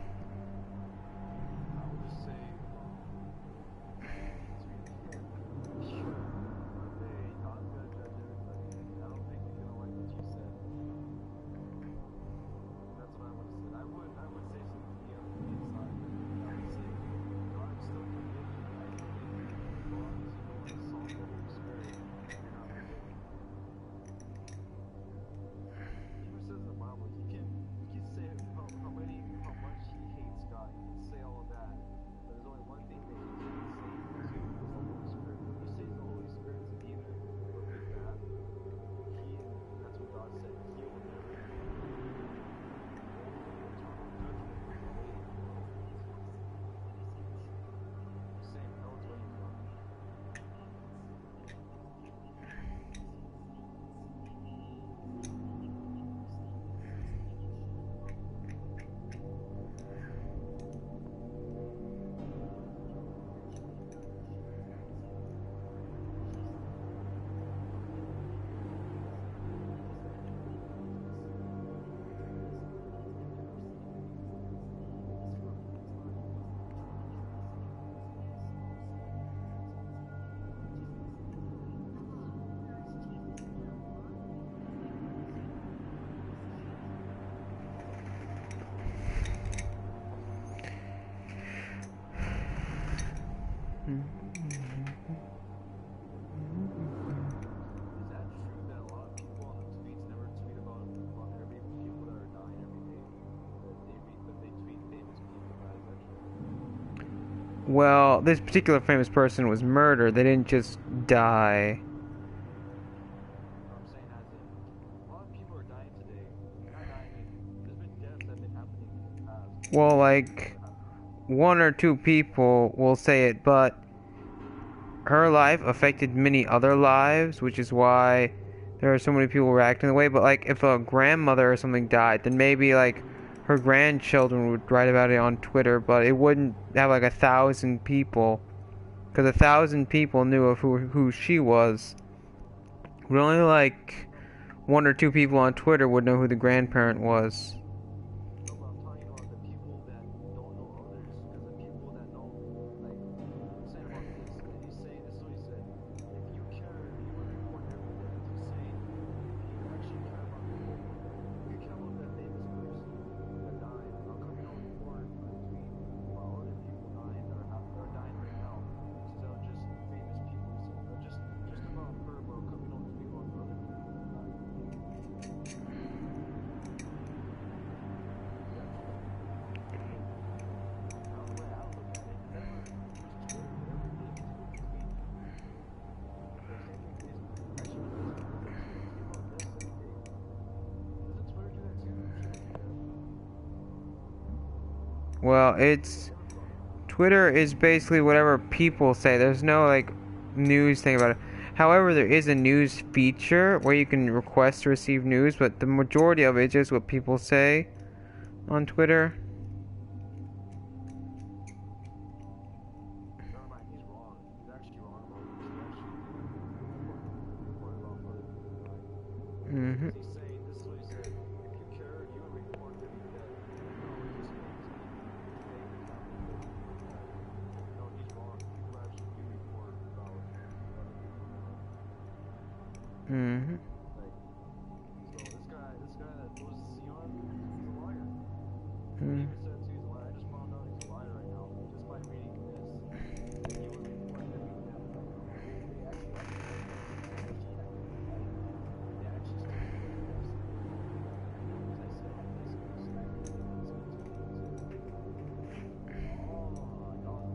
well, this particular famous person was murdered. They didn't just die. I'm saying as in, a lot of people are dying today. Not dying, there's been deaths that have been happening in the past. Well, like, one or two people will say it, but her life affected many other lives, which is why there are so many people reacting the way. But like, if a grandmother or something died, then maybe like her grandchildren would write about it on Twitter, but it wouldn't have like 1,000 people, because 1,000 people knew of who she was. But only like one or two people on Twitter would know who the grandparent was. No, but I'm talking about the people that don't know others. Because the people that know, like, I'm saying about this, and he's saying, this is what he said. If you care, you would report everything. As he's saying, if you actually care about people, if you care about that famous person that died, how come you don't report between about other people dying that are dying right now instead of just famous people? Just about her, but how come you don't tweet about the other people that died? Well, it's Twitter is basically whatever people say. There's no like news thing about it. However, there is a news feature where you can request to receive news, but the majority of it is just what people say on Twitter. Never mind, he's wrong. He's actually wrong about this. He actually report it off other people dying. Mhm. He's saying, this is what he said. If you care, you would report every death. No, just famous people. Famous, not people. No, he's wrong. People actually do report about other people dying. Mhm. Like, so this guy that was Sion, he's a liar. He Mhm. even said too, he's a liar. I just found out he's a liar right now. Just by reading this. He would report every death right now. They actually have to report deaths. They actually still report deaths. As I said, this is sniper. Let's get to it. Oh,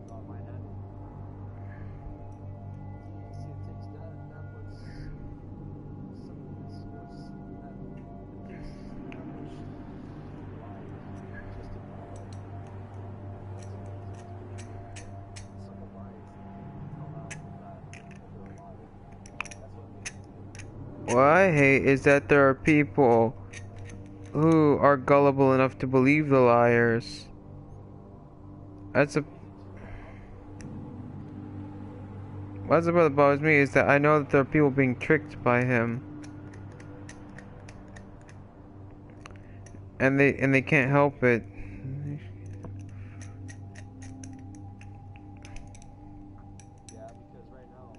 y'all might have it. See, it takes that much simpleness or that it takes that much lies just to know that that's amazing to me. Someone lies out loud like that if they're alive. That's what amazes me. What I hate is that there are people who are gullible enough to believe the liars. That's a What's what bothers me is that I know that there are people being tricked by him, and they can't help it. Yeah, because right now,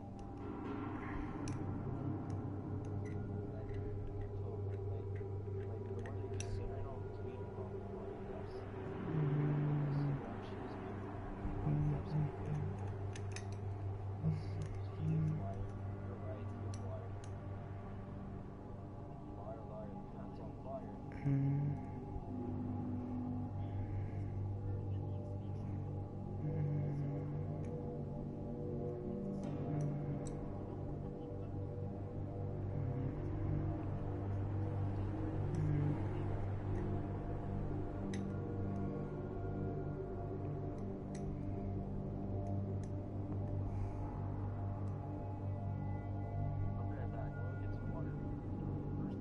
like the one that you just said right now, tweeting about the deaths. This is what actually is being about deaths every day. He is a liar. You're right. He is a liar. Liar, liar. Pants on fire. I'll be right back. I want to get some water.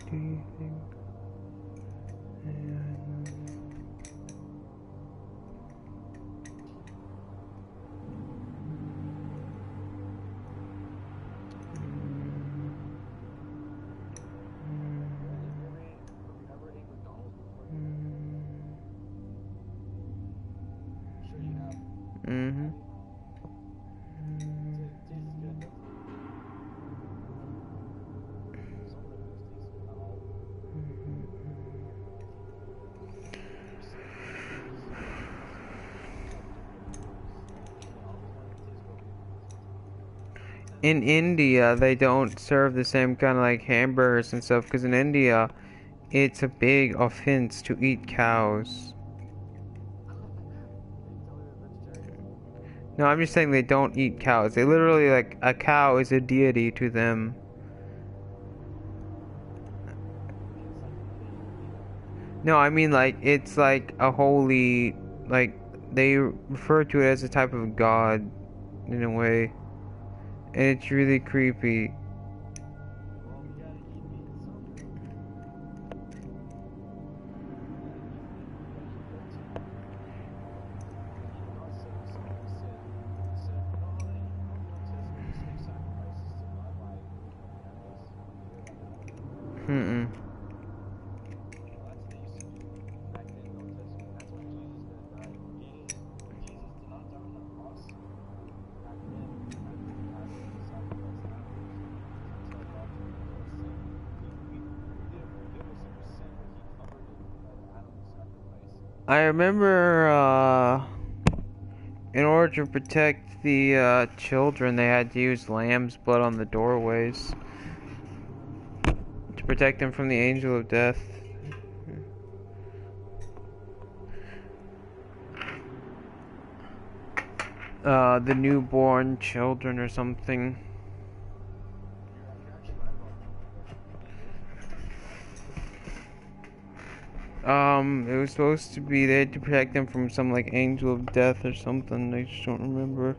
Do you think? Have you ever ate McDonald's before? I'm sure you have. Mm-hmm. Tastes good, doesn't it? Some of the meals taste good, not all of them. You're saying in India they don't serve the same kind of like hamburgers and stuff, because in India it's a big offense to eat cows. No, I'm just saying they don't eat cows. They literally, like, a cow is a deity to them. No, I mean, like, it's like a holy, like, they refer to it as a type of god in a way. And it's really creepy. Mm-mm. I remember, in order to protect the, children, they had to use lamb's blood on the doorways. To protect them from the angel of death. The newborn children or something. It was supposed to be they had to protect them from some like angel of death or something. I just don't remember.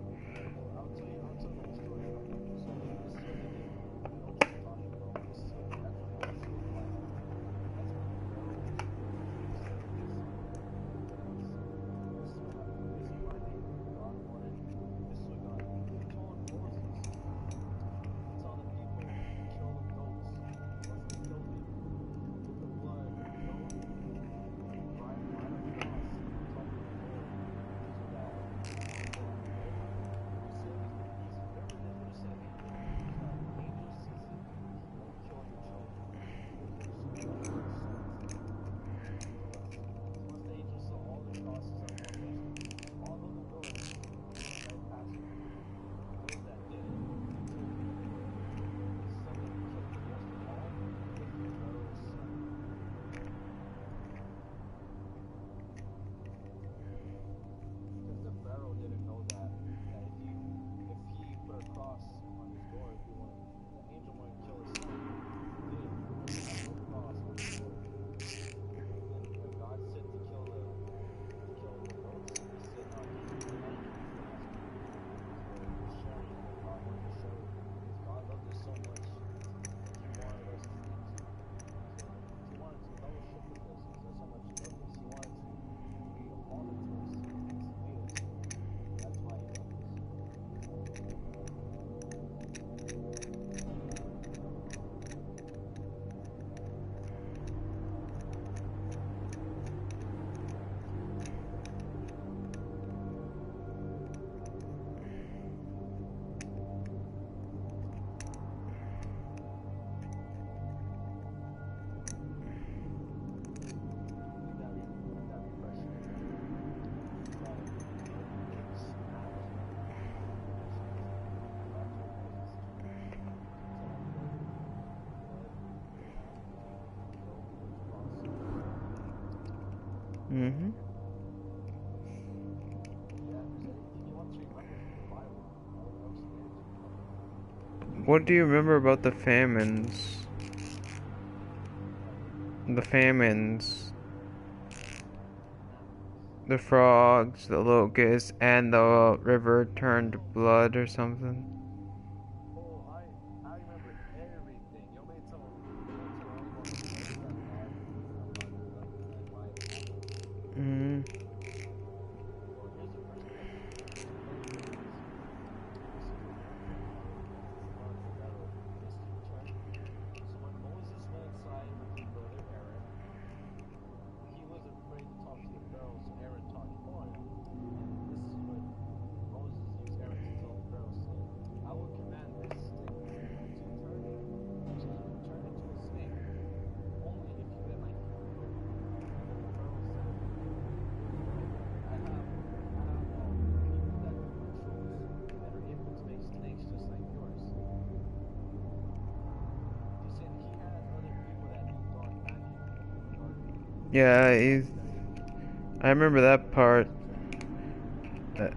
Mm-hmm. What do you remember about the famines? The famines. The frogs, the locusts, and the river turned blood or something. Mm. Yeah, I remember that part. Uh,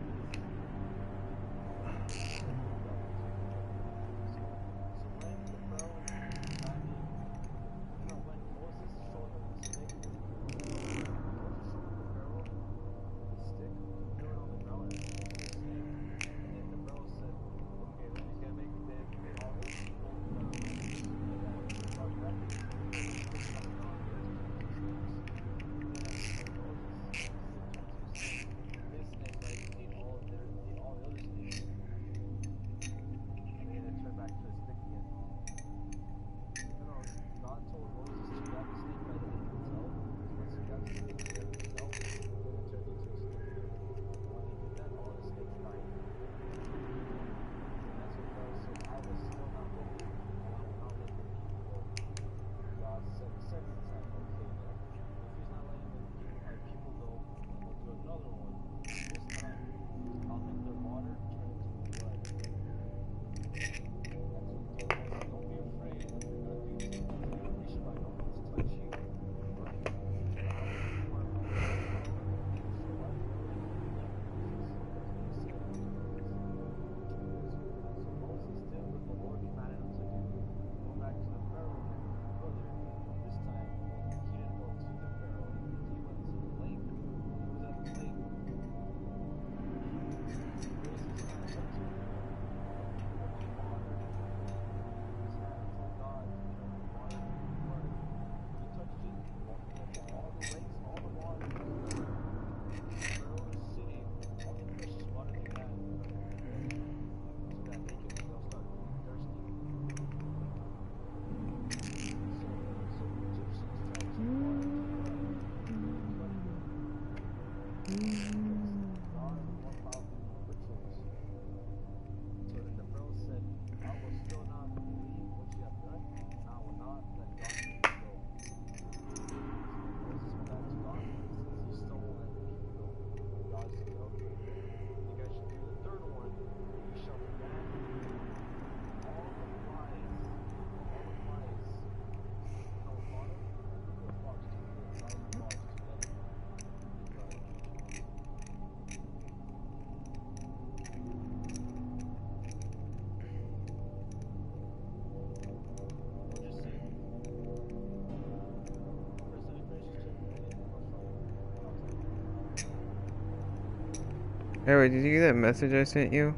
Hey, wait, did you get that message I sent you?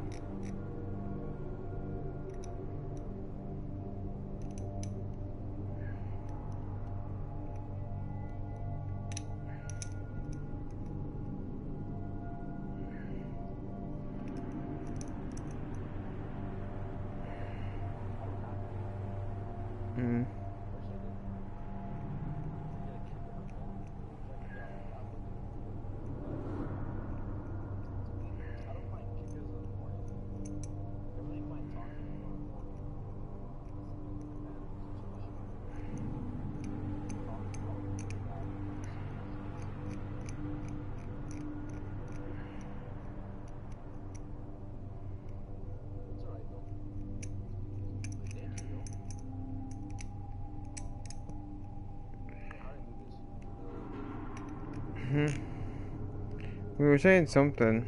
Hmm. Hmm. We were saying something.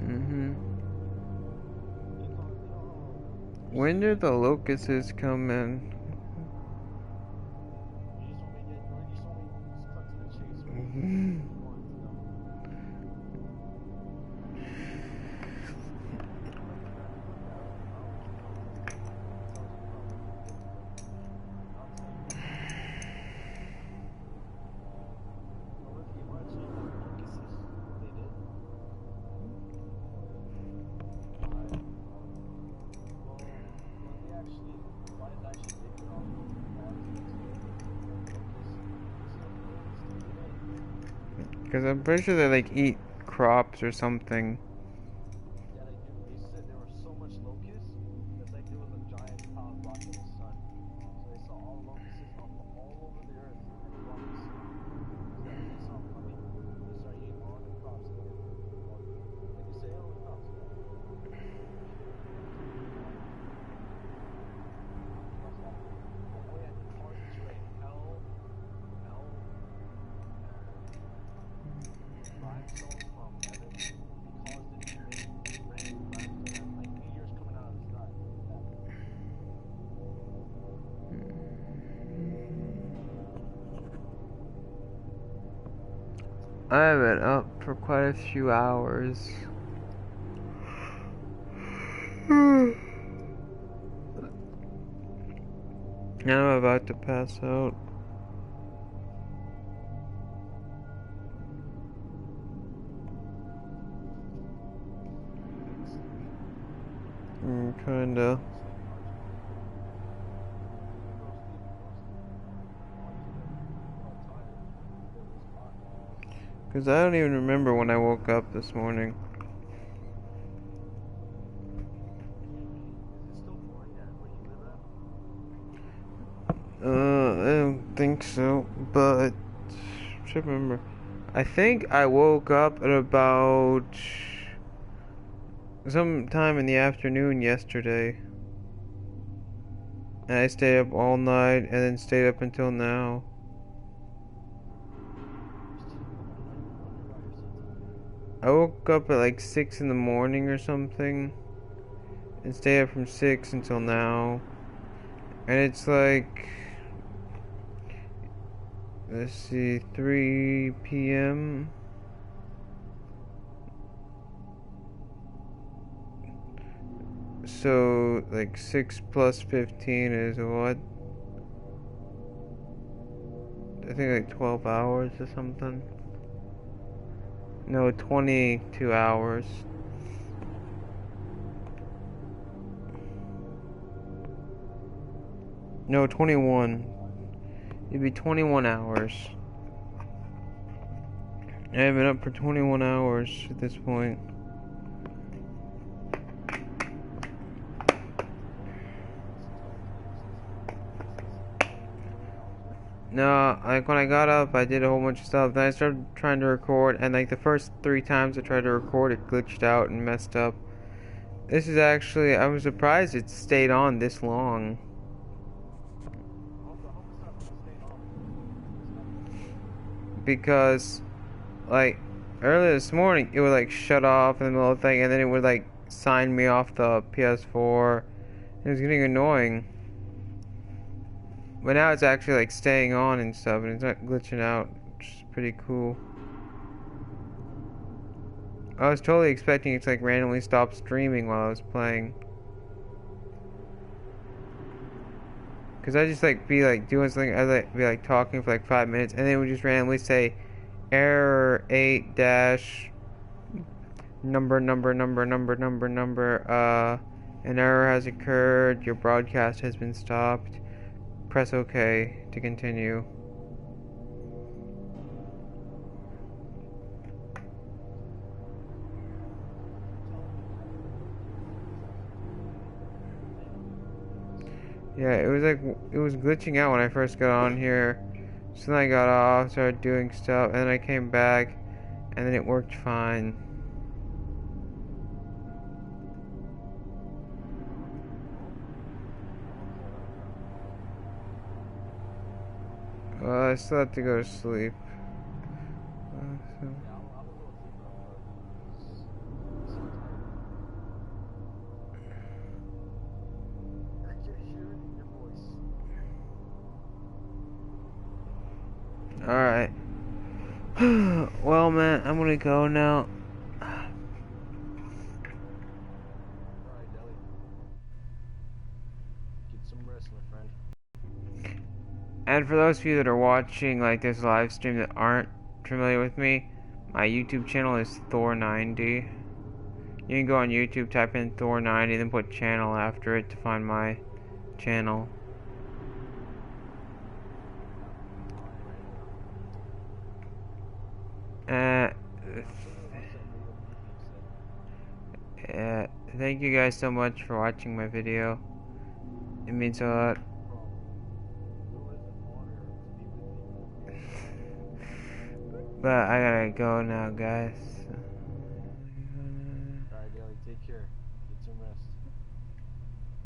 Mm-hmm. When did the locusts come in? Because I'm pretty sure they like eat crops or something. Yeah, they do. They said there were so much locusts that like there was a giant cloud blocking the sun. So they saw all the locusts all over the earth and it blocked the sun. So that when they saw them coming, they started eating all the crops that were well, they can say all the crops, yeah. What's that? Oh yeah, it caused it to rain. Limestone from heaven. It caused it to rain limestone and like meteors coming out of the sky. Yeah. I've been up for quite a few hours. Now I'm about to pass out. Kinda. Because I don't even remember when I woke up this morning. Is it still pouring at where you live at? I don't think so, but I should remember. I think I woke up at about sometime in the afternoon yesterday. And I stayed up all night and then stayed up until now. I woke up at like 6 in the morning or something. And stayed up from 6 until now. And it's like, let's see, 3 p.m. So, like 6 plus 15 is what? I think like 12 hours or something. No, 22 hours. No, 21. It'd be 21 hours. I've been up for 21 hours at this point. No, like when I got up, I did a whole bunch of stuff. Then I started trying to record, and like the first 3 times I tried to record, it glitched out and messed up. This is actually, I was surprised it stayed on this long. Because, like, earlier this morning, it would like shut off in the middle of the thing, and then it would like sign me off the PS4. It was getting annoying. But now it's actually like staying on and stuff, and it's not glitching out, which is pretty cool. I was totally expecting it to like randomly stop streaming while I was playing. Cause I just like be like doing something, I'd like be like talking for like 5 minutes, and then it would just randomly say error 8 dash number, an error has occurred, your broadcast has been stopped. Press OK to continue. Yeah, it was like, it was glitching out when I first got on here. So then I got off, started doing stuff, and then I came back, and then it worked fine. Well, I still have to go to sleep. So. Alright. Well, man, I'm gonna go now. Alright, Deli. Get some rest, my friend. And for those of you that are watching like this live stream that aren't familiar with me, my YouTube channel is Thor90. You can go on YouTube, type in Thor90, then put channel after it to find my channel. And Thank you guys so much for watching my video. It means a lot. But I gotta go now, guys. Alright, Daly, take care. Get some rest.